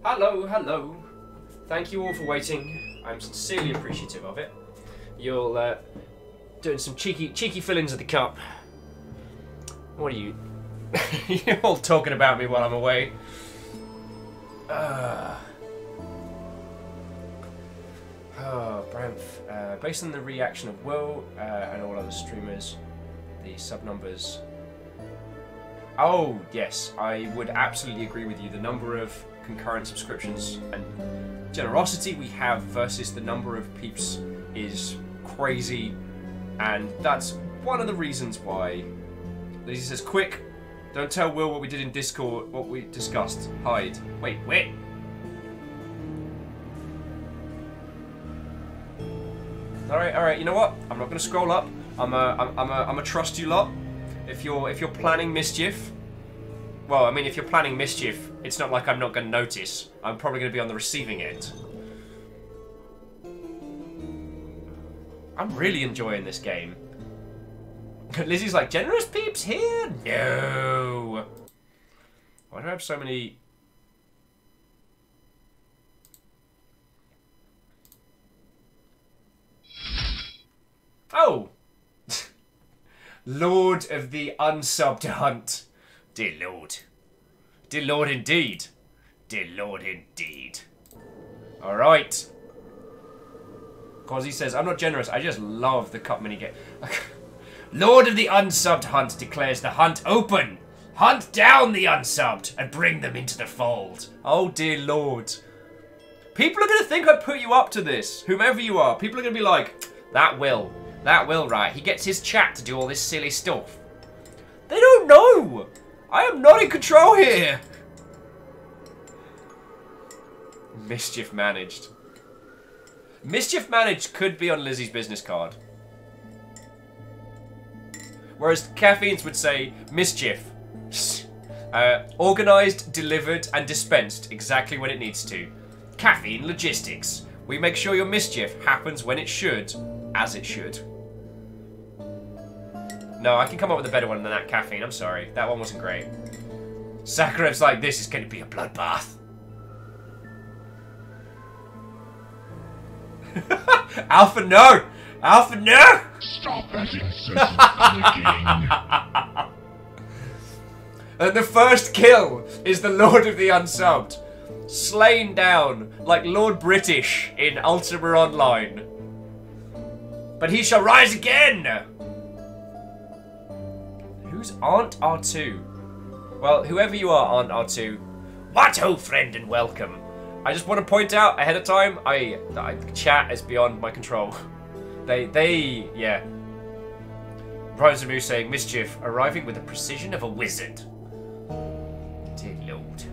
Hello, hello. Thank you all for waiting. I'm sincerely appreciative of it. You're doing some cheeky fillings of the cup. What are you? You're all talking about me while I'm away. Branth. Based on the reaction of Will and all other streamers, the sub numbers. Oh, yes, I would absolutely agree with you. The number of concurrent subscriptions and generosity we have versus the number of peeps is crazy, and that's one of the reasons why. Lizzie says, quick, don't tell Will what we did in Discord, what we discussed. Hide. Wait. Alright, you know what? I'm not gonna scroll up. I'm a trust you lot. If you're planning mischief, well, I mean, if you're planning mischief, it's not like I'm not gonna notice. I'm probably gonna be on the receiving end. I'm really enjoying this game. Lizzie's like, generous peeps here? No. Why do I have so many... Oh! Lord of the Unsubbed Hunt. Dear Lord. Dear Lord indeed. Dear Lord indeed. Alright. Quasi says, I'm not generous, I just love the cup mini game. Lord of the Unsubbed Hunt declares the hunt open. Hunt down the unsubbed and bring them into the fold. Oh dear Lord. People are going to think I put you up to this. Whomever you are. People are going to be like, that Will, right. He gets his chat to do all this silly stuff. They don't know. I am not in control here. Mischief managed. Mischief managed could be on Lizzie's business card. Whereas Caffeine's would say mischief. Organised, delivered, and dispensed exactly when it needs to. Caffeine logistics. We make sure your mischief happens when it should, as it should. No, I can come up with a better one than that, Caffeine. I'm sorry. That one wasn't great. Sakarev's like, this is going to be a bloodbath. Alpha, no! Alpha, no! Stop that incessant clicking. And the first kill is the Lord of the Unsubbed. Slain down like Lord British in Ultima Online. But he shall rise again! Who's Aunt R2? Well, whoever you are, Aunt R2. What ho, friend, and welcome. I just want to point out ahead of time, chat is beyond my control. Yeah. Rosamu saying, mischief, arriving with the precision of a wizard. Dear Lord.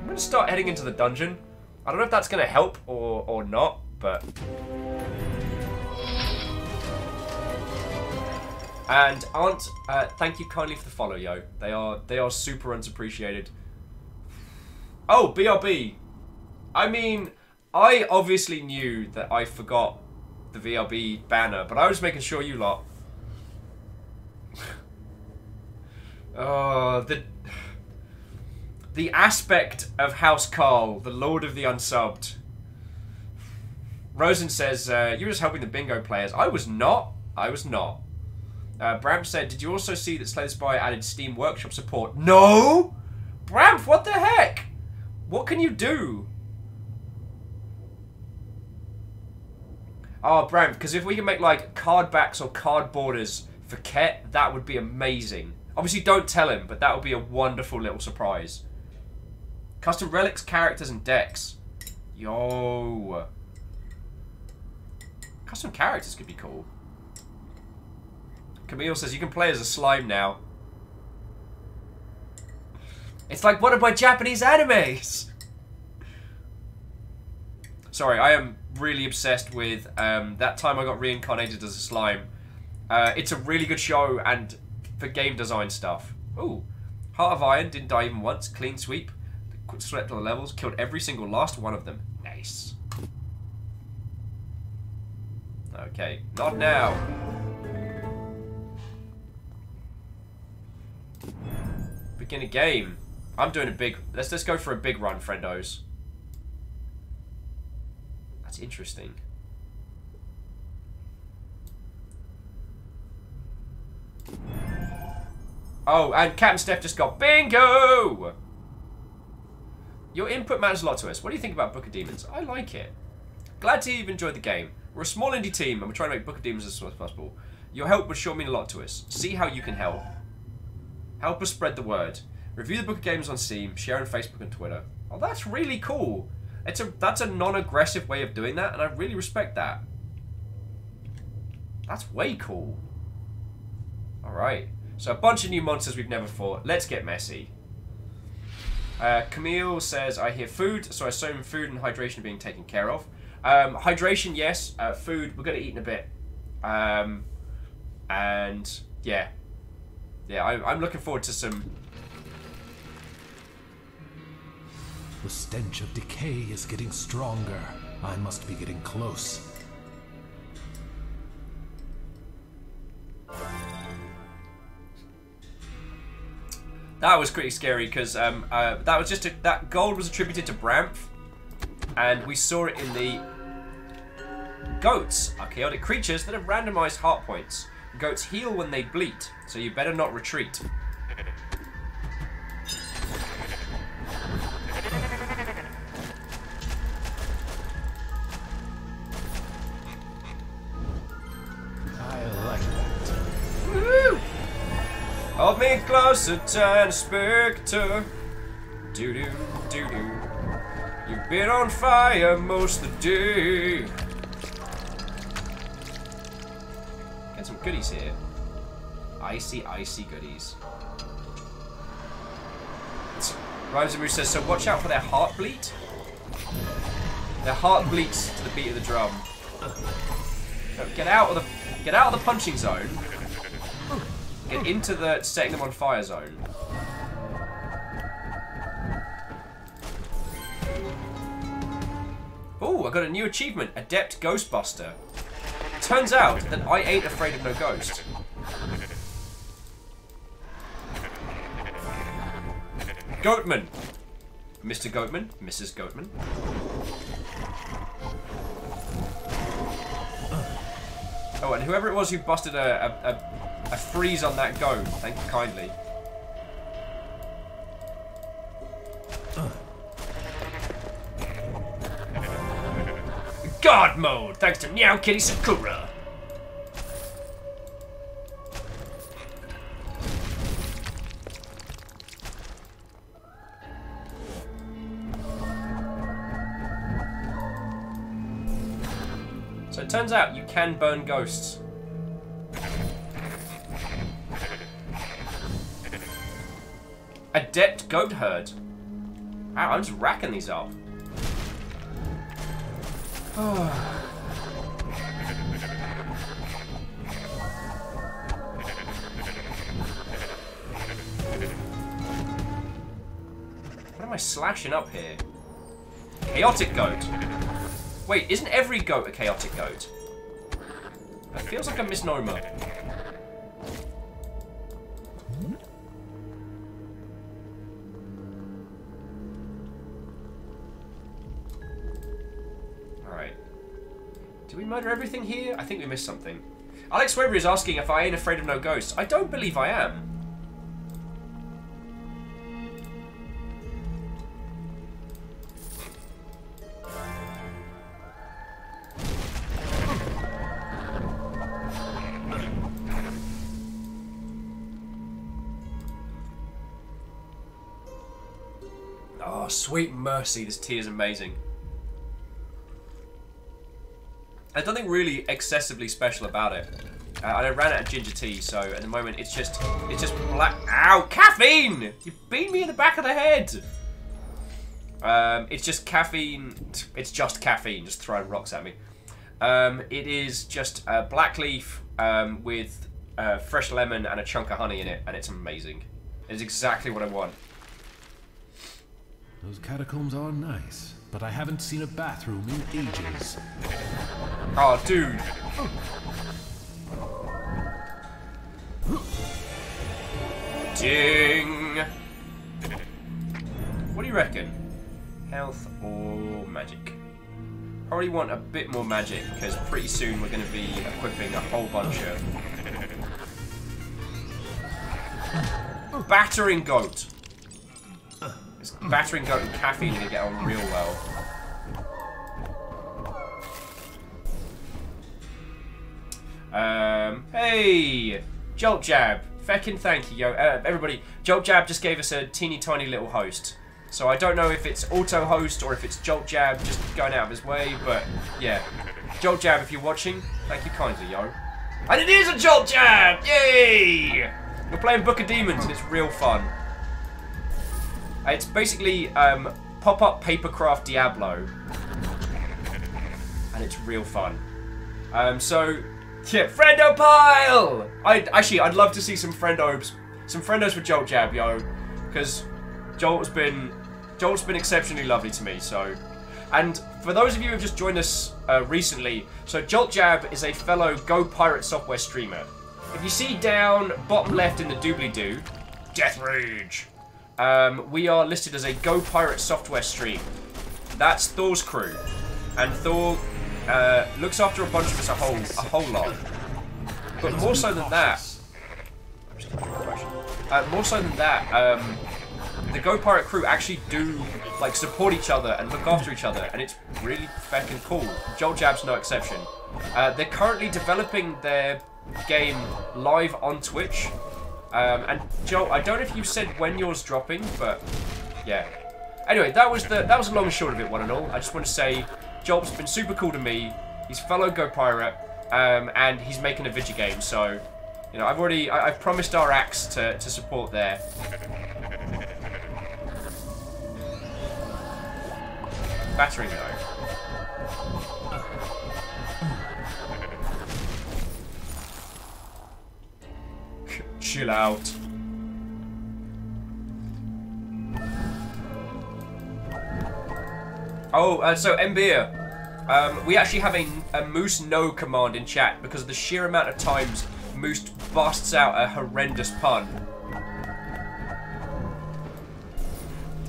I'm going to start heading into the dungeon. I don't know if that's going to help or not, but... And Aunt, thank you kindly for the follow, yo. They are super unappreciated. Oh, BRB. I mean, I obviously knew that I forgot the VRB banner, but I was making sure you lot. Oh, the aspect of House Carl, the Lord of the Unsubbed. Rosen says, you're just helping the bingo players. I was not. I was not. Bram said, did you also see that Slay the Spire added Steam Workshop support? No! Bram, what the heck? What can you do? Oh, Bram, because if we can make, like, card backs or card borders for Ket, that would be amazing. Obviously, don't tell him, but that would be a wonderful little surprise. Custom relics, characters, and decks. Yo. Custom characters could be cool. Camille says, you can play as a slime now. It's like one of my Japanese animes! Sorry, I am really obsessed with that time I got reincarnated as a slime. It's a really good show and for game design stuff. Ooh. Heart of Iron, didn't die even once. Clean sweep. Swept all the levels. Killed every single last one of them. Nice. Okay, not now. Begin a game. I'm doing a big... Let's go for a big run, friendos. That's interesting. Oh, and Captain Steph just got bingo! Your input matters a lot to us. What do you think about Book of Demons? I like it. Glad to you've enjoyed the game. We're a small indie team and we're trying to make Book of Demons as soon as possible. Your help would sure mean a lot to us. See how you can help. Help us spread the word. Review the Book of Games on Steam, share on Facebook and Twitter. Oh, that's really cool. That's a non-aggressive way of doing that, and I really respect that. That's way cool. Alright. So a bunch of new monsters we've never fought. Let's get messy. Camille says, I hear food, so I assume food and hydration are being taken care of. Hydration, yes. Food, we're going to eat in a bit. And, yeah. Yeah, I'm looking forward to some... The stench of decay is getting stronger. I must be getting close. That was pretty scary because that was just that gold was attributed to Bramph, and we saw it in the goats are chaotic creatures that have randomized heart points. Goats heal when they bleed, so you better not retreat. I like that. Woo! Hold me closer, tiny spectre. Doo-doo, doo-doo. You've been on fire most of the day. Get some goodies here. Icy, icy goodies. Rhymes and Moose says, so watch out for their heartbleed. Their heart bleats to the beat of the drum. So get out of the punching zone. Get into the setting them on fire zone. Oh, I got a new achievement, Adept Ghostbuster. Turns out that I ain't afraid of no ghost. Goatman. Mr. Goatman, Mrs. Goatman. Oh, and whoever it was who busted a freeze on that goat, thank you kindly. God mode, thanks to Meow Kitty Sakura. So it turns out you can burn ghosts. Adept Goat Herd. Wow, I'm just racking these up. What am I slashing up here? Chaotic goat. Wait, isn't every goat a chaotic goat? That feels like a misnomer. Alright. Did we murder everything here? I think we missed something. Alex Weber is asking if I ain't afraid of no ghosts. I don't believe I am. Oh, sweet mercy, this tea is amazing. There's nothing really excessively special about it. I ran out of ginger tea, so at the moment it's just black. Ow, caffeine! You beat me in the back of the head. It's just caffeine. It's just caffeine, just throwing rocks at me. It is just black leaf with fresh lemon and a chunk of honey in it, and it's amazing. It's exactly what I want. Those catacombs are nice, but I haven't seen a bathroom in ages. Oh, dude. Ding. What do you reckon? Health or magic? Probably want a bit more magic, because pretty soon we're going to be equipping a whole bunch of... Battering Goat. This Battering Goat and caffeine are going to get on real well. Hey! Jolt Jab. Feckin' thank you, yo. Everybody, Jolt Jab just gave us a teeny tiny little host. So I don't know if it's auto-host or if it's Jolt Jab just going out of his way, but yeah. Jolt Jab, if you're watching, thank you kindly, yo. And it is a Jolt Jab! Yay! We're playing Book of Demons and it's real fun. It's basically pop-up papercraft Diablo. And it's real fun. Yeah, Friendo Pile! I'd love to see some friendos for Jolt Jab, yo. Because Jolt's been exceptionally lovely to me, so. And for those of you who have just joined us recently, so Jolt Jab is a fellow Go Pirate Software streamer. If you see down bottom left in the doobly-doo, Death Rage. We are listed as a Go Pirate software stream. That's Thor's crew, and Thor looks after a bunch of us a whole lot. But more so than that, the Go Pirate crew actually do like support each other and look after each other, and it's really fucking cool. Joel Jab's no exception. They're currently developing their game live on Twitch. And Joel, I don't know if you said when yours dropping, but yeah. Anyway, that was the long and short of it, one and all. I just want to say, Joel's been super cool to me. He's fellow Go Pirate, and he's making a video game. So, you know, I've promised our axe to support there. Battering though. Chill out. Oh, so Mbir, we actually have a Moose No command in chat because of the sheer amount of times Moose busts out a horrendous pun.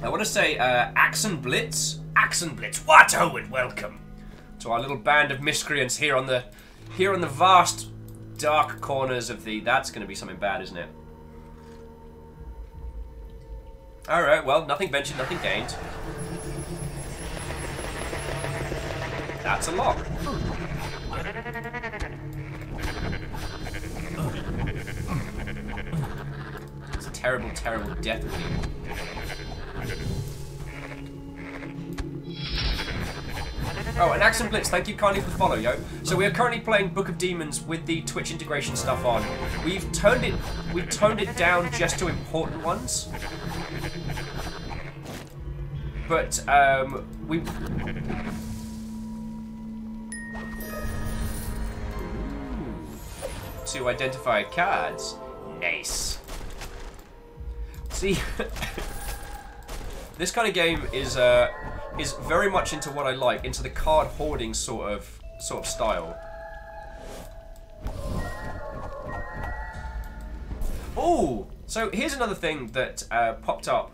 I want to say Axon Blitz, what oh and welcome to our little band of miscreants here on the vast dark corners of the... That's going to be something bad, isn't it? Alright, well, nothing ventured, nothing gained. That's a lot. It's a terrible, terrible death wheel. Oh, and Axon Blitz, thank you kindly for the follow, yo. So we are currently playing Book of Demons with the Twitch integration stuff on. We've toned it down just to important ones. But to identify cards. Nice. See, this kind of game is very much into what I like, into the card hoarding sort of style. Oh, so here's another thing that popped up.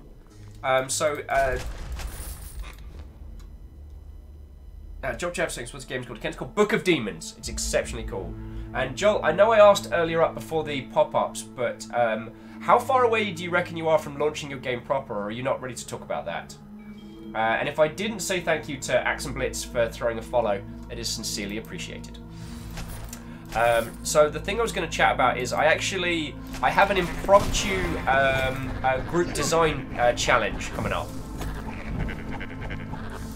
Joel Jab thinks what's the game's called? It's called Book of Demons. It's exceptionally cool. And Joel, I know I asked earlier up before the pop-ups, but how far away do you reckon you are from launching your game proper, or are you not ready to talk about that? And if I didn't say thank you to Axon Blitz for throwing a follow, it is sincerely appreciated. So the thing I was going to chat about is I have an impromptu group design challenge coming up.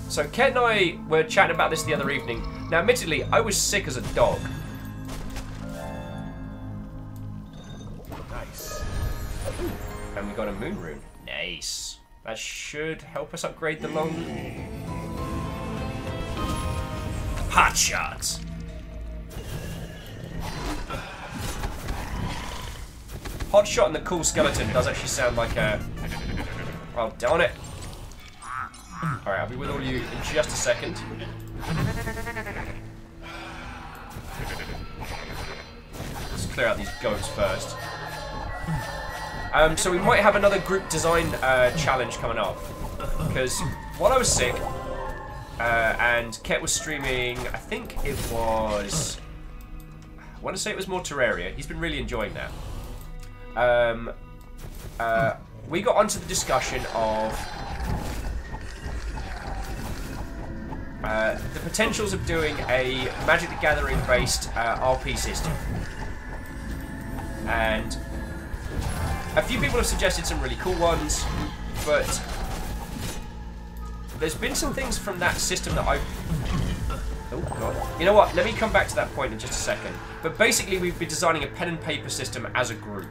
So Ket and I were chatting about this the other evening. Now admittedly, I was sick as a dog. Nice. And we got a moon rune. Nice. That should help us upgrade the long... Hot shots. Hot shot and the cool skeleton does actually sound like a... Oh, darn it. Alright, I'll be with all you in just a second. Let's clear out these goats first. So we might have another group design challenge coming up. Because while I was sick, and Ket was streaming, I think it was... I want to say it was more Terraria. He's been really enjoying that. We got onto the discussion of the potentials of doing a Magic the Gathering based RP system. And a few people have suggested some really cool ones, but there's been some things from that system that I've... Oh god. You know what, let me come back to that point in just a second. But basically we've been designing a pen and paper system as a group.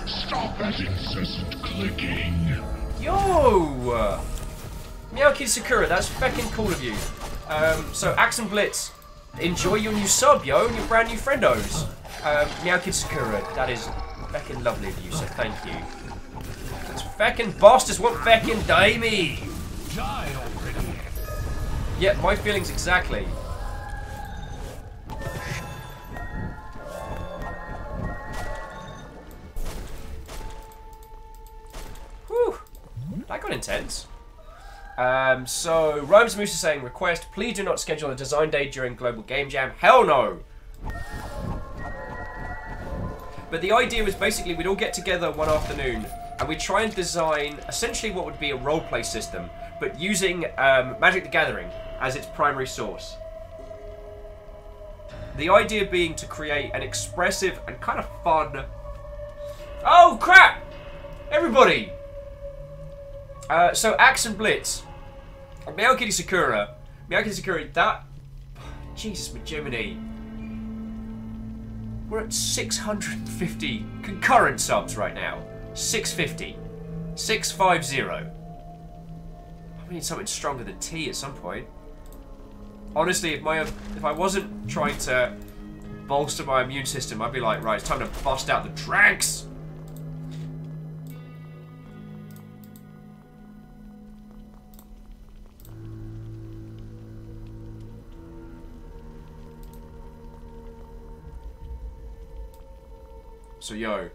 Stop that incessant clicking. Yo! Meowkid Sakura, that's feckin' cool of you. So Axon Blitz, enjoy your new sub, yo, and your brand new friendos. Meowkid Sakura, that is feckin' lovely of you, so thank you. Those feckin' bastards won't feckin' die me! Die already! Yeah, my feelings exactly. That got intense. So, Rhymes Moose is saying, request, please do not schedule a design day during Global Game Jam. Hell no! But the idea was basically we'd all get together one afternoon and we'd try and design essentially what would be a roleplay system, but using Magic the Gathering as its primary source. The idea being to create an expressive and kind of fun... Oh, crap! Everybody! So, Axe and Blitz. Meow Kitty Sakura. Meow Kitty Sakura, that... Jesus, Jiminy. We're at 650 concurrent subs right now. 650. 650. I need something stronger than tea at some point. Honestly, if I wasn't trying to bolster my immune system, I'd be like, right, it's time to bust out the drinks. So, yo.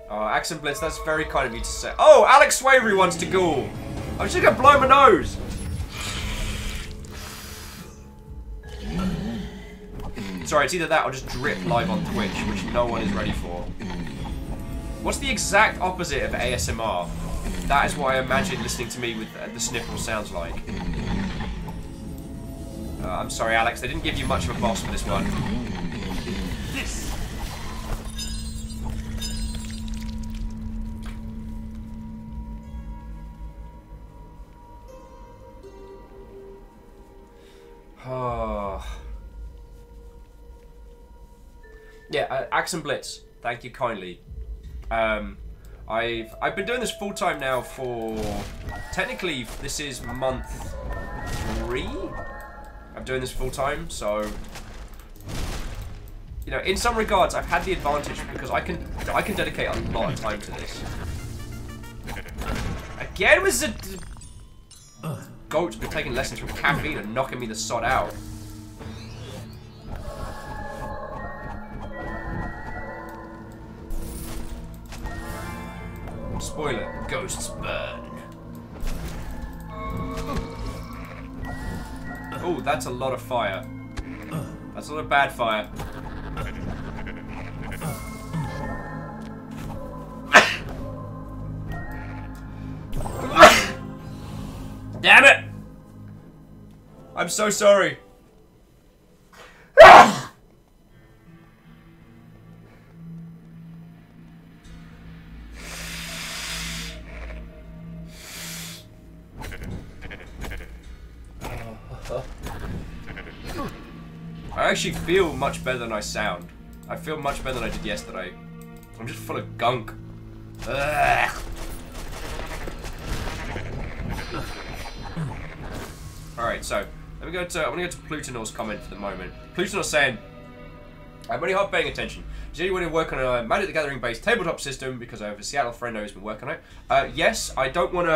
Axe and Blitz, that's very kind of you to say. Oh, Alex Swavery wants to go. I'm just gonna blow my nose. Sorry, it's either that or just drip live on Twitch, which no one is ready for. What's the exact opposite of ASMR? That is what I imagine listening to me with the sniffle sounds like. I'm sorry, Alex, they didn't give you much of a boss for this one. This. Oh. Yeah, Axe and Blitz, thank you kindly. I've been doing this full time now for, technically this is month 3. I'm doing this full time, so you know, in some regards, I've had the advantage because I can dedicate a lot of time to this. Again, was the goat's been taking lessons from caffeine and knocking me the sod out. Spoiler: ghosts burn. Oh, that's a lot of fire. That's a lot of bad fire. Damn it! I'm so sorry. I actually feel much better than I sound. I feel much better than I did yesterday. I'm just full of gunk. Ugh. Alright, so let me go to, I'm gonna go to Plutonor's comment for the moment. Plutonor's saying, I'm really hard paying attention. Does anyone work on a Magic the Gathering based tabletop system because I have a Seattle friend who's been working on it? Yes, I don't want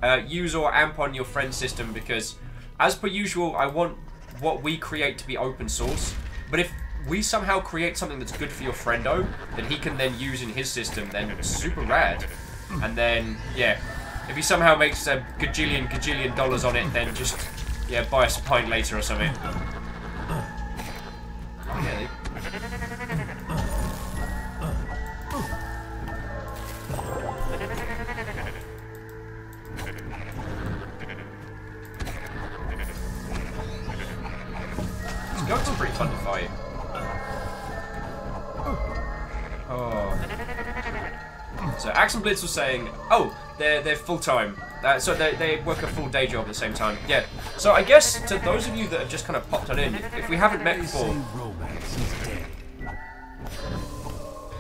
to use or amp on your friend's system because, as per usual, I want what we create to be open source. But if we somehow create something that's good for your friendo that he can then use in his system, then it's super rad. And then, yeah, if he somehow makes a gajillion dollars on it, then just, yeah, buy us a pint later or something. Yeah, Goats are pretty fun to fight. Oh. So Axe and Blitz was saying, oh, they're full time. So they work a full day job at the same time. Yeah. So I guess to those of you that have just kind of popped on in, if we haven't met before,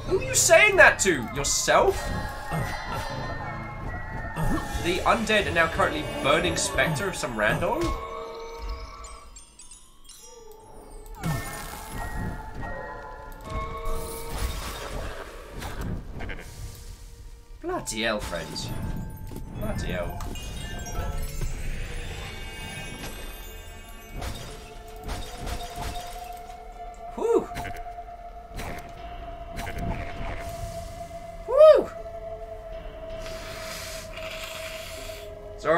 who are you saying that to? Yourself? The undead and now currently burning spectre of some rando? Bloody hell, friends. Bloody hell. Whew.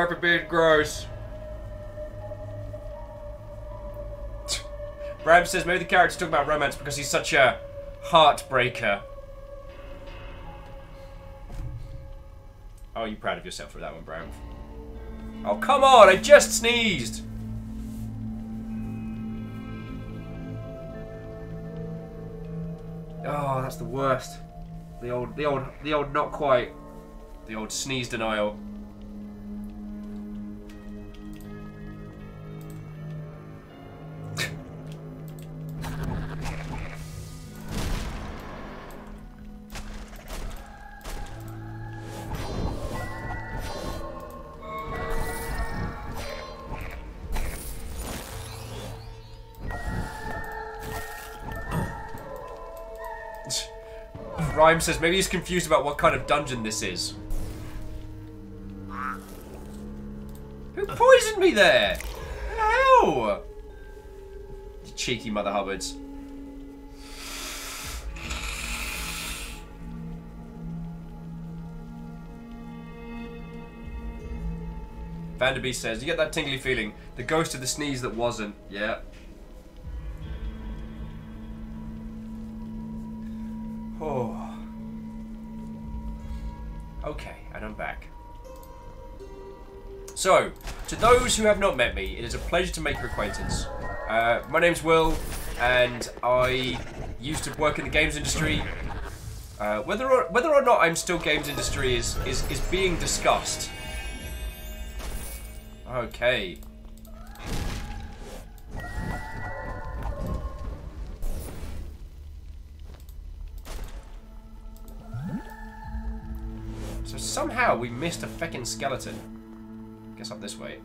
sorry for being gross. Bram says maybe the character's talking about romance because he's such a heartbreaker. Oh, are you proud of yourself for that one, Bram? Oh, come on, I just sneezed! Oh, that's the worst. The old not quite. The old sneeze denial. Rhyme says maybe he's confused about what kind of dungeon this is. Who poisoned me there? Hell! You cheeky Mother Hubbards. Vanderbeest says, you get that tingly feeling. The ghost of the sneeze that wasn't. Yeah. Oh. Okay, and I'm back. So, to those who have not met me, it is a pleasure to make your acquaintance. My name's Will, and I used to work in the games industry. Whether or not I'm still games industry is being discussed. Okay. So somehow we missed a feckin' skeleton. Guess up this way.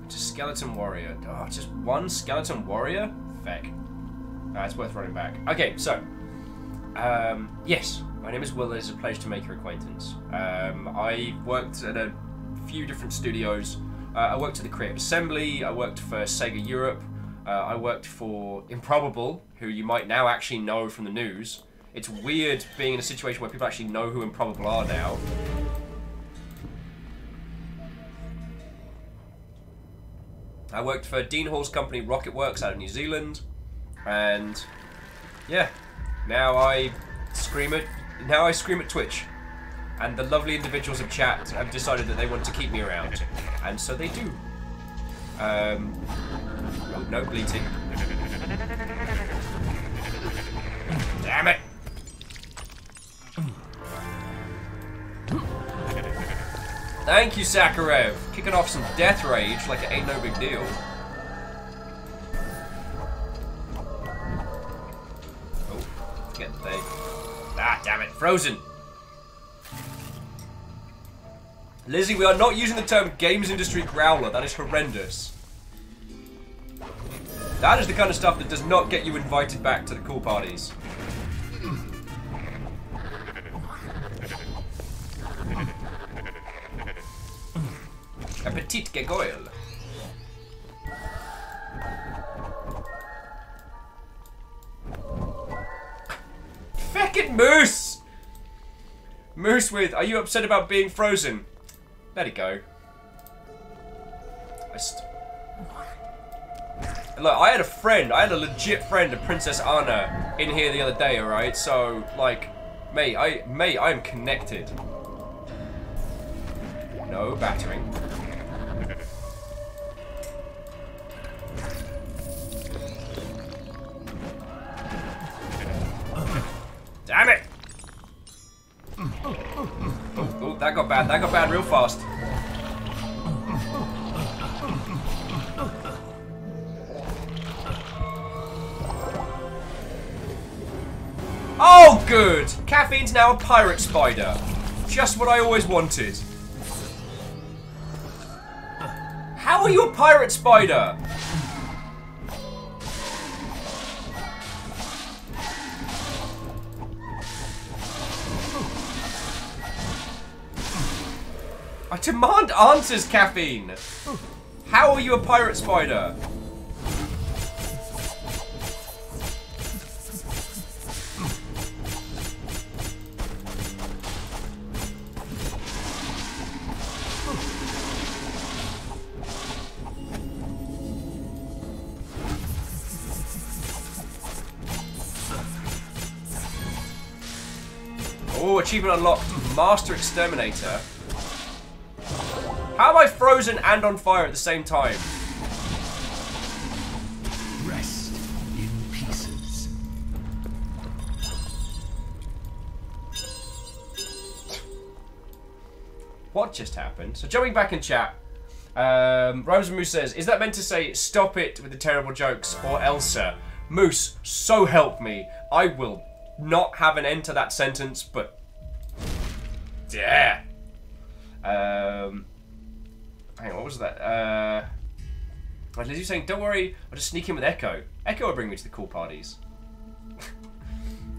Just skeleton warrior. Oh, just one skeleton warrior? Feck. It's worth running back. Okay, so. Yes, my name is Will. It's a pleasure to make your acquaintance. I worked at a few different studios. I worked at the Creative Assembly. I worked for Sega Europe. I worked for Improbable, who you might now actually know from the news. It's weird being in a situation where people actually know who Improbable are now. I worked for Dean Hall's company Rocketworks out of New Zealand. And yeah, now I scream at Twitch. And the lovely individuals of chat have decided that they want to keep me around. And so they do. No bleating. Damn it! Thank you, Sakharev. Kicking off some death rage like it ain't no big deal. Oh, forget the thing. Ah, damn it. Frozen. Lizzie, we are not using the term games industry growler. That is horrendous. That is the kind of stuff that does not get you invited back to the cool parties. A petite gargoyle. Feckin' Moose! Moose with, are you upset about being frozen? Let it go. Look, I had a friend, I had a legit friend, a Princess Anna, in here the other day, alright? So, like, mate, I am connected. No battering. Damn it! Oh, that got bad. That got bad real fast. Oh, good! Caffeine's now a pirate spider. Just what I always wanted. How are you a pirate spider? I demand answers, Caffeine! How are you a pirate spider? Oh, achievement unlocked. Master Exterminator. How am I frozen and on fire at the same time? Rest in pieces. What just happened? So jumping back in chat, Rhymes and Moose says, is that meant to say stop it with the terrible jokes or Elsa? Moose, so help me. I will not have an end to that sentence, but yeah. Hang on, what was that? Lizzie's saying, don't worry, I'll just sneak in with Echo. Echo will bring me to the cool parties.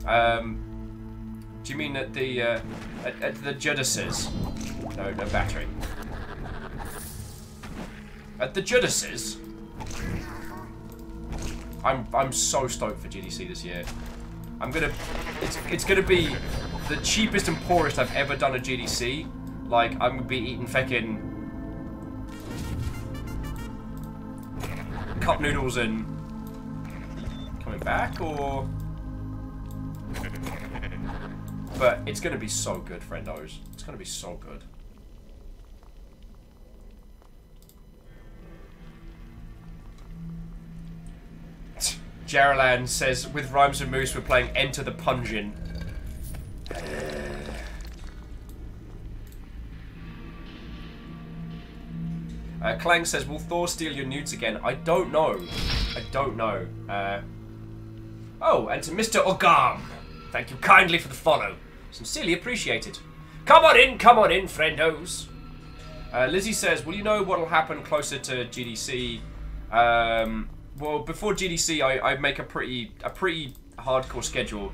Do you mean at the Judases? No, no battery. At the Judases? I'm so stoked for GDC this year. It's gonna be the cheapest and poorest I've ever done a GDC. Like, I'm gonna be eating feckin' cup noodles and coming back, or... But it's gonna be so good, friendos. It's gonna be so good. Jaralan says, with Rhymes and Moose, we're playing Enter the Pungeon. Clang says, will Thor steal your nudes again? I don't know. I don't know. Oh, and to Mr. Ogam. Thank you kindly for the follow. Sincerely appreciated. Come on in, friendos. Lizzie says, will you know what'll happen closer to GDC? Well, before GDC, I make a pretty hardcore schedule.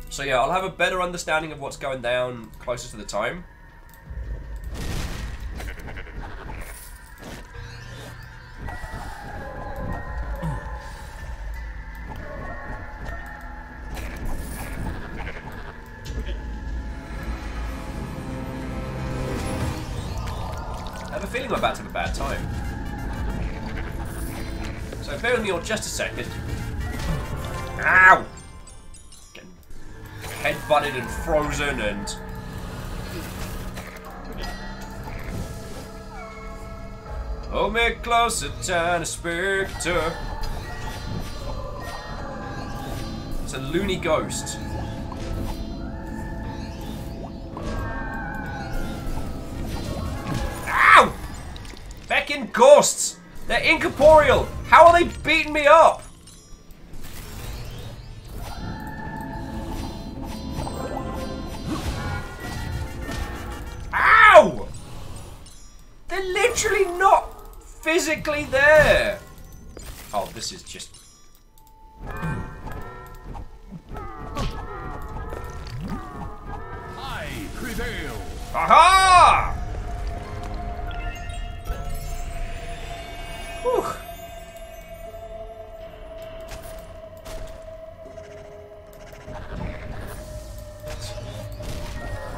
So yeah, I'll have a better understanding of what's going down closer to the time. I have a feeling I'm about to have a bad time. So bear with me on just a second. Ow! Getting head-butted and frozen and... Hold me closer, tiny spectre. It's a loony ghost. Ow! Feckin' ghosts! They're incorporeal! How are they beating me up? Ow! They're literally not physically there. Oh, this is just... I prevail. Aha! Whew.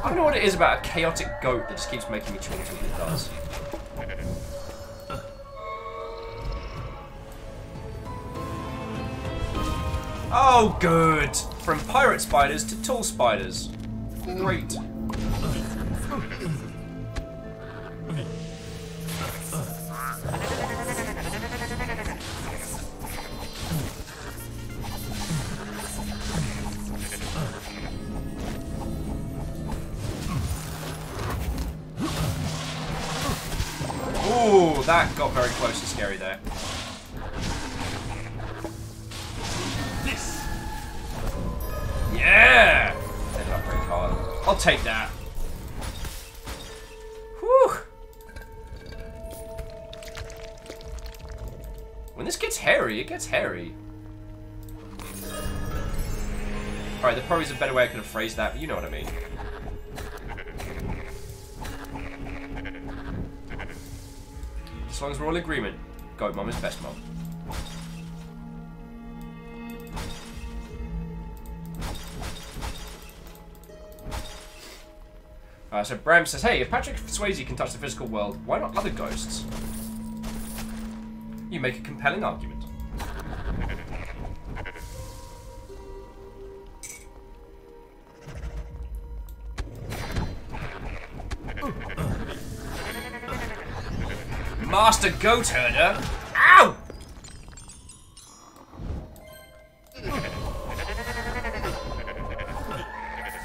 I don't know what it is about a chaotic goat that just keeps making me chortle when it does. Oh, good! From pirate spiders to tall spiders. Great. Ooh, that got very close and scary there. Yeah! Ended up pretty hard. I'll take that. Whew. When this gets hairy, it gets hairy. Alright, there probably is a better way I could have phrased that, but you know what I mean. As long as we're all in agreement, Goat Mom is best mom. So Bram says, hey, if Patrick Swayze can touch the physical world, why not other ghosts? You make a compelling argument. Master Goat Herder. Ow!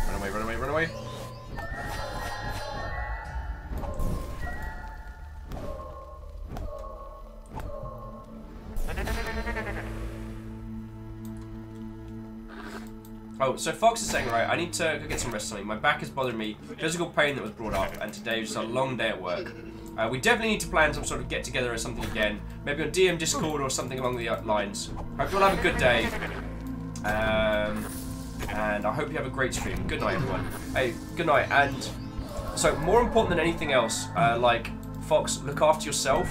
Run away, run away, run away. Oh, so Fox is saying, right, I need to go get some rest or something. My back is bothering me. Physical pain that was brought up, and today was just a long day at work. We definitely need to plan some sort of get-together or something again. Maybe on DM Discord or something along the lines. Hope you'll have a good day. And I hope you have a great stream. Good night, everyone. Hey, good night. And so, more important than anything else, like, Fox, look after yourself.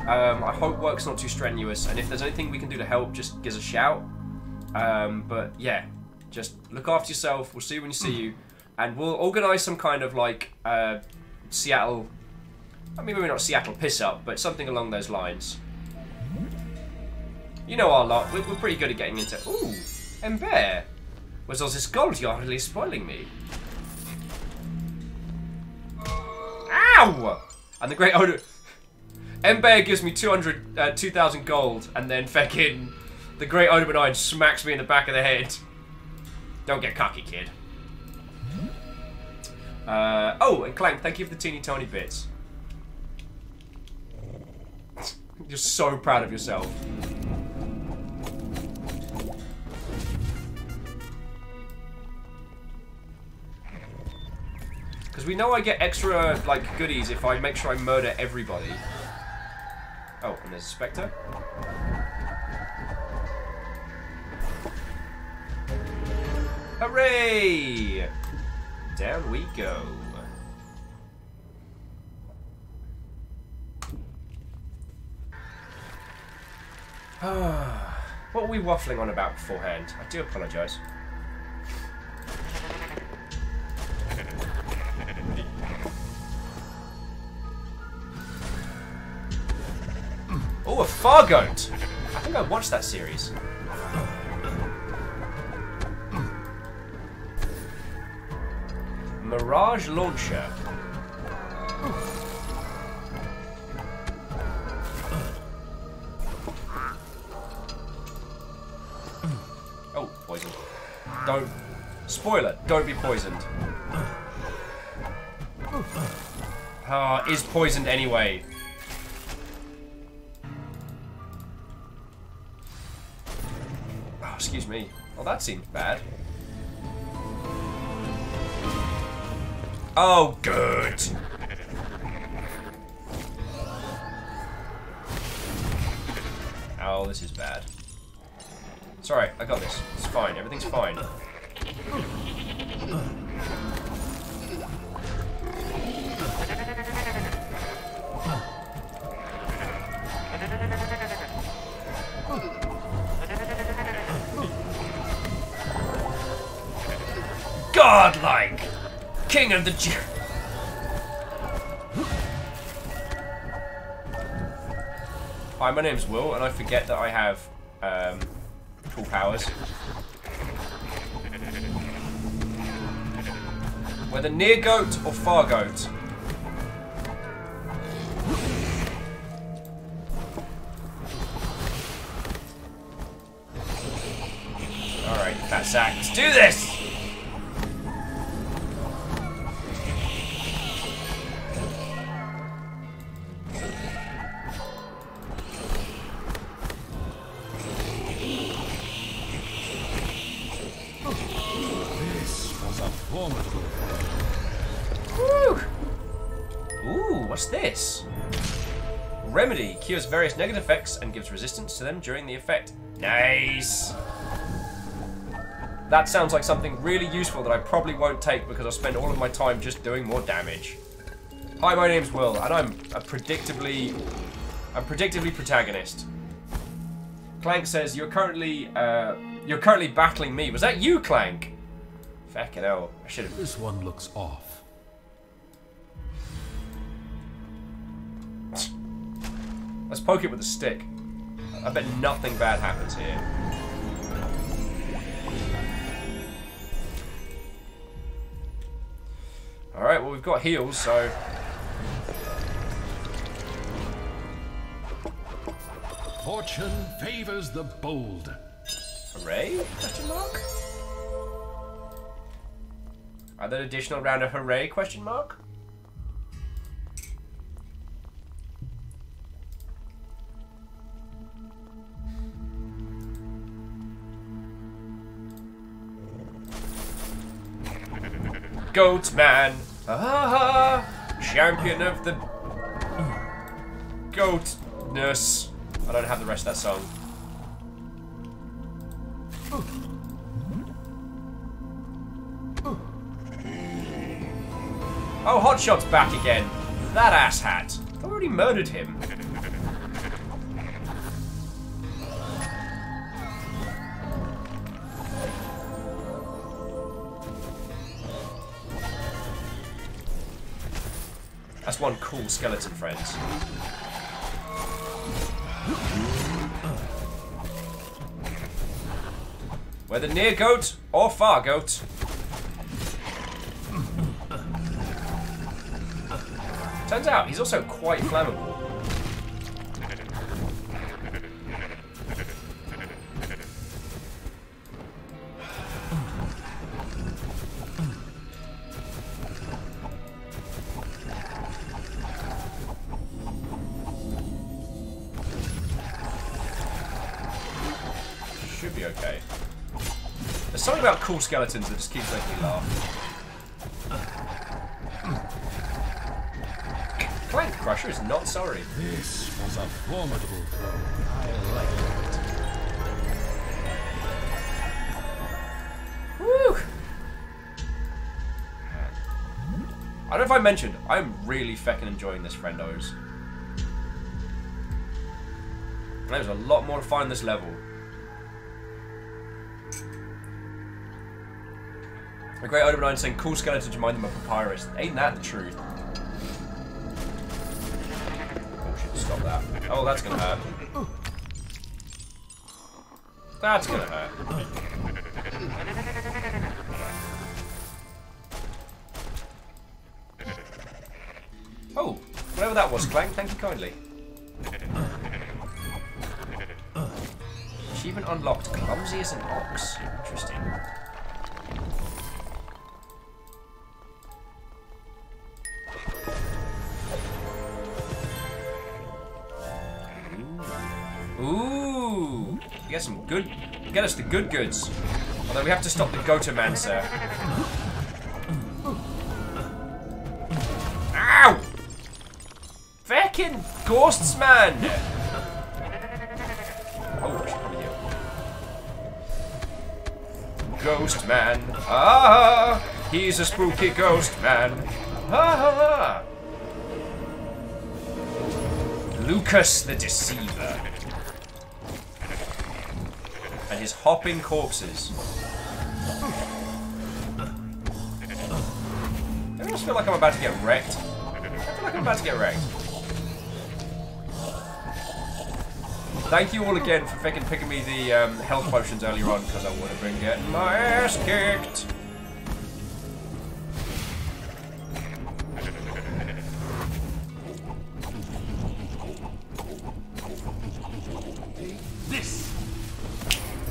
I hope work's not too strenuous. And if there's anything we can do to help, just give us a shout. But, yeah. Just look after yourself. We'll see you when you see you. And we'll organise some kind of, like, Seattle... I mean, maybe not Seattle piss-up, but something along those lines. You know our lot. We're pretty good at getting into... Ooh, Ember. Was all this gold? You're really spoiling me. Ow! And the Great Odor... Ember gives me 2,000 gold, and then feckin' the Great Odobenine smacks me in the back of the head. Don't get cocky, kid. Oh, and Clank, thank you for the teeny tiny bits. You're so proud of yourself. Because we know I get extra, like, goodies if I make sure I murder everybody. Oh, and there's a Spectre. Hooray! Down we go. What were we waffling on about beforehand? I do apologise. Oh, a Fargoat! I think I watched that series. Mirage Launcher. Oh, poison. Don't. Spoiler, don't be poisoned. Is poisoned anyway. Oh, excuse me. Oh, that seems bad. Oh, good. Oh, this is bad. Sorry, I got this. It's fine. Everything's fine. Godlike! King of the... Hi, my name's Will, and I forget that I have cool powers. Whether near goat or far goat. Alright, fat sack, let's do this! What's this? Remedy cures various negative effects and gives resistance to them during the effect. Nice! That sounds like something really useful that I probably won't take because I'll spend all of my time just doing more damage. Hi, my name's Will, and I'm predictably protagonist. Clank says you're currently battling me. Was that you, Clank? Fucking hell! I should have. This one looks off. Let's poke it with a stick. I bet nothing bad happens here. Alright, well we've got heals, so... Fortune favors the bold. Hooray? Question mark? Are there additional round of hooray? Question mark? Goat man, champion of the goatness. I don't have the rest of that song. Oh, Hotshot's back again. That asshat. I already murdered him. That's one cool skeleton, friends. Whether near goat or far goat. Turns out he's also quite flammable. Should be okay. There's something about cool skeletons that just keeps making me laugh. Clank Crusher is not sorry. This was a formidable throw. I like it. Woo! I don't know if I mentioned, I'm really feckin' enjoying this, friendos. There's a lot more to find this level. A great Odober 9 saying, cool skeletons remind them of Papyrus. Ain't that the truth? Stop that. Oh, that's gonna hurt. That's gonna hurt. Oh, whatever that was, Clank, thank you kindly. Achievement unlocked. Clumsy as an ox. Interesting. Ooh, get some good. Get us the good goods. Although we have to stop the Goatomancer. Ow! Feckin' ghosts, man! Oh, I should probably heal. Ghost man. Ah, he's a spooky ghost man. Ah. Lucas the Deceiver. And his hopping corpses. I just feel like I'm about to get wrecked. I feel like I'm about to get wrecked. Thank you all again for fucking picking me the health potions earlier on, because I would have been getting my ass kicked.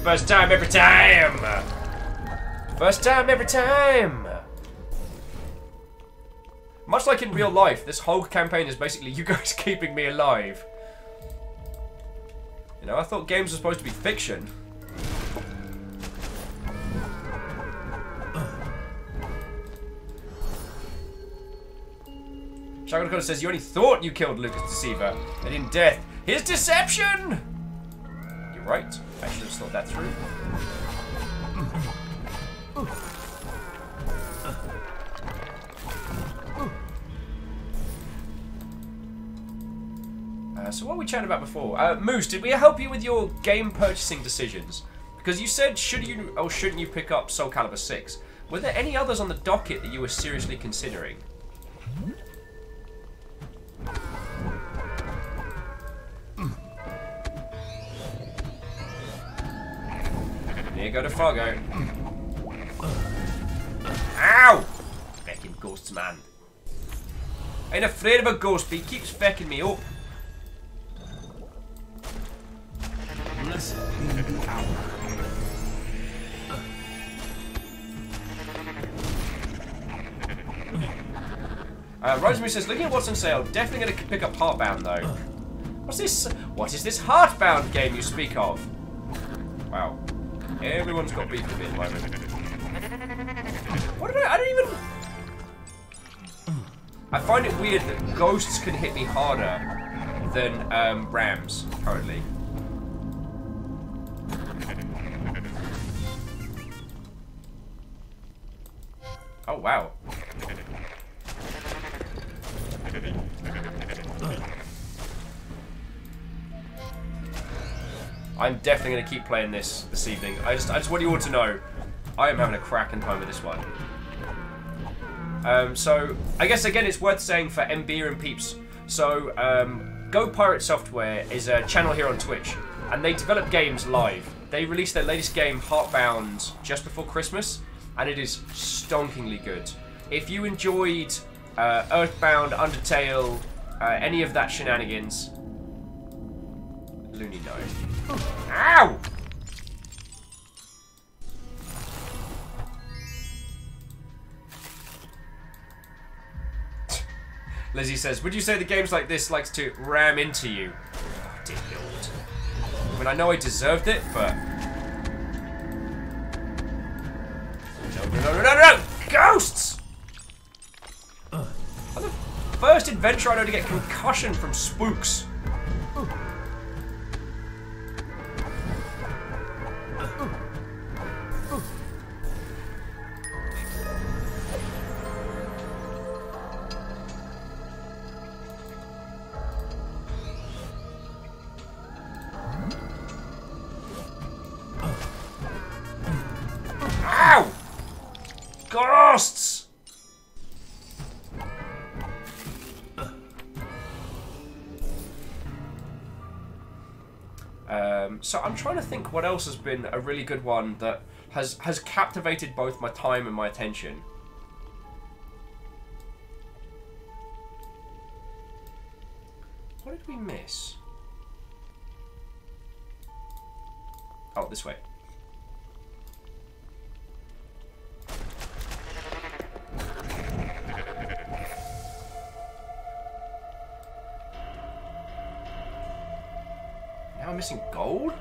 First time every time! First time every time! Much like in real life, this whole campaign is basically you guys keeping me alive. You know, I thought games were supposed to be fiction. Shagakota says, you only thought you killed Lucas Deceiver, and in death, his deception! You're right. I should have thought that through. So what were we chatting about before? Moose, did we help you with your game purchasing decisions? Because you said should you or shouldn't you pick up Soul Calibur 6. Were there any others on the docket that you were seriously considering? Here go to Fargo. Ow! Feckin' ghosts, man. Ain't afraid of a ghost, but he keeps fecking me up. Rosemary says, looking at what's on sale, definitely going to pick up Heartbound though. What's this? What is this Heartbound game you speak of? Wow. Everyone's got beef with me at the moment. What did I don't even... I find it weird that ghosts can hit me harder than rams, currently. Oh, wow. I'm definitely going to keep playing this evening. I just want you all to know, I am having a cracking time with this one. So, I guess again it's worth saying for MB and peeps, so Go Pirate Software is a channel here on Twitch, and they develop games live. They released their latest game, Heartbound, just before Christmas, and it is stonkingly good. If you enjoyed Earthbound, Undertale, any of that shenanigans, Looney no. Ow! Lizzie says, would you say the games like this likes to ram into you? Oh, dear Lord. I mean, I know I deserved it, but... No! Ghosts! I'm the first adventure I know to get concussion from spooks. Ow! Ghosts! So I'm trying to think what else has been a really good one that has captivated both my time and my attention. What did we miss? Oh, this way. Now I'm missing gold?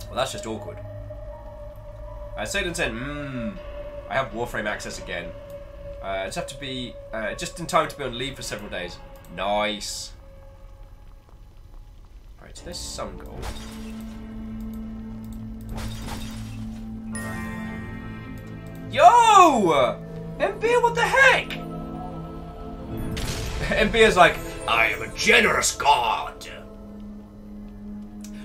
Well, that's just awkward. Satan said, I have Warframe access again. Just have to be, just in time to be on leave for several days. Nice. Alright, so there's some gold. Yo! MB, what the heck? MB is like, I am a generous god.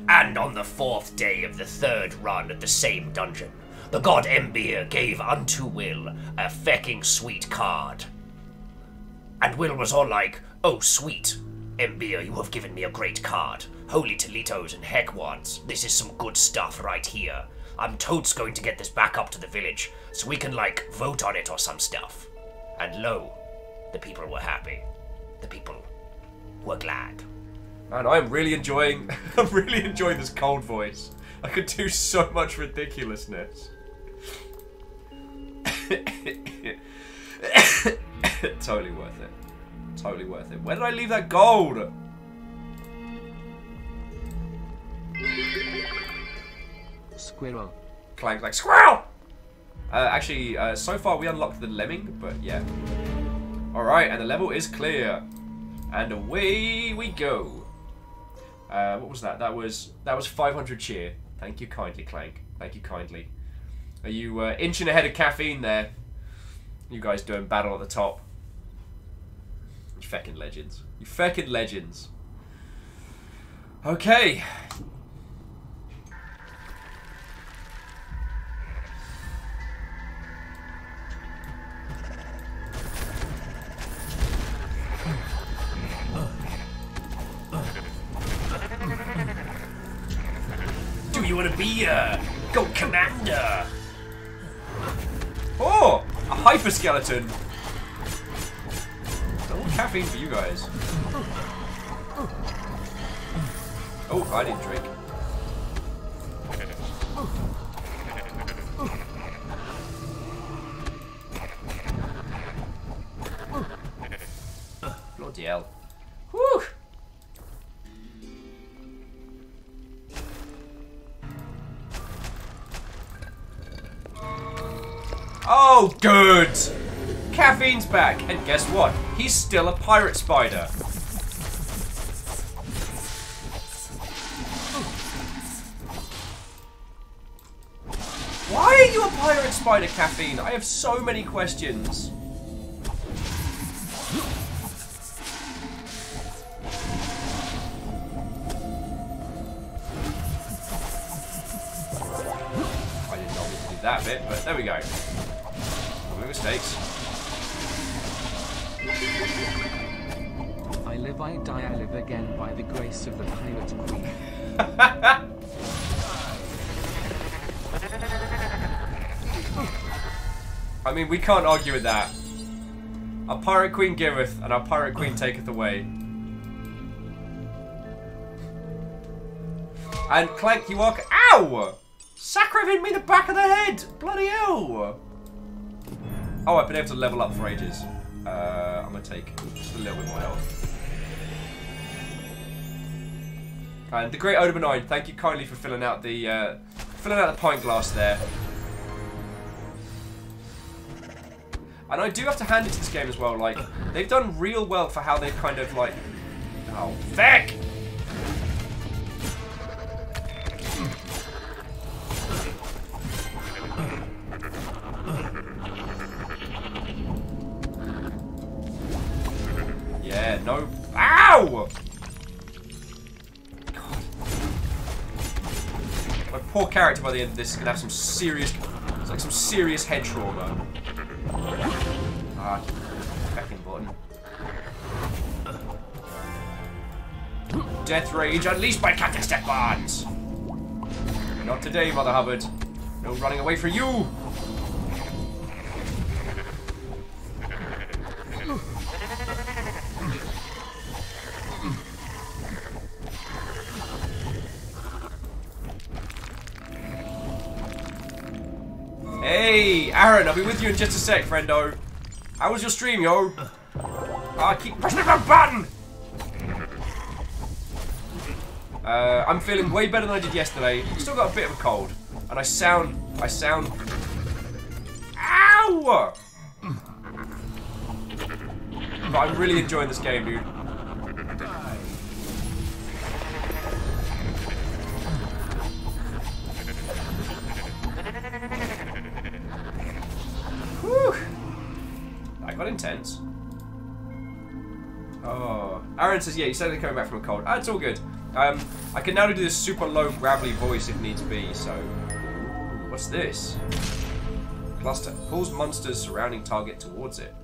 And on the 4th day of the 3rd run at the same dungeon, the god Embir gave unto Will a fecking sweet card. And Will was all like, oh sweet, Embir, you have given me a great card. Holy Tolitos and Heckwads, this is some good stuff right here. I'm totes going to get this back up to the village, so we can, like, vote on it or some stuff. And lo, the people were happy. The people were glad. Man, I'm really enjoying this cold voice. I could do so much ridiculousness. Totally worth it. Totally worth it. Where did I leave that gold? Squirrel. Clank like squirrel! Actually, so far we unlocked the lemming, but yeah. Alright, and the level is clear. And away we go. What was that? That was 500 cheer. Thank you kindly, Clank. Thank you kindly. Are you inching ahead of caffeine there? You guys doing battle at the top. You feckin' legends. You feckin' legends. Okay. Do you want to be a Goat Commander? Oh, a hyper skeleton. A little caffeine for you guys. Oh, I didn't drink. Oh, good! Caffeine's back, and guess what? He's still a pirate spider. Why are you a pirate spider, Caffeine? I have so many questions. I did not need to do that bit, but there we go. No mistakes. I live, I die, I live again by the grace of the Pirate Queen. I mean, we can't argue with that. Our Pirate Queen giveth, and our Pirate Queen taketh away. And Clank, you are... Ow! Sakura hit me in the back of the head! Bloody hell! Oh, I've been able to level up for ages. I'm gonna take just a little bit more health. And the Great Oda Benign, thank you kindly for filling out the pint glass there. And I do have to hand it to this game as well, like, they've done real well for how they've kind of, like... Oh, feck! Yeah, no... Ow! God. My poor character by the end of this is going to have some serious... It's like some serious head trauma. Ah, fucking button. Death Rage unleashed by Captain Step Barnes. Not today, Mother Hubbard. No running away from you. Hey, Aaron, I'll be with you in just a sec, friendo. How was your stream, yo? I keep pressing the wrong button! I'm feeling way better than I did yesterday. Still got a bit of a cold. And I sound... Ow! But I'm really enjoying this game, dude. Whew. That got intense. Oh. Aaron says, yeah, he's certainly coming back from a cold. It's all good. I can now do this super low gravelly voice if needs be, so... Ooh, what's this? Cluster. Pulls monsters surrounding target towards it.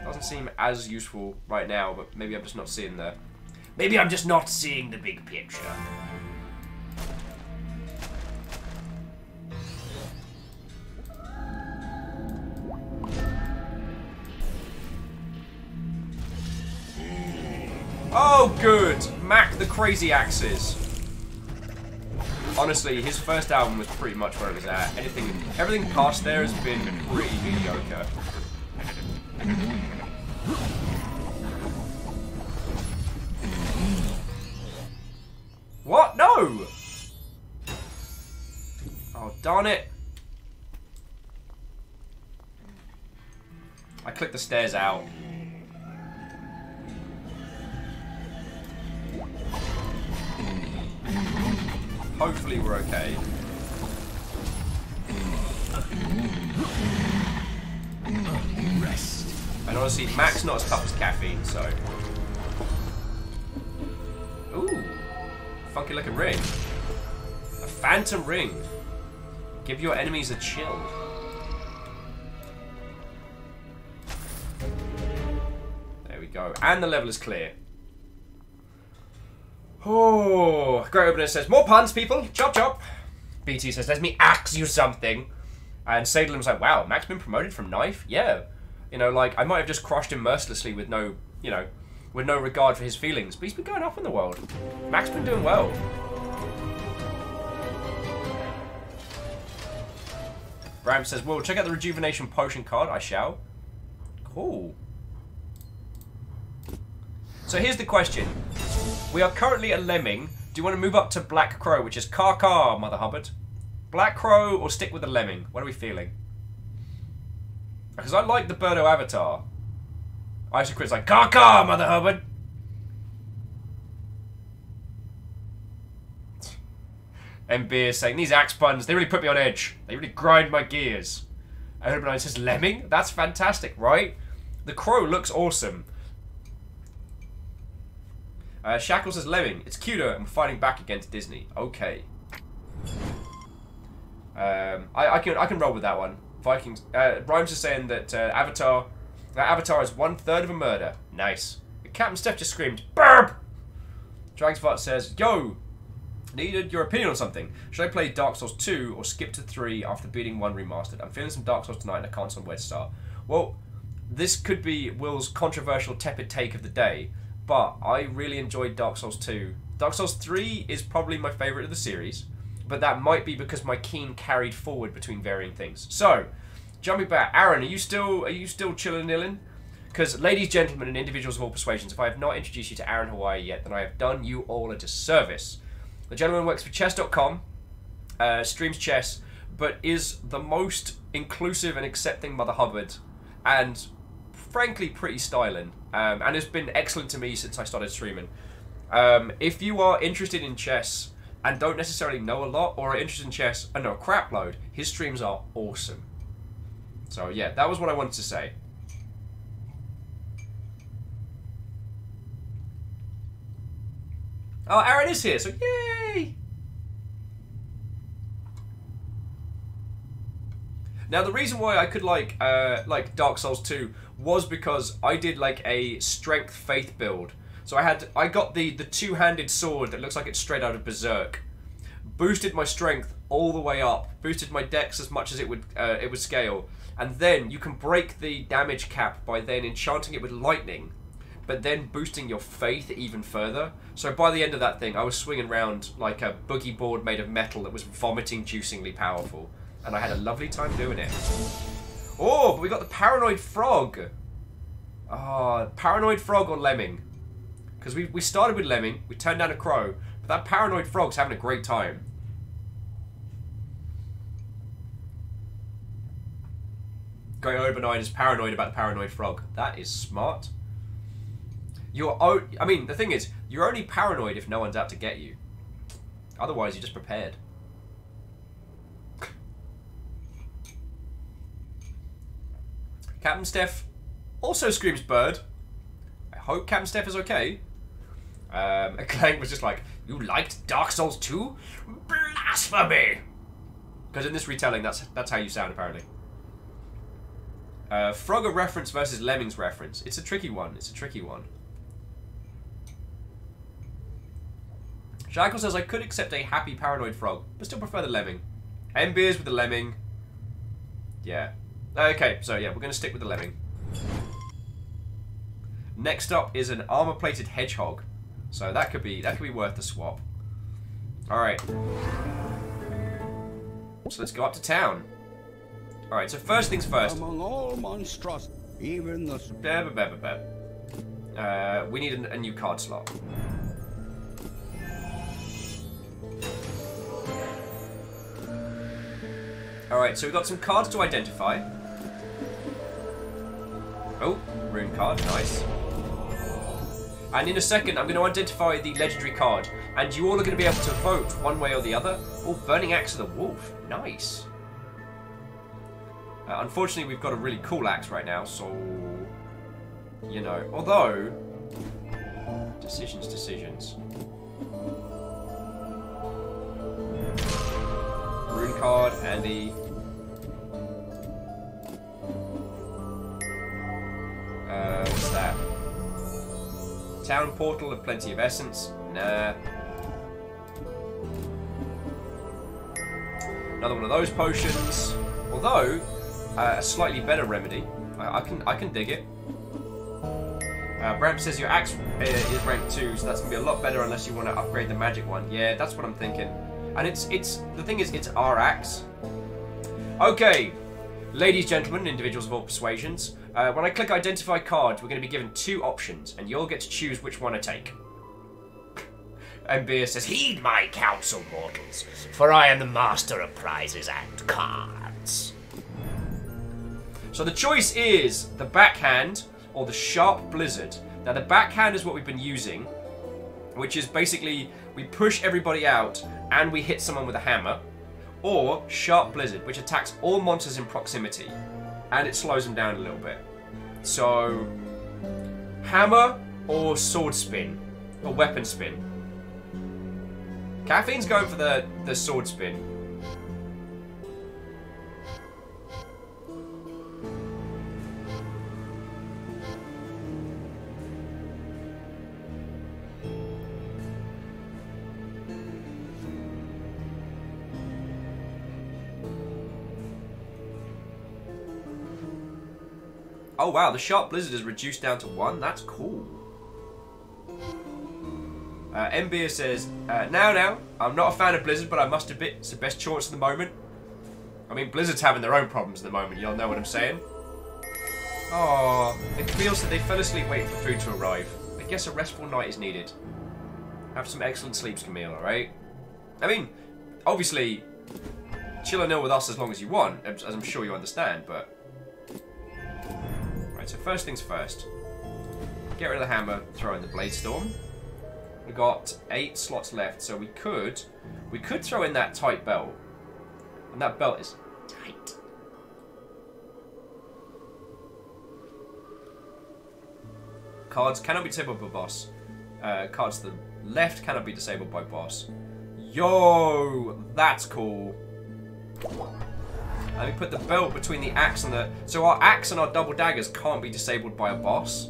Doesn't seem as useful right now, but maybe I'm just not seeing the... Maybe I'm just not seeing the big picture. Oh, good! Mac the Crazy Axes. Honestly, his first album was pretty much where it was at. Everything past there has been pretty mediocre. What? No! Oh, darn it. I clicked the stairs out. Hopefully we're okay. Rest. And honestly, Mac's not as tough as Caffeine, so... Ooh. Funky looking ring. A phantom ring. Give your enemies a chill. There we go. And the level is clear. Oh, Great Opener says, more puns, people. Chop, chop. BT says, let me ask you something. And Sadelim's like, wow, Mac's been promoted from knife? Yeah. You know, like, I might have just crushed him mercilessly with no, you know, with no regard for his feelings. But he's been going up in the world. Mac's been doing well. Bram says, well, check out the Rejuvenation Potion card. I shall. Cool. So here's the question. We are currently a lemming. Do you want to move up to Black Crow, which is Car, Mother Hubbard? Black Crow or stick with the lemming? What are we feeling? Because I like the Birdo avatar. Isaac Crit's like, caw-caw, Mother Hubbard! MB is saying, these axe puns, they really put me on edge. They really grind my gears. And Urbanine says, lemming? That's fantastic, right? The crow looks awesome. Shackle says, lemming. It's cuter and we're fighting back against Disney. Okay. I can roll with that one. Vikings. Rhymes is saying that Avatar is 1/3 of a murder. Nice. Captain Steph just screamed, burp! Dragsfart says, yo! Needed your opinion on something. Should I play Dark Souls 2 or skip to 3 after beating 1 remastered? I'm feeling some Dark Souls tonight and I can't decide where to start. Well, this could be Will's controversial tepid take of the day, but I really enjoyed Dark Souls 2. Dark Souls 3 is probably my favourite of the series, but that might be because my keen carried forward between varying things. So, jumping back, Aaron, are you still chilling nilling? Because, ladies, gentlemen, and individuals of all persuasions, if I have not introduced you to Aaron Hawaii yet, then I have done you all a disservice. The gentleman works for chess.com, streams chess, but is the most inclusive and accepting Mother Hubbard, and frankly pretty styling, and has been excellent to me since I started streaming. If you are interested in chess and don't necessarily know a lot, or are interested in chess and know a crap load, his streams are awesome. So yeah, that was what I wanted to say. Oh, Aaron is here, so yay! Now, the reason why I could like Dark Souls 2 was because I did like a strength faith build. So I got the two-handed sword that looks like it's straight out of Berserk. Boosted my strength all the way up. Boosted my dex as much as it would scale. And then you can break the damage cap by then enchanting it with lightning, but then boosting your faith even further. So by the end of that thing, I was swinging around like a boogie board made of metal that was vomiting-juicingly powerful. And I had a lovely time doing it. Oh, but we got the Paranoid Frog. Ah, Paranoid Frog or Lemming. Because we started with Lemming, we turned down a Crow, but that Paranoid Frog's having a great time. Great Urbanine is paranoid about the Paranoid Frog. That is smart. I mean, the thing is, you're only paranoid if no one's out to get you. Otherwise, you're just prepared. Captain Steph also screams bird. I hope Captain Steph is okay. Clank was just like, you liked Dark Souls 2? Blasphemy! Because in this retelling, that's how you sound, apparently. Frogger reference versus Lemmings reference. It's a tricky one. It's a tricky one. Shackle says, I could accept a happy paranoid frog, but still prefer the lemming. M-Beers with the lemming. Yeah. Okay, so yeah, we're going to stick with the lemming. Next up is an armor-plated hedgehog. So that could be worth the swap. Alright. So let's go up to town. Alright, so first things first. Among all monstrous, even the... we need a new card slot. Alright, so we've got some cards to identify. Oh, rune card, nice. And in a second, I'm going to identify the legendary card, and you all are going to be able to vote one way or the other. Oh, Burning Axe of the Wolf, nice. Unfortunately, we've got a really cool axe right now, so... You know, although... Decisions. Rune card, and the... what's that? Town portal of plenty of essence. Nah. Another one of those potions. Although, a slightly better remedy. I can dig it. Bram says your axe is rank 2, so that's gonna be a lot better unless you want to upgrade the magic one. Yeah, that's what I'm thinking. And it's the thing is, it's our axe. Okay, ladies, gentlemen, individuals of all persuasions. When I click identify card, we're going to be given 2 options, and you'll get to choose which one to take. And Beer says, "Heed my counsel, mortals, for I am the master of prizes and cards." So the choice is the backhand or the sharp blizzard. Now the backhand is what we've been using, which is basically we push everybody out and we hit someone with a hammer, or sharp blizzard, which attacks all monsters in proximity and it slows them down a little bit. So hammer or sword spin or weapon spin. Caffeine's going for the sword spin. Oh wow, the sharp blizzard is reduced down to 1. That's cool. Mbia says, now, I'm not a fan of Blizzard, but I must admit it's the best choice at the moment. I mean, Blizzard's having their own problems at the moment, y'all know what I'm saying? Oh, it feels that they fell asleep waiting for food to arrive. I guess a restful night is needed. Have some excellent sleeps, Camille, alright? I mean, obviously, chill and ill with us as long as you want, as I'm sure you understand, but... Right, so first things first. Get rid of the hammer, throw in the Blade Storm. We've got 8 slots left, so we could throw in that tight belt. And that belt is tight. Cards cannot be disabled by boss. Cards to the left cannot be disabled by boss. Yo, that's cool. And we put the belt between the axe and the... So our axe and our double daggers can't be disabled by a boss.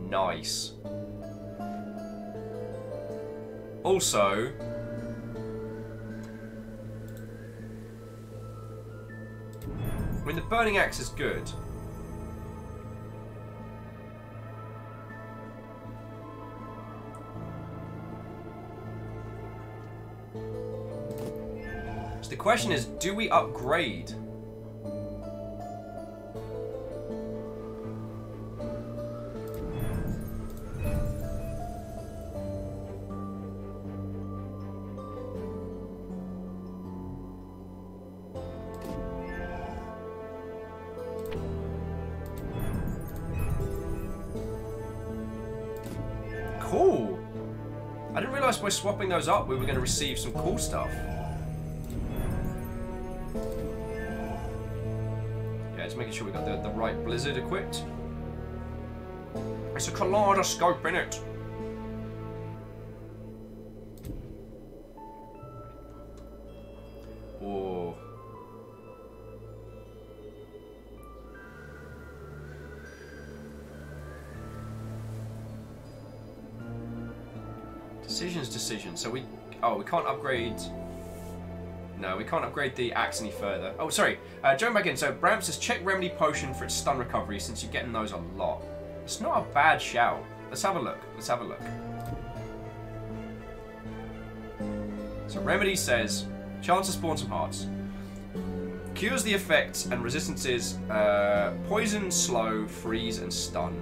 Nice. Also... I mean, the burning axe is good. So the question is, do we upgrade? Cool. I didn't realize by swapping those up we were going to receive some cool stuff. Just making sure we got the right blizzard equipped. It's a kaleidoscope in it. Oh. Decisions. So we can't upgrade. No, we can't upgrade the axe any further. Oh, sorry. Join back in. So, Bram says, check Remedy Potion for its stun recovery since you're getting those a lot. It's not a bad shout. Let's have a look. So, Remedy says, chance to spawn some hearts. Cures the effects and resistances poison, slow, freeze, and stun.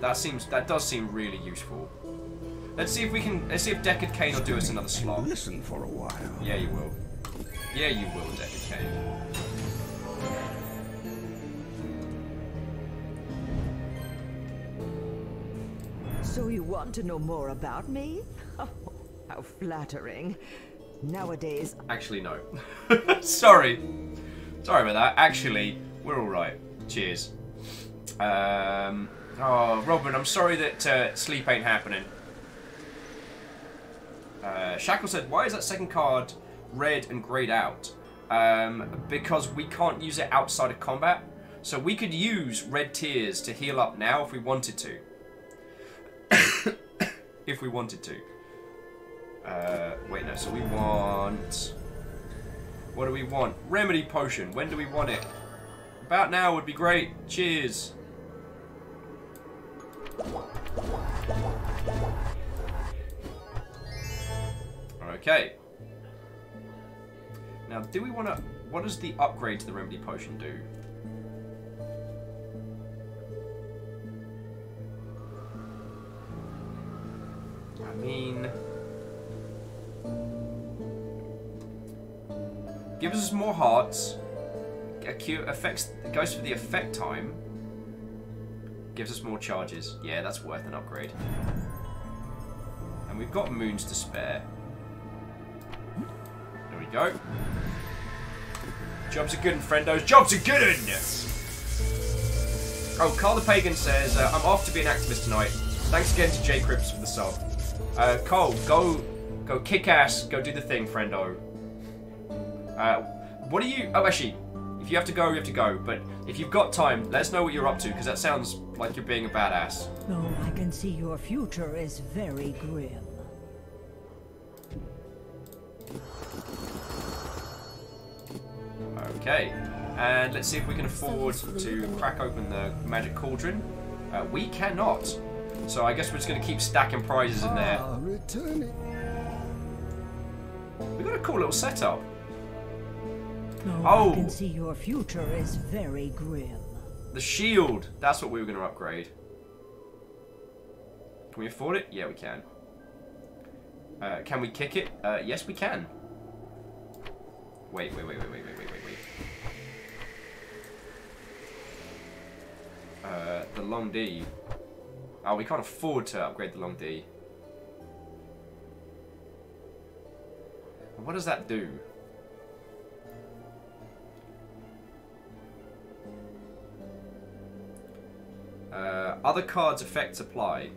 That does seem really useful. Let's see if Deckard Cain will do us another slot. Listen for a while. Yeah, you will. Yeah, you will, Deckard Cain. So you want to know more about me? Oh, how flattering. Nowadays... Actually, no. Sorry about that. Actually, we're alright. Cheers. Oh, Robin, I'm sorry that sleep ain't happening. Shackle said, why is that second card red and grayed out? Because we can't use it outside of combat. So we could use red tears to heal up now if we wanted to. If we wanted to. Wait, no, so we want... What do we want? Remedy Potion. When do we want it? About now would be great. Cheers. Okay. Now, do we want to... What does the upgrade to the Remedy Potion do? I mean... Gives us more hearts. Affects, goes for the effect time. Gives us more charges. Yeah, that's worth an upgrade. And we've got moons to spare. There we go. Jobs are good, friendos. Jobs are good! Oh, Carl the Pagan says, I'm off to be an activist tonight. Thanks again to J Crips for the sub. Cole, go kick ass. Go do the thing, friendo. What are you... Oh, actually, if you have to go, you have to go. But if you've got time, let us know what you're up to, because that sounds like you're being a badass. Oh, I can see your future is very grim. Okay, and let's see if we can afford to crack open the magic cauldron. We cannot. So I guess we're just going to keep stacking prizes in there. We got a cool little setup. Oh, I can see your future is very grim. The shield. That's what we were going to upgrade. Can we afford it? Yeah, we can. Can we kick it? Yes, we can. Wait. The Long D. Oh, we can't afford to upgrade the Long D. What does that do? Other cards' effects apply.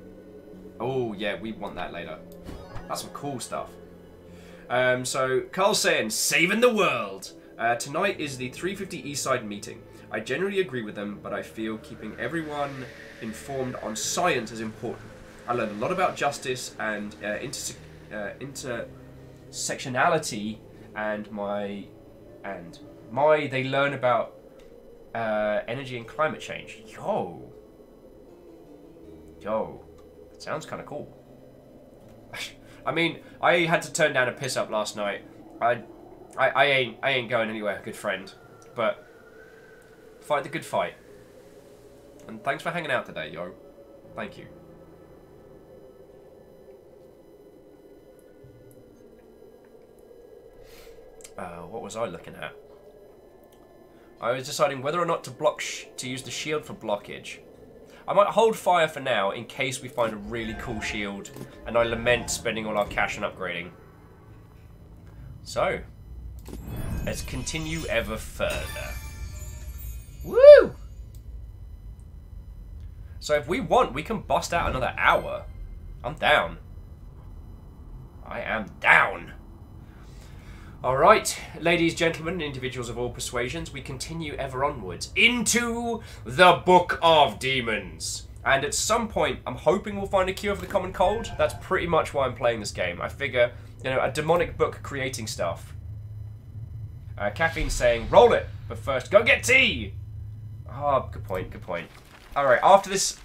Oh, yeah, we want that later. That's some cool stuff. So, Carl's saying, saving the world! Tonight is the 350 Eastside meeting. I generally agree with them, but I feel keeping everyone informed on science is important. I learned a lot about justice and intersectionality, and they learn about energy and climate change. Yo, that sounds kind of cool. I mean, I had to turn down a piss up last night. I ain't going anywhere, good friend. But fight the good fight. And thanks for hanging out today, yo. Thank you. What was I looking at? I was deciding whether or not to use the shield for blockage. I might hold fire for now in case we find a really cool shield, and I lament spending all our cash on upgrading. So, let's continue ever further. Woo! So if we want, we can bust out another hour. I'm down. I am down. Alright, ladies, gentlemen, and individuals of all persuasions, we continue ever onwards into the Book of Demons. And at some point, I'm hoping we'll find a cure for the common cold. That's pretty much why I'm playing this game. I figure, you know, a demonic book creating stuff. Caffeine's saying, roll it, but first, go get tea! Ah, good point, good point. Alright, after this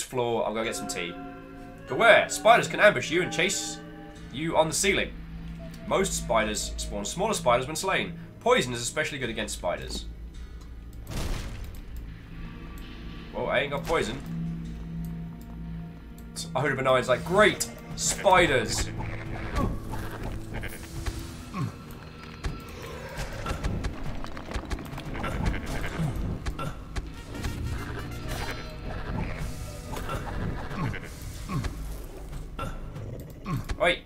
floor, I'll go get some tea. Beware, spiders can ambush you and chase you on the ceiling. Most spiders spawn smaller spiders when slain. Poison is especially good against spiders. Well, I ain't got poison. Oda Benig's like, great! Spiders! Wait!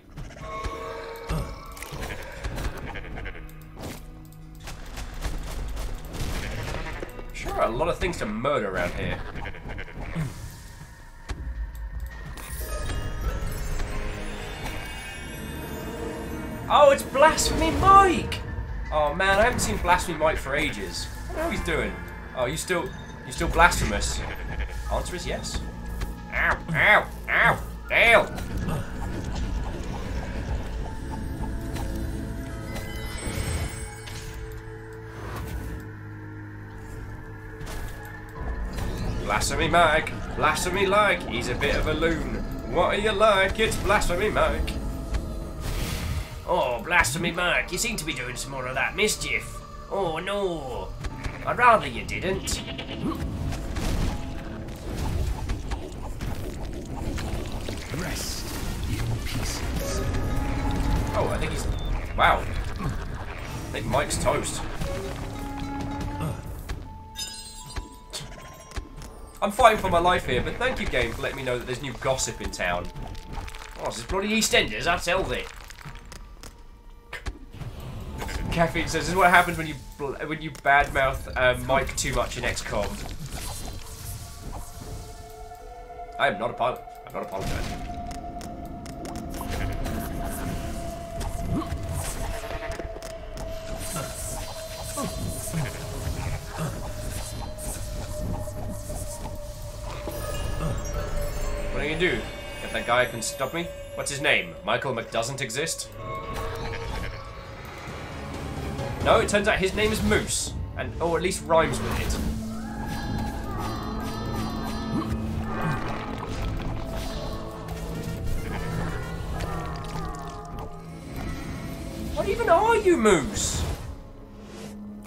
Sure, a lot of things to murder around here. Oh, it's Blasphemy Mike! Oh man, I haven't seen Blasphemy Mike for ages. I don't know what he's doing. Oh, you still blasphemous? Answer is yes. Ow! Ow! Ow! Dale! Blasphemy Mike, Blasphemy like, he's a bit of a loon. What are you like? It's Blasphemy Mike. Oh, Blasphemy Mike, you seem to be doing some more of that mischief. Oh no, I'd rather you didn't. Rest in pieces. Oh, I think he's... Wow. I think Mike's toast. I'm fighting for my life here, but thank you, game, for letting me know that there's new gossip in town. Oh, this is bloody EastEnders, I tell thee. Caffeine says, this is what happens when you badmouth Mike too much in XCOM. I am not a pilot. I'm not apologizing. What are you gonna do? If that guy can stop me? What's his name? Michael McDoesn't exist? No, it turns out his name is Moose, or at least rhymes with it. What even are you, Moose?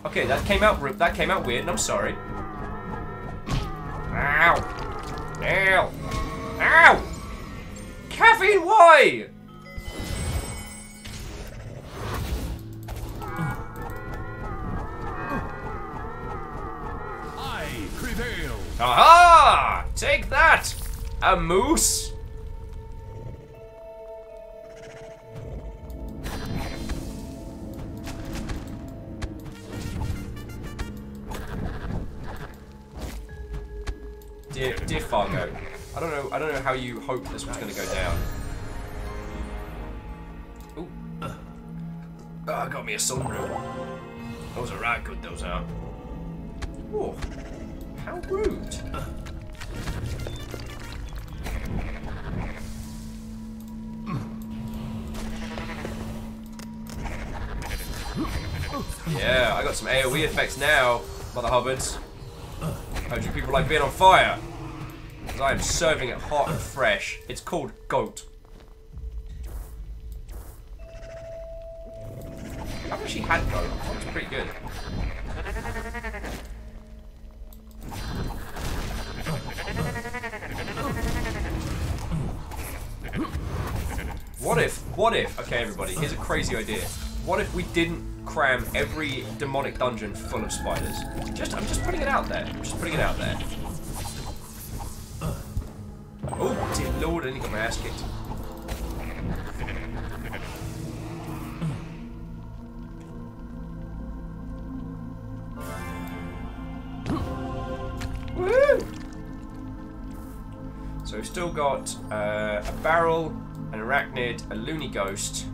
Okay, that came out weird, and I'm sorry. Ow! Ow! Ow! Caffeine, why? I prevail. Aha! Take that, a moose. Dear Fargo, I don't know how you hoped this was going to go down. Ooh. Oh, I got me a sunbrew. Those are right good, those are. Oh, how rude. Yeah, I got some AoE effects now, Mother Hubbards. How do people like being on fire? Because I am serving it hot and fresh. It's called goat. I've actually had goat. It's pretty good. What if, okay everybody, here's a crazy idea. What if we didn't cram every demonic dungeon full of spiders? I'm just putting it out there. I'm just putting it out there. Oh, dear lord, I nearly got my ass kicked. Woo! So we've still got a barrel, an arachnid, a loony ghost.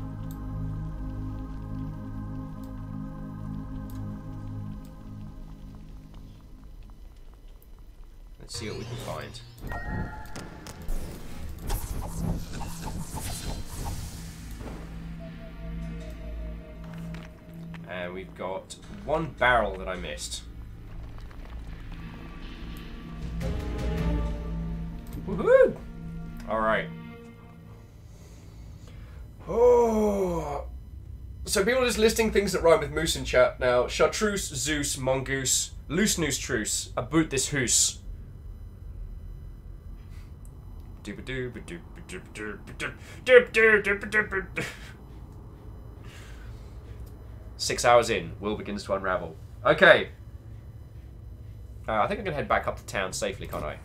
Let's see what we can find. And we've got one barrel that I missed. Woohoo! Alright. Oh. So people are just listing things that rhyme with moose in chat now. Chartreuse, Zeus, mongoose, loose noose truce, aboot this hoose. 6 hours in, will begins to unravel. Okay. I think I can head back up to town safely, can't I?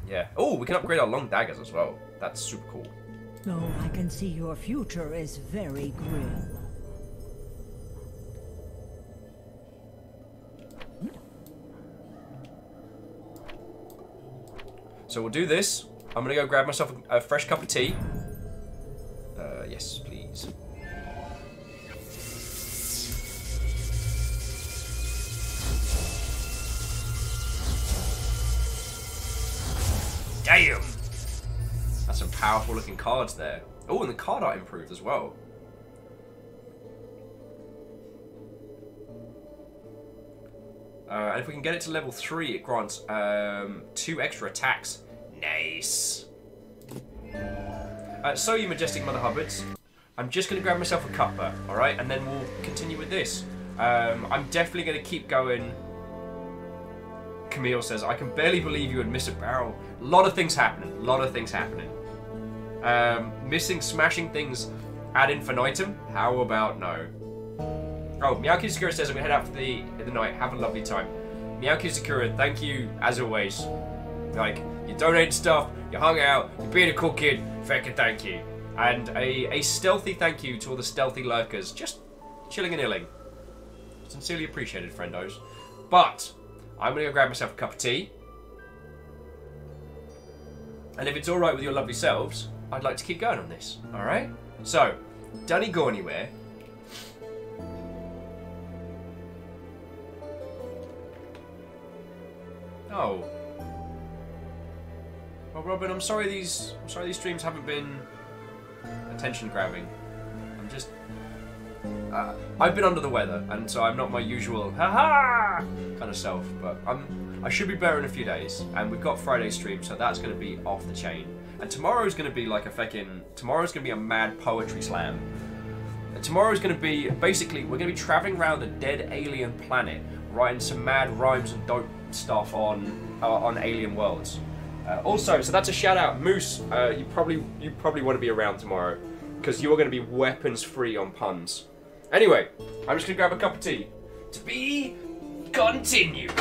Yeah. Oh, we can upgrade our long daggers as well. That's super cool. Oh, I can see your future is very grim. So we'll do this. I'm gonna go grab myself a fresh cup of tea. Yes, please. Damn! That's some powerful looking cards there. Oh, and the card art improved as well. And if we can get it to level 3, it grants 2 extra attacks. Nice. So, you majestic Mother Hubbards, I'm just going to grab myself a cuppa, alright? And then we'll continue with this. I'm definitely going to keep going. Camille says, I can barely believe you would miss a barrel. A lot of things happening. A lot of things happening. Smashing things ad infinitum? How about no? Oh, Miyaki Sakura says I'm gonna head out for the night. Have a lovely time. Miyaki Sakura, thank you as always. Like, you donated stuff, you hung out, you're being a cool kid. Fucking thank you. And a stealthy thank you to all the stealthy lurkers, just chilling and illing. Sincerely appreciated, friendos. But I'm gonna go grab myself a cup of tea. And if it's alright with your lovely selves, I'd like to keep going on this. Alright? So, don't you go anywhere. Oh. Well, Robin, I'm sorry these streams haven't been attention grabbing. I'm just I've been under the weather, and so I'm not my usual haha kind of self, but I should be better in a few days, and we've got Friday stream, so that's going to be off the chain. And tomorrow's going to be like tomorrow's going to be a mad poetry slam. And tomorrow's going to be, basically, we're going to be traveling around a dead alien planet, writing some mad rhymes and dope stuff on alien worlds. Also, so that's a shout out, Moose. You probably want to be around tomorrow, because you're going to be weapons free on puns. Anyway, I'm just going to grab a cup of tea. To be continued.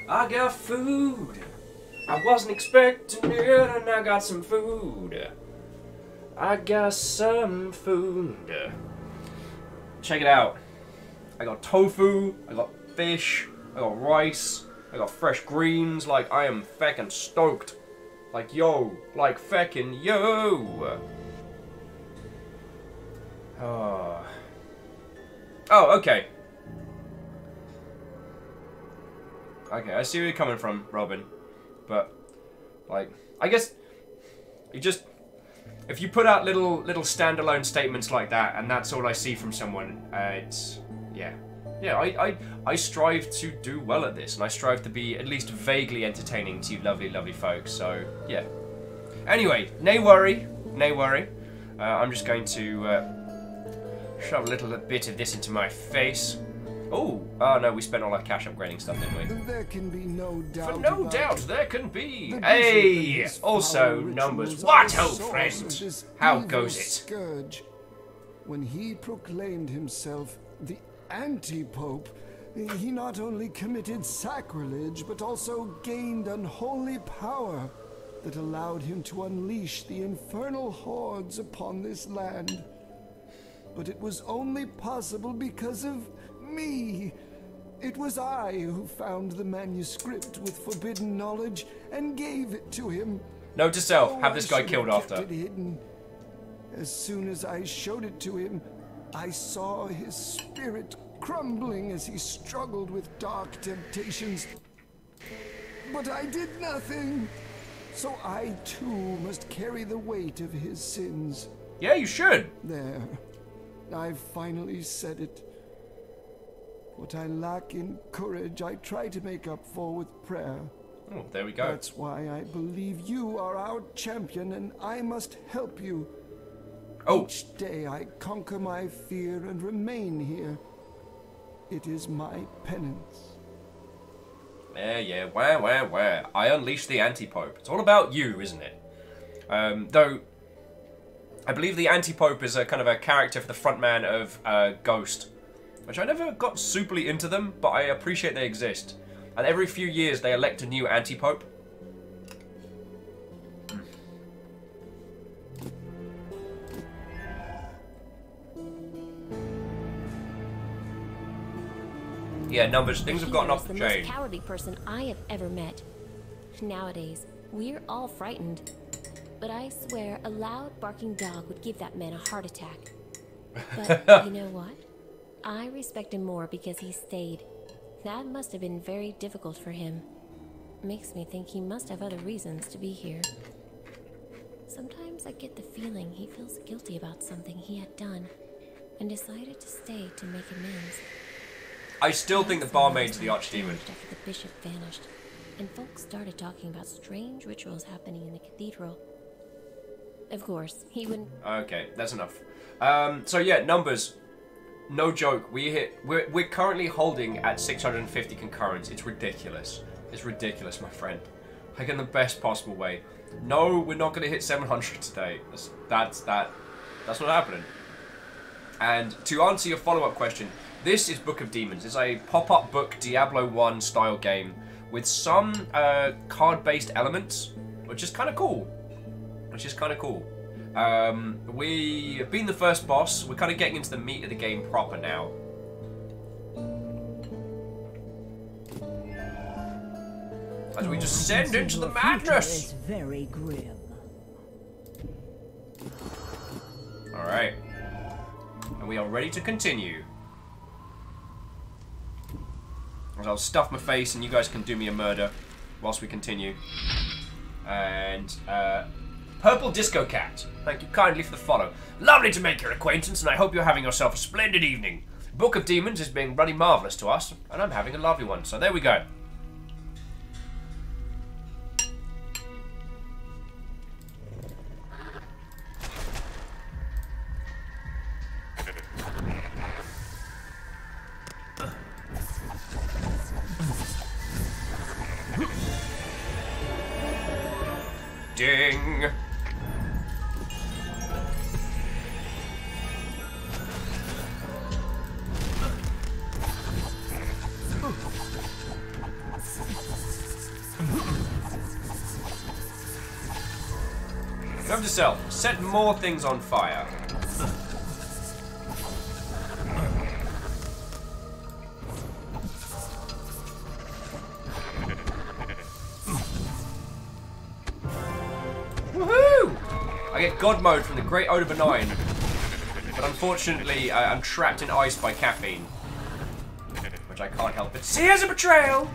I got food. I wasn't expecting it, and I got some food. I got some food. Check it out. I got tofu, I got fish, I got rice, I got fresh greens. Like, I am feckin' stoked. Like, yo. Like, feckin' yo. Oh, okay. Okay, I see where you're coming from, Robin. But, like, I guess you just... If you put out little standalone statements like that, and that's all I see from someone, it's... Yeah. Yeah, I strive to do well at this, and I strive to be at least vaguely entertaining to you lovely, lovely folks, so, yeah. Anyway, nay worry. I'm just going to shove a little bit of this into my face. Oh no, we spent all our cash upgrading stuff, didn't we? There can be no doubt. For no doubt, there can be. Hey, also numbers. What, old friend? How goes it? Scourge. When he proclaimed himself the anti-pope, he not only committed sacrilege, but also gained unholy power that allowed him to unleash the infernal hordes upon this land. But it was only possible because of me. It was I who found the manuscript with forbidden knowledge and gave it to him. Note to self, have this guy killed after. It hidden. As soon as I showed it to him, I saw his spirit crumbling as he struggled with dark temptations. But I did nothing. So I too must carry the weight of his sins. Yeah, you should. There. I've finally said it. What I lack in courage, I try to make up for with prayer. Oh, there we go. That's why I believe you are our champion, and I must help you. Oh. Each day I conquer my fear and remain here. It is my penance. Yeah, where? I unleashed the anti-pope. It's all about you, isn't it? Though, I believe the anti-pope is a kind of a character for the frontman of Ghost, which I never got superly into them, but I appreciate they exist. And every few years they elect a new anti-pope. Yeah, numbers. Things have gotten off the chain. The most cowardly person I have ever met. Nowadays, we're all frightened. But I swear a loud barking dog would give that man a heart attack. But you know what? I respect him more because he stayed. That must have been very difficult for him. Makes me think he must have other reasons to be here. Sometimes I get the feeling he feels guilty about something he had done and decided to stay to make amends. I still think the barmaid's the archdemon. After the bishop vanished, and folks started talking about strange rituals happening in the cathedral. Of course, he wouldn't... Okay, that's enough. So yeah, numbers. No joke, we're currently holding at 650 concurrents. It's ridiculous. It's ridiculous, my friend. Like in the best possible way. No, we're not gonna hit 700 today. That's not happening. And to answer your follow-up question, this is Book of Demons. It's a pop-up book Diablo 1 style game with some card-based elements, which is kind of cool. We have been the first boss. We're kind of getting into the meat of the game proper now. As we descend into the madness. Is very grim. All right, and we are ready to continue. As I'll stuff my face, and you guys can do me a murder whilst we continue. And Purple Disco Cat, thank you kindly for the follow. Lovely to make your acquaintance, and I hope you're having yourself a splendid evening. Book of Demons is being bloody marvellous to us, and I'm having a lovely one, so there we go. Ding! Note to self, set more things on fire. Woohoo! I get God mode from the Great Oda Benign, but unfortunately I'm trapped in ice by caffeine, which I can't help but see as a betrayal.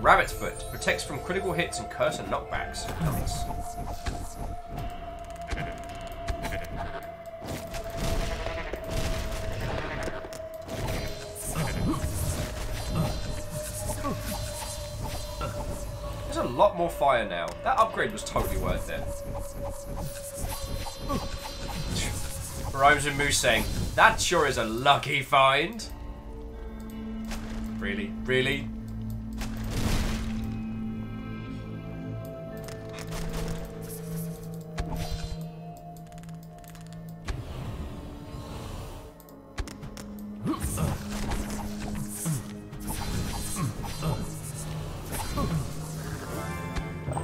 Rabbit's Foot. Protects from critical hits and cursor knockbacks. Nice. There's a lot more fire now. That upgrade was totally worth it. Rhymes and Moose saying, that sure is a lucky find. Really? Really?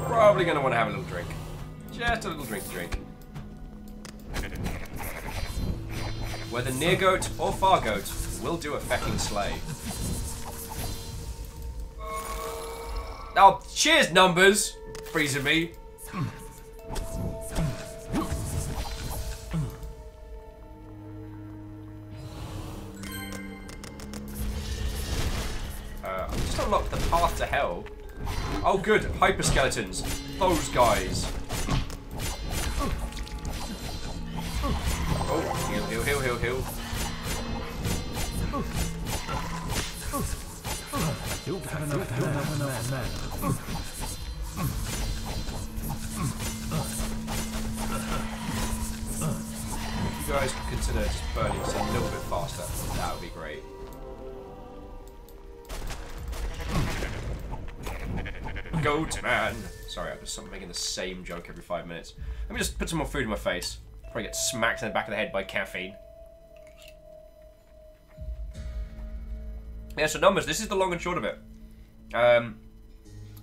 Probably going to want to have a little drink. Just a little drink. Whether near goat or far goat will do a fecking slay. Oh, cheers, numbers! Freezing me. I just unlocked the path to hell. Oh good, hyper skeletons. Those guys. Oh, heal. You'll have enough mana. If you guys could consider just burning just a little bit faster, that would be great. Goat man. Sorry, I'm just making the same joke every 5 minutes. Let me just put some more food in my face before I get smacked in the back of the head by caffeine. Yeah, so numbers, this is the long and short of it.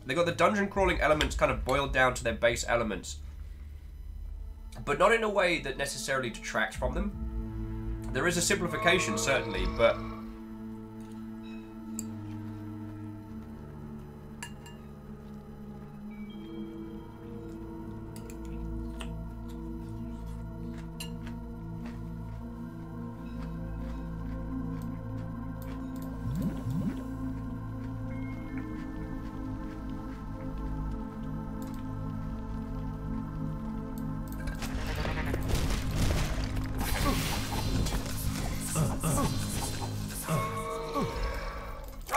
They got the dungeon crawling elements kind of boiled down to their base elements, but not in a way that necessarily detracts from them. There is a simplification, certainly, but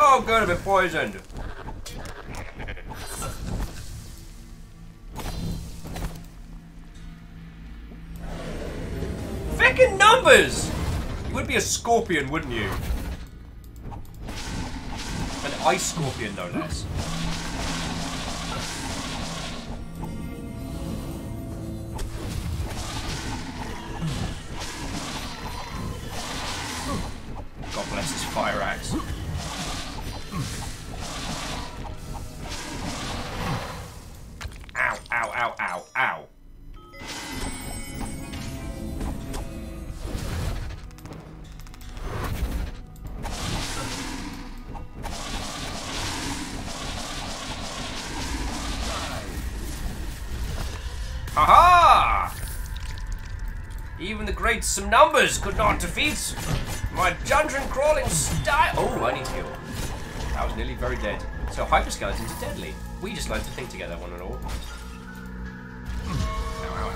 oh god, I've been poisoned. Feckin' numbers! You would be a scorpion, wouldn't you? An ice scorpion, no less. God bless this fire axe. Ow, ow, ow, ow, ow. Haha! Even the great Some Numbers could not defeat my dungeon crawling style. Oh, I need to heal. I was nearly very dead. So hyperskeletons are deadly. We just learned to think together, one and all. Ow, ow, ow.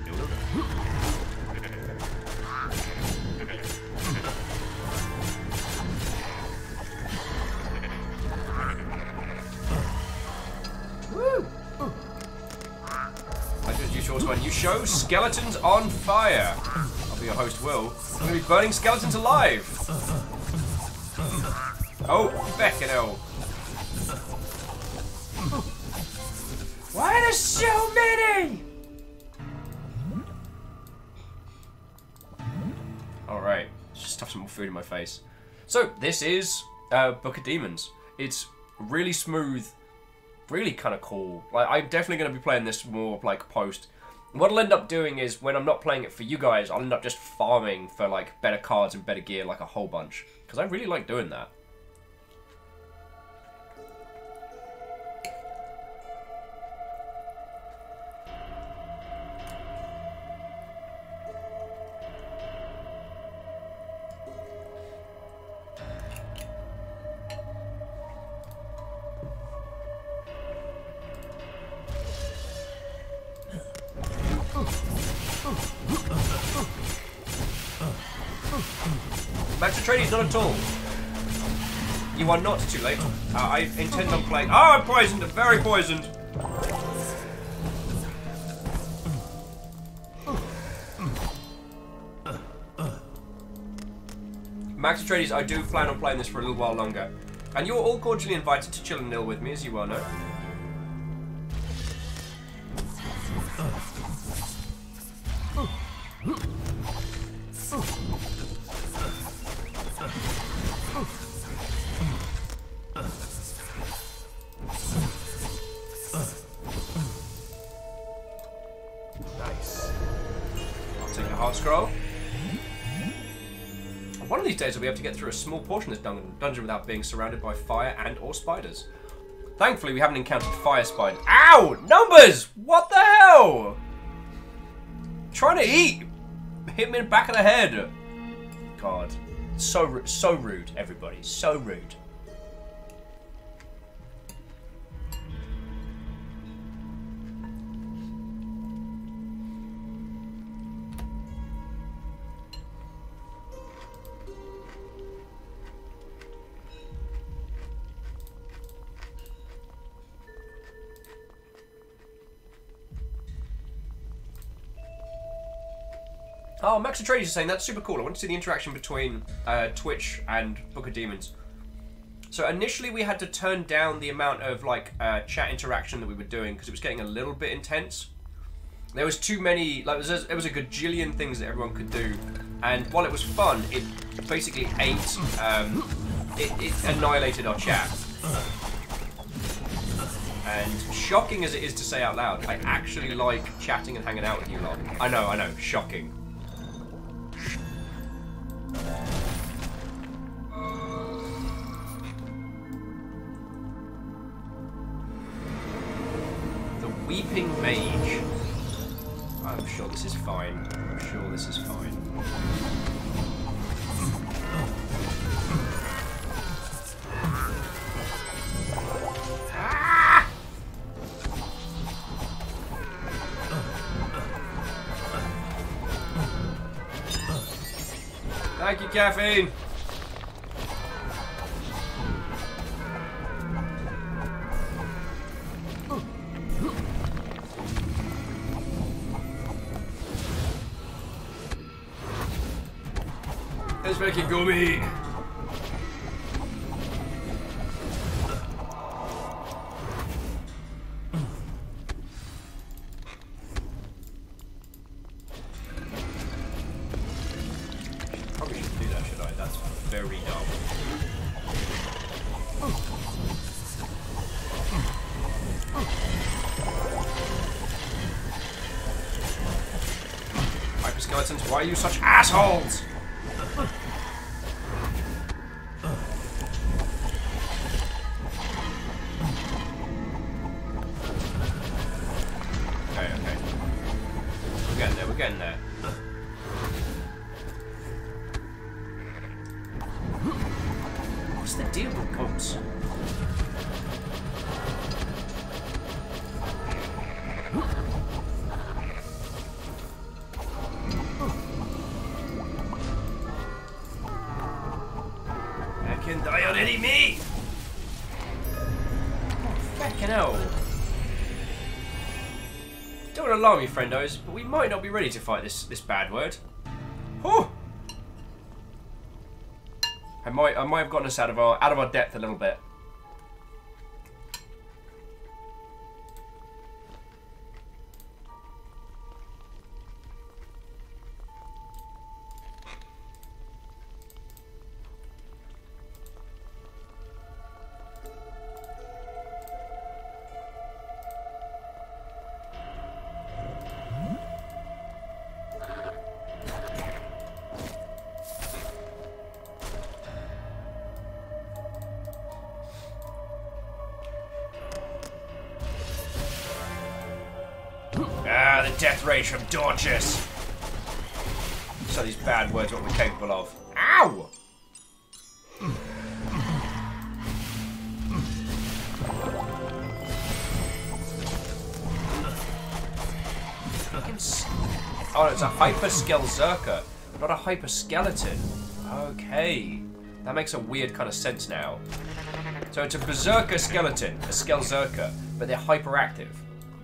No, no, no. Woo! I just use yours my new show, Skeletons on Fire. I'll be your host, Will. I'm going to be burning skeletons alive. Oh, feckin' hell. Why are there so many? Alright, just stuff some more food in my face. So, this is Book of Demons. It's really smooth, really kind of cool. Like, I'm definitely going to be playing this more like post. What I'll end up doing is, when I'm not playing it for you guys, I'll end up just farming for like better cards and better gear, like a whole bunch. Because I really like doing that. Max Atreides, not at all. You are not too late. I intend on playing. Oh, I'm poisoned. Very poisoned. Max Atreides, I do plan on playing this for a little while longer. And you're all cordially invited to chill and nil with me, as you well know. Nice. I'll take a heart scroll. One of these days I'll be able to get through a small portion of this dungeon without being surrounded by fire and or spiders. Thankfully we haven't encountered fire spiders. Ow! Numbers! What the hell? Trying to eat! Hit me in the back of the head. God. So rude, everybody. So rude. Oh, Max Atreides is saying that's super cool. I want to see the interaction between Twitch and Book of Demons. So initially we had to turn down the amount of like chat interaction that we were doing because it was getting a little bit intense. There was too many, like there was a gajillion things that everyone could do, and while it was fun, it basically ate, it annihilated our chat. And shocking as it is to say out loud, I actually like chatting and hanging out with you lot. I know, shocking. The Weeping Mage. I'm sure this is fine. I'm sure this is fine. Ah! Thank you, Caffeine. Let's make it gummy. Probably shouldn't do that, should I? That's very dumb. Hyperskeletons, why are you such assholes? Okay. We're getting there. What's the deal with goats? I can die already, me! Oh, fucking hell. Don't alarm me, friendos, but we might not be ready to fight this bad word. Oh! I might have gotten us out of our depth a little bit. Ah, the death rage from Dorcas. So these bad words are what we're capable of. Ow! Oh, it's a hyperskelzerker, not a hyperskeleton. Okay. That makes a weird kind of sense now. So it's a berserker skeleton, a skelzerker, but they're hyperactive.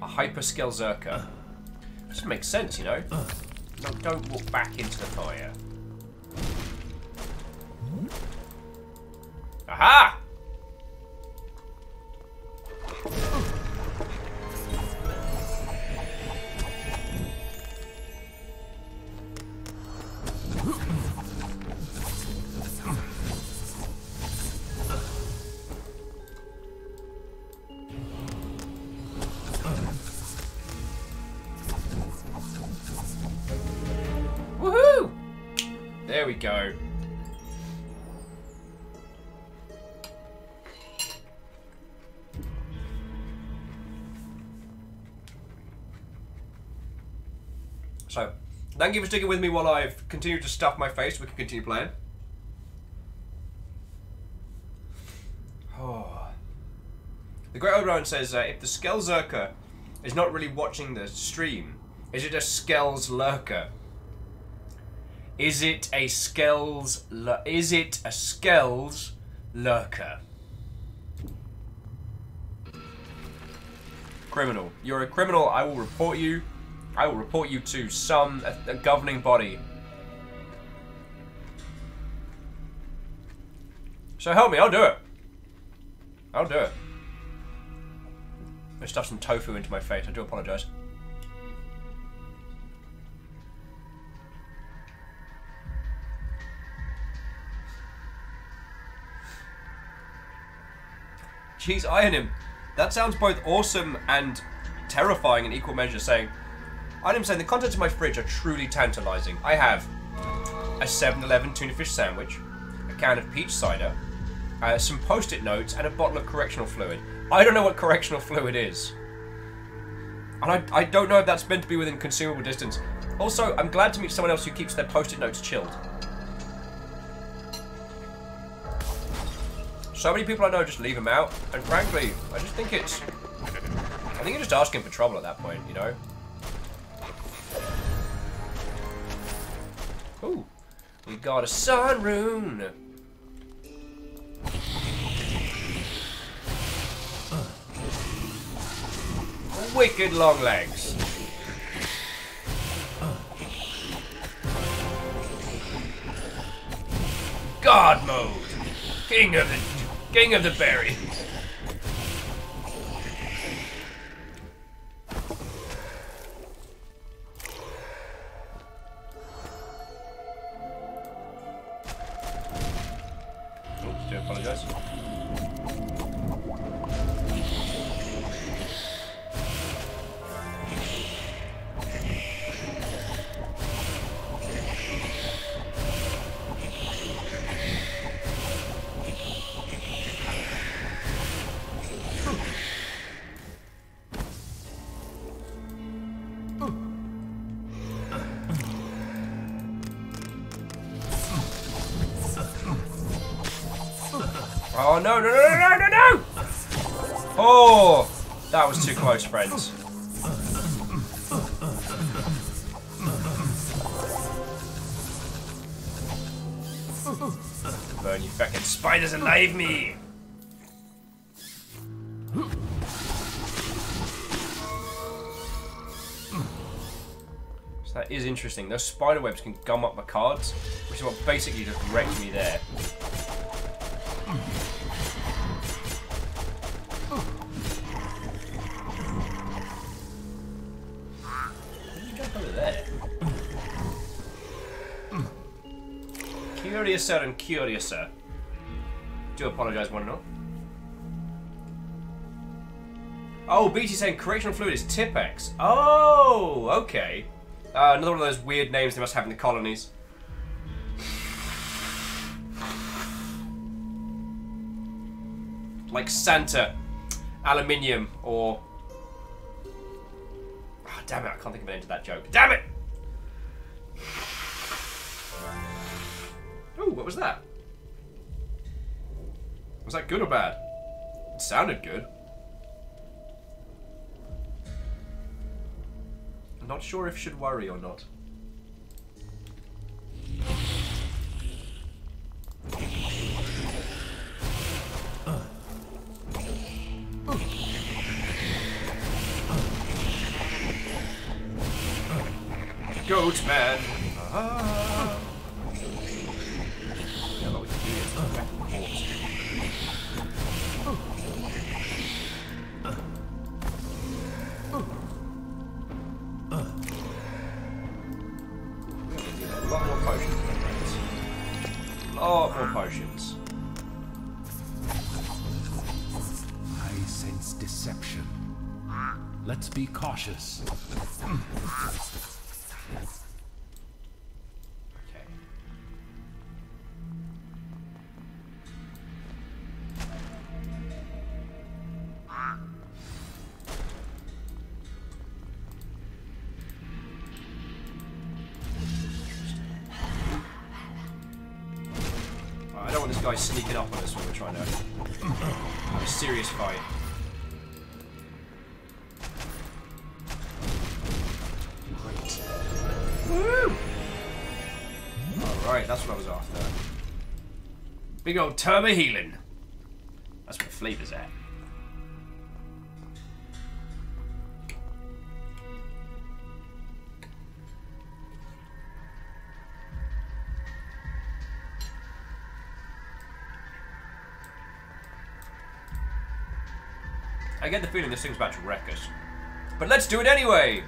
A hyperskelzerker. Just makes sense, you know? No, don't walk back into the fire. Aha! Woohoo! There we go. So, thank you for sticking with me while I've continued to stuff my face so we can continue playing. Oh. The Great Old Rowan says, if the Skelzerker is not really watching the stream, is it a Skells lurker? Is it a Skells lurker? Criminal. You're a criminal. I will report you. I will report you to a governing body. So help me, I'll do it. I'll do it. I stuffed some tofu into my face. I do apologise. Jeez, iron him. That sounds both awesome and terrifying in equal measure, saying, I'm saying the contents of my fridge are truly tantalising. I have a 7-Eleven tuna fish sandwich, a can of peach cider, some post-it notes, and a bottle of correctional fluid. I don't know what correctional fluid is. And I don't know if that's meant to be within consumable distance. Also, I'm glad to meet someone else who keeps their post-it notes chilled. So many people I know just leave them out, and frankly, I just think it's... I think you're just asking for trouble at that point, you know? Ooh, we got a sun rune. Wicked long legs. God mode. King of the berries. Oops, do apologize. Oh no, no, no, no, no, no! Oh, that was too close, friends. Burn you fucking spiders alive me! So that is interesting. Those spider webs can gum up my cards, which is what basically just wrecked me there. Curiouser and curiouser. Do apologise, one and all. Oh, BT saying correctional fluid is Tipex. Oh, okay. Another one of those weird names they must have in the colonies. Like Santa, Aluminium, or... Oh, damn it, I can't think of an end to that joke. Damn it! Ooh, what was that? Was that good or bad? It sounded good. I'm not sure if should worry or not. boatman. Ah. Yeah, but we can hear it. A lot more potions, my friends. A lot more potions. I sense deception. Let's be cautious. Okay. I don't want this guy sneaking up on us when we're trying to have a serious fight. Woo! Alright, that's what I was after. Big old turbo healing. That's where the flavor's at. I get the feeling this thing's about to wreck us. But let's do it anyway!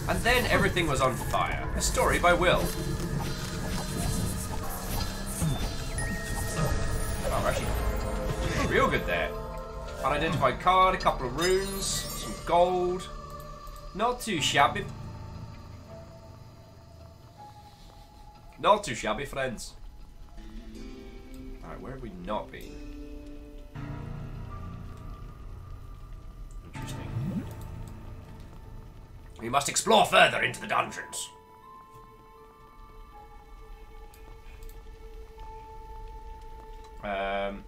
And then everything was on fire. A story by Will. Oh, we're actually real good there. Unidentified card, a couple of runes, some gold. Not too shabby. Not too shabby, friends. Alright, where have we not been? Interesting. We must explore further into the dungeons.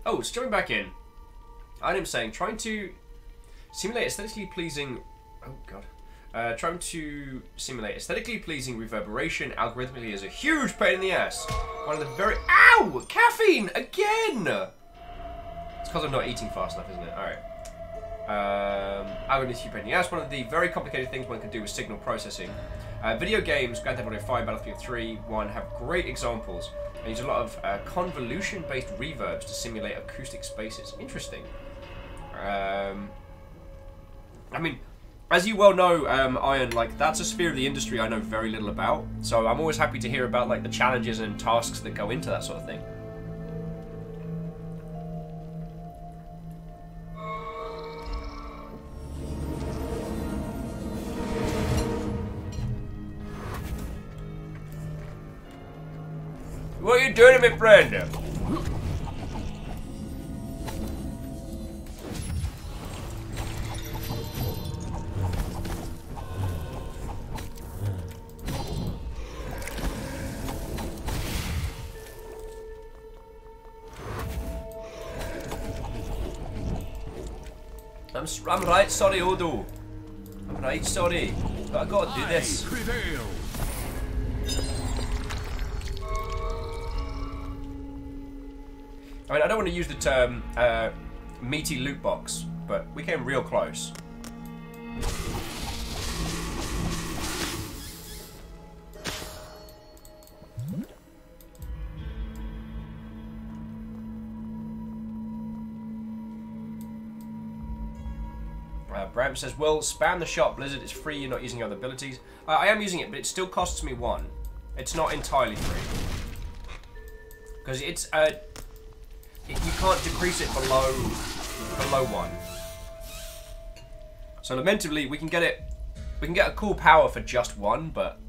Oh, it's jumping back in. Item saying, trying to simulate aesthetically pleasing... Oh, God. Trying to simulate aesthetically pleasing reverberation algorithmically is a huge pain in the ass. One of the very... Ow! Caffeine! Again! It's because I'm not eating fast enough, isn't it? Alright. Algorithm is a huge pain in the ass. One of the very complicated things one can do with signal processing. Video games, Grand Theft Auto 5, Battlefield 3, 1 have great examples. And use a lot of convolution-based reverbs to simulate acoustic spaces. Interesting. I mean, as you well know, Iron, like, that's a sphere of the industry I know very little about. So I'm always happy to hear about, like, the challenges and tasks that go into that sort of thing. What are you doing, my friend? I'm right sorry, Odo. I'm right sorry. But I gotta do this. I mean, I don't want to use the term meaty loot box, but we came real close. Bram says, well, spam the shop, Blizzard, it's free, you're not using your other abilities. I am using it, but it still costs me 1. It's not entirely free. Because it's, you can't decrease it below 1. So lamentably, we can get a cool power for just 1, but...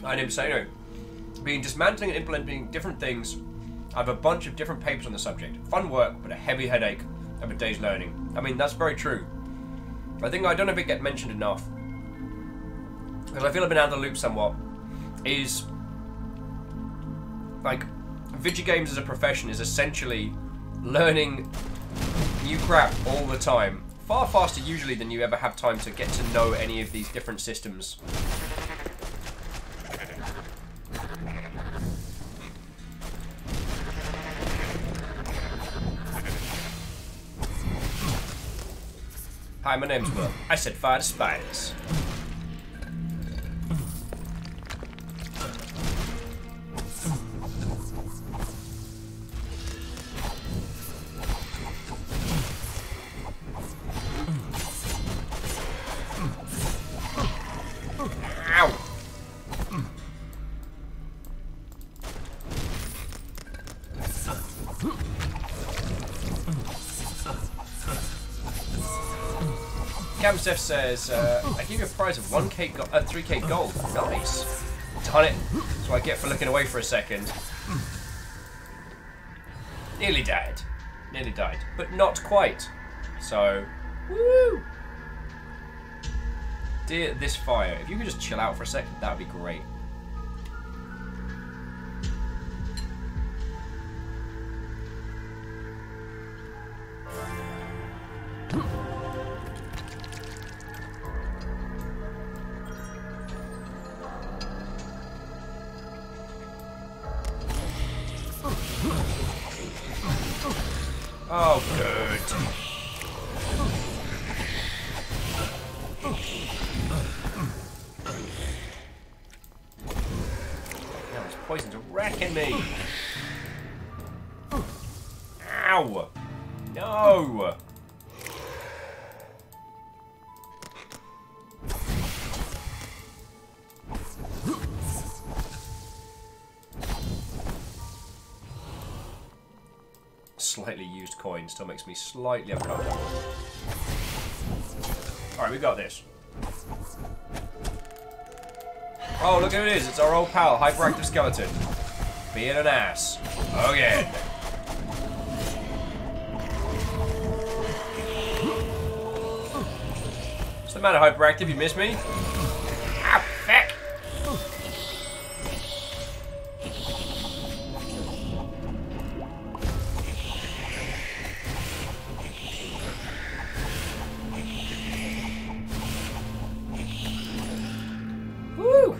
I'm Insano. Been dismantling and implementing different things. I have a bunch of different papers on the subject. Fun work, but a heavy headache of a day's learning. I mean, that's very true. I don't know if it gets mentioned enough. because I feel I've been out of the loop somewhat, is like video games as a profession is essentially learning new crap all the time, far faster usually than you ever have time to get to know any of these different systems. Hi, my name's Will. I set fire to spiders. Ow! Camsteph says, I give you a prize of 3k gold. Nice. Darn it. That's what I get for looking away for a second. Nearly died. Nearly died. But not quite. So, woo! Dear this fire, if you could just chill out for a second, that would be great. Oh, good. Now this poison's wrecking me. Ow! No! Slightly used coin still makes me slightly uncomfortable. Alright, we got this. Oh, look who it is. It's our old pal, Hyperactive Skeleton. Being an ass. Again. What's the matter, Hyperactive? You miss me? Ah, feck! Woo!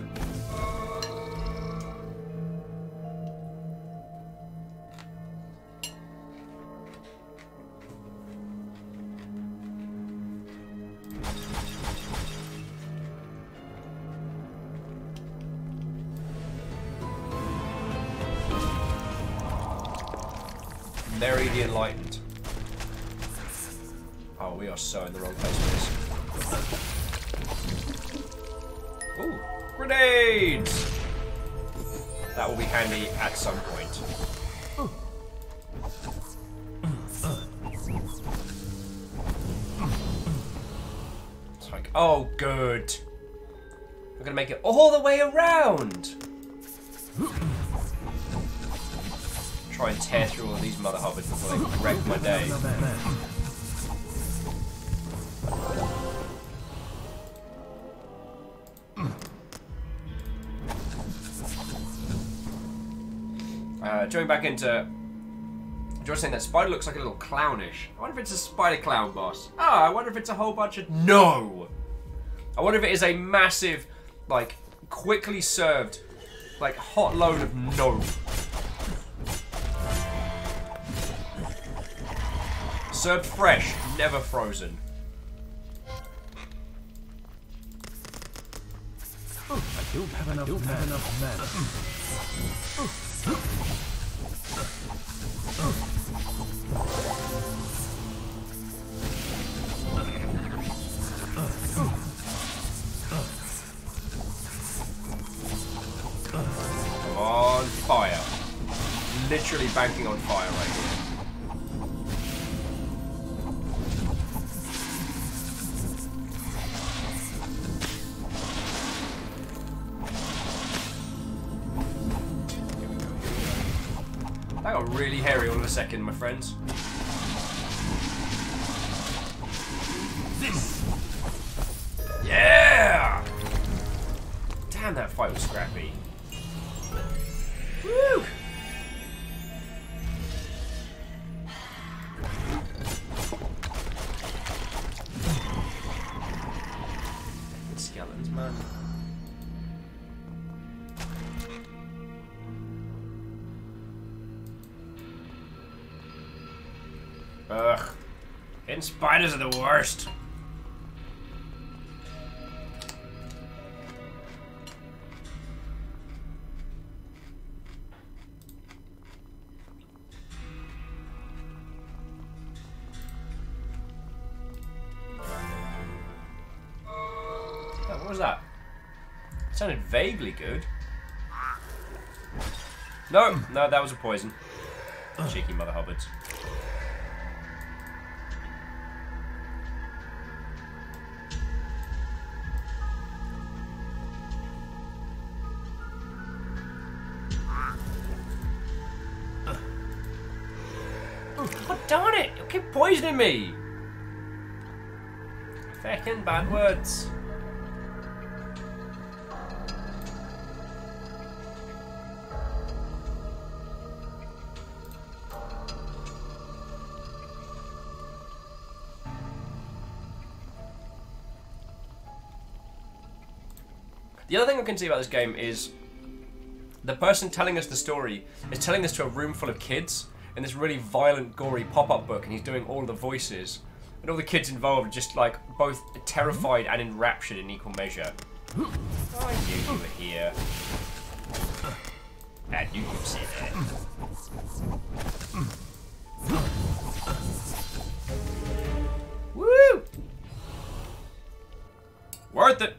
Mary the Enlightened. Oh, we are so in the wrong place for this. Ooh, grenades! That will be handy at some point. It's like, oh, good. We're gonna make it all the way around. Try and tear through all of these mother hobbits before they wreck my day. Going back into George saying that spider looks like a little clownish. I wonder if it's a spider clown boss. Ah, I wonder if it's a whole bunch of no. I wonder if it is a massive, like, quickly served, like, hot load of no. Served fresh, never frozen. I don't have enough men. Come on, fire. Literally banking on fire right here. That got really hairy all of a second, my friends. Yeah! Damn, that fight was scrappy. Woo! Skeletons, man. Ugh. Hidden spiders are the worst. What was that? It sounded vaguely good. No, no, that was a poison. Cheeky mother hobbards. God darn it! You keep poisoning me! Feckin' bad words. The other thing I can see about this game is the person telling us the story is telling this to a room full of kids in this really violent, gory pop-up book, and he's doing all the voices. And all the kids involved are just like both terrified and enraptured in equal measure. I knew you were here. And you could say that. Woo! Worth it!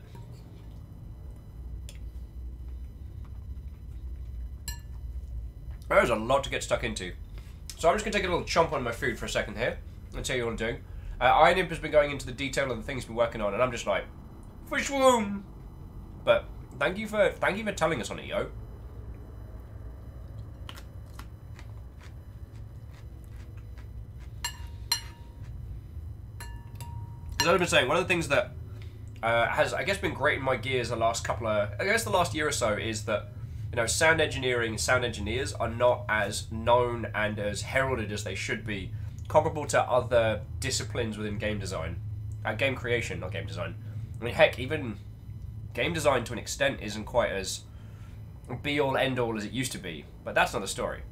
There's a lot to get stuck into. So I'm just going to take a little chomp on my food for a second here and tell you what I'm doing. Iron Imp has been going into the detail of the things he's been working on, and I'm just like, fishwoom! But thank you for telling us on it, yo. As I've been saying, one of the things that has, I guess, been great in my gears the last the last year or so is that, you know, sound engineering and sound engineers are not as known and as heralded as they should be, comparable to other disciplines within game design. Game creation, not game design. I mean, heck, even game design to an extent isn't quite as be-all, end-all as it used to be. But that's not the story.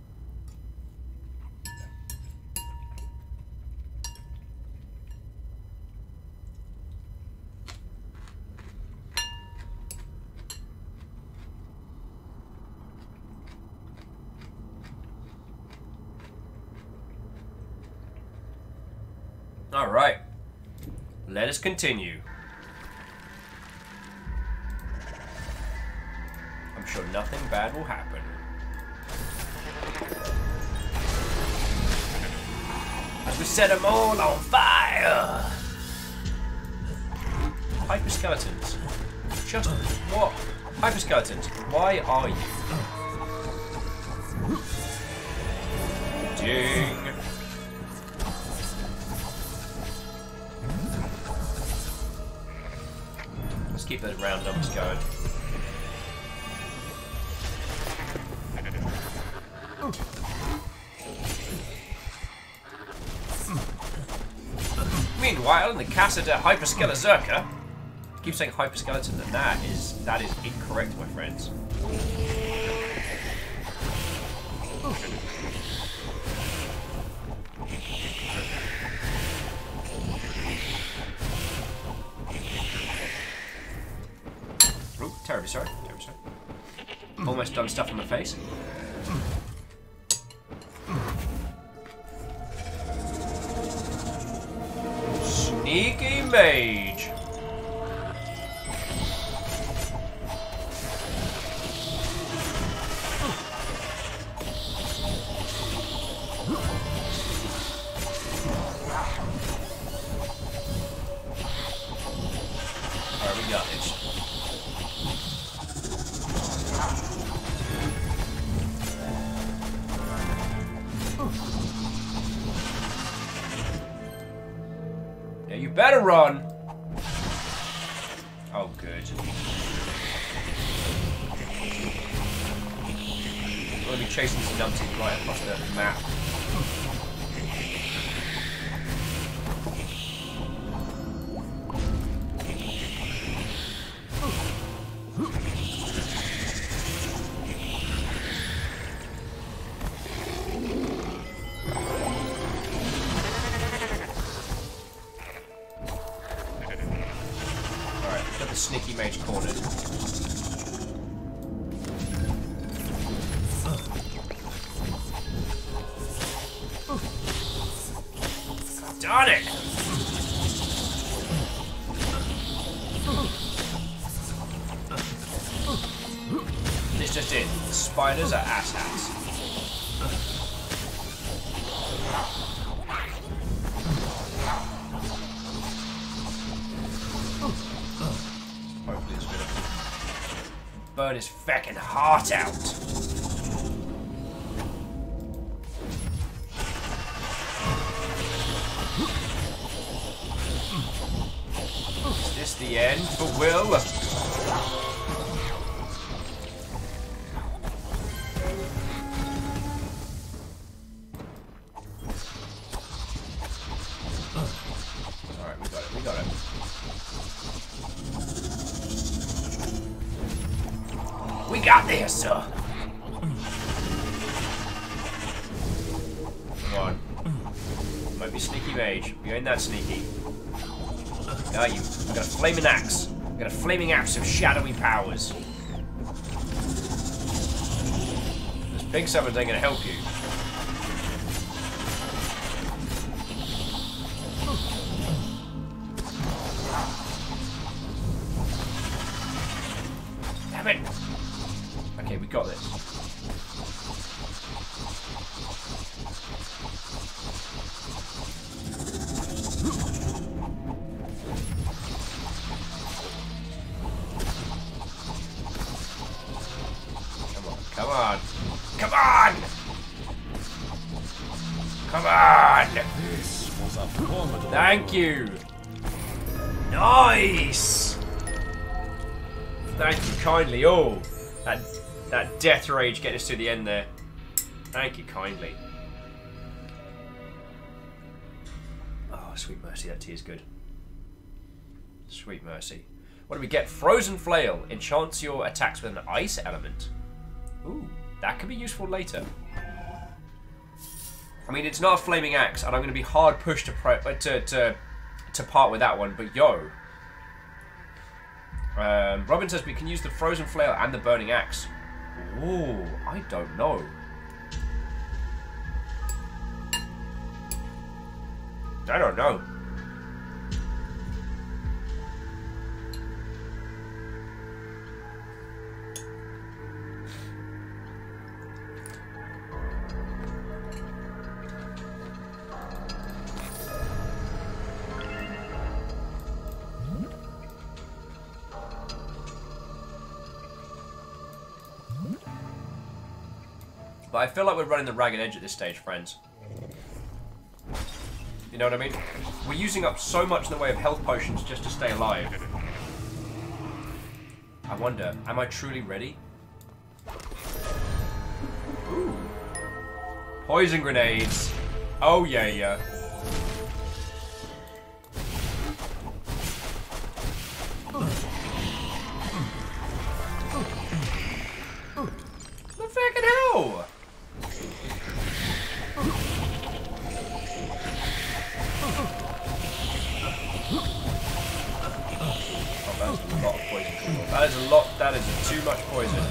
Alright, let us continue. I'm sure nothing bad will happen. As we set them all on fire! Hyperskeletons. Just what? Hyperskeletons, why are you? Ding! Keep those round numbers going. Meanwhile, in the Casa de Hyperskeletzerka, I keep saying hyperskeleton, and that is incorrect, my friends. Terribly sorry. Terribly sorry. Almost done stuff on my face. Sneaky mage. Alright, we got this. You better run. Oh, good. I'm going to be chasing some numpties right across the map. Alright, got the sneaky mage cornered. Darn it! This just in. Spiders are asshats. Hopefully it's gonna burn his feckin' heart out. Is this the end for Will? Alright, we got it, we got it. We got this, sir! Come on. Might be sneaky mage. You ain't that sneaky. Are you? I've got a flaming axe. I've got a flaming axe of shadowy powers. This pig summons ain't gonna help you. Damn it! Okay, we got this. Come on. Come on! Come on! This was a formidable. Thank you! Nice! Thank you kindly. Oh, that death rage getting us to the end there. Thank you kindly. Oh, sweet mercy, that tea is good. Sweet mercy. What do we get? Frozen Flail. Enchants your attacks with an ice element. Ooh, that could be useful later. I mean, it's not a flaming axe, and I'm going to be hard pushed to part with that one. But yo, Robin says we can use the frozen flail and the burning axe. Ooh, I don't know. I don't know. But I feel like we're running the ragged edge at this stage, friends. You know what I mean? We're using up so much in the way of health potions just to stay alive. I wonder, am I truly ready? Ooh. Poison grenades. Oh yeah, yeah. The fucking hell! That is a lot. That is too much poison.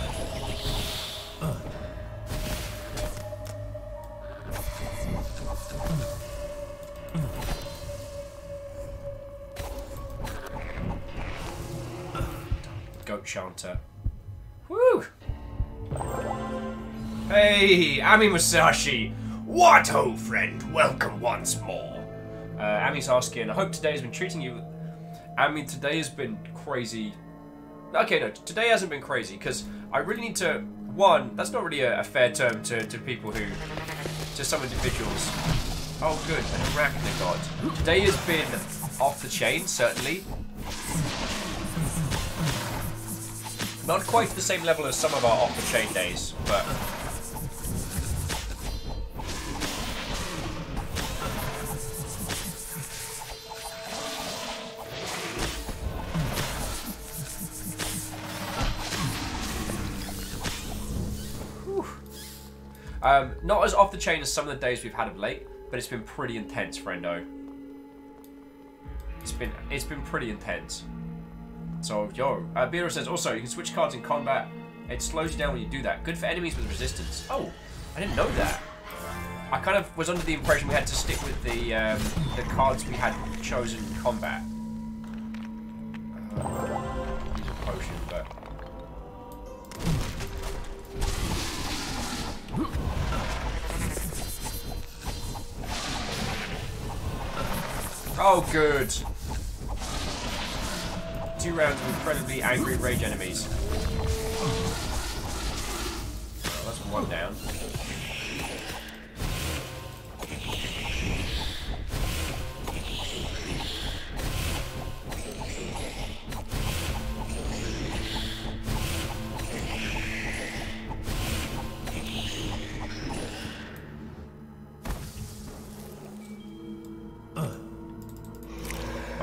Goat chanter. Woo! Hey, Ami Musashi. What ho, friend? Welcome once more. Ami's asking, I hope today has been treating you. Ami, today has been crazy. Okay, no, today hasn't been crazy, because I really need to... One, that's not really a fair term to people who... to some individuals. Oh, good, an arachnid god. Today has been off the chain, certainly. Not quite the same level as some of our off the chain days, but Not as off the chain as some of the days we've had of late, but it's been pretty intense, friendo. It's been pretty intense. So, yo, Beero says, also, you can switch cards in combat. It slows you down when you do that. Good for enemies with resistance. Oh, I didn't know that. I kind of was under the impression we had to stick with the cards we had chosen in combat. Use a potion, but... Oh, good. 2 rounds of incredibly angry rage enemies. Oh, that's 1 down.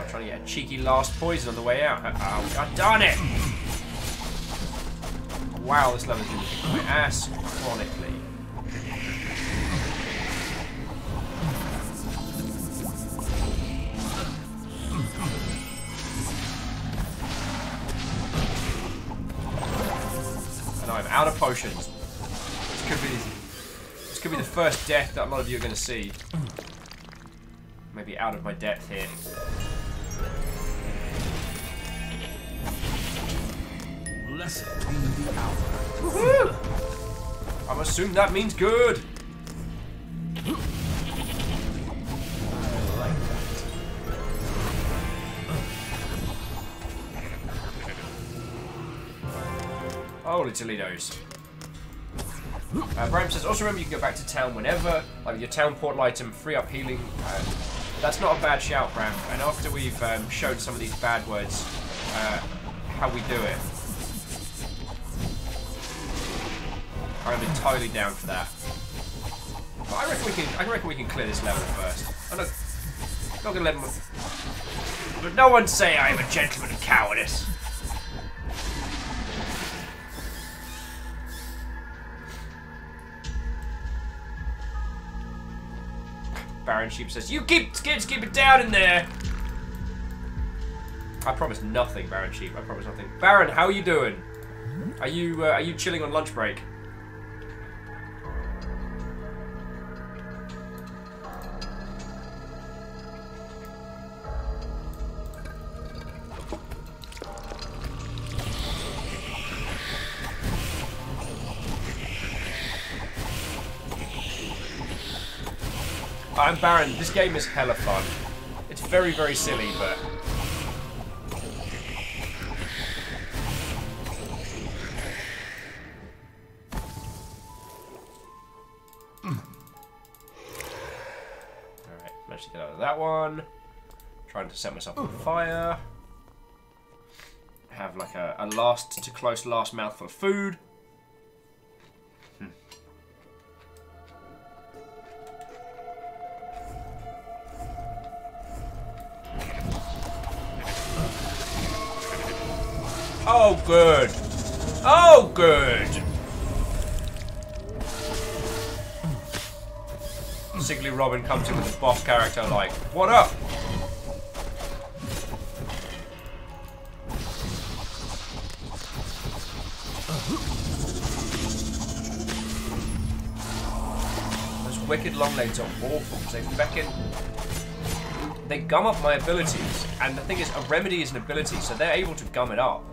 Trying to get a cheeky last poison on the way out. Oh, god darn it! Wow, this level's going to kick my ass chronically. And I'm out of potions. This could be the first death that a lot of you are going to see. Maybe out of my depth here. Blessed be the hour. Woohoo! I'm assuming that means good. I like that. Holy Toledos. Bram says, also remember you can go back to town whenever, like your town portal item, free up healing. That's not a bad shout, Bram. And after we've shown some of these bad words, how we do it, I'm entirely down for that. But I reckon we can clear this level first. I'm not gonna let him. But no one say I am a gentleman of cowardice. Baron Sheep says, "You kids, keep it down in there." I promise nothing, Baron Sheep. I promise nothing. Baron, how are you doing? Are you chilling on lunch break? I'm Baron. This game is hella fun. It's very, very silly, but... Alright, managed to get out of that one. Trying to set myself on fire. Have like a last to close last mouthful of food. Oh, good. Oh, good. Sigley Robin comes in with a boss character like, what up? Those wicked long legs are awful because they gum up my abilities. And the thing is, a remedy is an ability, so they're able to gum it up.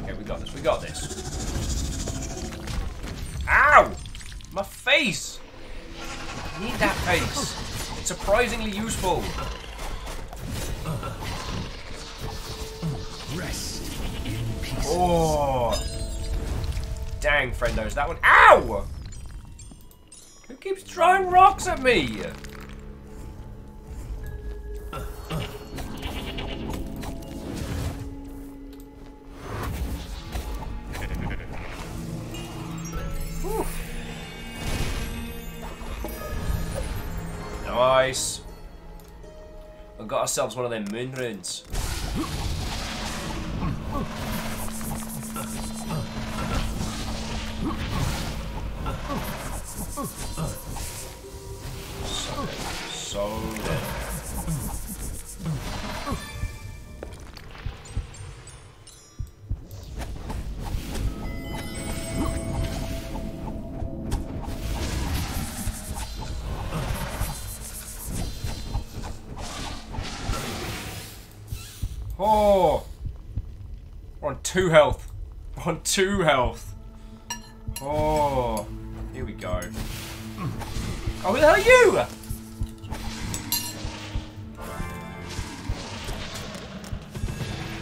Okay, we got this. We got this. Ow! My face! I need that face. It's surprisingly useful. Rest in peace. Oh! Dang, friendos, that one. Ow! Who keeps throwing rocks at me? Whew. Nice. We got ourselves one of them moon runes. So dead. Oh! We're on 2 health. We're on 2 health. Oh, here we go. Oh, who the hell are you?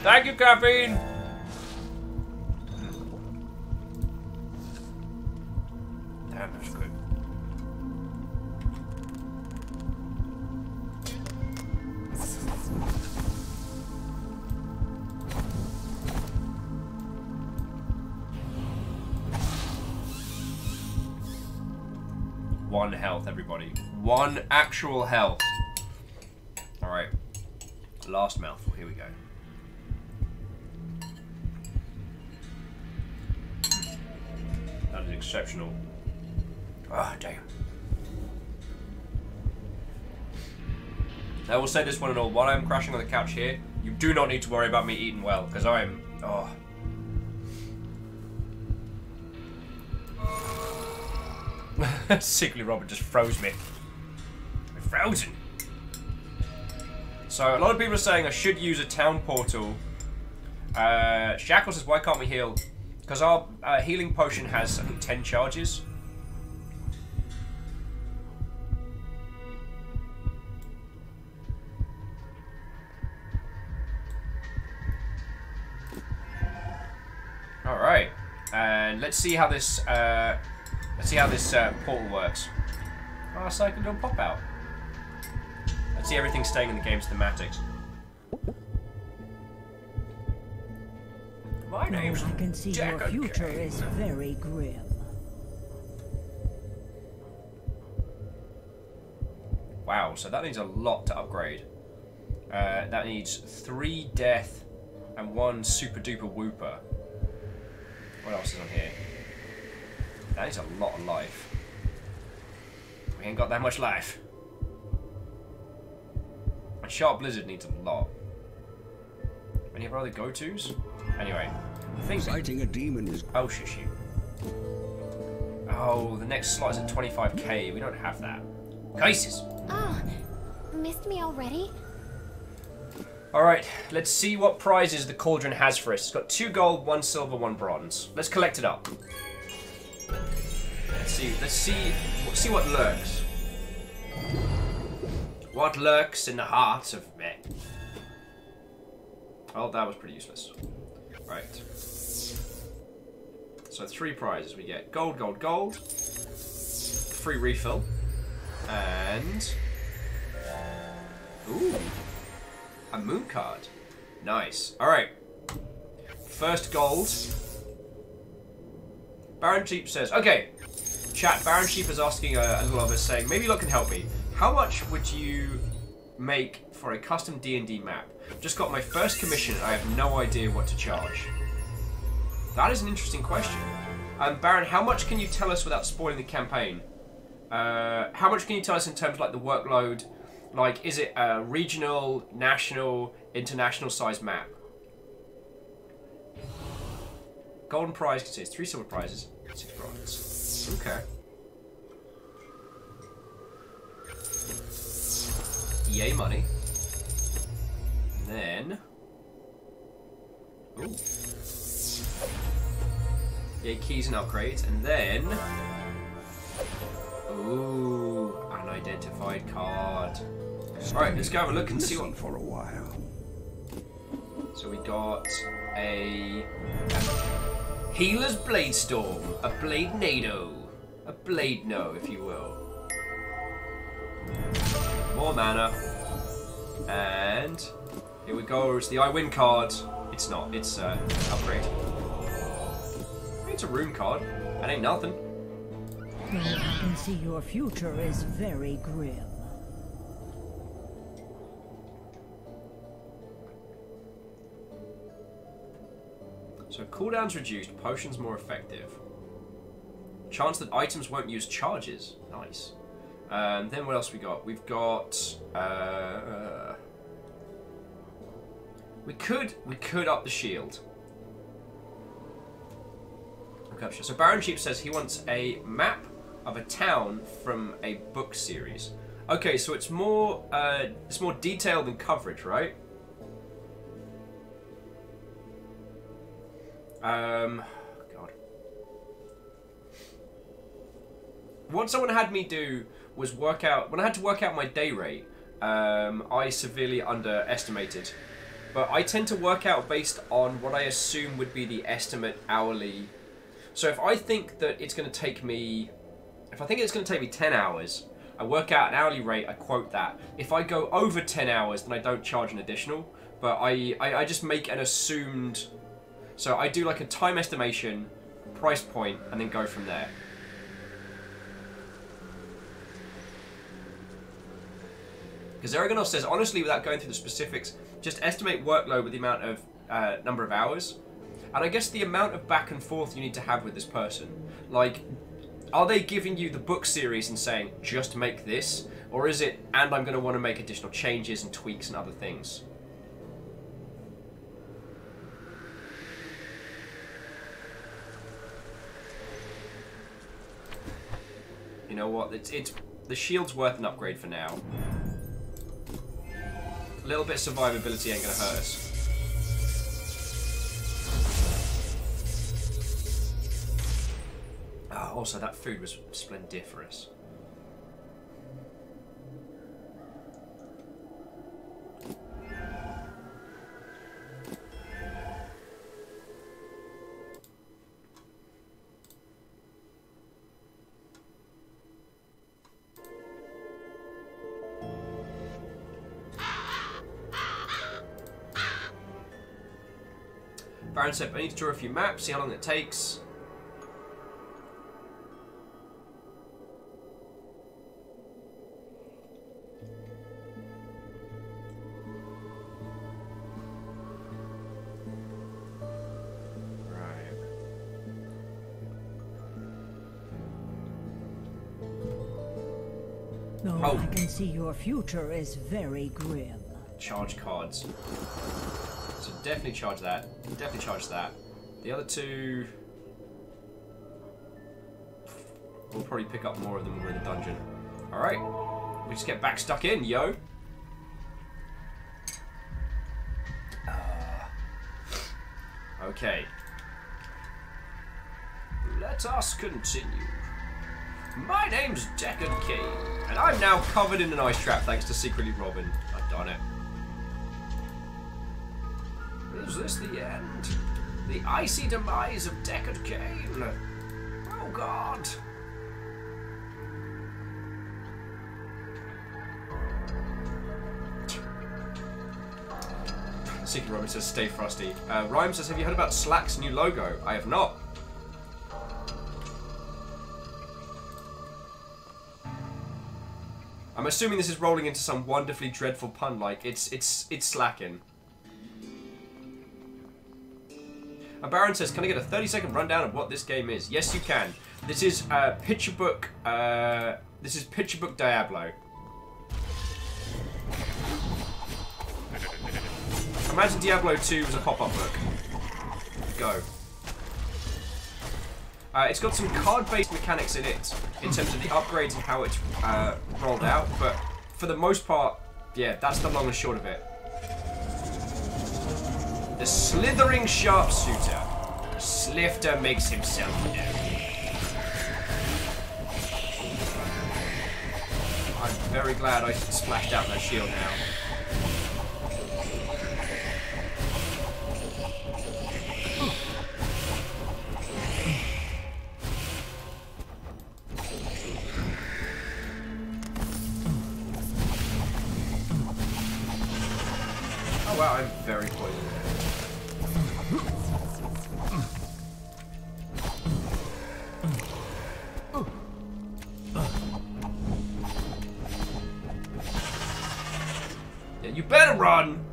Thank you, caffeine. Damn, that's good. One health, everybody. 1 actual health. Alright. Last mouthful. Here we go. That is exceptional. Ah, damn. I will say this one and all. While I'm crashing on the couch here, you do not need to worry about me eating well, because I am... Oh. Secretly, Robert just froze me. I'm frozen. So, a lot of people are saying I should use a town portal. Shackle says, why can't we heal? Because our healing potion has, I think, 10 charges. Alright. And let's see how this... Let's see how this portal works. Oh, so I can do a pop out. Let's see everything staying in the game's thematics. My name's I can see your future is very grim. Wow, so that needs a lot to upgrade. That needs 3 death and 1 super duper whooper. What else is on here? That is a lot of life. We ain't got that much life. And Sharp Blizzard needs a lot. Any of our other go-tos? Anyway, I think... Fighting a demon is... Oh, shush you. Oh, the next slot is at 25k. We don't have that. Cases! Oh, missed me already? Alright, let's see what prizes the Cauldron has for us. It's got 2 gold, 1 silver, 1 bronze. Let's collect it up. Let's see what lurks. What lurks in the heart of men? Oh, that was pretty useless. Right. So 3 prizes we get: gold, gold, gold, free refill, and ooh, a moon card. Nice. All right. First gold. Baron Sheep says, okay. Chat, Baron Sheep is asking a little of us, saying, maybe you lot can help me. How much would you make for a custom D&D map? Just got my first commission and I have no idea what to charge. That is an interesting question. Baron, how much can you tell us without spoiling the campaign? How much can you tell us in terms of like the workload? Like, is it a regional, national, international size map? Golden prize consists 3 silver prizes, 6 bronze. Okay. Yay, money. And then... Ooh. Yay, keys and upgrades. And then... Ooh, unidentified card. Alright, let's go have a look and see what... for a while. So we got a Healer's Blade Storm, a Blade Nado, a Blade No, if you will. More mana, and here we go. It's the I Win card. It's not. It's upgrade. It's a rune card. That ain't nothing. I can see your future is very grim. So cooldown's reduced, potions more effective. Chance that items won't use charges. Nice. Then what else we got? We've got we could up the shield. Okay, so Baron Sheep says he wants a map of a town from a book series. Okay, so it's more detailed than coverage, right? God. What someone had me do was work out, when I had to work out my day rate, I severely underestimated. But I tend to work out based on what I assume would be the estimate hourly. So if I think that it's going to take me, if I think it's going to take me 10 hours, I work out an hourly rate, I quote that. If I go over 10 hours, then I don't charge an additional. But I just make an assumed, so I do like a time estimation, price point, and then go from there. Because Aragonos says, honestly, without going through the specifics, just estimate workload with the amount of number of hours. And I guess the amount of back and forth you need to have with this person. Like, are they giving you the book series and saying, just make this? Or is it, and I'm going to want to make additional changes and tweaks and other things? You know what, it's the shield's worth an upgrade for now. A little bit of survivability ain't gonna hurt us. Oh, also that food was splendiferous. Baron said, I need to draw a few maps, see how long it takes. Right. Oh, I can see your future is very grim. Charge cards. So definitely charge that. Definitely charge that. The other two, we'll probably pick up more of them when we're in the dungeon. Alright. We just get back stuck in, yo. Okay. Let us continue. My name's Deckard Cain, and I'm now covered in an ice trap thanks to Secretly Robin. I've done it. Is this the end? The icy demise of Deckard Cain? Oh God! Secret Robin says, stay frosty. Rhyme says, have you heard about Slack's new logo? I have not. I'm assuming this is rolling into some wonderfully dreadful pun, like it's slacking. Baron says, can I get a 30-second rundown of what this game is? Yes, you can. This is Picture Book. This is Picture Book Diablo. Imagine Diablo 2 was a pop-up book. Go. It's got some card-based mechanics in it, in terms of the upgrades and how it's rolled out, but for the most part, yeah, that's the long and short of it. The slithering sharpshooter. Slifter makes himself known. I'm very glad I splashed out that shield now. Oh wow, I'm very poisoned. Yeah, you better run!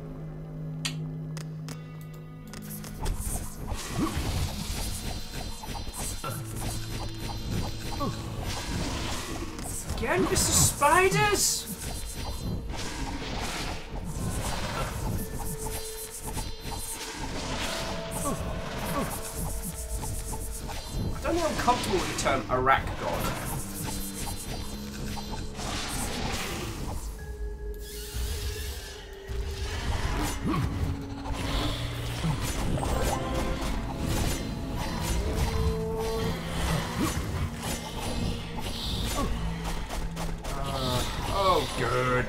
It's the spiders! I don't know if I'm comfortable with the term Iraq God. Oh, good.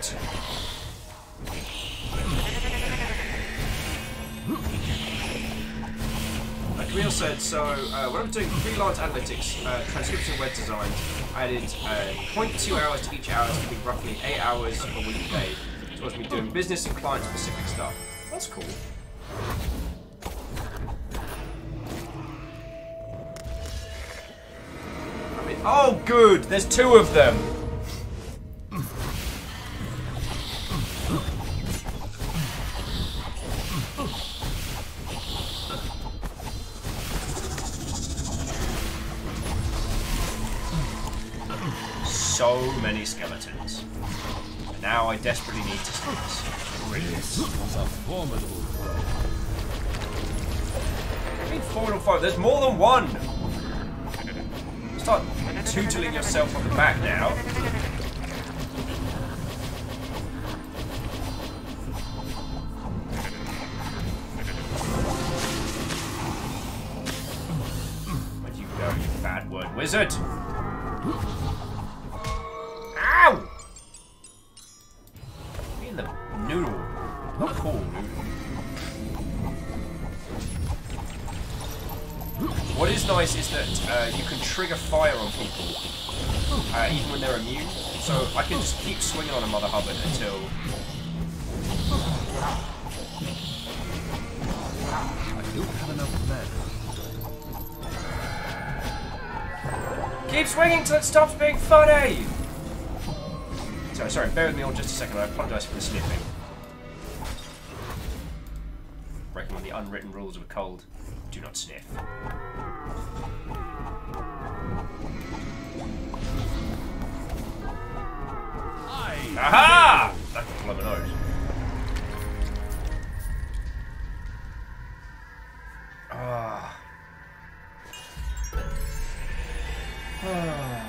Camille said, so when I'm doing freelance analytics, transcription and web design, I added 0.2 hours to each hour to be roughly 8 hours a weekday towards me doing business and client-specific stuff. That's cool. I mean, oh, good! There's 2 of them! So many skeletons. And now I desperately need to see this. This was a formidable foe. I mean formidable foe? There's more than one! Start tootling yourself on the back now. Where'd you go, you bad word wizard? Ow! Be in the noodle. Not cool, noodle. What is nice is that you can trigger fire on people, even when they're immune. So I can just keep swinging on a Mother Hubbard until... I don't have enough men. Keep swinging till it stops being funny! Sorry, bear with me on just a second. I apologise for the sniffing. Breaking one of the unwritten rules of a cold. Do not sniff. Aha! That can blow my nose. Ah. Ah.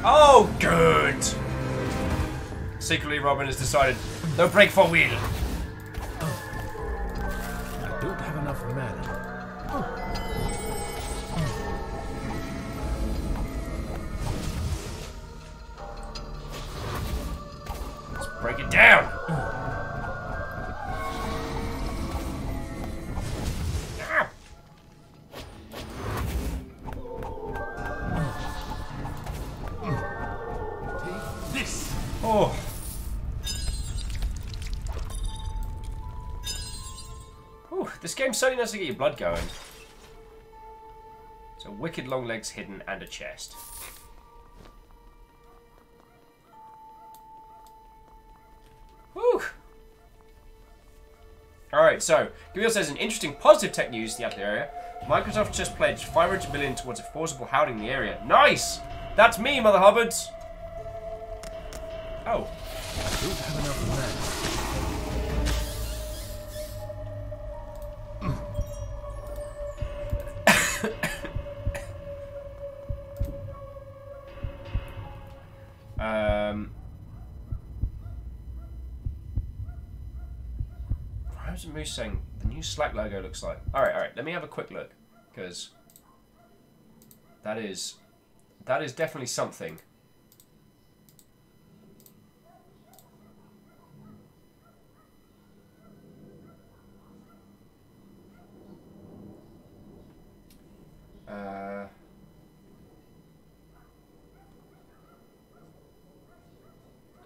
Oh, good! Secretly, Robin has decided, no break for wheel. I don't have enough mana. Let's break it down! Oh. Ooh, this game certainly knows to get your blood going. So wicked long legs hidden and a chest. Whew. Alright, so Camille says an interesting positive tech news in the Atlas area. Microsoft just pledged $500 million towards a forcible housing in the area. Nice! That's me, Mother Hubbards! Oh. I don't have enough How's the Moose saying the new Slack logo looks like? Alright, let me have a quick look. Because that is definitely something.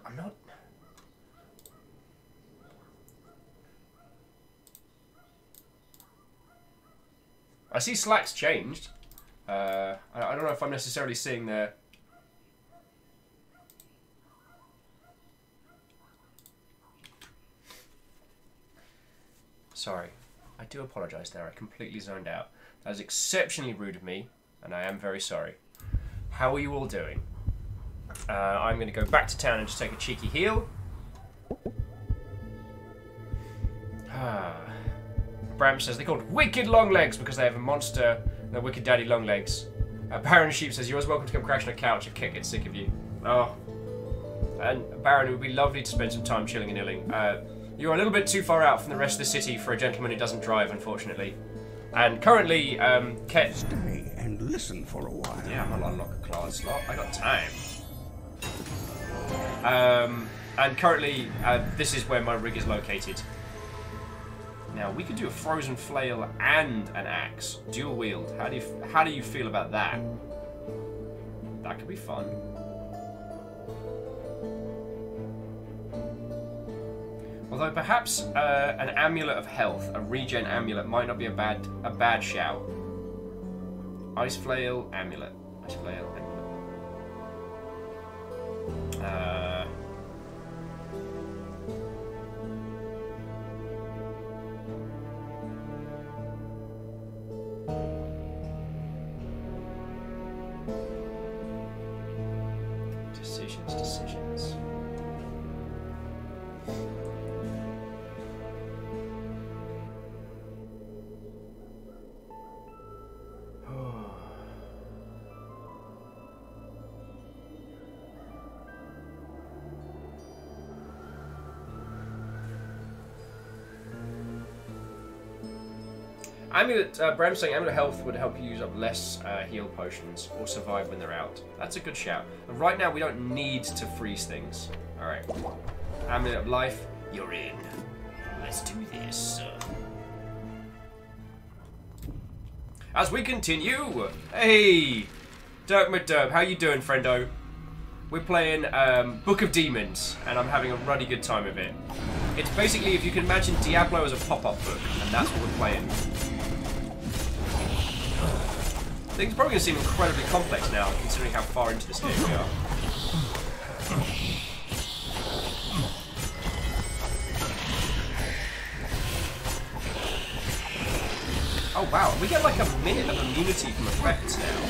I'm not... I see Slack's changed. I don't know if I'm necessarily seeing their... Sorry. I do apologise there. I completely zoned out. That was exceptionally rude of me, and I am very sorry. How are you all doing? I'm going to go back to town and just take a cheeky heal. Bram says they're called Wicked Longlegs because they have a monster, the Wicked Daddy Longlegs. Baron Sheep says, you're always welcome to come crash on a couch. I can't get sick of you. Oh. And Baron, it would be lovely to spend some time chilling and illing. You're a little bit too far out from the rest of the city for a gentleman who doesn't drive, unfortunately. And currently, Ket... Stay and listen for a while. Yeah, I'm gonna unlock a class slot. I got time. And currently, this is where my rig is located. Now, we could do a frozen flail and an axe. Dual wield. How do you feel about that? That could be fun. Although perhaps an amulet of health, a regen amulet, might not be a bad shout. Ice flail, amulet. Ice flail, amulet. Decisions. Amulet, Bram's saying Amulet Health would help you use up less heal potions or survive when they're out. That's a good shout. But right now we don't need to freeze things. Alright. Amulet of Life, you're in. Let's do this. As we continue, hey! Dirk McDurb, how you doing, friendo? We're playing Book of Demons, and I'm having a ruddy good time of it. It's basically, if you can imagine Diablo as a pop-up book, and that's what we're playing. I think it's probably going to seem incredibly complex now, considering how far into this game we are. Oh wow, we get like a minute of immunity from effects now.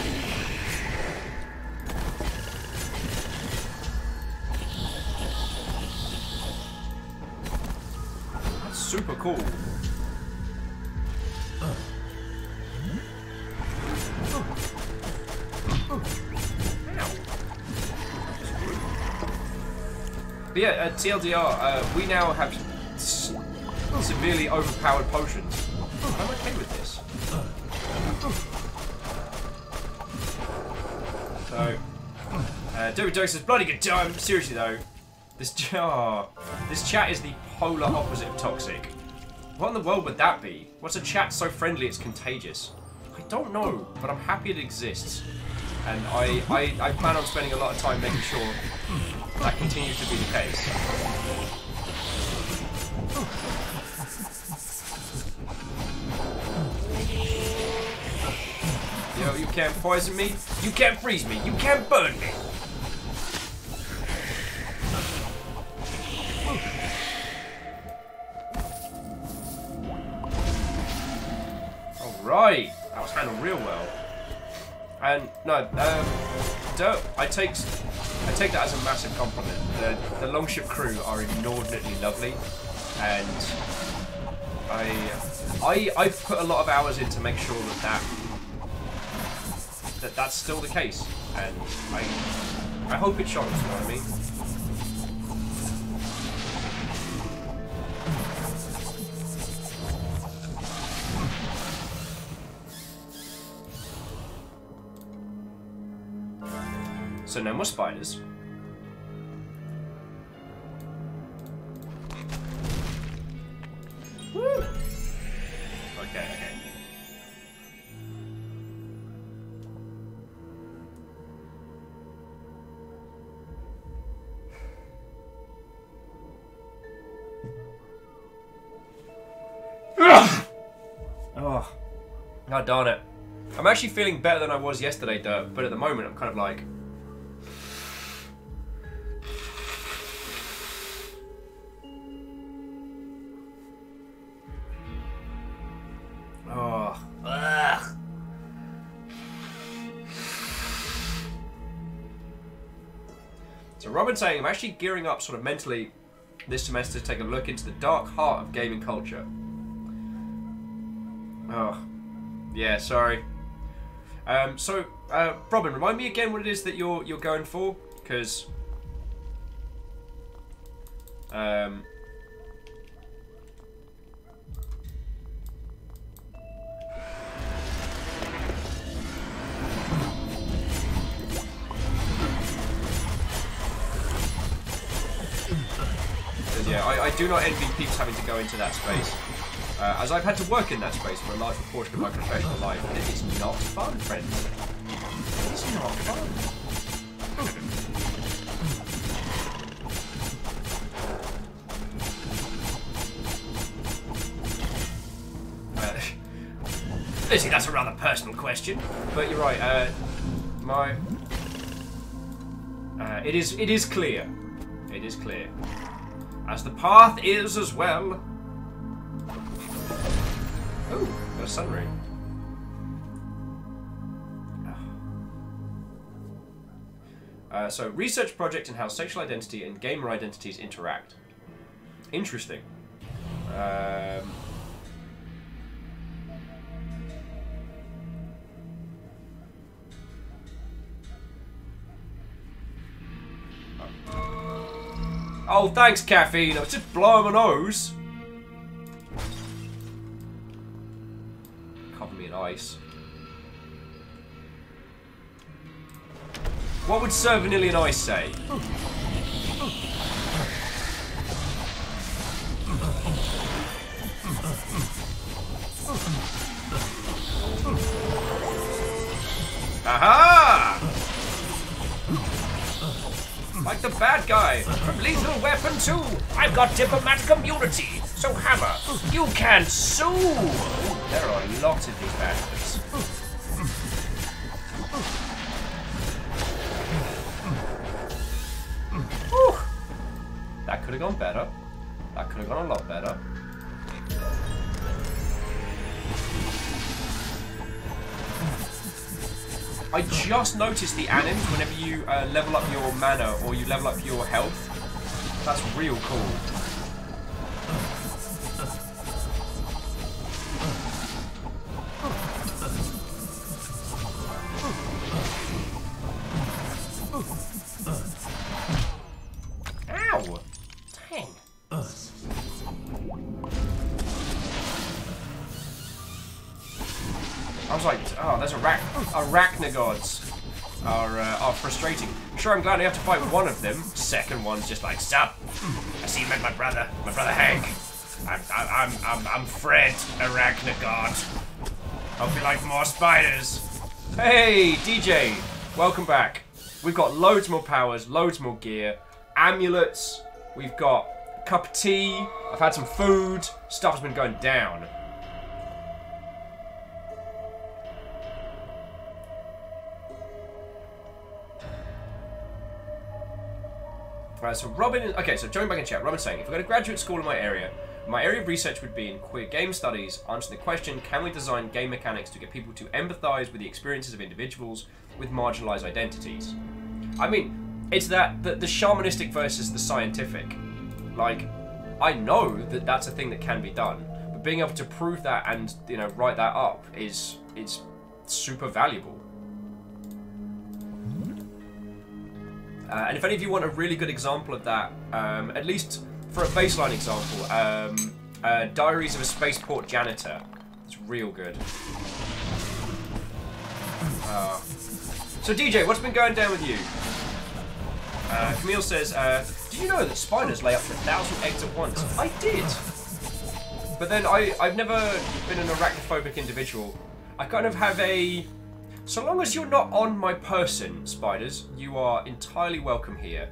That's super cool. But yeah, TLDR, we now have severely overpowered potions. I'm okay with this. So, David Doe says, bloody good time. Seriously though, this chat is the polar opposite of toxic. What in the world would that be? What's a chat so friendly it's contagious? I don't know, but I'm happy it exists. And I plan on spending a lot of time making sure that continues to be the case. Yo, you can't poison me, you can't freeze me, you can't burn me. Alright, that was handled real well. And no, I take that as a massive compliment. The Longship crew are inordinately lovely, and I've put a lot of hours in to make sure that's still the case, and I hope it shows. You know what I mean? So no more spiders. Woo! Okay. Oh, god darn it. I'm actually feeling better than I was yesterday, Dirk, but at the moment I'm kind of like... Robin's saying, I'm actually gearing up sort of mentally this semester to take a look into the dark heart of gaming culture. Oh, yeah, sorry. Robin, remind me again what it is that you're going for, because yeah, I do not envy peeps having to go into that space. As I've had to work in that space for a large proportion of my professional life, and it is not fun, friends. It's not fun. Lizzie, that's a rather personal question, but you're right. It is clear. It is clear, as the path is as well. Oh, got a sun ring. So, research project and how sexual identity and gamer identities interact. Interesting. Oh, thanks, caffeine. I was just blowing my nose. Cover me in ice. What would Sir Vanillion Ice say? Aha! Like the bad guy from Lethal Weapon 2. I've got diplomatic immunity, so Hammer, you can't sue. There are lots of these bad guys. Whew. That could have gone better. That could have gone a lot better. I just noticed the anims whenever you level up your mana or you level up your health. That's real cool. Ow! Dang. I was like, oh, there's arachnogods are frustrating. I'm sure I'm glad I have to fight one of them. Second one's just like, sup? I see you met my brother Hank. I'm Fred, arachnogod. Hope you like more spiders. Hey, DJ, welcome back. We've got loads more powers, loads more gear, amulets. We've got a cup of tea. I've had some food. Stuff's been going down. So Robin, okay, so join back in chat. Robin's saying, if we go to graduate school in my area of research would be in queer game studies, answering the question, can we design game mechanics to get people to empathise with the experiences of individuals with marginalised identities? I mean, it's that, the shamanistic versus the scientific. Like, I know that that's a thing that can be done, but being able to prove that and, you know, write that up is super valuable. And if any of you want a really good example of that, at least for a baseline example, Diaries of a Spaceport Janitor. It's real good. So DJ, what's been going down with you? Camille says, did you know that spiders lay up to 1,000 eggs at once? I did! But then I've never been an arachnophobic individual. I kind of have a... So long as you're not on my person, spiders, you are entirely welcome here.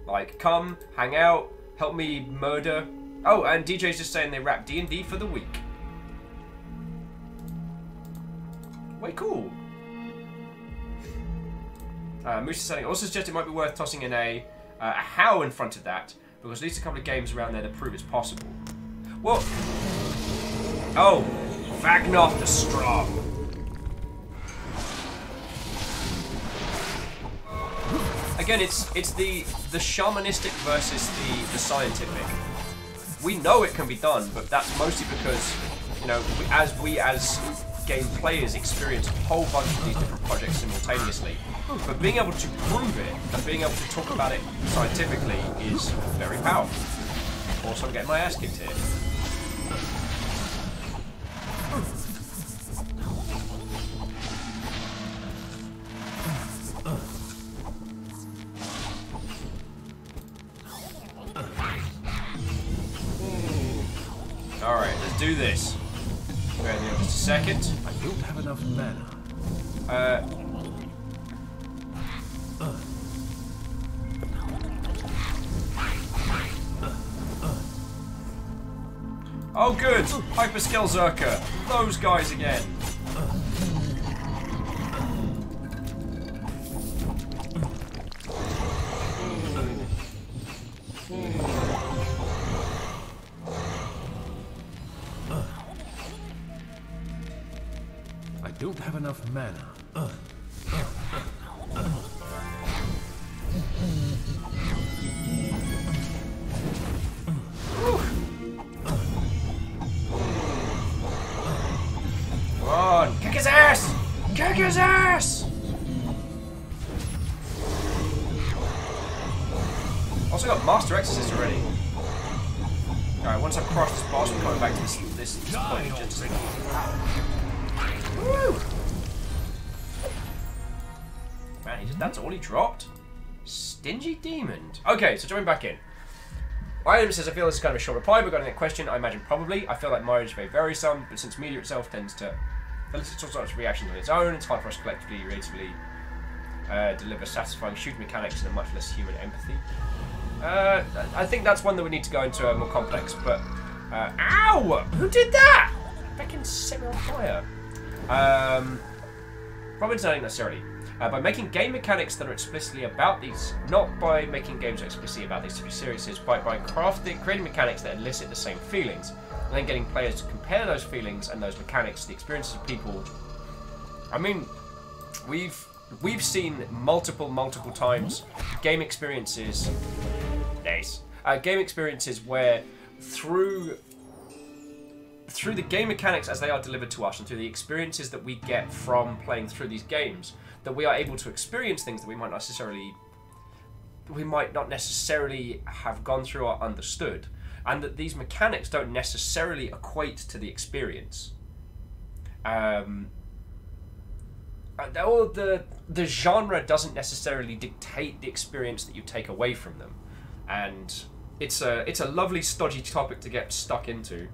Like, come, hang out, help me murder. Oh, and DJ's just saying they wrap D&D for the week. Way cool. Moose is saying, also suggest it might be worth tossing in a how in front of that, because at least a couple of games around there that prove it's possible. What? Oh, Vagnoth the Strong. again, it's the shamanistic versus the scientific. We know it can be done, but that's mostly because, you know, we as game players experience a whole bunch of these different projects simultaneously. But being able to prove it and being able to talk about it scientifically is very powerful. Also, I'm getting my ass kicked here. Alright, let's do this. Wait just a second. I don't have enough mana. Oh good! Hyperscale Zerker! Those guys again! I don't have enough mana. Come on! Kick his ass! Kick his ass! Also got Master Exorcist already. Alright, once I've crossed this boss, we're coming back to this point in just a second. Woo! Man, that's all he dropped? Stingy demon. Okay, so jumping back in. Item says, I feel this is kind of a short reply regarding that question. I imagine probably. I feel like marriage may vary some, but since media itself tends to elicit all sorts of reactions on its own, it's hard for us to collectively, creatively deliver satisfying shooting mechanics and a much less human empathy. I think that's one that we need to go into a more complex, but... ow! Who did that? Fucking set me on fire. Probably not necessarily. By making game mechanics that are explicitly about these, not by making games explicitly about these experiences, but by creating mechanics that elicit the same feelings, and then getting players to compare those feelings and those mechanics to the experiences of people. I mean, we've seen multiple times game experiences. Nice. Game experiences where through the game mechanics as they are delivered to us and through the experiences that we get from playing through these games, that we are able to experience things that we might not necessarily have gone through or understood, and that these mechanics don't necessarily equate to the experience. Or the genre doesn't necessarily dictate the experience that you take away from them, and it's a lovely stodgy topic to get stuck into.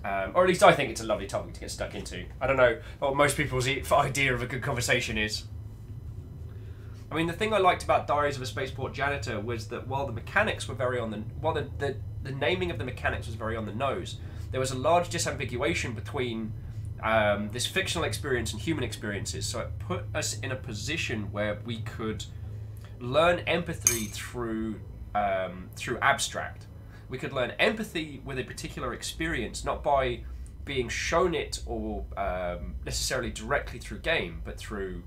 Or at least I think it's a lovely topic to get stuck into. I don't know what most people's idea of a good conversation is. I mean, the thing I liked about Diaries of a Spaceport Janitor was that while the mechanics were very on the... While the naming of the mechanics was very on the nose, there was a large disambiguation between this fictional experience and human experiences. So it put us in a position where we could learn empathy through abstract. We could learn empathy with a particular experience, not by being shown it or necessarily directly through game, but through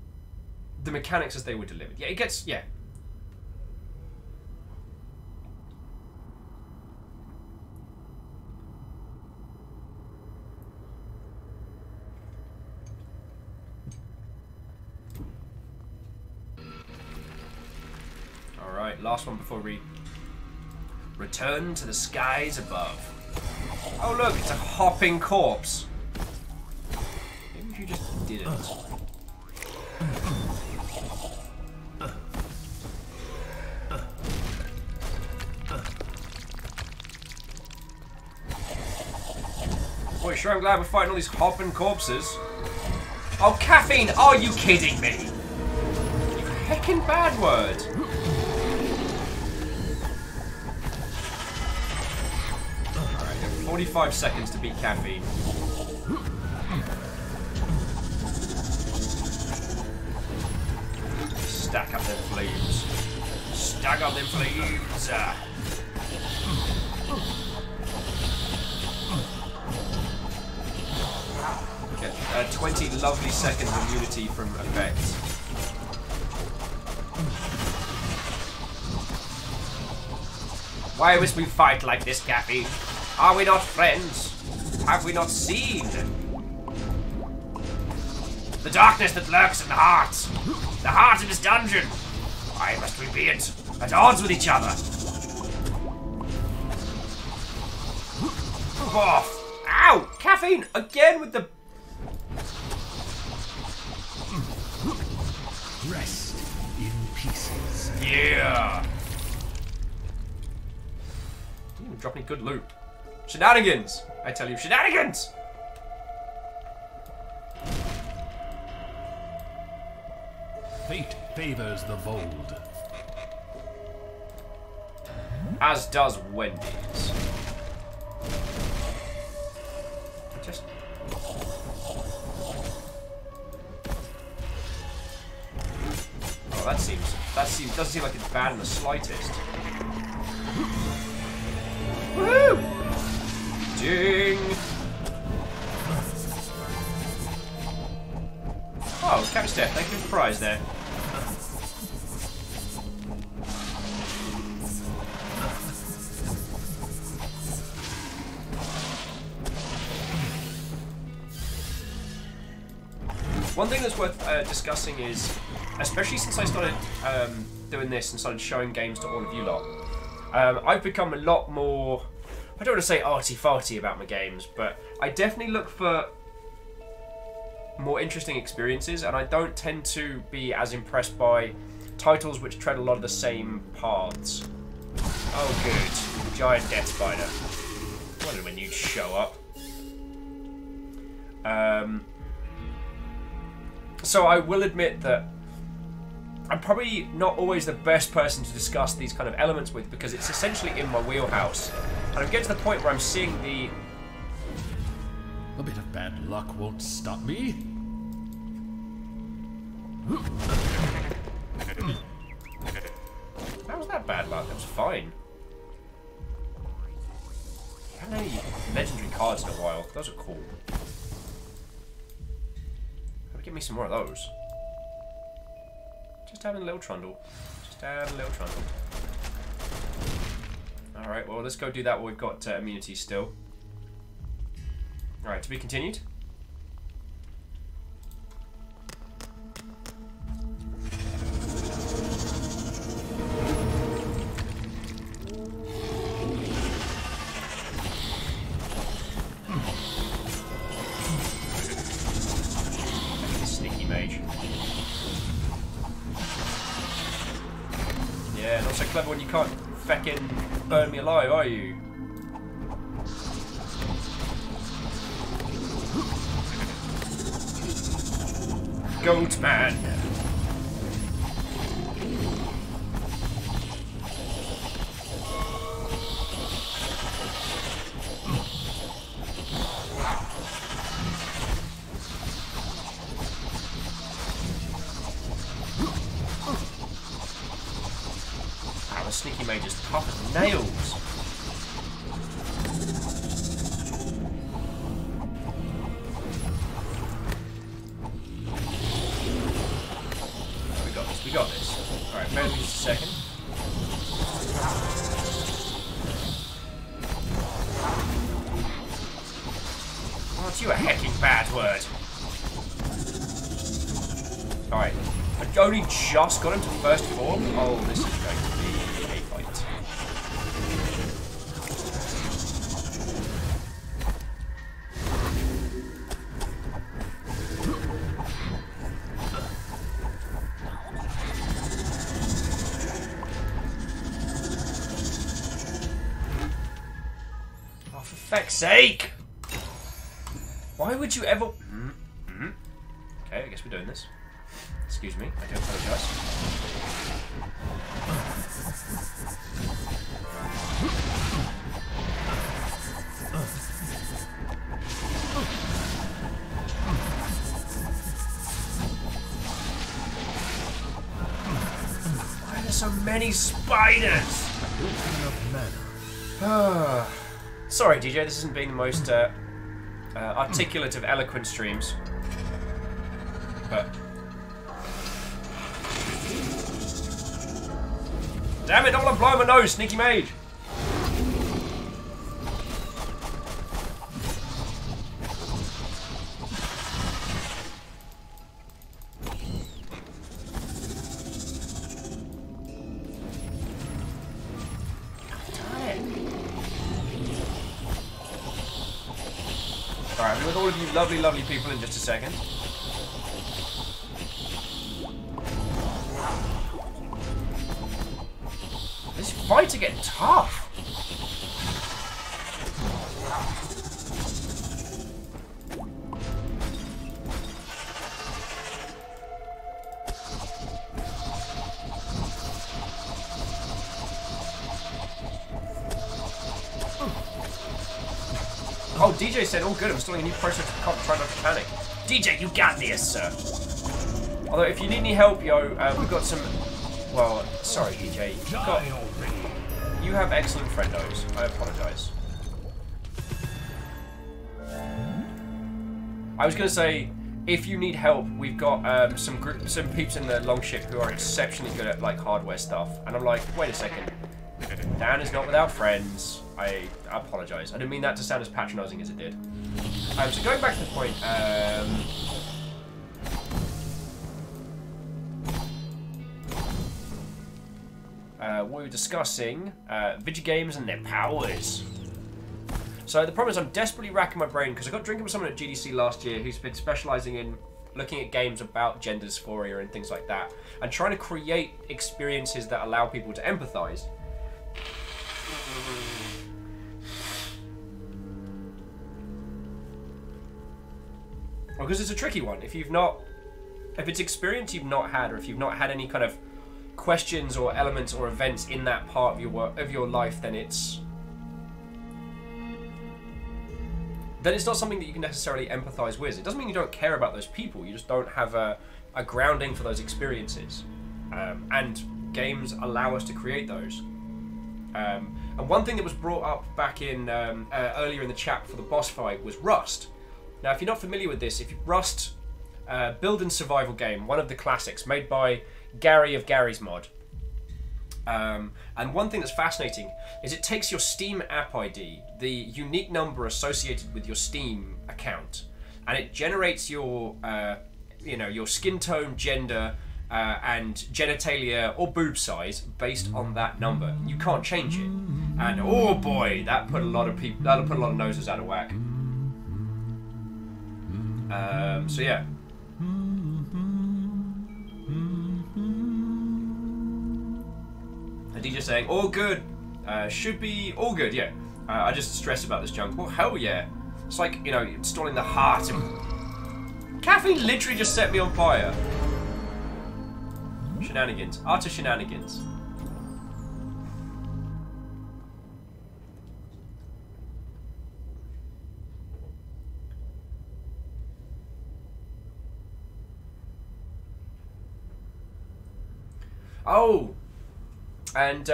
the mechanics as they were delivered. Yeah, it gets... yeah. Alright, last one before we... return to the skies above. Oh look, it's a hopping corpse. Maybe if you just didn't. Boy, sure I'm glad we're fighting all these hopping corpses. Oh, caffeine! Are you kidding me? You heckin' bad word. 45 seconds to beat caffeine. Stack up them flames. Stack up them flames. Okay, 20 lovely seconds of immunity from effects. Why must we fight like this, Caffeine? Are we not friends? Have we not seen? The darkness that lurks in the heart. The heart in this dungeon. Why must we be at odds with each other? Move off. Ow! Caffeine! Again with the... Rest in pieces. Yeah! Didn't even drop any good loot. Shenanigans! I tell you, shenanigans! Fate favors the bold. As does Wendy's. Just... Oh, that doesn't seem like it's bad in the slightest. Woohoo! Ding! Oh, Captain Steph, thank you for the prize there. One thing that's worth discussing is, especially since I started doing this and started showing games to all of you lot, I've become a lot more, I don't want to say arty-farty about my games, but I definitely look for more interesting experiences, and I don't tend to be as impressed by titles which tread a lot of the same paths. Oh good, giant death spider. I wondered when you'd show up. So I will admit that I'm probably not always the best person to discuss these kind of elements with, because it's essentially in my wheelhouse. And I'm getting to the point where I'm seeing the... A bit of bad luck won't stop me. How was that bad luck? That was fine. I haven't had any legendary cards in a while. Those are cool. Give me some more of those. Just having a little trundle. Just having a little trundle. Alright, well, let's go do that while we've got immunity still. Alright, to be continued. Yeah, not so clever when you can't feckin' burn me alive, are you? Goat man. Sneaky mage is tough as nails. We got this, we got this. Alright, bear with me just a second. Aren't you a hecking bad word? Alright, I only just got him to first form. Oh, this is going to be a fight. Oh, for feck's sake! Why would you ever... Okay, I guess we're doing this. Excuse me, I do apologise. Why are there so many spiders? Sorry, DJ, this isn't being the most articulate of eloquent streams. But... damn it, don't want to blow my nose, sneaky mage! Alright, I'll be with all of you lovely, lovely people in just a second. These fights are getting tough. Oh, DJ said, all good, I'm installing a new process to try not to panic. DJ, you got this, sir. Although, if you need any help, yo, we've got some... Well, sorry, DJ. You have excellent friendos. I apologise. I was going to say, if you need help, we've got some peeps in the Longship who are exceptionally good at, like, hardware stuff. And I'm like, wait a second. Dan is not without friends. I apologise. I didn't mean that to sound as patronising as it did. So going back to the point, we were discussing video games and their powers. So the problem is I'm desperately racking my brain because I got drinking with someone at GDC last year who's been specialising in looking at games about gender dysphoria and things like that, and trying to create experiences that allow people to empathise. Because it's a tricky one. If it's experience you've not had, or if you've not had any kind of questions or elements or events in that part of your life, then it's not something that you can necessarily empathise with. It doesn't mean you don't care about those people. You just don't have a grounding for those experiences, and games allow us to create those. And one thing that was brought up back in earlier in the chat for the boss fight was Rust. Now, if you're not familiar with this, Rust, build and survival game, one of the classics, made by Gary of Gary's Mod. And one thing that's fascinating is it takes your Steam app ID, the unique number associated with your Steam account, and it generates your, your skin tone, gender, and genitalia or boob size based on that number. You can't change it, and oh boy, that'll put a lot of noses out of whack. So yeah. The DJ saying, all good. Should be all good, yeah. I just stress about this junk. Well, hell yeah. It's like, installing the heart and... Caffeine literally just set me on fire. Shenanigans. Utter shenanigans. Oh, and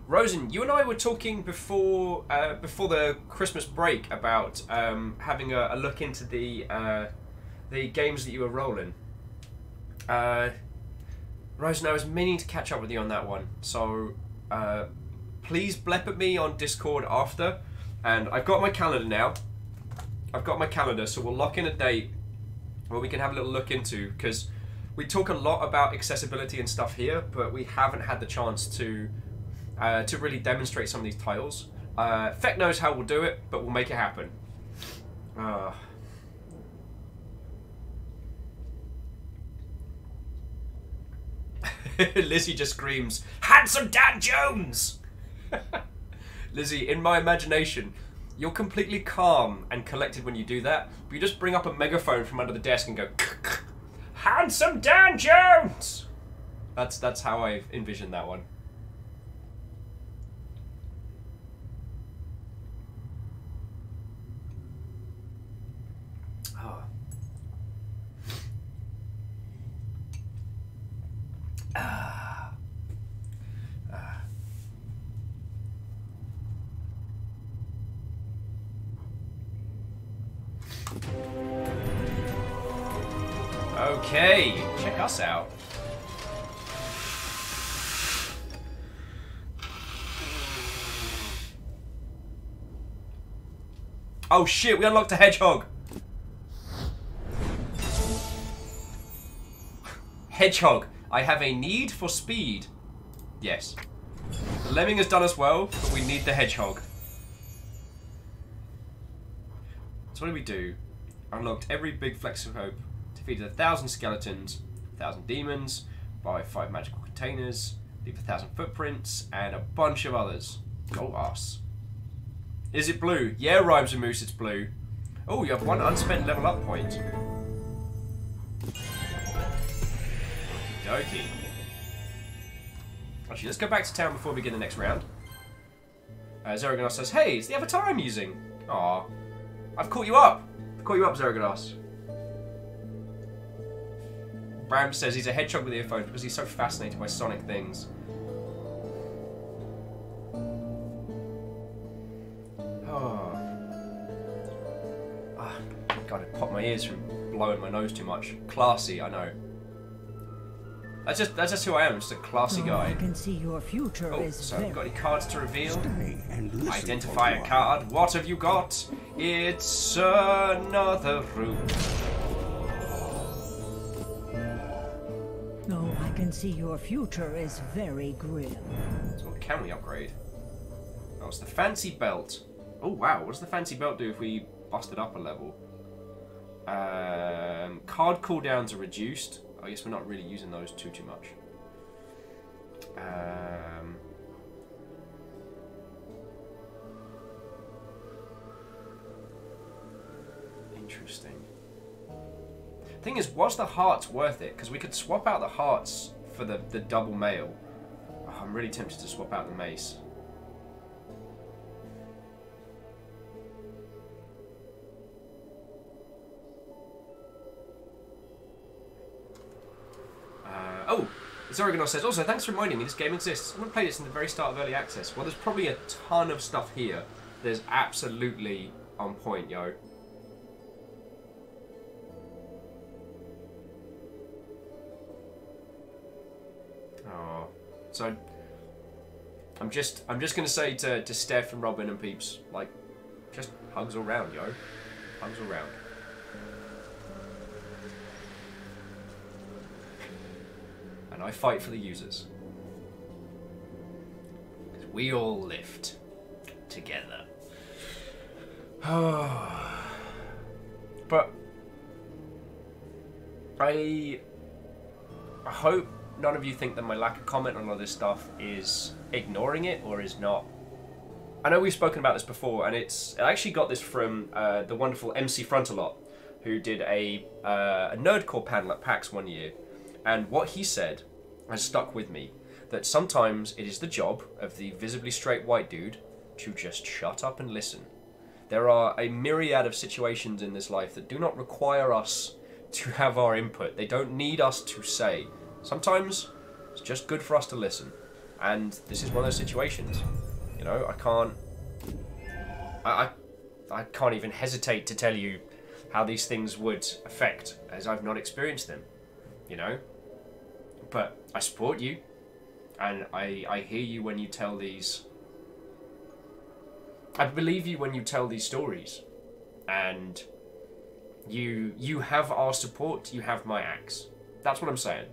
Rosen, you and I were talking before the Christmas break about having a look into the games that you were rolling. Rosen, I was meaning to catch up with you on that one, so please blep at me on Discord after. And I've got my calendar now. So we'll lock in a date where we can have a little look into, because we talk a lot about accessibility and stuff here, but we haven't had the chance to really demonstrate some of these titles. Feck knows how we'll do it, but we'll make it happen. Lizzie just screams, "Handsome Dan Jones!" Lizzie, in my imagination, you're completely calm and collected when you do that, but you just bring up a megaphone from under the desk and go, "Handsome Dan Jones!" That's how I envisioned that one. Oh. Okay, check us out. Oh shit, we unlocked a hedgehog. Hedgehog, I have a need for speed. Yes. The lemming has done us well, but we need the hedgehog. So what did we do? Unlocked every big flex of hope. Defeated 1,000 skeletons, 1,000 demons, buy 5 magical containers, leave 1,000 footprints, and a bunch of others. Go us. Is it blue? Yeah, Rhymes and Moose, it's blue. Oh, you have 1 unspent level up point. Okey-dokey. Actually, let's go back to town before we begin the next round. Zergonos says, hey, it's the avatar I'm using. Aw. I've caught you up. I've caught you up, Zergonos. Bram says he's a hedgehog with earphones because he's so fascinated by sonic things. Oh. God, it popped my ears from blowing my nose too much. Classy, I know. That's just who I am, just a classy guy. I can see your future is so very... got any cards to reveal? Identify a card. What have you got? It's another room. No, I can see your future is very grim. So what can we upgrade? Oh, it's the fancy belt. Oh wow, what does the fancy belt do if we bust it up a level? Card cooldowns are reduced. I guess we're not really using those too much. Interesting. Thing is, was the hearts worth it? Because we could swap out the hearts for the double mail. Oh, I'm really tempted to swap out the mace. Oh, Zorogonos says, also, thanks for reminding me this game exists. I'm going to play this in the very start of Early Access. Well, there's probably a ton of stuff here. There's absolutely on point, yo. Oh, so I'm just going to say to Steph and Robin and Peeps, like, just hugs all round, yo. Hugs all round. And I fight for the users. Because we all lift together. But I hope none of you think that my lack of comment on all this stuff is ignoring it or is not. I know we've spoken about this before, and I actually got this from the wonderful MC Frontalot, who did a Nerdcore panel at PAX one year. And what he said has stuck with me, that sometimes it is the job of the visibly straight white dude to just shut up and listen. There are a myriad of situations in this life that do not require us to have our input. They don't need us to say. Sometimes it's just good for us to listen. And this is one of those situations. You know, I can't even hesitate to tell you how these things would affect, as I've not experienced them. You know? But I support you, and I hear you when you tell these... I believe you when you tell these stories, and you have our support, you have my axe. That's what I'm saying.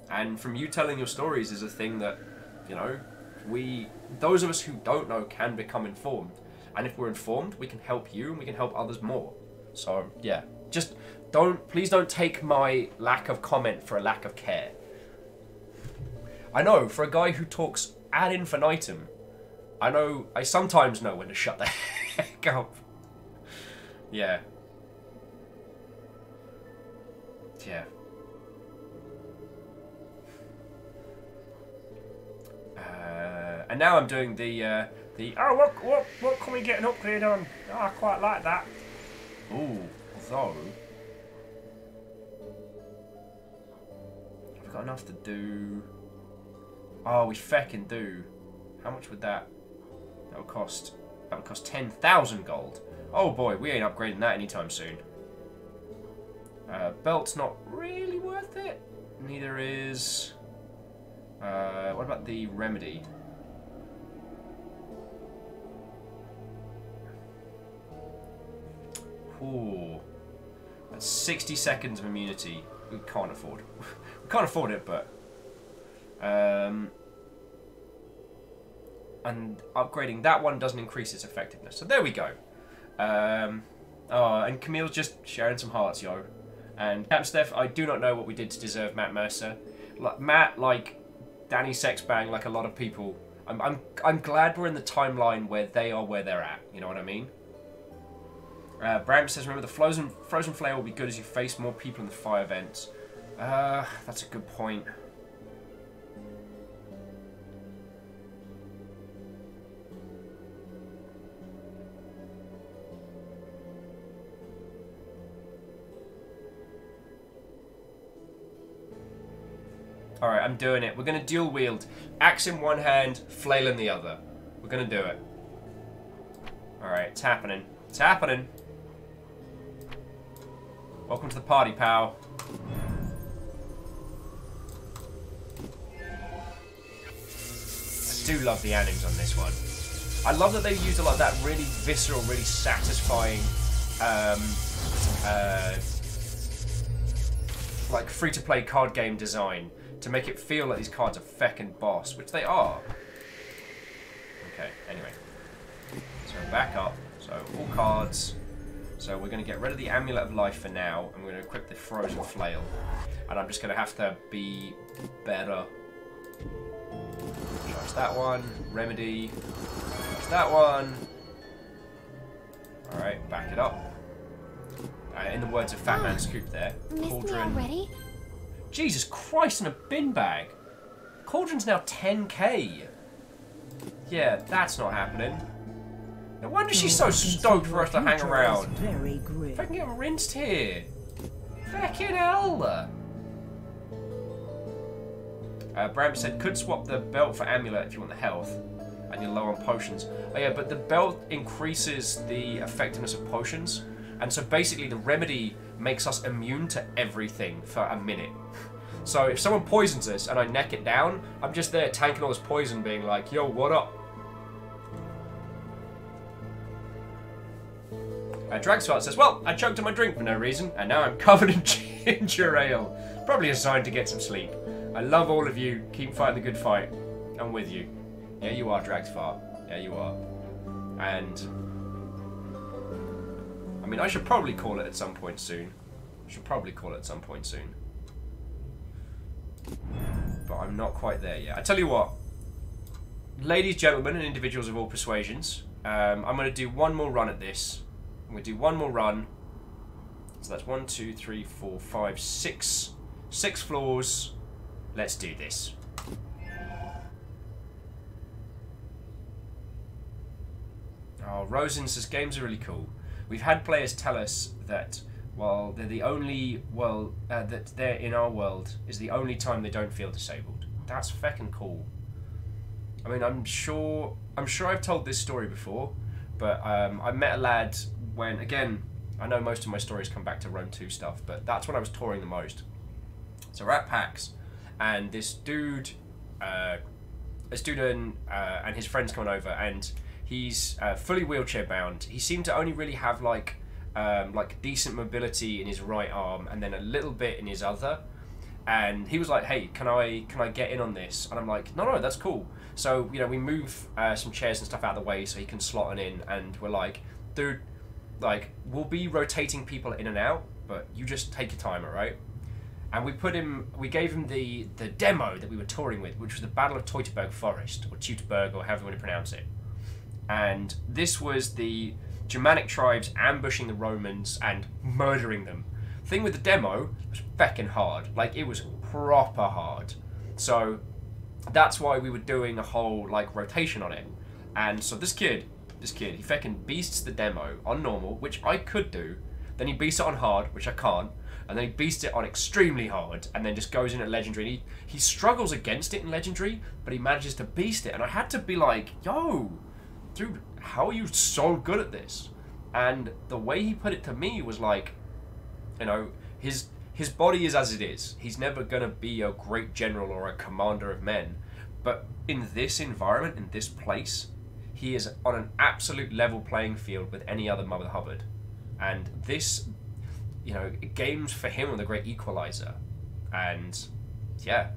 And from you telling your stories is a thing that, you know, those of us who don't know can become informed. And if we're informed, we can help you and we can help others more. So, yeah. Just please don't take my lack of comment for a lack of care. I know, for a guy who talks ad infinitum, I sometimes know when to shut the heck up. Yeah. Yeah. And now I'm doing the oh, what can we get an upgrade on? Oh, I quite like that. Ooh, though I've got enough to do. Oh, we feckin' do. How much would that? That would cost 10,000 gold. Oh boy, we ain't upgrading that anytime soon. Belt's not really worth it. Neither is. What about the remedy? Ooh, that's 60 seconds of immunity. We can't afford. We can't afford it, but and upgrading that one doesn't increase its effectiveness. So there we go. Oh, and Camille's just sharing some hearts, yo. And Captain Steph, I do not know what we did to deserve Matt Mercer. Matt, like Danny Sexbang, like a lot of people. I'm glad we're in the timeline where they are where they're at. You know what I mean? Bram says, remember the frozen flare will be good as you face more people in the fire vents. That's a good point. Alright, I'm doing it. We're going to dual wield. Axe in one hand, flail in the other. We're going to do it. Alright, it's happening. It's happening. Welcome to the party, pal. I do love the animes on this one. I love that they used a lot of that really visceral, really satisfying, like free-to-play card game design to make it feel like these cards are feckin' boss, which they are. Okay, anyway. So back up. So all cards. So we're going to get rid of the Amulet of Life for now, and we're going to equip the Frozen Flail. And I'm just going to have to be better. Charge that one. Remedy. Charge that one. Alright, back it up. In the words of Fat Man Scoop there. Cauldron. Already? Jesus Christ, in a bin bag. Cauldron's now 10k. Yeah, that's not happening. No wonder she's so stoked for us to hang around. If I can get rinsed here. Feckin' hell. Bram said, could swap the belt for amulet if you want the health and you're low on potions. Oh yeah, but the belt increases the effectiveness of potions. And so basically the remedy makes us immune to everything for a minute. So if someone poisons us and I neck it down, I'm just there tanking all this poison being like, yo, what up? Dragsfart says, well, I choked on my drink for no reason, and now I'm covered in ginger ale. Probably a sign to get some sleep. I love all of you. Keep fighting the good fight. I'm with you. Yeah, you are, Dragsfart. Yeah, you are. And I mean, I should probably call it at some point soon. But I'm not quite there yet. I tell you what, ladies, gentlemen, and individuals of all persuasions, I'm going to do one more run at this. I'm going to do one more run. So that's 1, 2, 3, 4, 5, 6. 6 floors. Let's do this. Oh, Rosen says games are really cool. We've had players tell us that while they're the only that they're in our world is the only time they don't feel disabled. That's feckin' cool. I mean, I'm sure I've told this story before, but I met a lad when, again, I know most of my stories come back to Rome 2 stuff, but that's when I was touring the most. So we're at PAX, and this dude and his friends coming over, and he's fully wheelchair bound. He seemed to only really have like decent mobility in his right arm and then a little bit in his other. And he was like, "Hey, can I get in on this?" And I'm like, "No, that's cool." So we move some chairs and stuff out of the way so he can slot in. And we're like, "Dude, like we'll be rotating people in and out, but you just take your time, alright?" And we gave him the demo that we were touring with, which was the Battle of Teutoburg Forest, or Teutoburg, or however you want to pronounce it. And this was the Germanic tribes ambushing the Romans and murdering them. Thing with the demo was feckin' hard. Like, it was proper hard. So that's why we were doing a whole like rotation on it. And so this kid, he feckin' beasts the demo on normal, which I could do. Then he beasts it on hard, which I can't. And then he beasts it on extremely hard, and then just goes in at legendary. And he struggles against it in legendary, but he manages to beast it. And I had to be like, yo, dude, how are you so good at this? And the way he put it to me was like, his body is as it is. He's never gonna be a great general or a commander of men. But in this environment, in this place, he is on an absolute level playing field with any other Mother Hubbard. And this, games for him are the great equalizer. And yeah,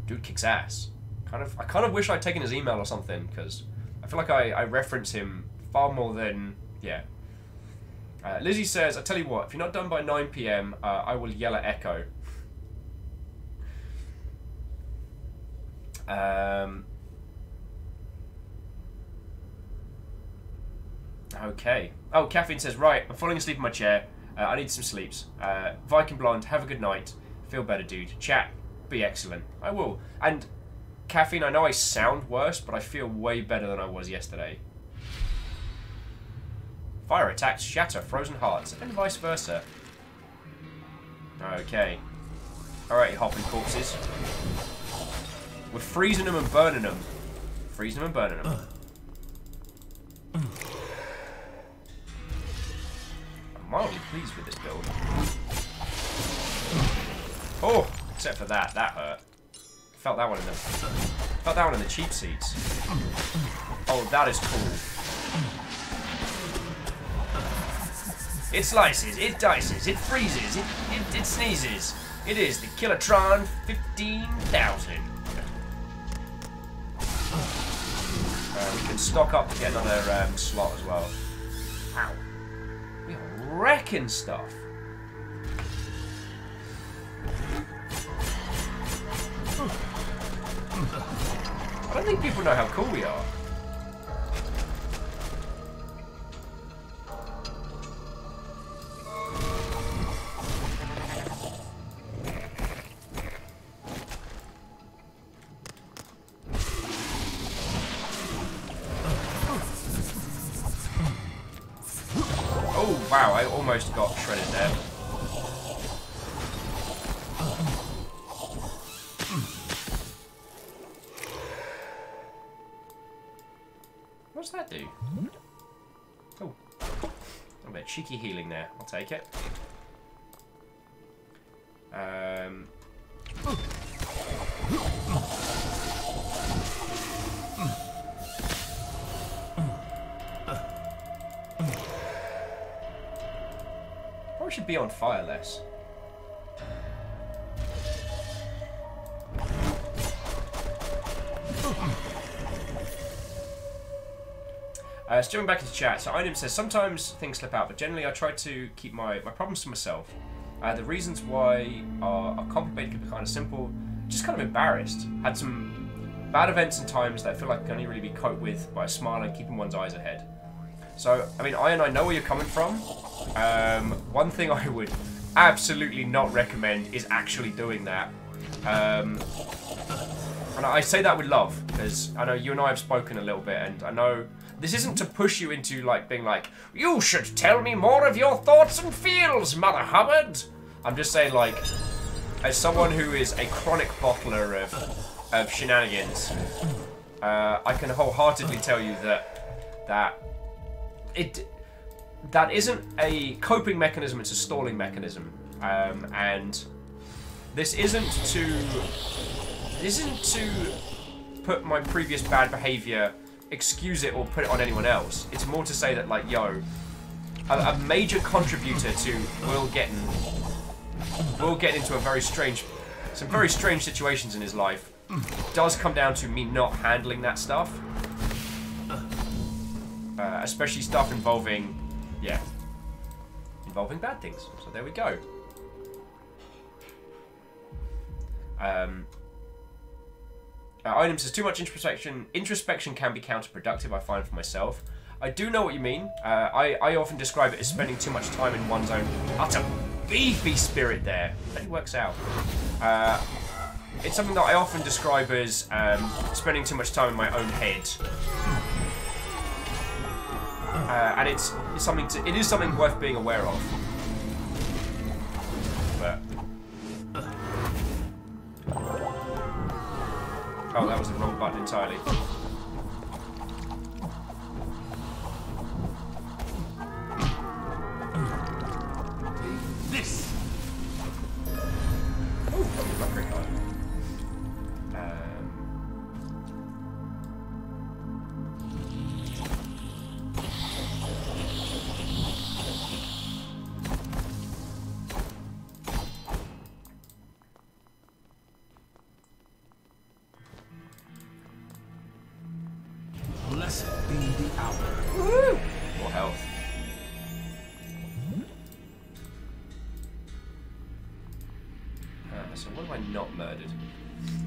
dude kicks ass. I kind of wish I'd taken his email or something, because I feel like I reference him far more than, yeah. Lizzie says, I tell you what, if you're not done by 9 PM, I will yell at Echo. Okay. Oh, Caffeine says, right, I'm falling asleep in my chair. I need some sleeps. Viking Blonde, have a good night. Feel better, dude. Chat, be excellent. I will. And Caffeine, I know I sound worse, but I feel way better than I was yesterday. Fire attacks shatter frozen hearts, and vice versa. Okay. Alright, hopping corpses. We're freezing them and burning them. Freezing them and burning them. I'm mildly pleased with this build. Oh, except for that. That hurt. Felt that one in the cheap seats. Oh, that is cool. It slices, it dices, it freezes, it sneezes. It is the Kilotron 15,000. We can stock up to get another slot as well. Wow. We are wrecking stuff. I don't think people know how cool we are. Oh wow, I almost got shredded there. What does that do? Oh, a bit of cheeky healing there. I'll take it. Probably should be on fire less. So jumping back into chat, so Item says, sometimes things slip out, but generally I try to keep my problems to myself. The reasons why are complicated, can be kind of simple, just kind of embarrassed. Had some bad events and times that I feel like can only really be coped with by a smile and keeping one's eyes ahead. So, I mean, I know where you're coming from. One thing I would absolutely not recommend is actually doing that. And I say that with love, because I know you and I have spoken a little bit, and I know this isn't to push you into, like, being like, you should tell me more of your thoughts and feels, Mother Hubbard. I'm just saying, like, as someone who is a chronic bottler of shenanigans, I can wholeheartedly tell you that isn't a coping mechanism, it's a stalling mechanism. And this isn't to put my previous bad behavior, excuse it or put it on anyone else. It's more to say that, like, yo, a major contributor to Will getting into some very strange situations in his life does come down to me not handling that stuff. Especially stuff involving bad things. So there we go. Item says, too much introspection can be counterproductive, I find, for myself. I do know what you mean. I often describe it as spending too much time in one's own utter beefy spirit there. But it works out. It's something that I often describe as spending too much time in my own head. And it is something worth being aware of. But oh, that was the wrong button entirely. This. Oh, probably not very hard. So what have I not murdered?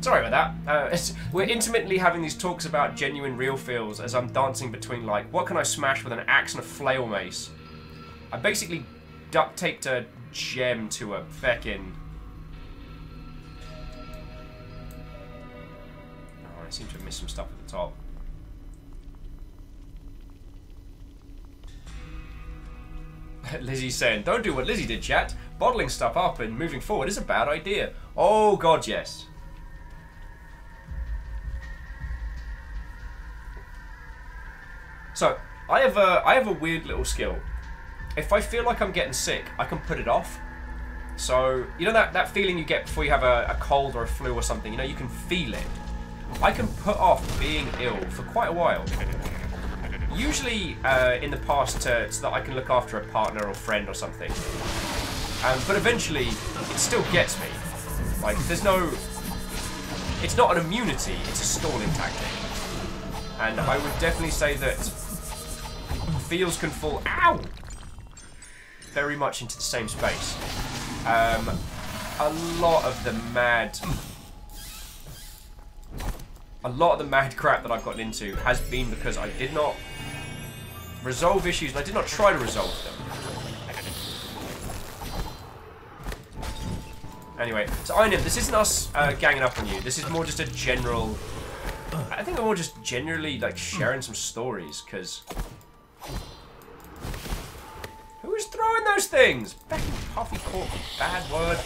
Sorry about that. We're intimately having these talks about genuine real feels as I'm dancing between, like, what can I smash with an axe and a flail mace? I basically duct taped a gem to a feckin'... Oh, I seem to have missed some stuff at the top. Lizzie's saying, don't do what Lizzie did, chat. Bottling stuff up and moving forward is a bad idea. Oh, God, yes. So, I have a weird little skill. If I feel like I'm getting sick, I can put it off. So, you know that feeling you get before you have a cold or a flu or something? You know, you can feel it. I can put off being ill for quite a while. Usually in the past so that I can look after a partner or friend or something. But eventually, it still gets me. Like, there's no... It's not an immunity, it's a stalling tactic. And I would definitely say that feels can fall... Ow! Very much into the same space. A lot of the mad crap that I've gotten into has been because I did not resolve issues and I did not try to resolve them. Anyway, so Einem, this isn't us ganging up on you. This is more just a general... I think we're more just generally like sharing some stories, because... Who is throwing those things? Back in Puffy Court, bad word.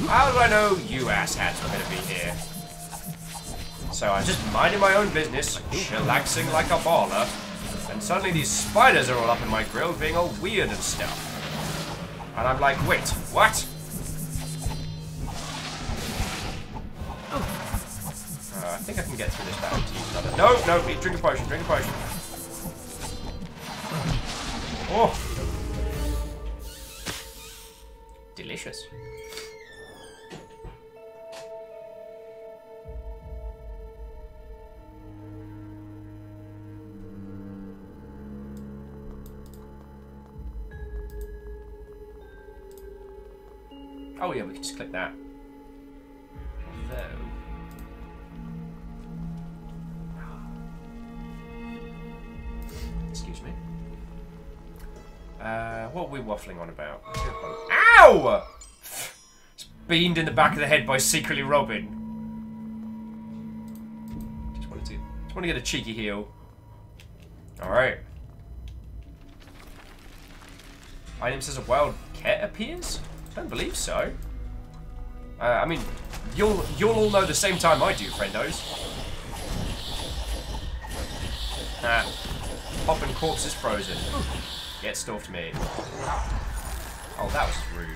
How do I know you asshats were going to be here? So I was just minding my own business, chillaxing like a baller, and suddenly these spiders are all up in my grill being all weird and stuff. And I'm like, wait, what? I think I can get through this battle to use another. No, no, drink a potion, drink a potion. Oh! Delicious. Oh yeah, we can just click that. Although... Excuse me. What are we waffling on about? Ow! Just beamed in the back of the head by secretly Robin. Just wanted to get a cheeky heal. Alright. Item says a wild cat appears? I don't believe so. I mean, you'll all know the same time I do, friendos. Poppin' corpse is frozen. Get stuffed, me. Oh, that was rude.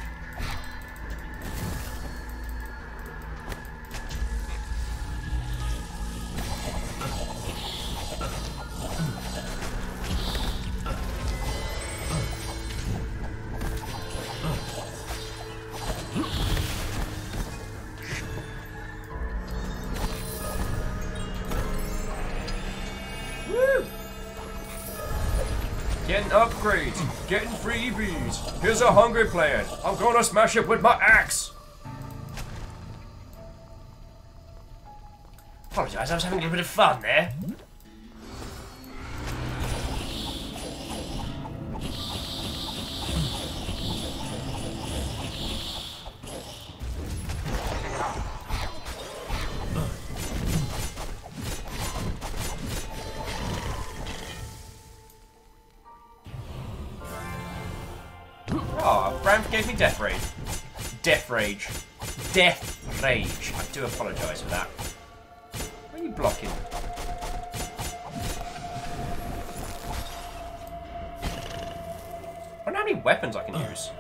Getting upgrades, getting freebies. Here's a hungry plan. I'm gonna smash it with my axe. Apologise, I was having a little bit of fun there. Oh, Bramf gave me Death Rage. Death Rage. Death Rage. I do apologise for that. Where are you blocking? I wonder how many many weapons I can use.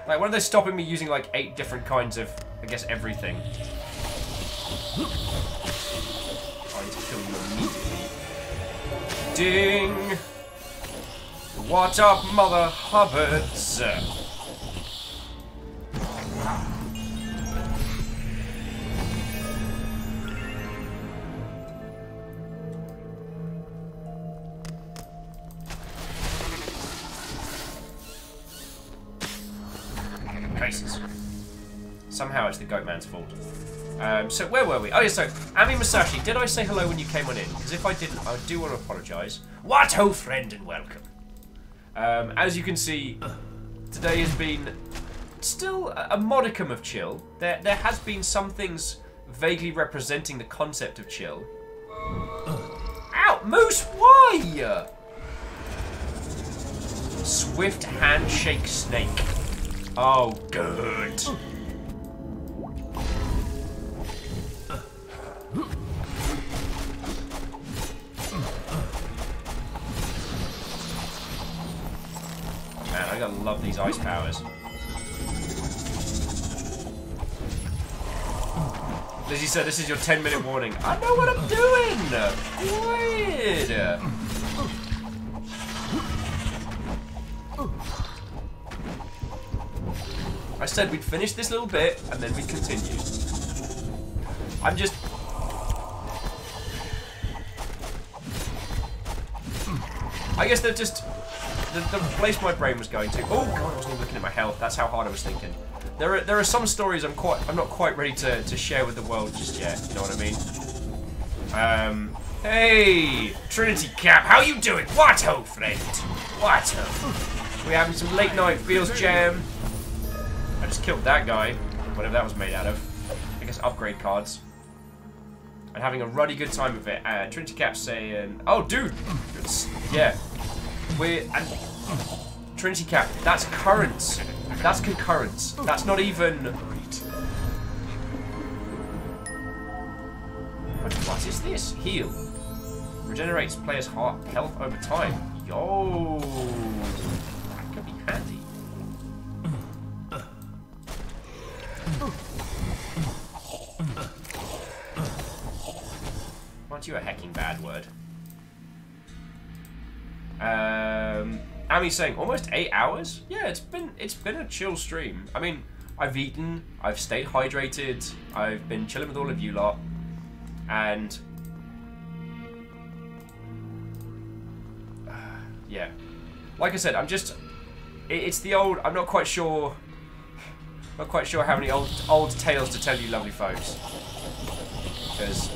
Like, when are they stopping me using like 8 different kinds of, I guess, everything? I need to kill you immediately. Ding! What up, Mother Hubbards? Cases. Somehow it's the Goatman's fault. So where were we? Oh yeah, so Ami Masashi, did I say hello when you came on in? Because if I didn't, I do want to apologise. What ho, friend, and welcome. As you can see, today has been still a modicum of chill. There has been some things vaguely representing the concept of chill. Ow, Moose, why? Swift handshake snake. Oh, good. Man, I gotta love these ice powers. Lizzie said, this is your 10-minute warning. I know what I'm doing! Quiet! I said we'd finish this little bit, and then we'd continue. I'm just... I guess they're just... The place my brain was going to... Oh god, I wasn't even looking at my health. That's how hard I was thinking. There are some stories I'm not quite ready to share with the world just yet. You know what I mean? Hey! Trinity Cap, how you doing? What ho, friend? What ho? We're having some late night feels jam. I just killed that guy, whatever that was made out of. I guess upgrade cards. And having a ruddy good time with it. Trinity Cap's saying, oh dude! Yeah. Trinity Cap, that's currents. That's concurrence. That's not even... What is this? Heal. Regenerates players' health over time. Yo! That could be handy. Aren't you a hecking bad word? Ami's saying almost 8 hours? Yeah, it's been a chill stream. I mean, I've eaten, I've stayed hydrated, I've been chilling with all of you lot, and yeah, like I said, it's the old. I'm not quite sure how many old tales to tell you, lovely folks, because.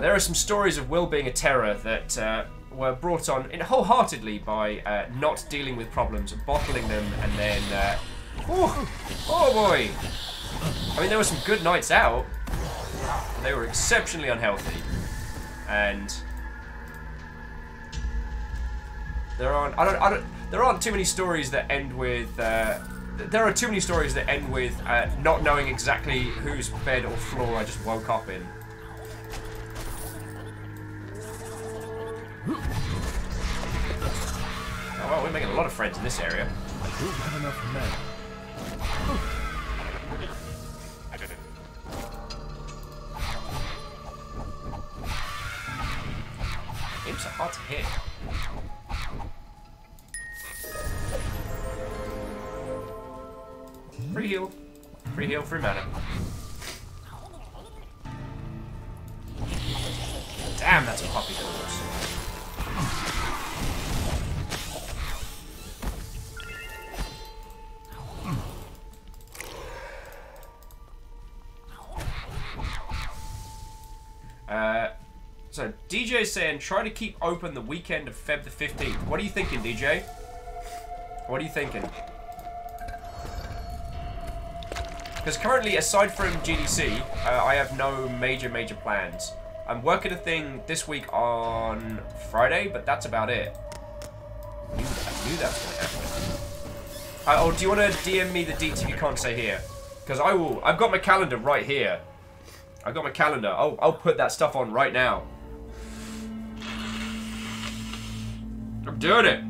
There are some stories of Will being a terror that were brought on wholeheartedly by not dealing with problems, bottling them, and then... oh boy! I mean, there were some good nights out. They were exceptionally unhealthy. And... there aren't too many stories that end with... there are too many stories that end with not knowing exactly whose bed or floor I just woke up in. Oh well, we're making a lot of friends in this area. I don't have enough men. Imps are hard to hit. Free heal. Free heal, free mana. Damn, that's a puppy horse. So DJ's saying try to keep open the weekend of Feb the 15th. What are you thinking, DJ? What are you thinking? Because currently, aside from GDC, I have no major plans. I'm working a thing this week on Friday, but that's about it. I knew that was going to happen. Oh, do you want to DM me the deets if you can't say here? Because I will. I've got my calendar right here. I got my calendar. I'll put that stuff on right now. I'm doing it.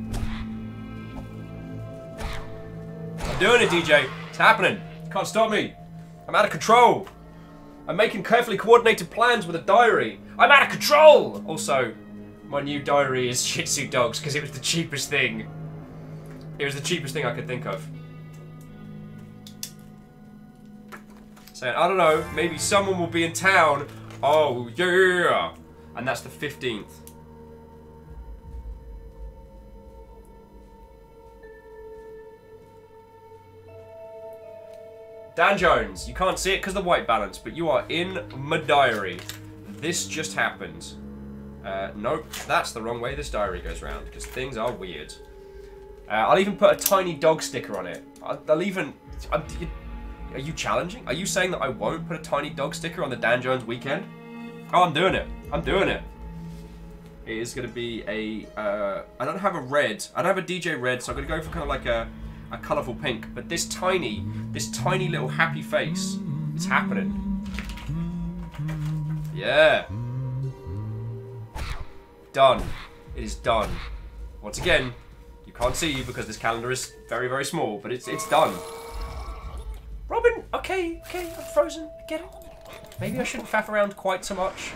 I'm doing it, DJ. It's happening. You can't stop me. I'm out of control. I'm making carefully coordinated plans with a diary. I'm out of control! Also, my new diary is Shih Tzu dogs because it was the cheapest thing. It was the cheapest thing I could think of. Saying, I don't know, maybe someone will be in town. Oh, yeah! And that's the 15th. Dan Jones, you can't see it because of the white balance, but you are in my diary. This just happened. Nope, that's the wrong way this diary goes round, because things are weird. I'll even put a tiny dog sticker on it. Are you challenging? Are you saying that I won't put a tiny dog sticker on the Dan Jones weekend? Oh, I'm doing it. I'm doing it. It is going to be a... I don't have a red. I don't have a DJ red, so I'm going to go for kind of like a colourful pink. But this tiny little happy face, it's happening. Yeah. Done. It is done. Once again, you can't see because this calendar is very, very small, but it's done. Robin, okay, I'm frozen. I get it. Maybe I shouldn't faff around quite so much.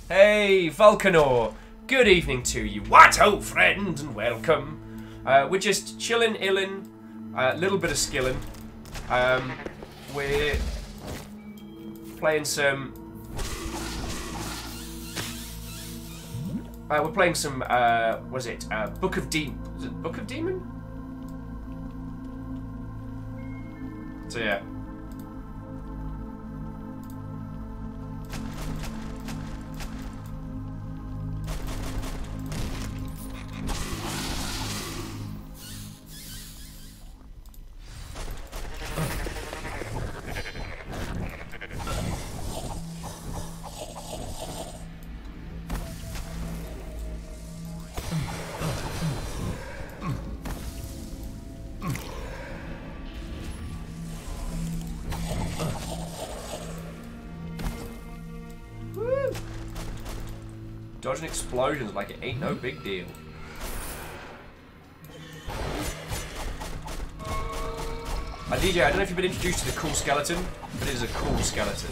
Hey, Vulcanor. Good evening to you. What, old friend, and welcome. We're just chillin', illin', a little bit of skillin'. We're playing some... we're playing some, what is it? Book of Demon? Is it Book of Demon? So yeah. Dodging explosions like it ain't no big deal. DJ, I don't know if you've been introduced to the cool skeleton, but it is a cool skeleton.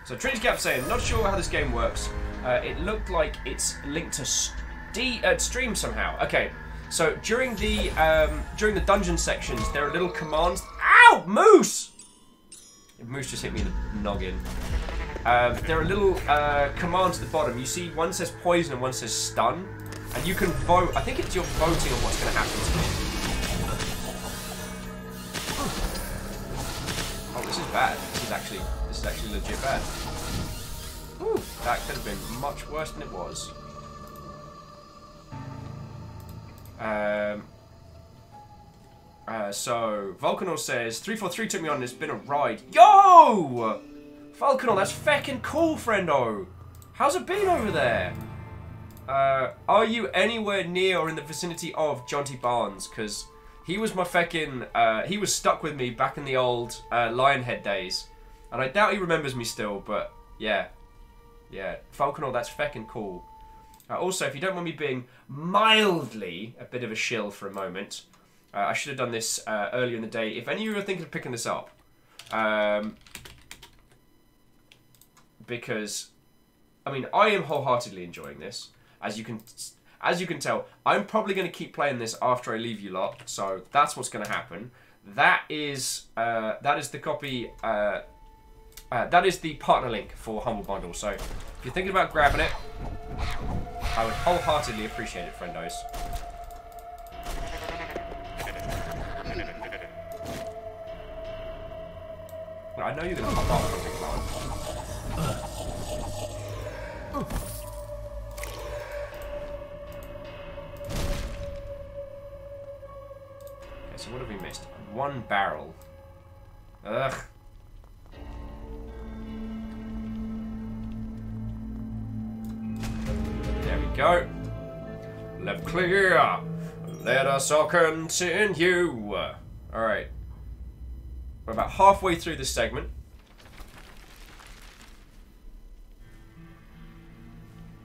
So Trinity kept saying, not sure how this game works. It looked like it's linked to Stream somehow. Okay, so during the dungeon sections, there are little commands. Ow, Moose! Moose just hit me in the noggin. There are little commands at the bottom. You see, one says poison and one says stun, and you can vote. I think it's you're voting on what's going to happen to me. Oh, this is bad. This is actually legit bad. Ooh, that could have been much worse than it was. So Vulcanor says 343 took me on and it's been a ride. Yo! Vulcanor, that's feckin' cool, friendo. How's it been over there? Are you anywhere near or in the vicinity of Jonty Barnes? Because he was my feckin', he was stuck with me back in the old Lionhead days. And I doubt he remembers me still, but yeah. Yeah, Vulcanor, that's feckin' cool. Also, if you don't mind me being mildly a bit of a shill for a moment, I should have done this earlier in the day. If any of you are thinking of picking this up, because, I mean, I am wholeheartedly enjoying this. As you can tell, I'm probably going to keep playing this after I leave you lot. So that's what's going to happen. That is the copy. That is the partner link for Humble Bundle. So if you're thinking about grabbing it, I would wholeheartedly appreciate it, friendos. I know you're going to pop off something, 1 barrel. Ugh. There we go. Left clear. Let us all continue. Alright. We're about halfway through this segment.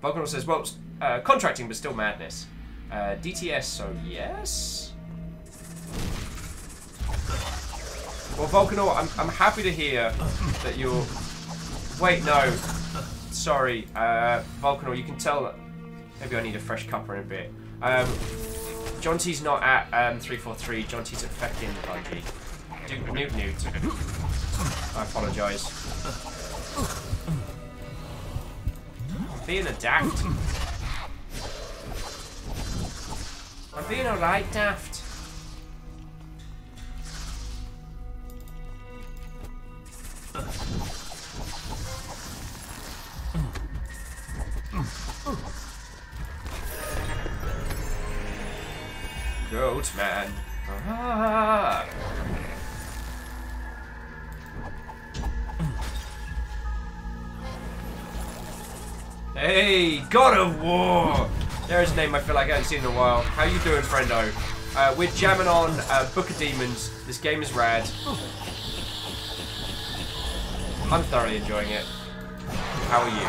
Volcanor says, well, contracting, but still madness. DTS, so yes? Well, Volcanor, I'm happy to hear that you're... Wait, no. Sorry, Volcanor, you can tell that... Maybe I need a fresh cuppa in a bit. John T's not at 343, John T's at feckin' Bungie. Newt. I apologise. Being a daft. I'm being alright, daft. Goat man. Ah. Hey, God of War! There's a name I feel like I haven't seen in a while. How you doing, friendo? We're jamming on Book of Demons. This game is rad. I'm thoroughly enjoying it. How are you?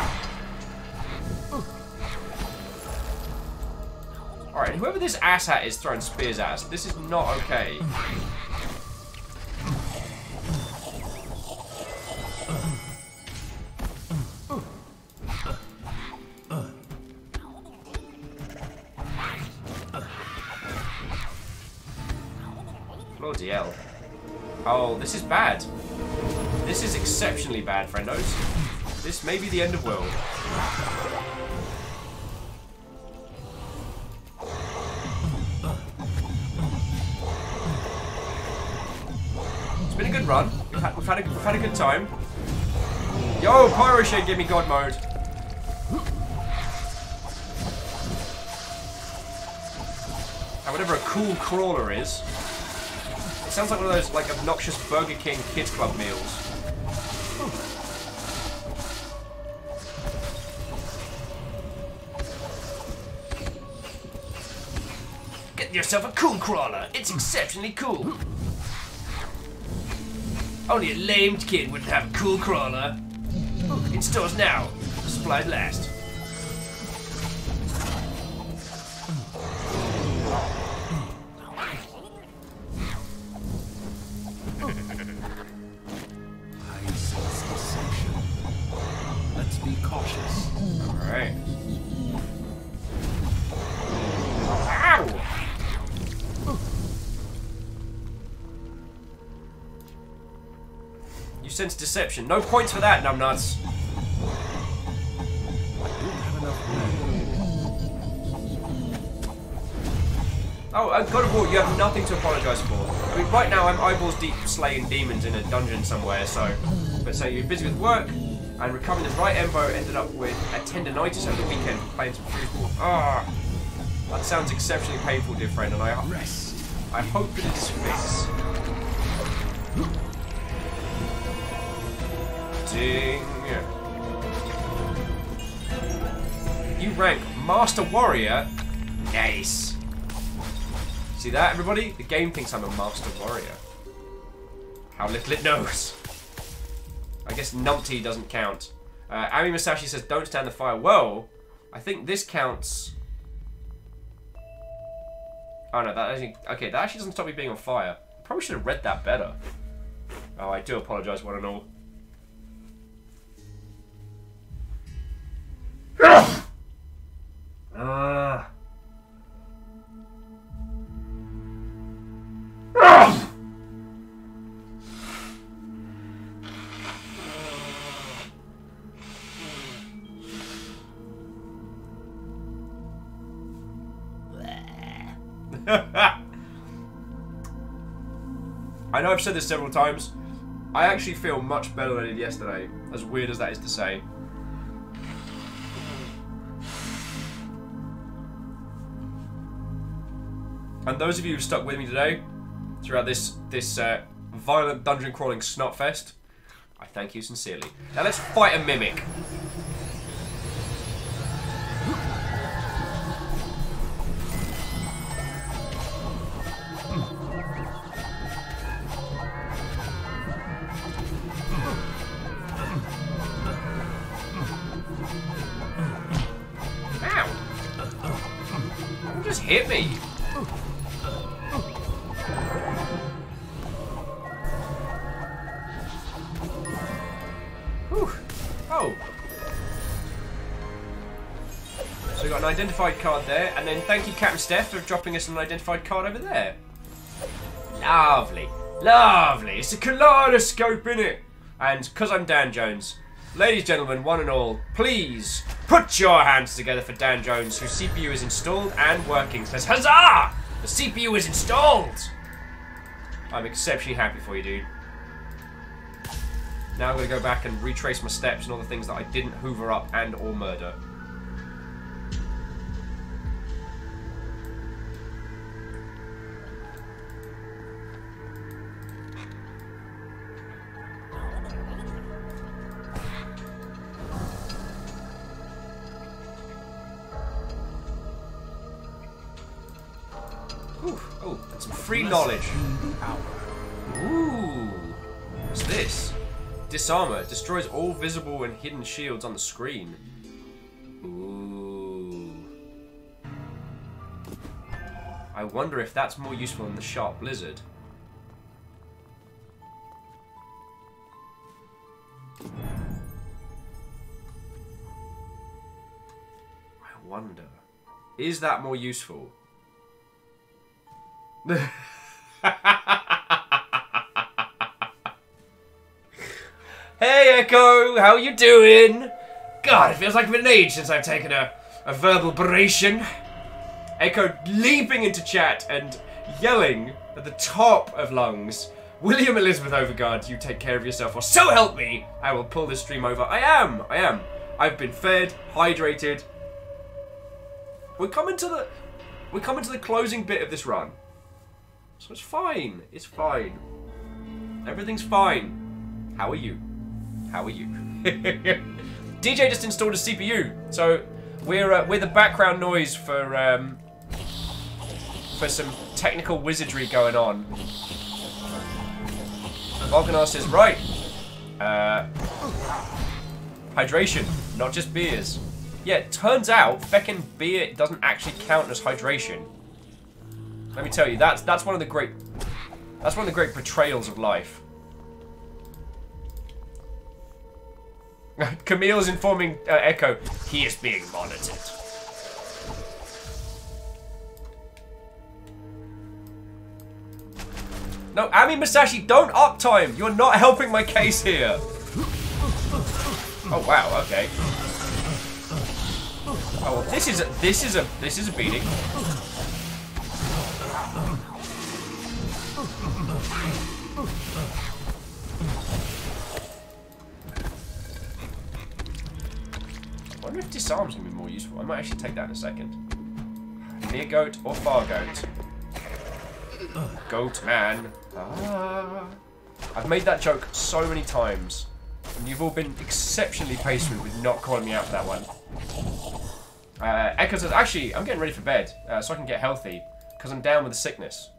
Alright, whoever this asshat is throwing spears at us, this is not okay. Bloody hell. Oh, this is bad. This is exceptionally bad, friendos. This may be the end of world. It's been a good run. We've had a good time. Yo, Pyro Shade gave me God mode. And whatever a cool crawler is. It sounds like one of those like obnoxious Burger King Kids Club meals. Get yourself a cool crawler. It's exceptionally cool. Only a lamed kid wouldn't have a cool crawler. In stores now. Supplies last. I sense deception. Let's be cautious. Alright. Ow! You sense deception. No points for that, numbnuts. Oh, God of War, you have nothing to apologise for. I mean, right now I'm eyeballs deep slaying demons in a dungeon somewhere, so... But so you're busy with work, and recovering the right embo ended up with a tendinitis over the weekend playing some football. Ah, that sounds exceptionally painful, dear friend, and I hope that it's fixed. Ding. You rank Master Warrior? Nice. See that, everybody? The game thinks I'm a Master Warrior. How little it knows. I guess Numpty doesn't count. Ami Masashi says, don't stand the fire. Well, I think this counts. Oh no, that actually... Okay, that actually doesn't stop me being on fire. Probably should have read that better. Oh, I do apologise, one and all. I know I've said this several times. I actually feel much better than I did yesterday, as weird as that is to say. And those of you who stuck with me today, throughout this violent dungeon crawling snotfest. I thank you sincerely. Now let's fight a mimic. Ow! You just hit me. Whew. Oh. So we got an identified card there, and then thank you Captain Steph for dropping us an identified card over there. Lovely. Lovely. It's a kaleidoscope, innit? And because I'm Dan Jones, ladies and gentlemen, one and all, please put your hands together for Dan Jones, whose CPU is installed and working. Says, huzzah! The CPU is installed! I'm exceptionally happy for you, dude. Now I'm going to go back and retrace my steps and all the things that I didn't hoover up and or murder. Ooh, oh, that's some free knowledge. Ooh, what's this? Disarmor destroys all visible and hidden shields on the screen. Ooh. I wonder if that's more useful than the Sharp Blizzard. I wonder. Is that more useful? Hey Echo, how you doing? God, it feels like it's been an age since I've taken a verbal beration. Echo leaping into chat and yelling at the top of lungs, William Elizabeth Overguard, you take care of yourself, or so help me, I will pull this stream over. I am. I've been fed, hydrated. We're coming to the closing bit of this run. So it's fine. It's fine. Everything's fine. How are you? How are you? DJ just installed a CPU, so we're the background noise for some technical wizardry going on. Volcanar says, right, hydration, not just beers. Yeah, it turns out feckin' beer doesn't actually count as hydration. Let me tell you, that's one of the great betrayals of life. Camille's informing Echo he is being monitored. No, Ami Masashi, don't uptime. You're not helping my case here. Oh wow, okay. Oh, well, this is a beating. I wonder if disarm's gonna be more useful. I might actually take that in a second. Near goat or far goat? Goat man. Ah. I've made that joke so many times, and you've all been exceptionally patient with not calling me out for that one. Echo says, actually, I'm getting ready for bed so I can get healthy because I'm down with the sickness.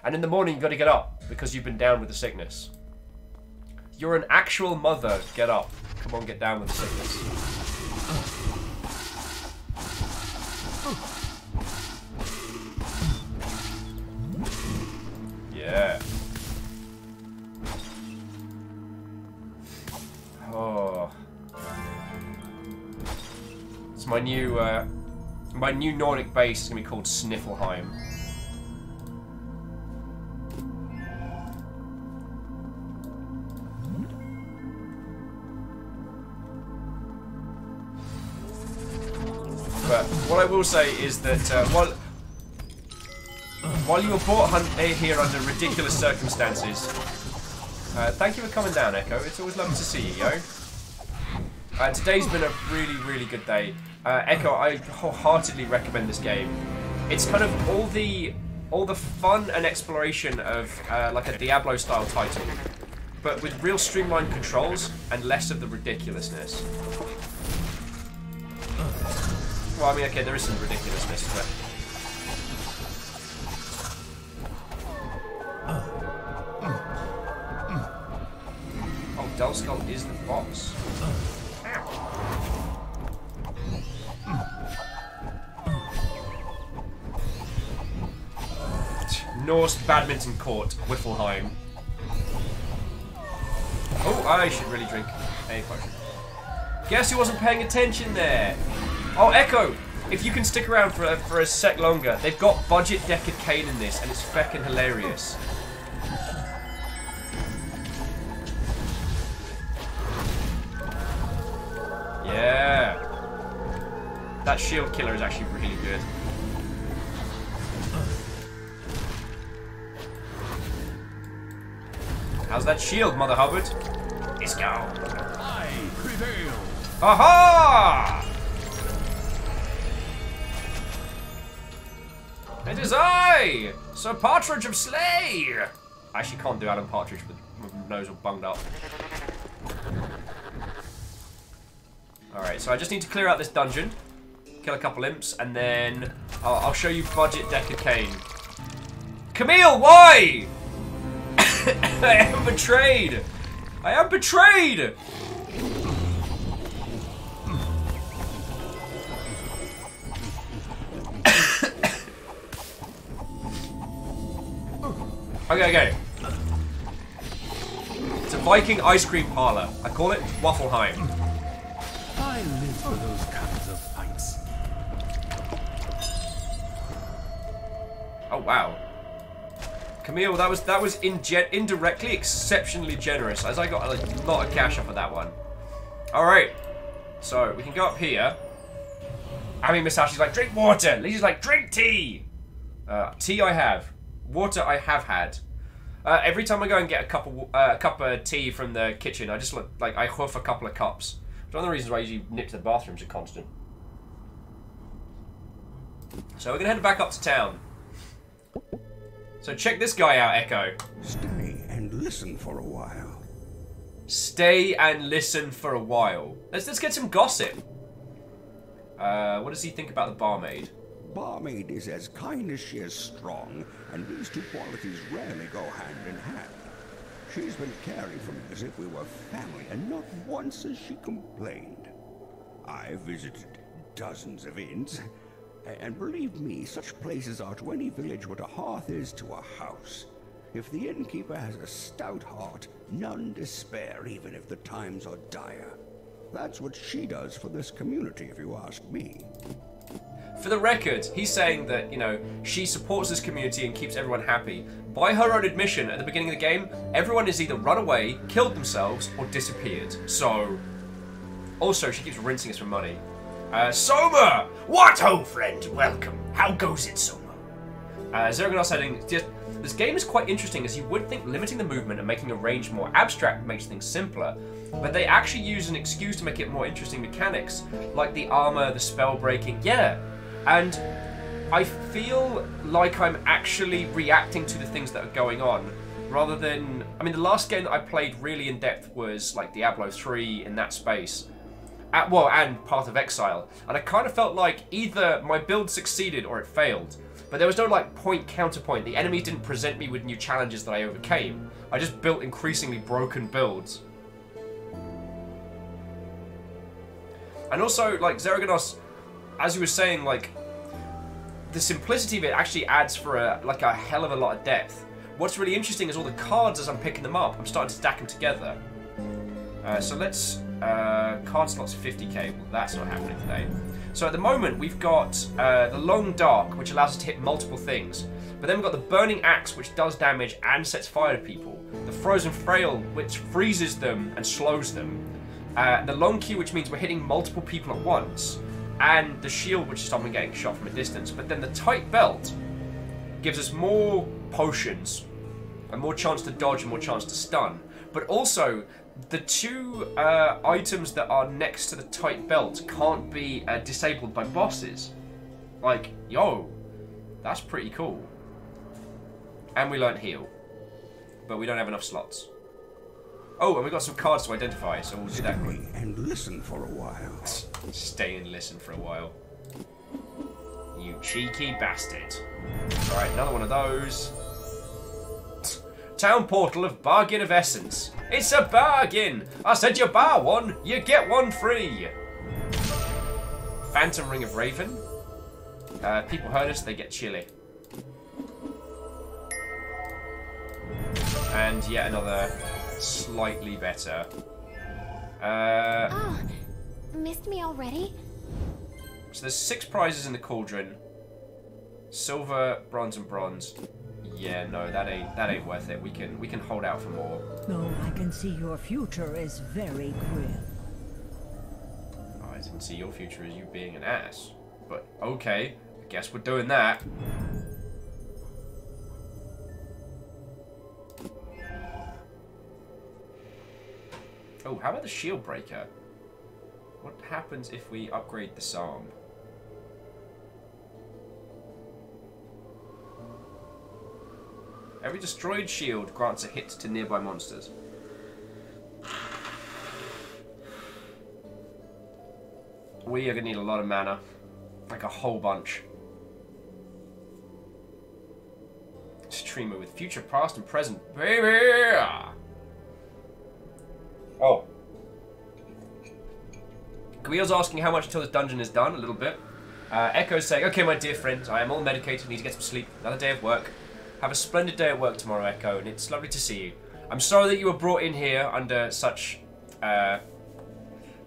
And in the morning, you've got to get up because you've been down with the sickness. You're an actual mother. Get up. Come on, get down with the sickness. Yeah. Oh. It's my new Nordic base is gonna be called Sniffelheim. But what I will say is that while you were brought here under ridiculous circumstances, thank you for coming down, Echo. It's always lovely to see you, yo. Today's been a really, really good day. Echo, I wholeheartedly recommend this game. It's kind of all the all the fun and exploration of like a Diablo-style title, but with real streamlined controls and less of the ridiculousness. Well, I mean, okay, there is some ridiculousness, but... Oh, Delskull is the boss. Norse Badminton Court, Whiffleheim. Oh, I should really drink a potion. Guess who wasn't paying attention there? Oh, Echo! If you can stick around for a sec longer, they've got budget Deckard Cain in this, and it's feckin' hilarious. Yeah. That shield killer is actually really good. How's that shield, Mother Hubbard? Let's go. I prevail. Aha! It is I, Sir Partridge of Slay. I actually can't do Alan Partridge with my nose all bunged up. Alright, so I just need to clear out this dungeon, kill a couple imps, and then I'll show you budget Deckard Cain. Camille, why? I am betrayed! I am betrayed! Okay. It's a Viking ice cream parlor. I call it Waffleheim. I live for those kinds of fights. Oh wow. Camille, that was indirectly exceptionally generous, as I got a lot of cash off of that one. Alright. So, we can go up here. I mean, Miss Ashley's like, drink water! Lizzie's like, drink tea! Tea I have. Water I have had. Every time I go and get a cup of tea from the kitchen, I just I huff a couple of cups. It's one of the reasons why I usually nip to the bathrooms at constant. So we're gonna head back up to town. So check this guy out, Echo. Stay and listen for a while. Stay and listen for a while. Let's get some gossip. What does he think about the barmaid? Barmaid is as kind as she is strong, and these two qualities rarely go hand in hand. She's been caring for me as if we were family, and not once has she complained. I've visited dozens of inns, and believe me, such places are to any village what a hearth is to a house. If the innkeeper has a stout heart, none despair even if the times are dire. That's what she does for this community, if you ask me. For the record, he's saying that, you know, she supports this community and keeps everyone happy. By her own admission, at the beginning of the game, everyone has either run away, killed themselves, or disappeared. So, also, she keeps rinsing us for money. Soma! What ho, friend? Welcome. How goes it, Soma? Zergonos heading. This game is quite interesting, as you would think limiting the movement and making the range more abstract makes things simpler, but they actually use an excuse to make it more interesting mechanics, like the armor, the spell breaking, yeah. And I feel like I'm actually reacting to the things that are going on, rather than... I mean, the last game that I played really in depth was like Diablo 3 in that space. Well, and Path of Exile, and I kind of felt like either my build succeeded or it failed. But there was no like counterpoint. The enemies didn't present me with new challenges that I overcame. I just built increasingly broken builds. And also, like, Zergonos, as you were saying, like, the simplicity of it actually adds for a hell of a lot of depth. What's really interesting is all the cards as I'm picking them up, I'm starting to stack them together. So let's, card slots 50k, well that's not happening today. So at the moment we've got the Long Dark, which allows us to hit multiple things. But then we've got the Burning Axe, which does damage and sets fire to people. The Frozen Frail, which freezes them and slows them. The Long Q, which means we're hitting multiple people at once. And the Shield, which is someone getting shot from a distance. But then the Tight Belt gives us more potions, and more chance to dodge and more chance to stun. But also, the two items that are next to the Tight Belt can't be disabled by bosses. Like, yo, that's pretty cool. And we learnt heal. But we don't have enough slots. Oh, and we got some cards to identify, so we'll do that quick. And listen for a while. Stay and listen for a while. You cheeky bastard. Alright, another one of those. Town portal of Bargain of Essence. It's a bargain! I said you buy one, you get one free. Phantom Ring of Raven. People hurt us, they get chilly. And yet another slightly better. Oh, missed me already? So there's 6 prizes in the cauldron. Silver, bronze, and bronze. Yeah, no, that ain't worth it. We can hold out for more. Oh, I can see your future is very grim. I didn't see your future as you being an ass. But okay, I guess we're doing that. Oh, how about the shield breaker? What happens if we upgrade the psalm? Every destroyed shield grants a hit to nearby monsters. We are going to need a lot of mana. Like a whole bunch. Streamer with future, past, and present. Baby! Oh. Guil's asking how much until this dungeon is done. A little bit. Echo's saying, okay, my dear friends, I am all medicated, need to get some sleep. Another day of work. Have a splendid day at work tomorrow, Echo, and it's lovely to see you. I'm sorry that you were brought in here under such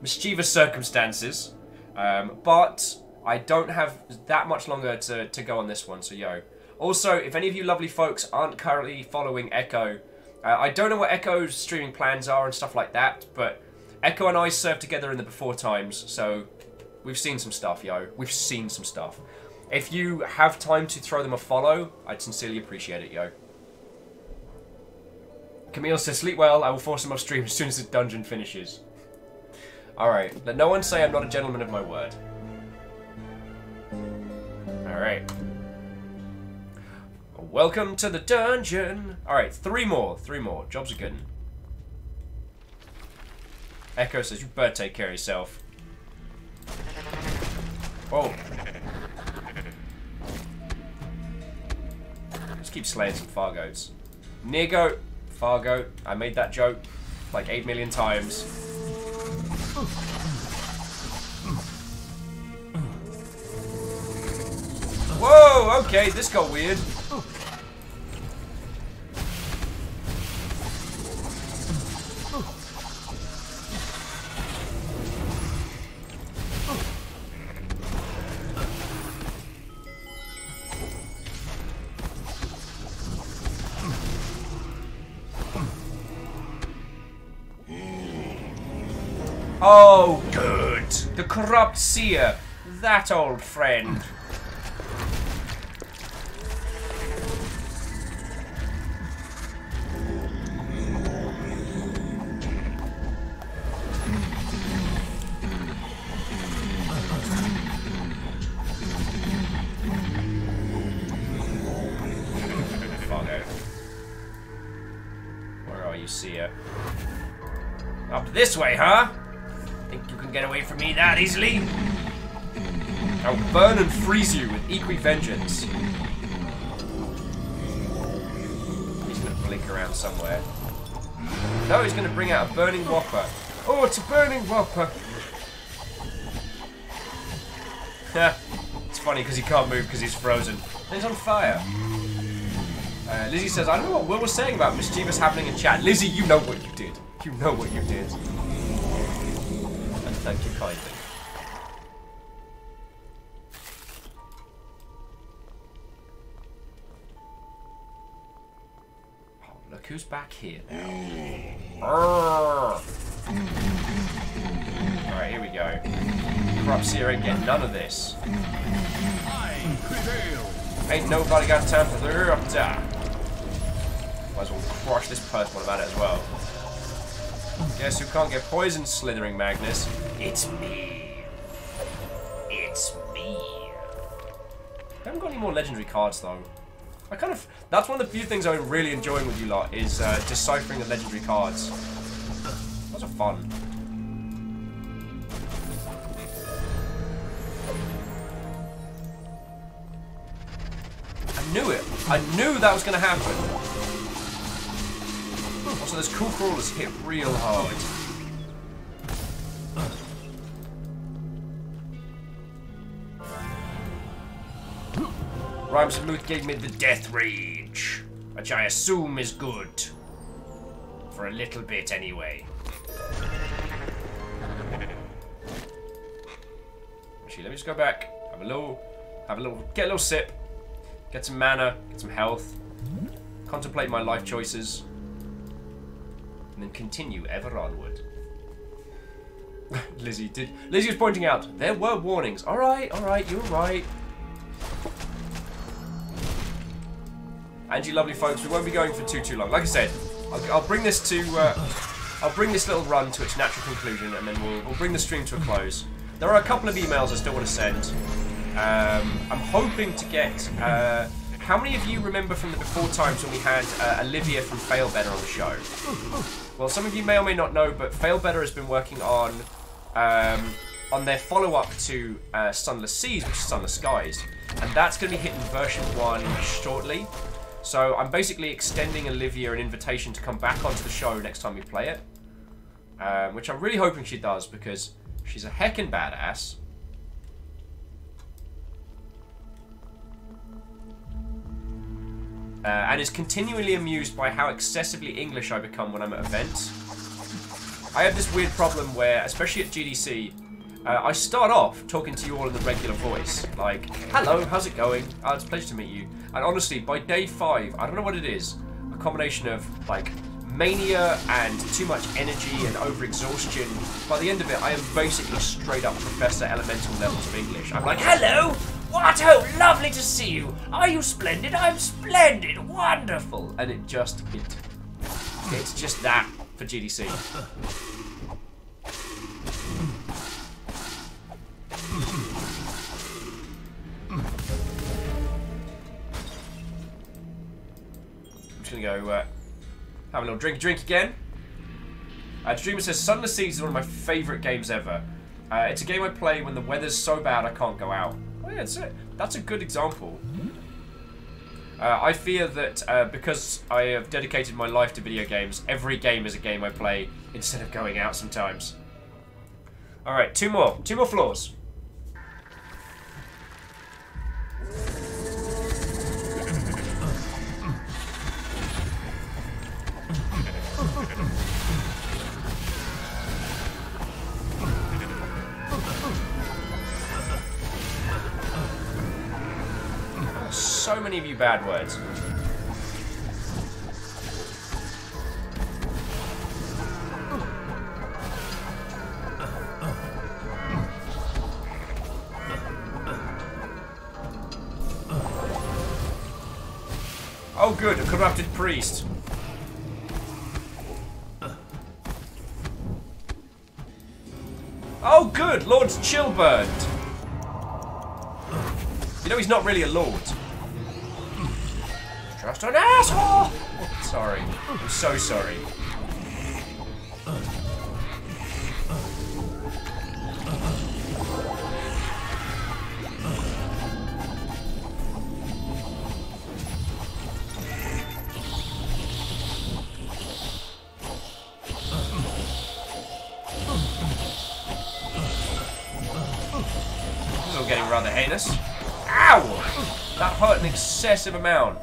mischievous circumstances, but I don't have that much longer to go on this one, so yo. Also, if any of you lovely folks aren't currently following Echo, I don't know what Echo's streaming plans are and stuff like that, but Echo and I served together in the before times, so we've seen some stuff, yo. We've seen some stuff. If you have time to throw them a follow, I'd sincerely appreciate it, yo. Camille says, sleep well, I will force him off stream as soon as the dungeon finishes. Alright, let no one say I'm not a gentleman of my word. Alright. Welcome to the dungeon. Alright, 3 more. Jobs are good. Echo says, you better take care of yourself. Whoa. Let's keep slaying some Fargoats. Neargo, Fargo. I made that joke like 8 million times. Whoa, okay, this got weird. Oh, good. The corrupt seer. That old friend. Fargo. Where are you, seer? Up this way, huh? Think you can get away from me that easily? I'll burn and freeze you with Equi-Vengeance. He's gonna blink around somewhere. No, he's gonna bring out a burning whopper. Oh, it's a burning whopper! It's funny because he can't move because he's frozen. And he's on fire. Lizzie says, I don't know what Will was saying about mischievous happening in chat. Lizzie, you know what you did. You know what you did. And thank you kindly. Oh, look who's back here now. Alright, here we go. Corrupt Seer ain't getting none of this. Ain't nobody got time for the up. Might as well crush this person while I'm at it as well. Guess who can't get poisoned, slithering Magnus? It's me. It's me. I haven't got any more legendary cards though. That's one of the few things I'm really enjoying with you lot is deciphering the legendary cards. Those are fun. I knew it. I knew that was going to happen. Also, those cool crawlers hit real hard. Rhymesmooth gave me the Death Rage, which I assume is good. For a little bit, anyway. Actually, let me just go back, get a little sip, get some mana, get some health, contemplate my life choices, and then continue ever onward. Lizzie was pointing out, there were warnings. Alright, you're right. And you lovely folks, we won't be going for too long. Like I said, I'll bring this to I'll bring this little run to its natural conclusion, and then we'll bring the stream to a close. There are a couple of emails I still want to send. I'm hoping to get. How many of you remember from the before times when we had Olivia from Failbetter on the show? Well, some of you may or may not know, but Failbetter has been working on their follow-up to Sunless Seas, which is Sunless Skies, and that's going to be hitting version 1 shortly. So I'm basically extending Olivia an invitation to come back onto the show next time we play it, which I'm really hoping she does because she's a heckin' badass. And is continually amused by how excessively English I become when I'm at events. I have this weird problem where, especially at GDC, I start off talking to you all in the regular voice, like, hello, how's it going? Oh, it's a pleasure to meet you. And honestly, by day 5, I don't know what it is, a combination of, like, mania and too much energy and over-exhaustion. By the end of it, I am basically straight up Professor Elemental levels of English. I'm like, hello! What? Oh, lovely to see you! Are you splendid? I'm splendid! Wonderful! And it's just that for GDC. I'm just gonna go have a little drink again. Dreamer says Sunless Seas is one of my favourite games ever. It's a game I play when the weather's so bad I can't go out. Oh yeah, that's a good example. I fear that because I have dedicated my life to video games, every game is a game I play instead of going out sometimes. Alright, two more floors. So many of you bad words. Oh good, a corrupted priest. Oh good, Lord Chillburned. You know he's not really a lord. Just an asshole! Sorry. I'm so sorry. This is all getting rather heinous. Ow! That hurt an excessive amount.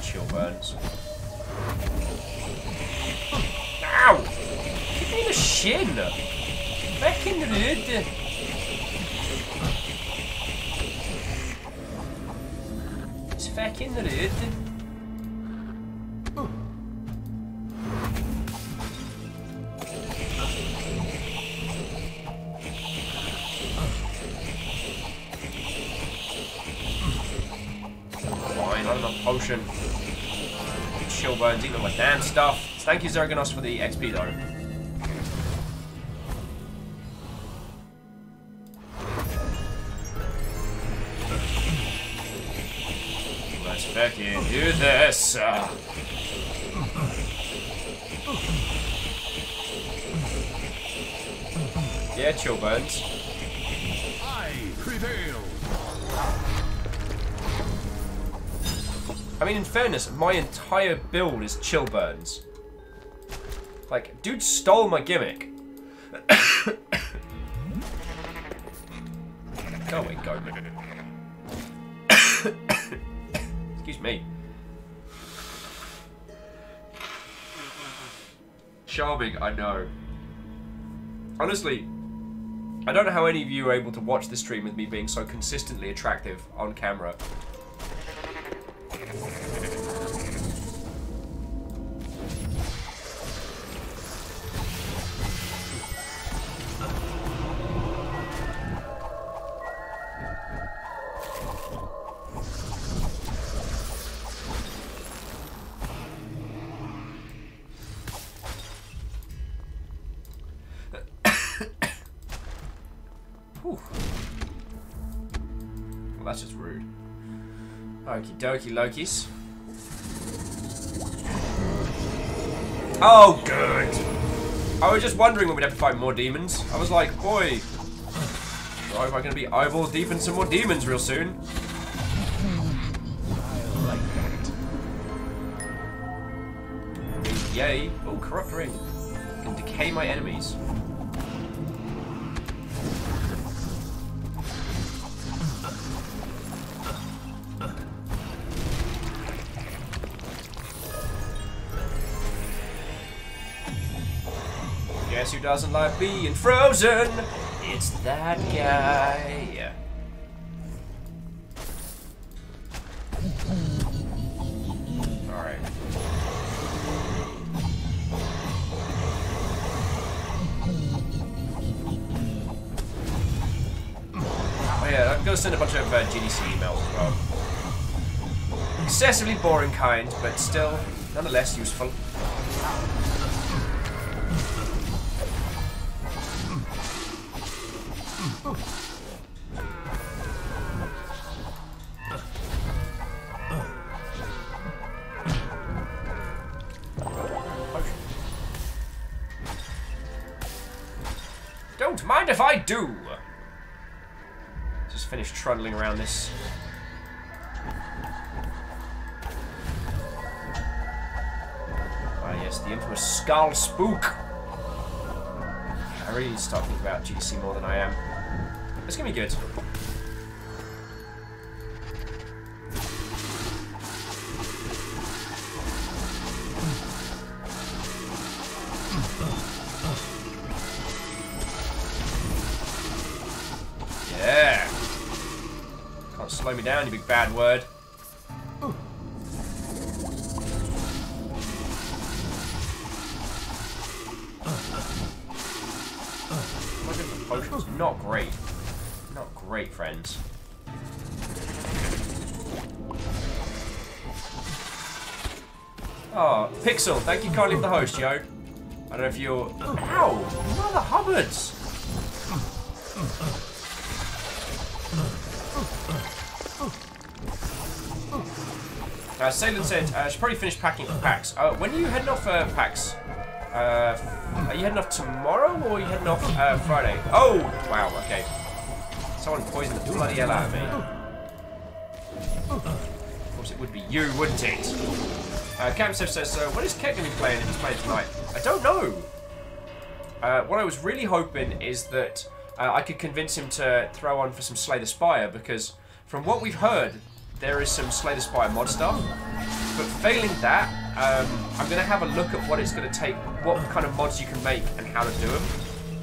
Chill burns. Ow! Give me the shin! Back in the hood! It's back in the hood. Potion. Chill burns, eating all my damn stuff. Thank you, Zerganos, for the XP though. fucking do this. Yeah, Chillburns. I prevail. I mean, in fairness, my entire build is Chillburns. Like, dude stole my gimmick. Go away, go. Excuse me. Charming, I know. Honestly, I don't know how any of you are able to watch this stream with me being so consistently attractive on camera. That's just rude. Okie dokie Lokis. Oh, good. I was just wondering when we'd have to fight more demons. I was like, boy, I hope I'm going to be eyeballs deep in some more demons real soon. I like that. Yay. Oh, corrupt ring. Can decay my enemies. Guess who doesn't like being frozen? It's that guy. Alright. Oh yeah, I'm gonna send a bunch of GDC emails as well. Excessively boring kind, but still, nonetheless useful. Don't mind if I do. Just finish trundling around this. Ah yes, the infamous Skull Spook. I really need to start thinking about GDC more than I am. It's gonna be good. Yeah. Can't slow me down, you big bad word. Potions, not great. Not great, friends. Oh, Pixel, thank you kindly for the host, yo. I don't know if you're... Ow! Mother Hubbards! Salem said, I should probably finish packing for PAX. When are you heading off PAX? Are you heading off tomorrow or are you heading off Friday? Oh! Wow, okay. Someone poisoned the bloody hell out of me. Of course it would be you, wouldn't it? Camsev says, what is Ket going to be playing if he's playing tonight? I don't know. What I was really hoping is that I could convince him to throw on for some Slay the Spire, because from what we've heard, there is some Slay the Spire mod stuff. But failing that, I'm going to have a look at what it's going to take, what kind of mods you can make and how to do them.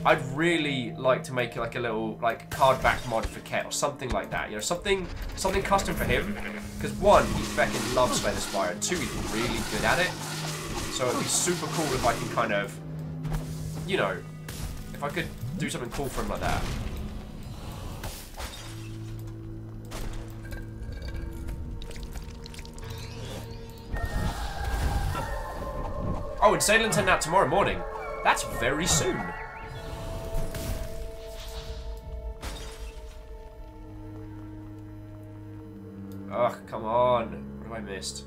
I'd really like to make like a little like card back mod for Ket or something like that. You know, something custom for him. Because one, he fucking loves Slay the Spire, and two, he's really good at it. So it'd be super cool if I can kind of, you know, if I could do something cool for him like that. Oh, and Sailing's heading out tomorrow morning. That's very soon. Ugh, come on. What I missed?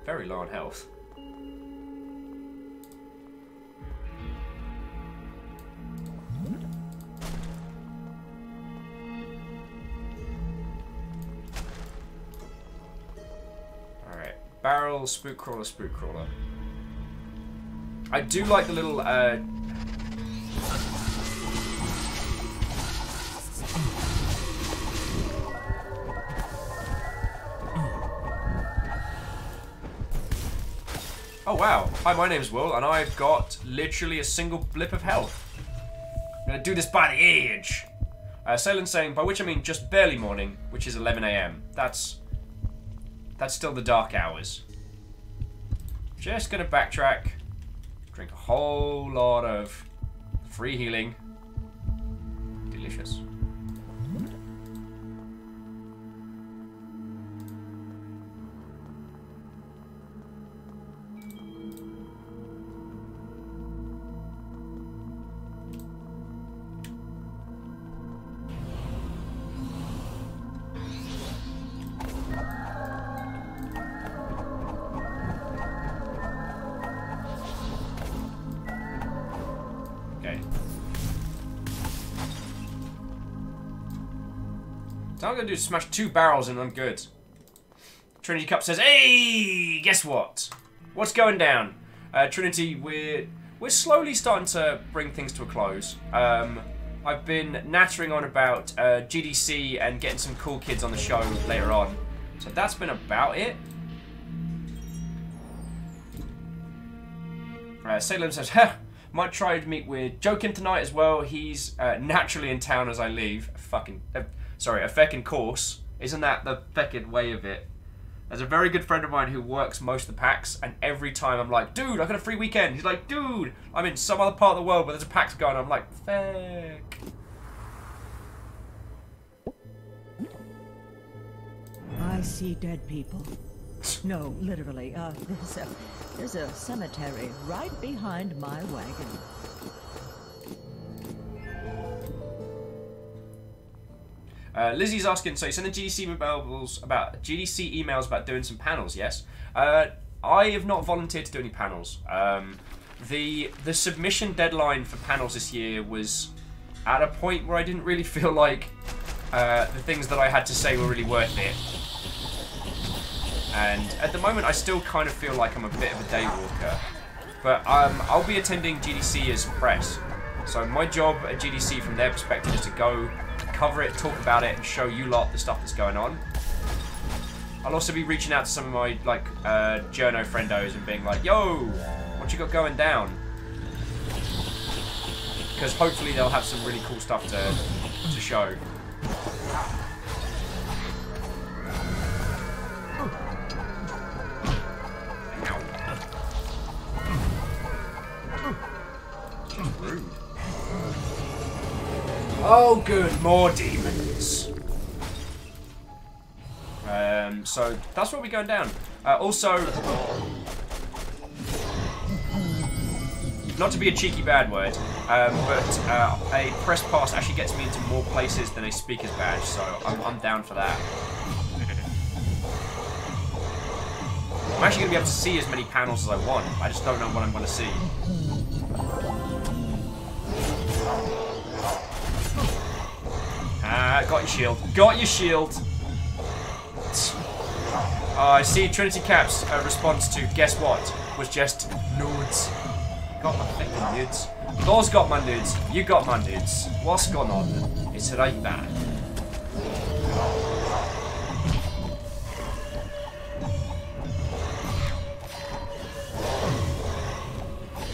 Very low on health. Alright. Barrel, spook crawler, spook crawler. I do like the little, Oh wow, hi, my name's Will, and I've got literally a single blip of health. I'm gonna do this by the age. Saylin's saying, by which I mean just barely morning, which is 11 AM. That's still the dark hours. Just gonna backtrack, drink a whole lot of free healing. Delicious. So all I'm gonna do is smash 2 barrels and I'm good. Trinity Cup says, "Hey, guess what? What's going down?" Trinity, we're slowly starting to bring things to a close. I've been nattering on about GDC and getting some cool kids on the show later on. So that's been about it. Salem says, "Huh, might try to meet with Jokin tonight as well. He's naturally in town as I leave." Sorry, a feckin' course. Isn't that the feckin' way of it? There's a very good friend of mine who works most of the packs, and every time I'm like, "Dude, I got a free weekend." He's like, "Dude, I'm in some other part of the world where there's a PAX going on." I'm like, "Feck." I see dead people. No, literally. There's a cemetery right behind my wagon. Lizzie's asking, so you send the GDC emails about doing some panels, yes? I have not volunteered to do any panels. The submission deadline for panels this year was at a point where I didn't really feel like the things that I had to say were really worth it. And at the moment I still kind of feel like I'm a bit of a day walker. But I'll be attending GDC as press. So my job at GDC from their perspective is to go cover it, talk about it, and show you lot the stuff that's going on. I'll also be reaching out to some of my journo friendos and being like, "Yo, what you got going down?" Because hopefully they'll have some really cool stuff to show. Just rude. Oh, good, more demons. So that's what we're going down. Also, not to be a cheeky bad word, but a press pass actually gets me into more places than a speaker's badge, so I'm down for that. I'm actually going to be able to see as many panels as I want. I just don't know what I'm going to see. Got your shield. Got your shield. I see Trinity Cap's response to guess what was just nudes. Got my fucking nudes. Thor's got my nudes. You got my nudes. What's going on? It's right bad.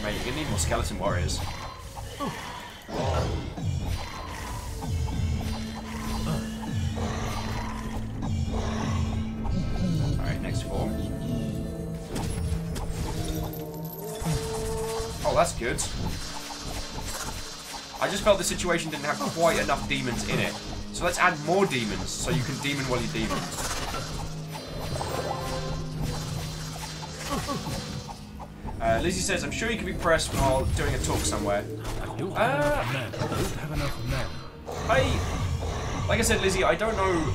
Mate, you're gonna need more skeleton warriors. Alright, next form. Oh, that's good. I just felt the situation didn't have quite enough demons in it. So let's add more demons so you can demon while you demon. Lizzie says, I'm sure you can be pressed while doing a talk somewhere. Like I said, Lizzie, I don't know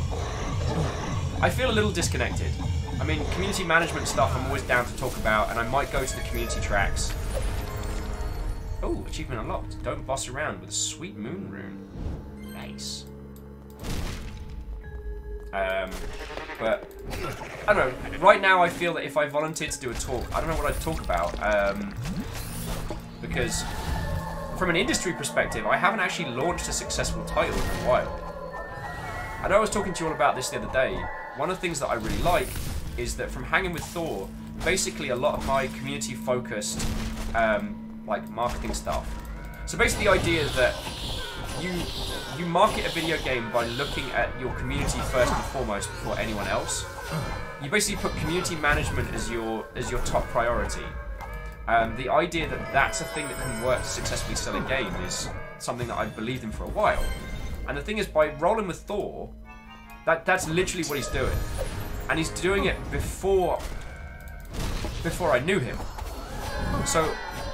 I feel a little disconnected. I mean, community management stuff I'm always down to talk about, and I might go to the community tracks. Oh, achievement unlocked. Don't boss around with a sweet moon rune. Nice. But, I don't know. Right now I feel that if I volunteered to do a talk, I don't know what I'd talk about. Because, from an industry perspective, I haven't actually launched a successful title in a while. I know I was talking to you all about this the other day. One of the things that I really like is that from hanging with Thor, basically a lot of my community-focused, like, marketing stuff. So basically the idea is that you market a video game by looking at your community first and foremost before anyone else. You basically put community management as your top priority. The idea that that's a thing that can work to successfully sell a game is something that I've believed in for a while. And the thing is, by rolling with Thor, that's literally what he's doing. And he's doing it before I knew him. So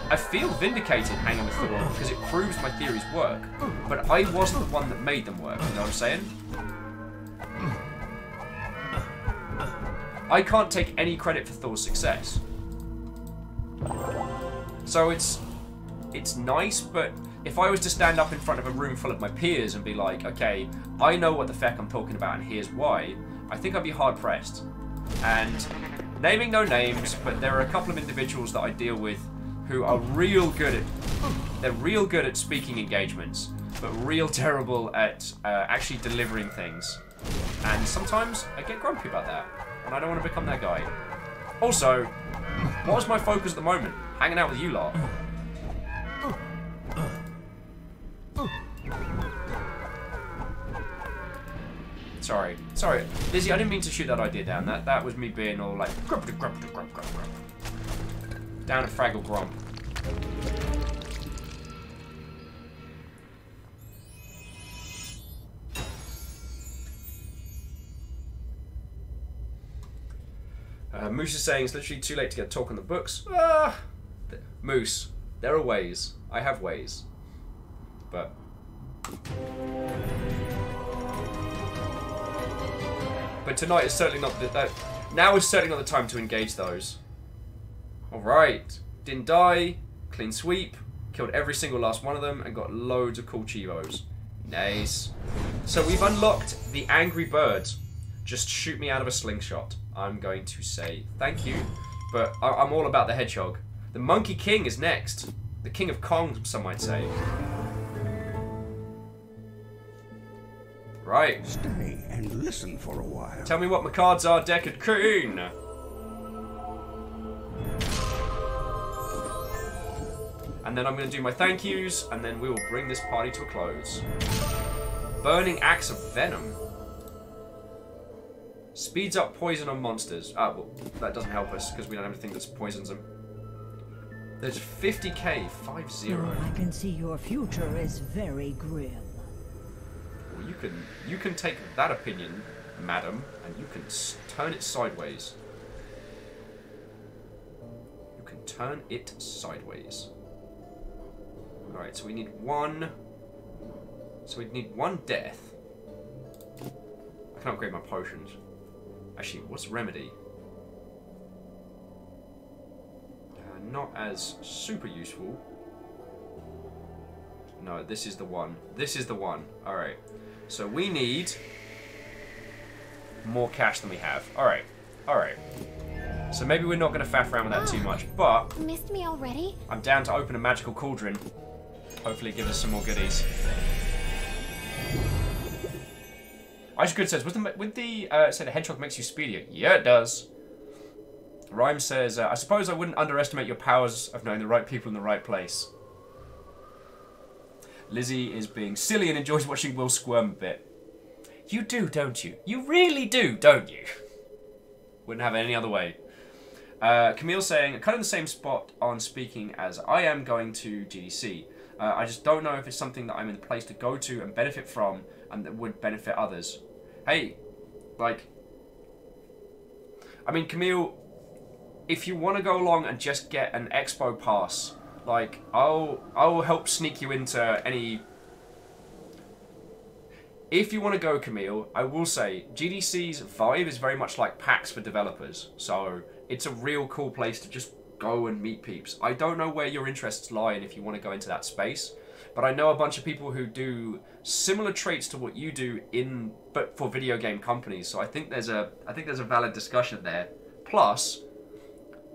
I feel vindicated hanging with Thor because it proves my theories work. But I wasn't the one that made them work, you know what I'm saying? I can't take any credit for Thor's success. So it's nice, but if I was to stand up in front of a room full of my peers and be like, okay, I know what the feck I'm talking about and here's why, I think I'd be hard pressed. And naming no names, but there are a couple of individuals that I deal with who are real good at speaking engagements, but real terrible at actually delivering things. And sometimes I get grumpy about that, and I don't want to become that guy. Also, what is my focus at the moment? Hanging out with you lot. Sorry, Lizzie, I didn't mean to shoot that idea down. That was me being all like grump. Down at Fraggle Grump. Moose is saying it's literally too late to get a talk on the books. Moose, there are ways. I have ways. But tonight is certainly not now is certainly not the time to engage those. Alright. Didn't die, clean sweep, killed every single last one of them, and got loads of cool Chivos. Nice. So we've unlocked the Angry Bird. Just shoot me out of a slingshot. I'm going to say thank you, but I'm all about the hedgehog. The Monkey King is next. The King of Kong, some might say. Right. Stay and listen for a while. Tell me what my cards are, Deckard Cain. And then I'm going to do my thank yous, and then we will bring this party to a close. Burning Axe of Venom. Speeds up poison on monsters. Ah, well, that doesn't help us, because we don't have anything that poisons them. There's 50k, 5-0. I can see your future is very grim. Well, you can take that opinion, madam, and you can turn it sideways. You can turn it sideways. Alright, so we need one. So we need one death. I can upgrade my potions. Actually, what's remedy? Not as super useful. No, this is the one. This is the one. Alright. So we need more cash than we have. Alright. Alright. So maybe we're not going to faff around with that too much, but Missed me already? I'm down to open a magical cauldron. Hopefully give us some more goodies. Ice Good says, with the say the hedgehog makes you speedier. Yeah, it does. Rhyme says, I suppose I wouldn't underestimate your powers of knowing the right people in the right place. Lizzie is being silly and enjoys watching Will squirm a bit. You do, don't you? You really do, don't you? Wouldn't have it any other way. Camille saying, kind of the same spot on speaking as I am going to GDC. I just don't know if it's something that I'm in the place to go to and benefit from and that would benefit others. Hey, like, I mean, Camille, if you want to go along and just get an expo pass, like, I'll help sneak you into any... if you want to go, Camille, I will say GDC's vibe is very much like PAX for developers. So it's a real cool place to just go and meet peeps. I don't know where your interests lie and if you want to go into that space, but I know a bunch of people who do similar traits to what you do but for video game companies. So I think there's a valid discussion there. Plus,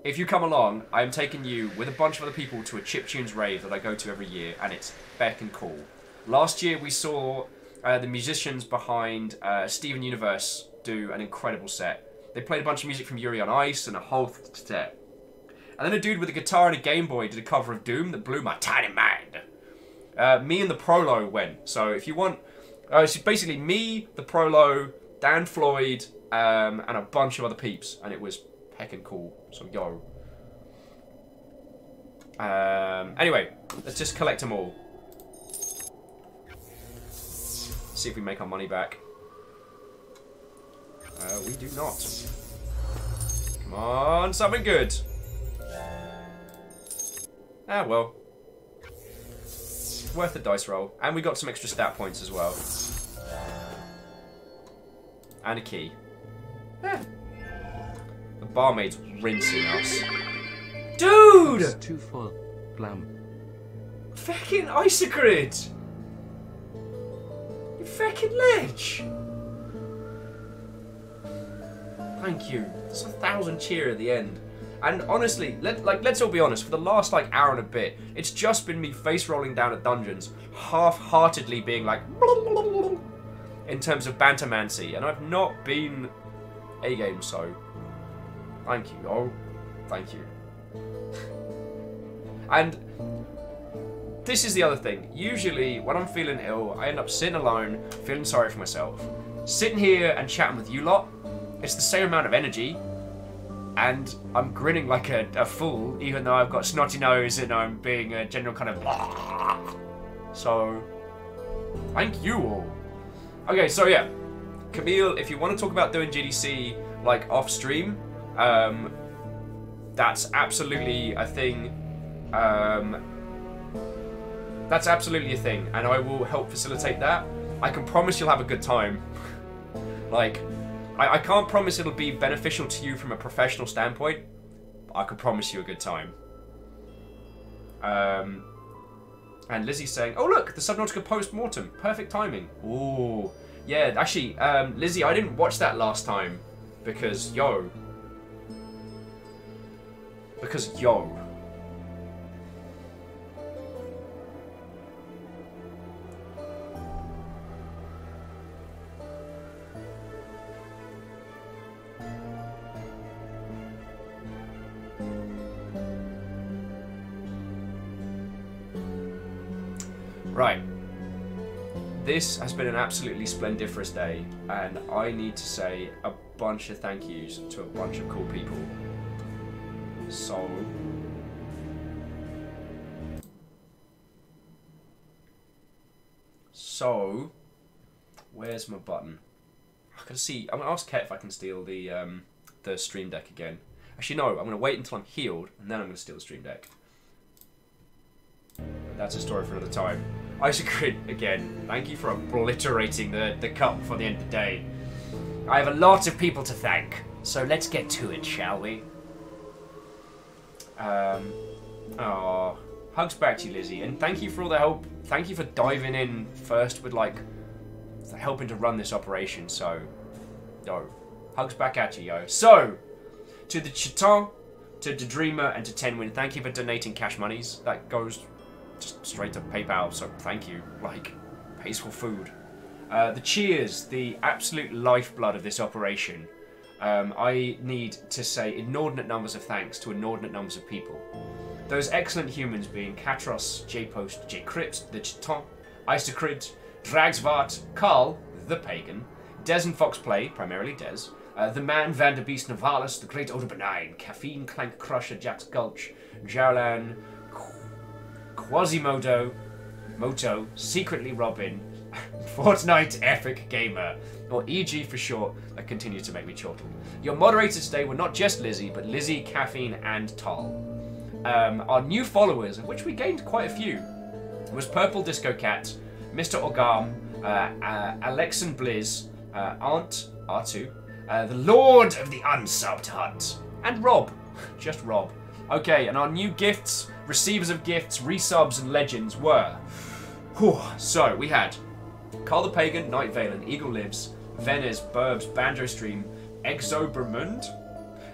if you come along, I'm taking you with a bunch of other people to a Chiptunes rave that I go to every year, and it's feckin' cool. Last year we saw the musicians behind Steven Universe do an incredible set. They played a bunch of music from Yuri on Ice and a whole set. And then a dude with a guitar and a Game Boy did a cover of Doom that blew my tiny mind. Me and the Prolo went. So if you want... it's basically me, the Prolo, Dan Floyd, and a bunch of other peeps. And it was heckin' cool. So yo. Anyway, let's just collect them all. See if we make our money back. We do not. Come on, something good. Ah, well. Worth the dice roll. And we got some extra stat points as well. And a key. Yeah. The barmaid's rinsing us. Dude! It's too full. Glam. Feckin' Isocrid! You feckin' ledge! Thank you. There's 1,000 cheer at the end. And honestly, let's all be honest, for the last hour and a bit, it's just been me face rolling down at dungeons, half-heartedly being like in terms of bantermancy, and I've not been A-game, so thank you. Oh, thank you. And this is the other thing. Usually, when I'm feeling ill, I end up sitting alone, feeling sorry for myself. Sitting here and chatting with you lot, it's the same amount of energy, and I'm grinning like a fool, even though I've got a snotty nose and I'm being a general kind of blah. So, thank you all. Okay, so yeah, Camille, if you want to talk about doing GDC like off stream, that's absolutely a thing. That's absolutely a thing, and I will help facilitate that. I can promise you'll have a good time. Like, I can't promise it'll be beneficial to you from a professional standpoint, but I can promise you a good time. And Lizzie's saying, oh look, the Subnautica post-mortem. Perfect timing. Ooh. Yeah, actually, Lizzie, I didn't watch that last time because, yo. Because, yo. Right. This has been an absolutely splendiferous day, and I need to say a bunch of thank yous to a bunch of cool people. So, where's my button? I can see. I'm gonna ask Ket if I can steal the Stream Deck again. Actually, no. I'm gonna wait until I'm healed, and then I'm gonna steal the Stream Deck. But that's a story for another time. Isocrid, again, thank you for obliterating the cup before the end of the day. I have a lot of people to thank, so let's get to it, shall we? Oh, hugs back to you, Lizzie, and thank you for all the help. Thank you for diving in first with, like, helping to run this operation, so, yo, hugs back at you, yo. So, to the Chiton, to the Dreamer, and to Tenwin, thank you for donating cash monies. That goes just straight to PayPal, so thank you. Like, pays for food. The cheers, the absolute lifeblood of this operation. I need to say inordinate numbers of thanks to inordinate numbers of people. Those excellent humans being Katros, J-Post, J-Crypt, the Chiton, Isocrid, Dragsvart, Carl, the Pagan, Des and Foxplay, primarily Des, the Man, Vanderbeest, Navalis, the Great Odor Benign, Caffeine, Clank Crusher, Jack's Gulch, Jowlan, Quasimodo, Moto, Secretly Robin, Fortnite Epic Gamer, or EG for short, that continue to make me chortle. Your moderators today were not just Lizzie, but Lizzie, Caffeine, and Tal. Our new followers, of which we gained quite a few, was Purple Disco Cat, Mr. Orgam, Alexan Blizz, Aunt R2, the Lord of the Unsubbed Hunt, and Rob. Just Rob. Okay, and our new gifts, receivers of gifts, resubs, and legends were... So, we had Carl the Pagan, Night Valen, Eagle Lives, Venez, Burbs, Banjo Stream, Exobermund,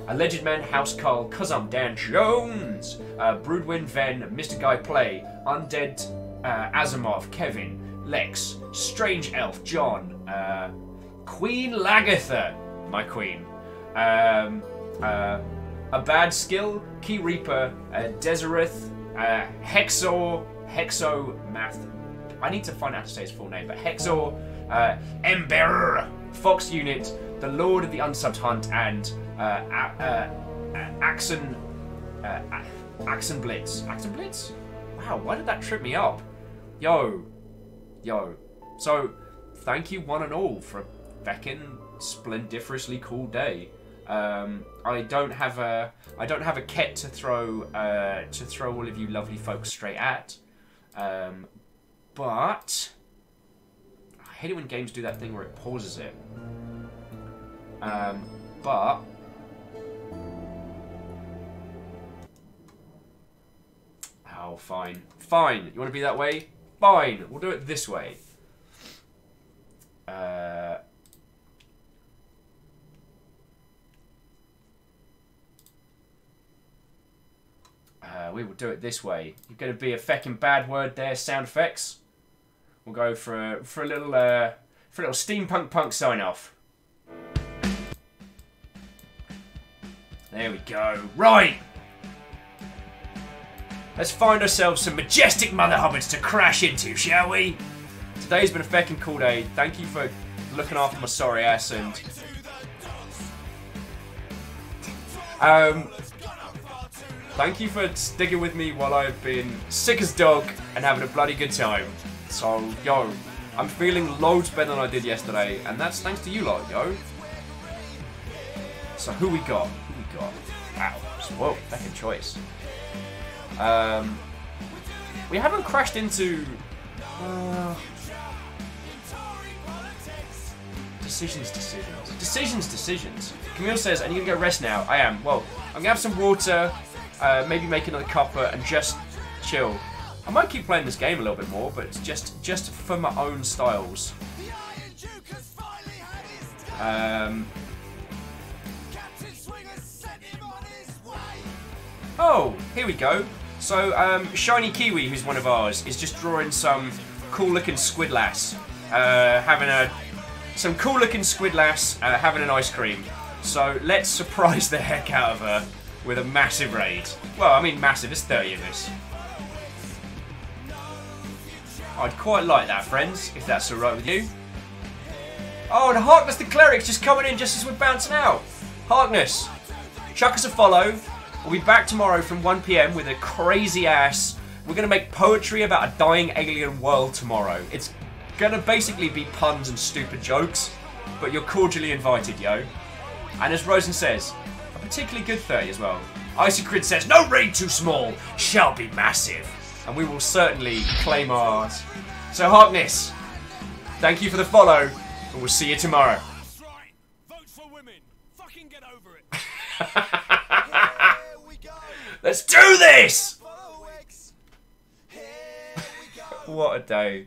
Alleged Man, House Carl, Cuz I'm Dan Jones, Broodwind, Ven, Mr. Guy Play, Undead, Asimov, Kevin, Lex, Strange Elf, John, Queen Lagatha, my queen, A Bad Skill, Key Reaper, Desereth, Hexor, Math. I need to find out how to say his full name, but Hexor, Ember, Fox Unit, the Lord of the Unsubbed Hunt, and Axon Blitz. Axon Blitz? Wow, why did that trip me up? Yo. So, thank you one and all for a feckin' splendiferously cool day. I don't have a ket to throw all of you lovely folks straight at. But I hate it when games do that thing where it pauses it. But oh, fine. You want to be that way? Fine. We'll do it this way. We will do it this way. You're going to be a feckin' bad word there. Sound effects. We'll go for a little steampunk punk sign off. There we go. Right. Let's find ourselves some majestic Mother Hubbards to crash into, shall we? Today's been a feckin' cool day. Thank you for looking after my sorry ass and thank you for sticking with me while I've been sick as dog and having a bloody good time. So, yo, I'm feeling loads better than I did yesterday, and that's thanks to you lot, yo. So who we got? Wow, whoa, second choice. We haven't crashed into Decisions. Camille says, "And you can go rest now." I am. Well, I'm gonna have some water, maybe make another cuppa, and just chill. I might keep playing this game a little bit more, but it's just for my own styles. Oh, here we go. So, Shiny Kiwi, who's one of ours, is just drawing some cool-looking squid lass, having an ice cream. So let's surprise the heck out of her with a massive raid. Well, I mean massive, it's 30 of us. I'd quite like that, friends, if that's alright with you. Oh, and Harkness the Cleric's just coming in just as we're bouncing out. Harkness, chuck us a follow. We'll be back tomorrow from 1 PM with a crazy ass. We're going to make poetry about a dying alien world tomorrow. It's going to basically be puns and stupid jokes, but you're cordially invited, yo. And as Rosen says, a particularly good 30 as well. Icy Crid says, "No raid too small, shall be massive." And we will certainly claim ours. So Harkness, thank you for the follow, and we'll see you tomorrow. That's right. Vote for women. Fucking get over it. Let's do this! What a day.